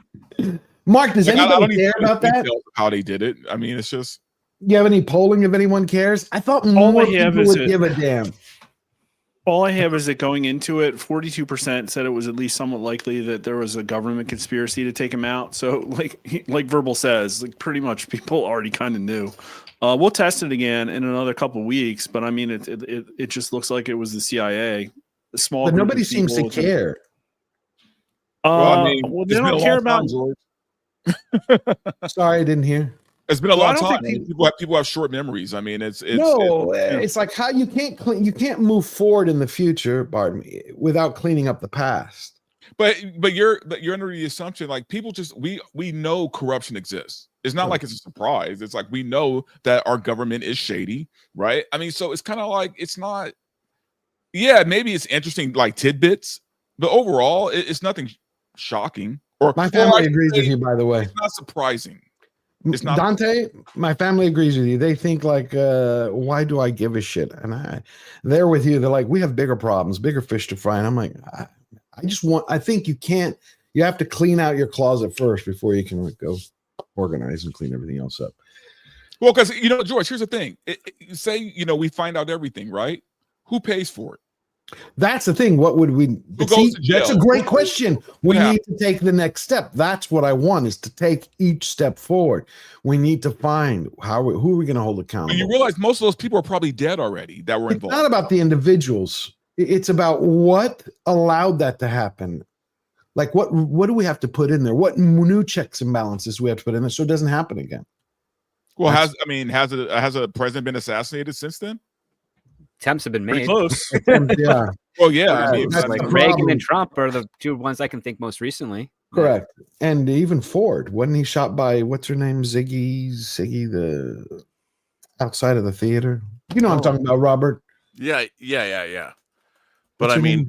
Speaker 19: Mark, does anybody care about that?
Speaker 13: How they did it? I mean, it's just.
Speaker 19: You have any polling if anyone cares? I thought more people would give a damn.
Speaker 1: All I have is that going into it, 42% said it was at least somewhat likely that there was a government conspiracy to take him out. So, like Verbal says, like pretty much people already kind of knew. We'll test it again in another couple of weeks, but I mean, it just looks like it was the CIA. The small,
Speaker 19: but nobody seems to care.
Speaker 1: They don't care about.
Speaker 19: Sorry, I didn't hear.
Speaker 13: It's been a long time. People have short memories. I mean, it's
Speaker 19: like how you can't move forward in the future, pardon me, without cleaning up the past.
Speaker 13: But you're under the assumption like people just we know corruption exists. It's not like it's a surprise. It's like we know that our government is shady, right? I mean, so it's kind of like it's not. Yeah, maybe it's interesting like tidbits, but overall, it's nothing shocking. Or
Speaker 19: my family agrees with you, by the way.
Speaker 13: It's not surprising. It's not
Speaker 19: Dante, my family agrees with you. They think like, why do I give a shit? And they're with you. They're like, we have bigger problems, bigger fish to fry. And I'm like, I think you have to clean out your closet first before you can go organize and clean everything else up.
Speaker 13: Well, because, George, here's the thing. Say, we find out everything, right? Who pays for it?
Speaker 19: That's the thing. What would we? That's a great question. We need to take the next step. That's what I want, is to take each step forward. We need to find who are we going to hold accountable.
Speaker 13: And you realize most of those people are probably dead already that were involved.
Speaker 19: It's not about the individuals. It's about what allowed that to happen. Like what do we have to put in there? What new checks and balances we have to put in there so it doesn't happen again?
Speaker 13: Well, has a president been assassinated since then?
Speaker 14: Attempts have been made.
Speaker 1: Pretty close.
Speaker 19: Yeah.
Speaker 13: Well, yeah. I mean,
Speaker 14: like Reagan and Trump are the two ones I can think most recently.
Speaker 19: Correct. And even Ford, wasn't he shot by what's her name? Ziggy, the outside of the theater. You know what I'm talking about, Robert?
Speaker 2: Yeah. But I mean,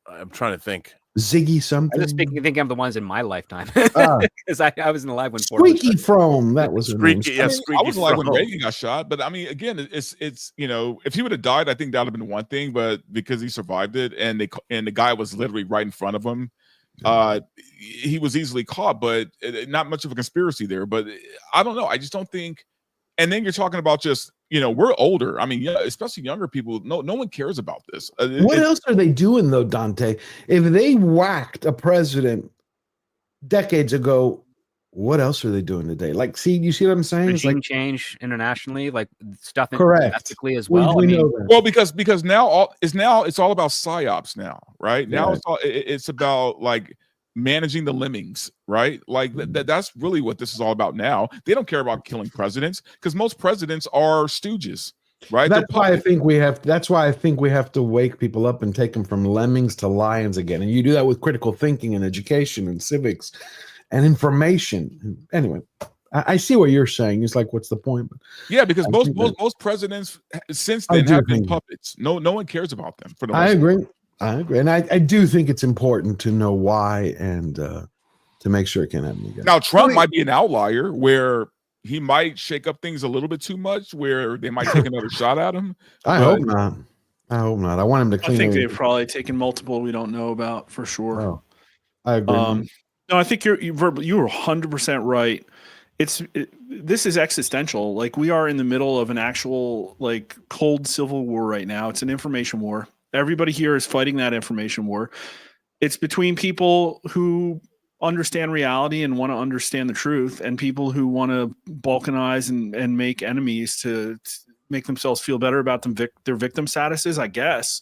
Speaker 2: I'm trying to think.
Speaker 19: Ziggy something.
Speaker 14: I just think of the ones in my lifetime because I wasn't alive when Ford
Speaker 19: Squeaky Frome. That was her name.
Speaker 13: I was alive when Reagan got shot, but I mean, again, it's if he would have died, I think that would have been one thing. But because he survived it, and the guy was literally right in front of him, he was easily caught. But not much of a conspiracy there. But I don't know. I just don't think. And then you're talking about just. We're older. I mean, yeah, especially younger people. No one cares about this.
Speaker 19: What else are they doing though, Dante? If they whacked a president decades ago, what else are they doing today? Like, see, you see what I'm saying? It's
Speaker 14: Regime
Speaker 19: like
Speaker 14: change internationally, like stuff
Speaker 19: correct
Speaker 14: domestically as
Speaker 19: We
Speaker 14: well.
Speaker 19: know that.
Speaker 13: Well, because now it's all about psyops now, right? Now
Speaker 19: Yeah.
Speaker 13: it's about like managing the lemmings, right? Like that's really what this is all about now. They don't care about killing presidents because most presidents are stooges, right?
Speaker 19: That's why I think we have. That's why I think we have to wake people up and take them from lemmings to lions again. And you do that with critical thinking and education and civics and information. Anyway, I see what you're saying. It's like, what's the point?
Speaker 13: Yeah, because most presidents since then have been puppets. No one cares about them for the most
Speaker 19: I
Speaker 13: part.
Speaker 19: agree. I agree, and I do think it's important to know why and to make sure it can happen again.
Speaker 13: Now, Trump might be an outlier where he might shake up things a little bit too much, where they might take another shot at him.
Speaker 19: I hope not. I hope not. I want him to clean.
Speaker 1: I think they've probably taken multiple we don't know about for sure.
Speaker 19: Oh, I agree.
Speaker 1: No, I think you were 100% right. This is existential. Like, we are in the middle of an actual like cold civil war right now. It's an information war. Everybody here is fighting that information war. It's between people who understand reality and want to understand the truth, and people who want to balkanize and make enemies to make themselves feel better about their victim statuses, I guess.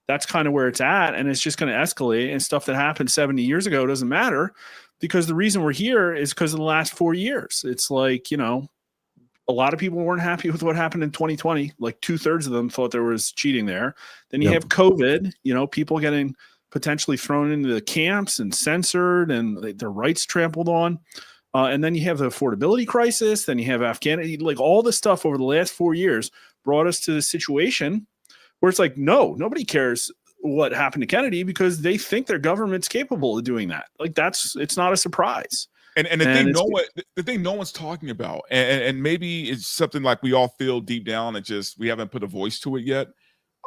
Speaker 1: That's kind of where it's at, and it's just going to escalate, and stuff that happened 70 years ago doesn't matter, because the reason we're here is because of the last 4 years. It's like, a lot of people weren't happy with what happened in 2020. Like 2/3 of them thought there was cheating there. Then you have COVID, people getting potentially thrown into the camps and censored and their rights trampled on. And then you have the affordability crisis. Then you have Afghanistan. Like, all this stuff over the last 4 years brought us to the situation where it's like, no, nobody cares what happened to Kennedy because they think their government's capable of doing that. Like, it's not a surprise.
Speaker 13: And the thing no one's talking about, and maybe it's something like we all feel deep down and just we haven't put a voice to it yet.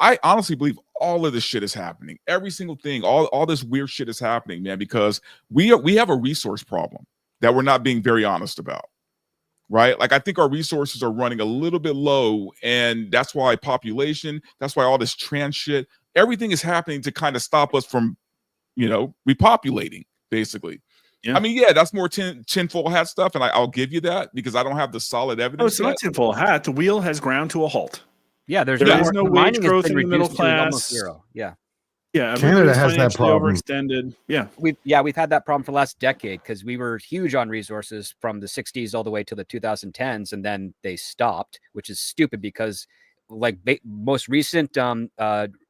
Speaker 13: I honestly believe all of this shit is happening. Every single thing, all this weird shit is happening, man, because we have a resource problem that we're not being very honest about, right? Like, I think our resources are running a little bit low, and that's why population, that's why all this trans shit, everything is happening to kind of stop us from, repopulating, basically. Yeah. I mean, yeah, that's more tinfoil hat stuff, and I'll give you that because I don't have the solid evidence.
Speaker 1: Oh, it's not tinfoil hat. The wheel has ground to a halt.
Speaker 14: Yeah, there
Speaker 1: is no wage growth in the middle class.
Speaker 14: Zero. Yeah.
Speaker 1: Yeah,
Speaker 19: Canada has that problem.
Speaker 1: Overextended. Yeah,
Speaker 14: we've had that problem for the last decade because we were huge on resources from the 60s all the way to the 2010s, and then they stopped, which is stupid because, like, most recent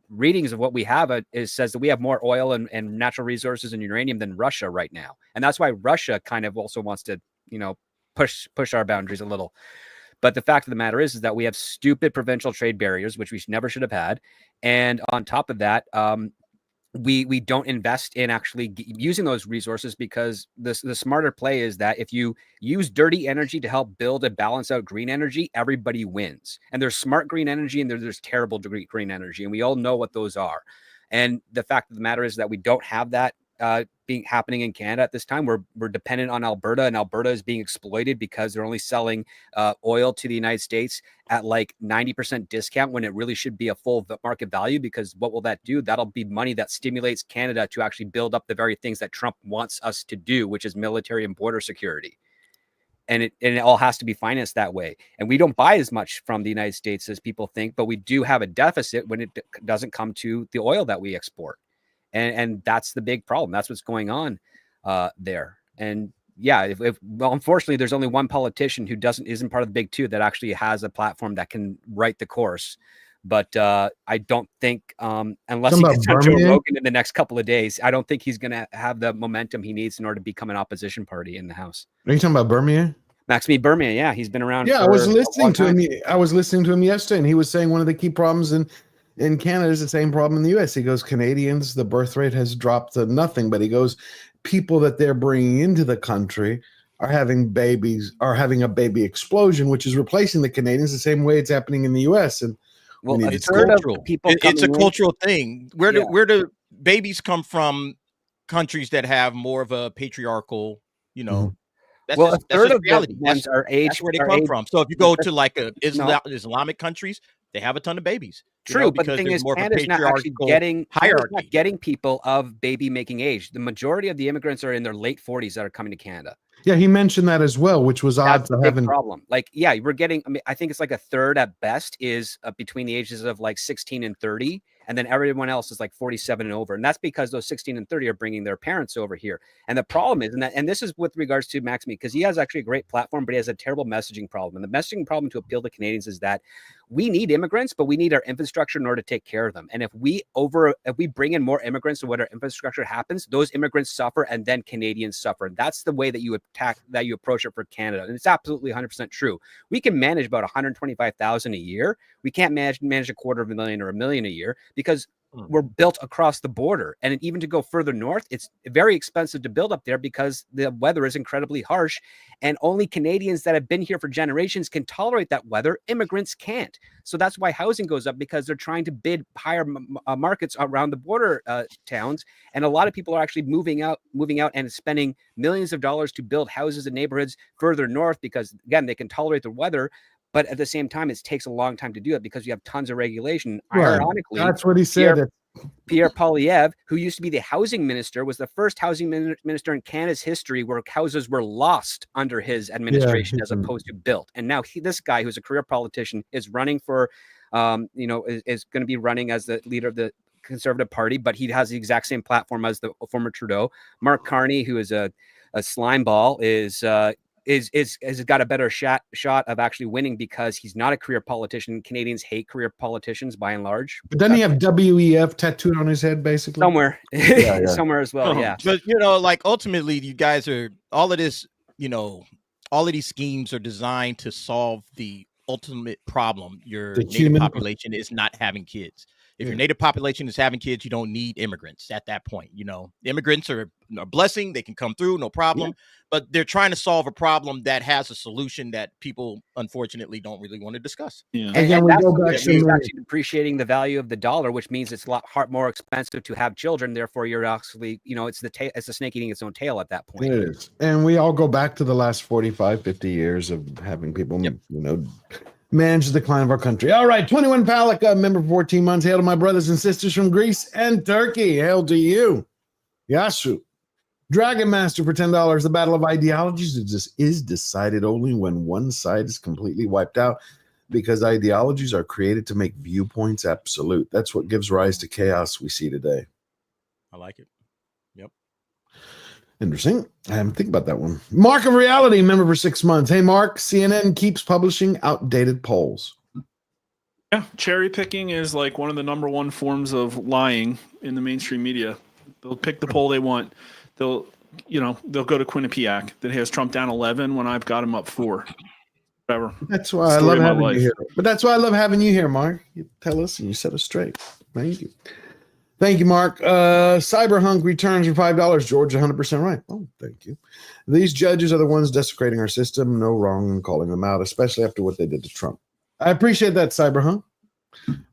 Speaker 14: readings of what we have says that we have more oil and natural resources and uranium than Russia right now, and that's why Russia kind of also wants to push our boundaries a little. But the fact of the matter is that we have stupid provincial trade barriers, which we never should have had, and on top of that, we don't invest in actually using those resources, because the smarter play is that if you use dirty energy to help build and balance out green energy, everybody wins. And there's smart green energy and there's terrible green energy, and we all know what those are. And the fact of the matter is that we don't have that happening in Canada at this time. We're dependent on Alberta, and Alberta is being exploited because they're only selling oil to the United States at like 90% discount when it really should be a full market value. Because what will that do? That'll be money that stimulates Canada to actually build up the very things that Trump wants us to do, which is military and border security. And it all has to be financed that way. And we don't buy as much from the United States as people think, but we do have a deficit when it doesn't come to the oil that we export. And that's the big problem. That's what's going on there. And yeah, well, unfortunately, there's only one politician who isn't part of the big two that actually has a platform that can right the course. But I don't think, unless he gets on Joe Rogan in the next couple of days, I don't think he's going to have the momentum he needs in order to become an opposition party in the House.
Speaker 19: Are you talking about Bernier?
Speaker 14: Maxime Bernier, yeah, he's been around.
Speaker 19: Yeah, I was listening to him. I was listening to him yesterday, and he was saying one of the key problems in Canada is the same problem in the U.S. He goes, Canadians, the birth rate has dropped to nothing, but he goes, people that they're bringing into the country are having a baby explosion, which is replacing the Canadians the same way it's happening in the U.S. And
Speaker 16: well, it's cultural. It's a cultural thing. Where do babies come from? Countries that have more of a patriarchal, That's
Speaker 14: well,
Speaker 16: just,
Speaker 14: a third
Speaker 16: that's
Speaker 14: of
Speaker 16: reality.
Speaker 14: the ones are age.
Speaker 16: That's where they come from. So if you go to like Islamic countries, they have a ton of babies.
Speaker 14: True, but the
Speaker 16: because
Speaker 14: thing
Speaker 16: there's
Speaker 14: is,
Speaker 16: more of a
Speaker 14: Canada's not actually
Speaker 16: patriarchal
Speaker 14: Canada's
Speaker 16: hierarchy.
Speaker 14: not getting people of baby making age. The majority of the immigrants are in their late 40s that are coming to Canada.
Speaker 19: Yeah, he mentioned that as well, which was odd
Speaker 14: That's
Speaker 19: to
Speaker 14: a big
Speaker 19: having.
Speaker 14: problem. Like, yeah, we're getting. I mean, I think it's like a third at best is between the ages of like 16 and 30, and then everyone else is like 47 and over. And that's because those 16 and 30 are bringing their parents over here. And the problem is, and this is with regards to Max Mead, because he has actually a great platform, but he has a terrible messaging problem. And the messaging problem to appeal to Canadians is that we need immigrants, but we need our infrastructure in order to take care of them. And if we bring in more immigrants to what our infrastructure happens, those immigrants suffer, and then Canadians suffer. And that's the way that you approach it for Canada. And it's absolutely 100% true. We can manage about 125,000 a year. We can't manage $250,000 or $1 million a year because we're built across the border. And even to go further north, it's very expensive to build up there because the weather is incredibly harsh. And only Canadians that have been here for generations can tolerate that weather. Immigrants can't. So that's why housing goes up, because they're trying to bid higher markets around the border towns. And a lot of people are actually moving out and spending millions of dollars to build houses in neighborhoods further north because, again, they can tolerate the weather. But at the same time, it takes a long time to do it because you have tons of regulation.
Speaker 19: Right.
Speaker 14: Ironically,
Speaker 19: That's what he said.
Speaker 14: Pierre Poilievre, who used to be the housing minister, was the first housing minister in Canada's history where houses were lost under his administration as opposed to built. And now this guy, who's a career politician, is running for, is going to be running as the leader of the Conservative Party, but he has the exact same platform as the former Trudeau. Mark Carney, who is a slime ball, has got a better shot of actually winning because he's not a career politician. Canadians hate career politicians by and large.
Speaker 19: But doesn't he have WEF tattooed on his head, basically?
Speaker 14: Somewhere. Somewhere as well, yeah.
Speaker 16: But, like ultimately, you guys are, all of this, all of these schemes are designed to solve the ultimate problem. Your native population is not having kids. If your native population is having kids, you don't need immigrants at that point. Immigrants are a blessing. They can come through, no problem. But they're trying to solve a problem that has a solution that people, unfortunately, don't really want to discuss.
Speaker 14: Yeah. And that's actually depreciating the value of the dollar, which means it's a lot more expensive to have children. Therefore, you're actually, it's the snake eating its own tail at that point.
Speaker 19: It is. And we all go back to the last 45, 50 years of having people, manage the decline of our country. All right, 21 Palika, member for 14 months. Hail to my brothers and sisters from Greece and Turkey. Hail to you. Yasu. Dragon Master for $10. The battle of ideologies is decided only when one side is completely wiped out, because ideologies are created to make viewpoints absolute. That's what gives rise to chaos we see today.
Speaker 16: I like it. Yep.
Speaker 19: Interesting. I haven't think about that one. Mark of Reality, member for 6 months. Hey, Mark, CNN keeps publishing outdated polls.
Speaker 1: Yeah, cherry picking is like one of the number one forms of lying in the mainstream media. They'll pick the poll they want. They'll go to Quinnipiac that has Trump down 11 when I've got him up 4. Whatever.
Speaker 19: That's why I love having you here. But that's why I love having you here, Mark. You tell us and you set us straight. Thank you. Thank you, Mark. Cyberhunk returns for $5. George, 100% right. Oh, thank you. These judges are the ones desecrating our system. No wrong in calling them out, especially after what they did to Trump. I appreciate that, Cyberhunk,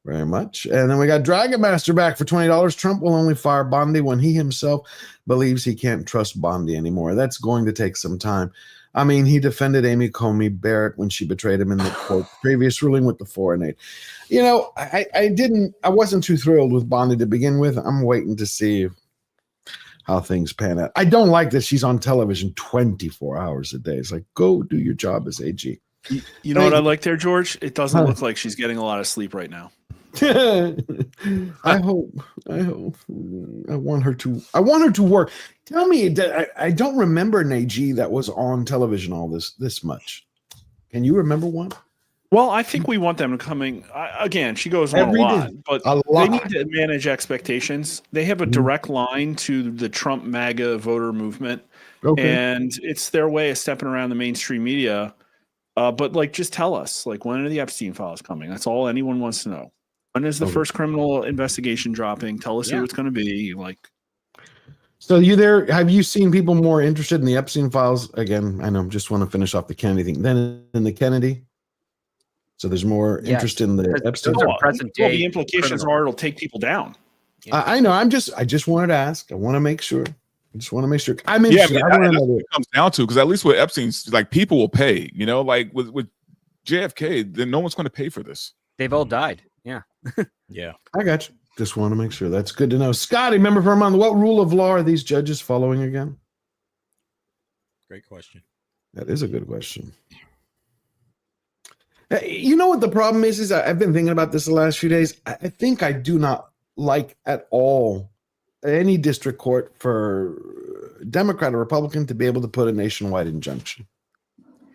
Speaker 19: very much. And then we got Dragon Master back for $20. Trump will only fire Bondi when he himself believes he can't trust Bondi anymore. That's going to take some time. I mean, he defended Amy Coney Barrett when she betrayed him in the court previous ruling with the 4 and 8. I wasn't too thrilled with Bondi to begin with. I'm waiting to see how things pan out. I don't like that she's on television 24 hours a day. It's like, go do your job as AG.
Speaker 1: You know what I like there, George? It doesn't look like she's getting a lot of sleep right now.
Speaker 19: I hope. I want her to work. Tell me, I don't remember an AG that was on television all this much. Can you remember one?
Speaker 1: Well, I think we want them to coming again. She goes on a lot, but they need to manage expectations. They have a direct line to the Trump MAGA voter movement, and it's their way of stepping around the mainstream media. But just tell us, when are the Epstein files coming? That's all anyone wants to know. When is the first criminal investigation dropping? Tell us who it's going to be.
Speaker 19: So you there? Have you seen people more interested in the Epstein files? Again, I know. Just want to finish off the Kennedy thing. Then in the Kennedy. So there's more interest in the Epstein.
Speaker 1: The implications are it'll take people down.
Speaker 19: I know. I just wanted to ask. I want to make sure. I just want to make sure. I'm interested.
Speaker 13: Yeah, that's what it comes down to, because at least with Epstein's, people will pay. With JFK, then no one's going to pay for this.
Speaker 14: They've all died. Yeah.
Speaker 16: Yeah.
Speaker 19: I got you. Just want to make sure. That's good to know. Scotty, member for Vermont, what rule of law are these judges following again?
Speaker 16: Great question.
Speaker 19: That is a good question. You know what the problem is I've been thinking about this the last few days. I think I do not like at all any district court for Democrat or Republican to be able to put a nationwide injunction.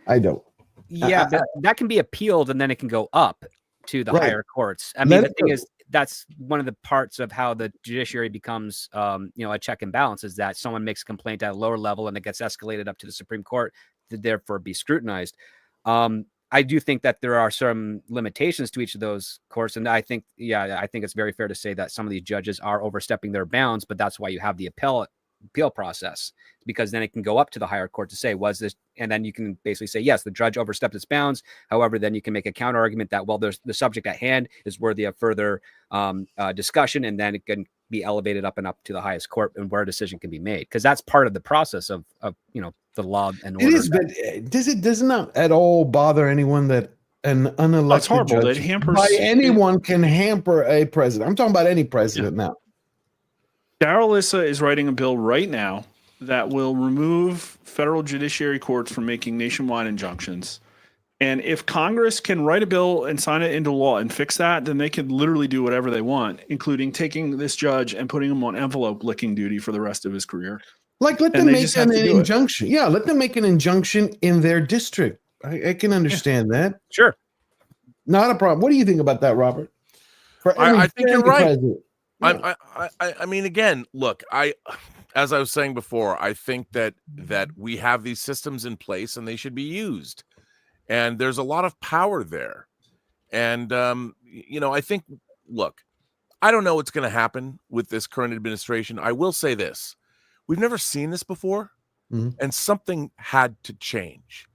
Speaker 19: I don't.
Speaker 14: Yeah, but that can be appealed and then it can go up to the higher courts. I mean, the thing is, that's one of the parts of how the judiciary becomes, a check and balance, is that someone makes a complaint at a lower level and it gets escalated up to the Supreme Court to therefore be scrutinized. I do think that there are some limitations to each of those courts. And I think it's very fair to say that some of these judges are overstepping their bounds, but that's why you have the appeal process, because then it can go up to the higher court to say, was this, and then you can basically say, yes, the judge overstepped its bounds. However, then you can make a counter argument that, well, there's the subject at hand is worthy of further discussion, and then it can be elevated up and up to the highest court and where a decision can be made, because that's part of the process of the law and order.
Speaker 19: It is, but does not at all bother anyone that an unelected judge by anyone can hamper a president? I'm talking about any president now.
Speaker 1: Darrell Issa is writing a bill right now that will remove federal judiciary courts from making nationwide injunctions. And if Congress can write a bill and sign it into law and fix that, then they can literally do whatever they want, including taking this judge and putting him on envelope licking duty for the rest of his career.
Speaker 19: Like, let them make an injunction. Yeah, let them make an injunction in their district. I can understand that.
Speaker 14: Sure.
Speaker 19: Not a problem. What do you think about that, Robert?
Speaker 2: I think you're right. I mean, again, look, as I was saying before, I think that we have these systems in place and they should be used. And there's a lot of power there. And, I think, look, I don't know what's going to happen with this current administration. I will say this. We've never seen this before, and something had to change.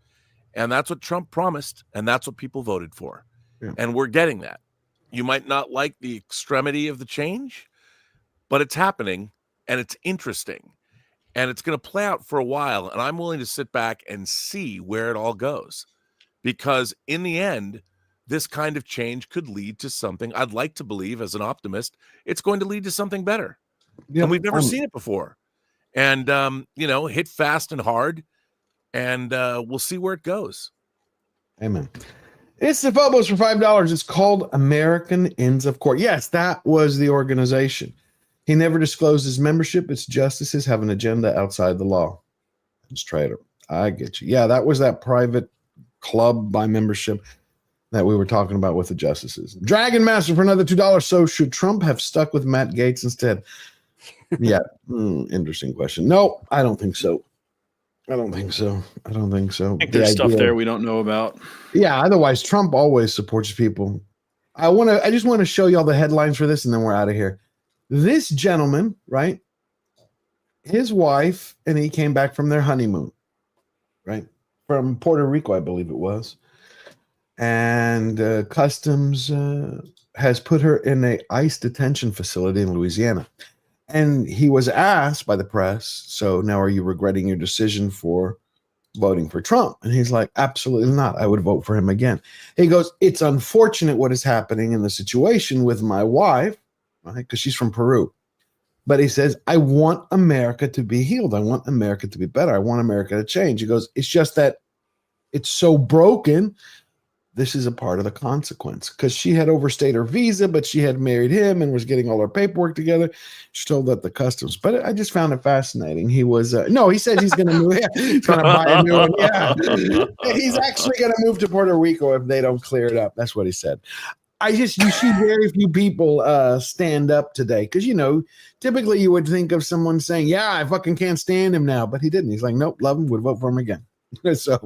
Speaker 2: And that's what Trump promised, and that's what people voted for. Yeah. And we're getting that. You might not like the extremity of the change, but it's happening, and it's interesting. And it's going to play out for a while, and I'm willing to sit back and see where it all goes. Because in the end, this kind of change could lead to something. I'd like to believe, as an optimist, it's going to lead to something better. Yeah, and we've never seen it before. And, hit fast and hard, and we'll see where it goes.
Speaker 19: Amen. It's the Phobos for $5. It's called American Ends of Court. Yes, that was the organization. He never disclosed his membership. Its justices have an agenda outside the law. It's traitor. I get you. Yeah, that was that private club by membership that we were talking about with the justices. Dragon Master for another $2. So should Trump have stuck with Matt Gaetz instead? Yeah. Interesting question. No, I don't think so. I think
Speaker 1: there's stuff there we don't know about.
Speaker 19: Yeah, otherwise Trump always supports people. I just want to show you all the headlines for this and then we're out of here. This gentleman, right? His wife and he came back from their honeymoon, right? From Puerto Rico, I believe it was. And Customs has put her in an ICE detention facility in Louisiana. And he was asked by the press, so now are you regretting your decision for voting for Trump? And he's like, absolutely not. I would vote for him again. He goes, it's unfortunate what is happening in the situation with my wife, right? Because she's from Peru. But he says, I want America to be healed. I want America to be better. I want America to change. He goes, it's just that it's so broken. This is a part of the consequence, because she had overstayed her visa, but she had married him and was getting all her paperwork together. She told that the customs, but I just found it fascinating. He was, he said he's going to move. He's going to buy a new one. Yeah. He's actually going to move to Puerto Rico if they don't clear it up. That's what he said. You see very few people stand up today. Cause typically you would think of someone saying, yeah, I fucking can't stand him now, but he didn't. He's like, nope, love him, would vote for him again. So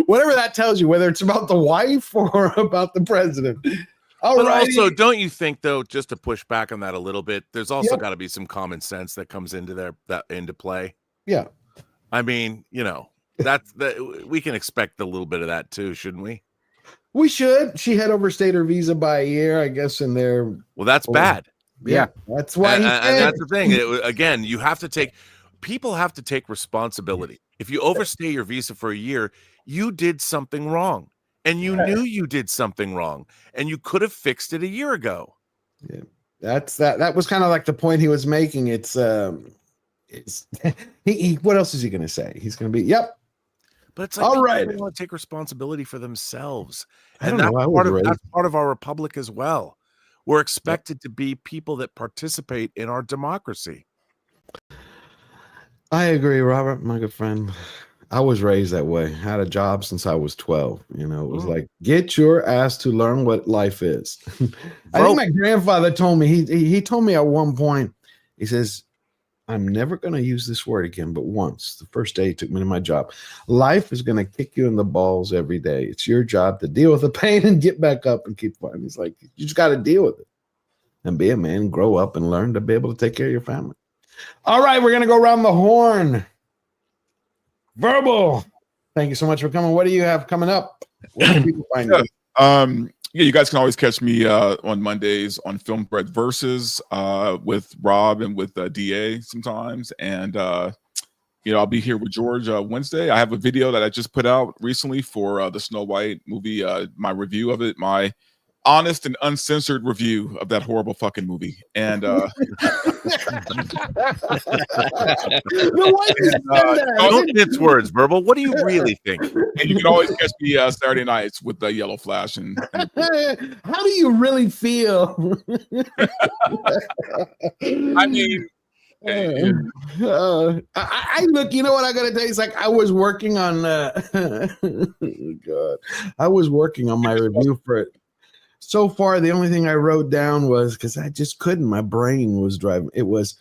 Speaker 19: whatever that tells you, whether it's about the wife or about the president.
Speaker 2: Also, don't you think, though, just to push back on that a little bit, there's also got to be some common sense that comes into play.
Speaker 19: Yeah.
Speaker 2: I mean, that we can expect a little bit of that too, shouldn't we?
Speaker 19: We should. She had overstayed her visa by a year, I guess, in there.
Speaker 2: Well, that's bad.
Speaker 19: Yeah. That's why
Speaker 2: and that's the thing. Again, people have to take responsibility. If you overstay your visa for a year, you did something wrong. and you knew you did something wrong, and you could have fixed it a year ago.
Speaker 19: Yeah, that was kind of like the point he was making. It's he what else is he going to say? He's going to be, yep.
Speaker 2: But it's like,
Speaker 19: all right,
Speaker 2: they want to take responsibility for themselves,
Speaker 19: I
Speaker 2: and
Speaker 19: don't know.
Speaker 2: that's part of our republic as well. We're expected to be people that participate in our democracy.
Speaker 19: I agree, Robert, my good friend. I was raised that way. I had a job since I was 12. You know, it was like, get your ass to learn what life is. I think my grandfather told me, he told me at one point, he says, I'm never going to use this word again, but once, the first day he took me to my job, life is going to kick you in the balls every day. It's your job to deal with the pain and get back up and keep fighting. He's like, you just got to deal with it and be a man, grow up and learn to be able to take care of your family. All right, we're going to go around the horn. Verbal, thank you so much for coming. What do you have coming up? Where can people find you?
Speaker 13: Yeah, you guys can always catch me on Mondays on Film Threat Versus with Rob and with DA sometimes. And, I'll be here with George Wednesday. I have a video that I just put out recently for the Snow White movie, my review of it, my honest and uncensored review of that horrible fucking movie. And don't
Speaker 2: mince words, Verbal. What do you really think?
Speaker 13: And you can always catch me Saturday nights with the Yellow Flash. And
Speaker 19: how do you really feel?
Speaker 13: I mean,
Speaker 19: I look, you know what I gotta tell you? It's like I was working on God, I was working on my review for it. So far, the only thing I wrote down was, because I just couldn't, my brain was driving. It was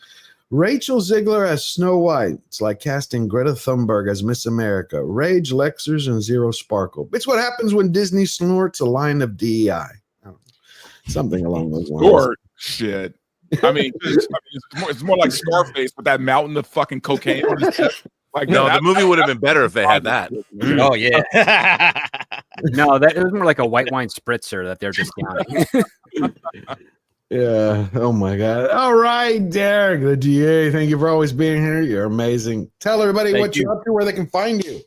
Speaker 19: Rachel Ziegler as Snow White. It's like casting Greta Thunberg as Miss America. Rage Lexers and Zero Sparkle. It's what happens when Disney snorts a line of DEI. Something along those lines.
Speaker 13: Snort shit. I mean, it's more like Scarface with that mountain of fucking cocaine on his head. Like,
Speaker 2: no, the movie would have been better if they had that.
Speaker 14: Oh yeah. No, that it was more like a white wine spritzer that they're just downing.
Speaker 19: Yeah. Oh my God. All right, Derek, the DA. Thank you for always being here. You're amazing. Tell everybody what you're up to, where they can find you.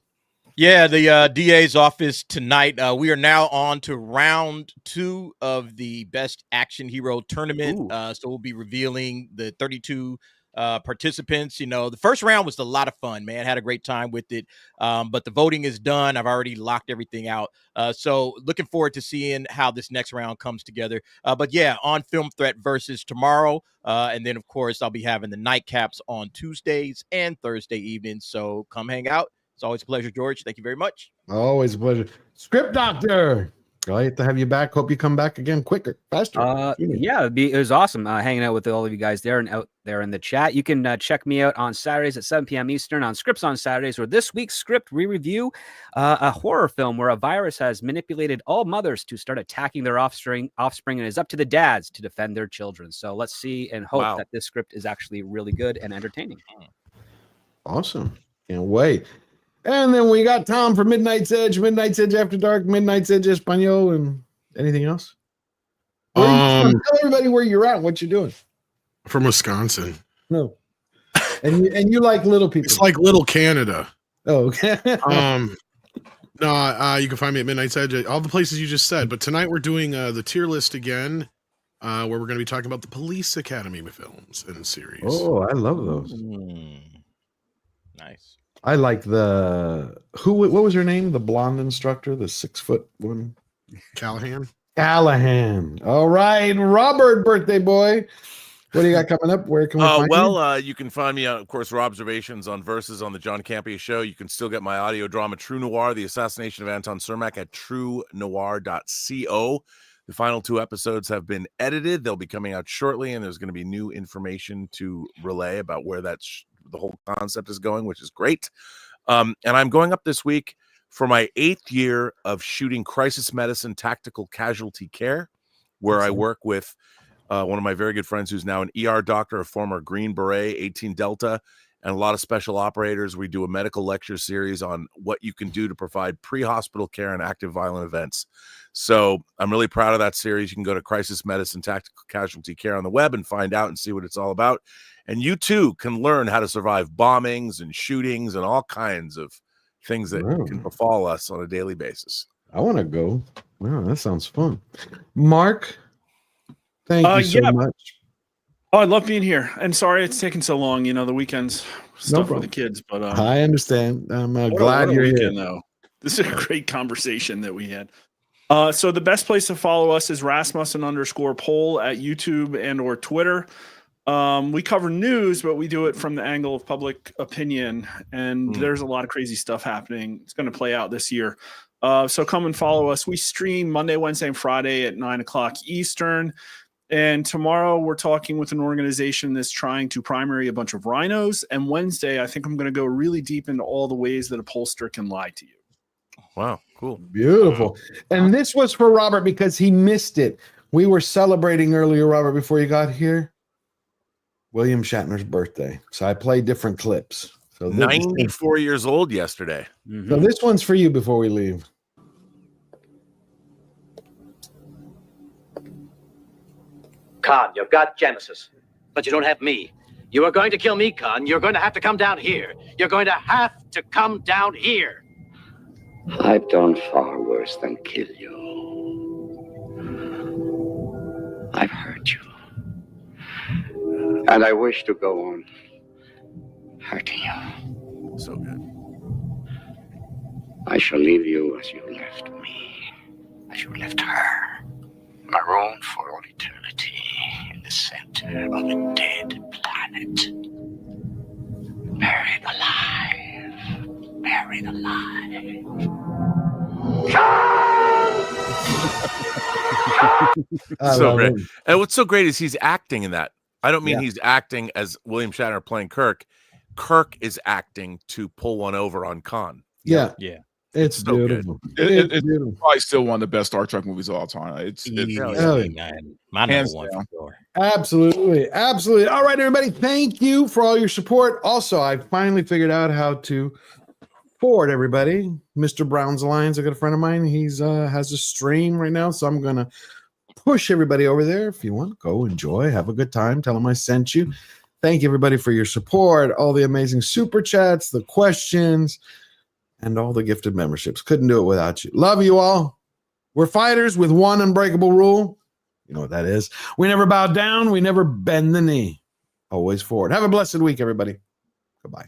Speaker 16: Yeah, the DA's office tonight. We are now on to round 2 of the Best Action Hero Tournament. So we'll be revealing the 32 participants. You know, the first round was a lot of fun, man. Had a great time with it. But the voting is done. I've already locked everything out. So looking forward to seeing how this next round comes together. But yeah, on Film Threat Versus tomorrow. And then, of course, I'll be having the nightcaps on Tuesdays and Thursday evenings. So come hang out. It's always a pleasure, George. Thank you very much.
Speaker 19: Always a pleasure. Script Doctor. Glad to have you back. Hope you come back again quicker, faster.
Speaker 14: Yeah, it was awesome hanging out with all of you guys there and out there in the chat. You can check me out on Saturdays at 7 p.m. Eastern on Scripts on Saturdays, where this week's script we review a horror film where a virus has manipulated all mothers to start attacking their offspring, and it's up to the dads to defend their children. So let's see and hope that this script is actually really good and entertaining.
Speaker 19: Awesome. Can't wait. And then we got Tom for Midnight's Edge After Dark, Midnight's Edge Espanol, and anything else? Tell everybody where you're at, what you're doing.
Speaker 17: From Wisconsin.
Speaker 19: No. And you like little people.
Speaker 17: It's like little Canada.
Speaker 19: Oh, okay.
Speaker 17: No, you can find me at Midnight's Edge at all the places you just said. But tonight we're doing the tier list again, where we're going to be talking about the Police Academy films and series.
Speaker 19: Oh, I love those.
Speaker 16: Nice.
Speaker 19: I like what was her name? The blonde instructor, the 6-foot one.
Speaker 17: Callahan.
Speaker 19: All right, Robert, birthday boy. What do you got coming up? Where can we find you?
Speaker 2: You can find me on, of course, Robservations on Versus on the John Campea Show. You can still get my audio drama, True Noir, The Assassination of Anton Cermak at truenoir.co. The final 2 episodes have been edited. They'll be coming out shortly, and there's going to be new information to relay about where the whole concept is going, which is great. And I'm going up this week for my 8th year of shooting crisis medicine tactical casualty care, where I work with one of my very good friends who's now an ER doctor, a former Green Beret, 18 Delta, and a lot of special operators. We do a medical lecture series on what you can do to provide pre-hospital care in active violent events. So I'm really proud of that series. You can go to Crisis Medicine Tactical Casualty Care on the web and find out and see what it's all about. And you too can learn how to survive bombings and shootings and all kinds of things that can befall us on a daily basis.
Speaker 19: I want to go. Wow, that sounds fun. Mark, thank you so much.
Speaker 1: Oh, I love being here. And sorry it's taking so long. You know, the weekends stuff with the kids. But
Speaker 19: I understand. I'm glad
Speaker 1: what a
Speaker 19: you're
Speaker 1: weekend,
Speaker 19: here.
Speaker 1: though. This is a great conversation that we had. So the best place to follow us is Rasmussen_poll at YouTube and or Twitter. We cover news, but we do it from the angle of public opinion. And there's a lot of crazy stuff happening. It's going to play out this year. So come and follow us. We stream Monday, Wednesday, and Friday at 9:00 Eastern. And tomorrow we're talking with an organization that's trying to primary a bunch of rhinos. And Wednesday, I think I'm going to go really deep into all the ways that a pollster can lie to you.
Speaker 2: Wow, cool.
Speaker 19: Beautiful. And this was for Robert because he missed it. We were celebrating earlier, Robert, before you got here, William Shatner's birthday. So I played different clips. So
Speaker 2: 94 years old yesterday.
Speaker 19: So this one's for you before we leave.
Speaker 18: Khan, you've got Genesis, but you don't have me. You are going to kill me, Khan. You're going to have to come down here. You're going to have to come down here.
Speaker 20: I've done far worse than kill you. I've hurt you. And I wish to go on hurting you.
Speaker 2: So good.
Speaker 20: I shall leave you as you left me, as you left her, marooned for all eternity in the center of a dead planet. Buried alive. Buried alive.
Speaker 2: So great. And what's so great is he's acting in that. I don't mean he's acting as William Shatner playing Kirk. Kirk is acting to pull one over on Khan.
Speaker 19: Yeah. It's
Speaker 2: so
Speaker 19: beautiful.
Speaker 13: It's probably still one of the best Star Trek movies of all time. It's
Speaker 16: my number
Speaker 13: hands
Speaker 16: one
Speaker 13: down.
Speaker 16: for sure.
Speaker 19: Absolutely. Absolutely. All right, everybody. Thank you for all your support. Also, I finally figured out how to forward everybody. Mr. Brown's Alliance. I got a friend of mine. He's has a stream right now. So I'm gonna push everybody over there. If you want, go enjoy, have a good time. Tell them I sent you. Thank you, everybody, for your support, all the amazing super chats, the questions, and all the gifted memberships. Couldn't do it without you. Love you all. We're fighters with one unbreakable rule. You know what that is. We never bow down. We never bend the knee. Always forward. Have a blessed week, everybody. Goodbye.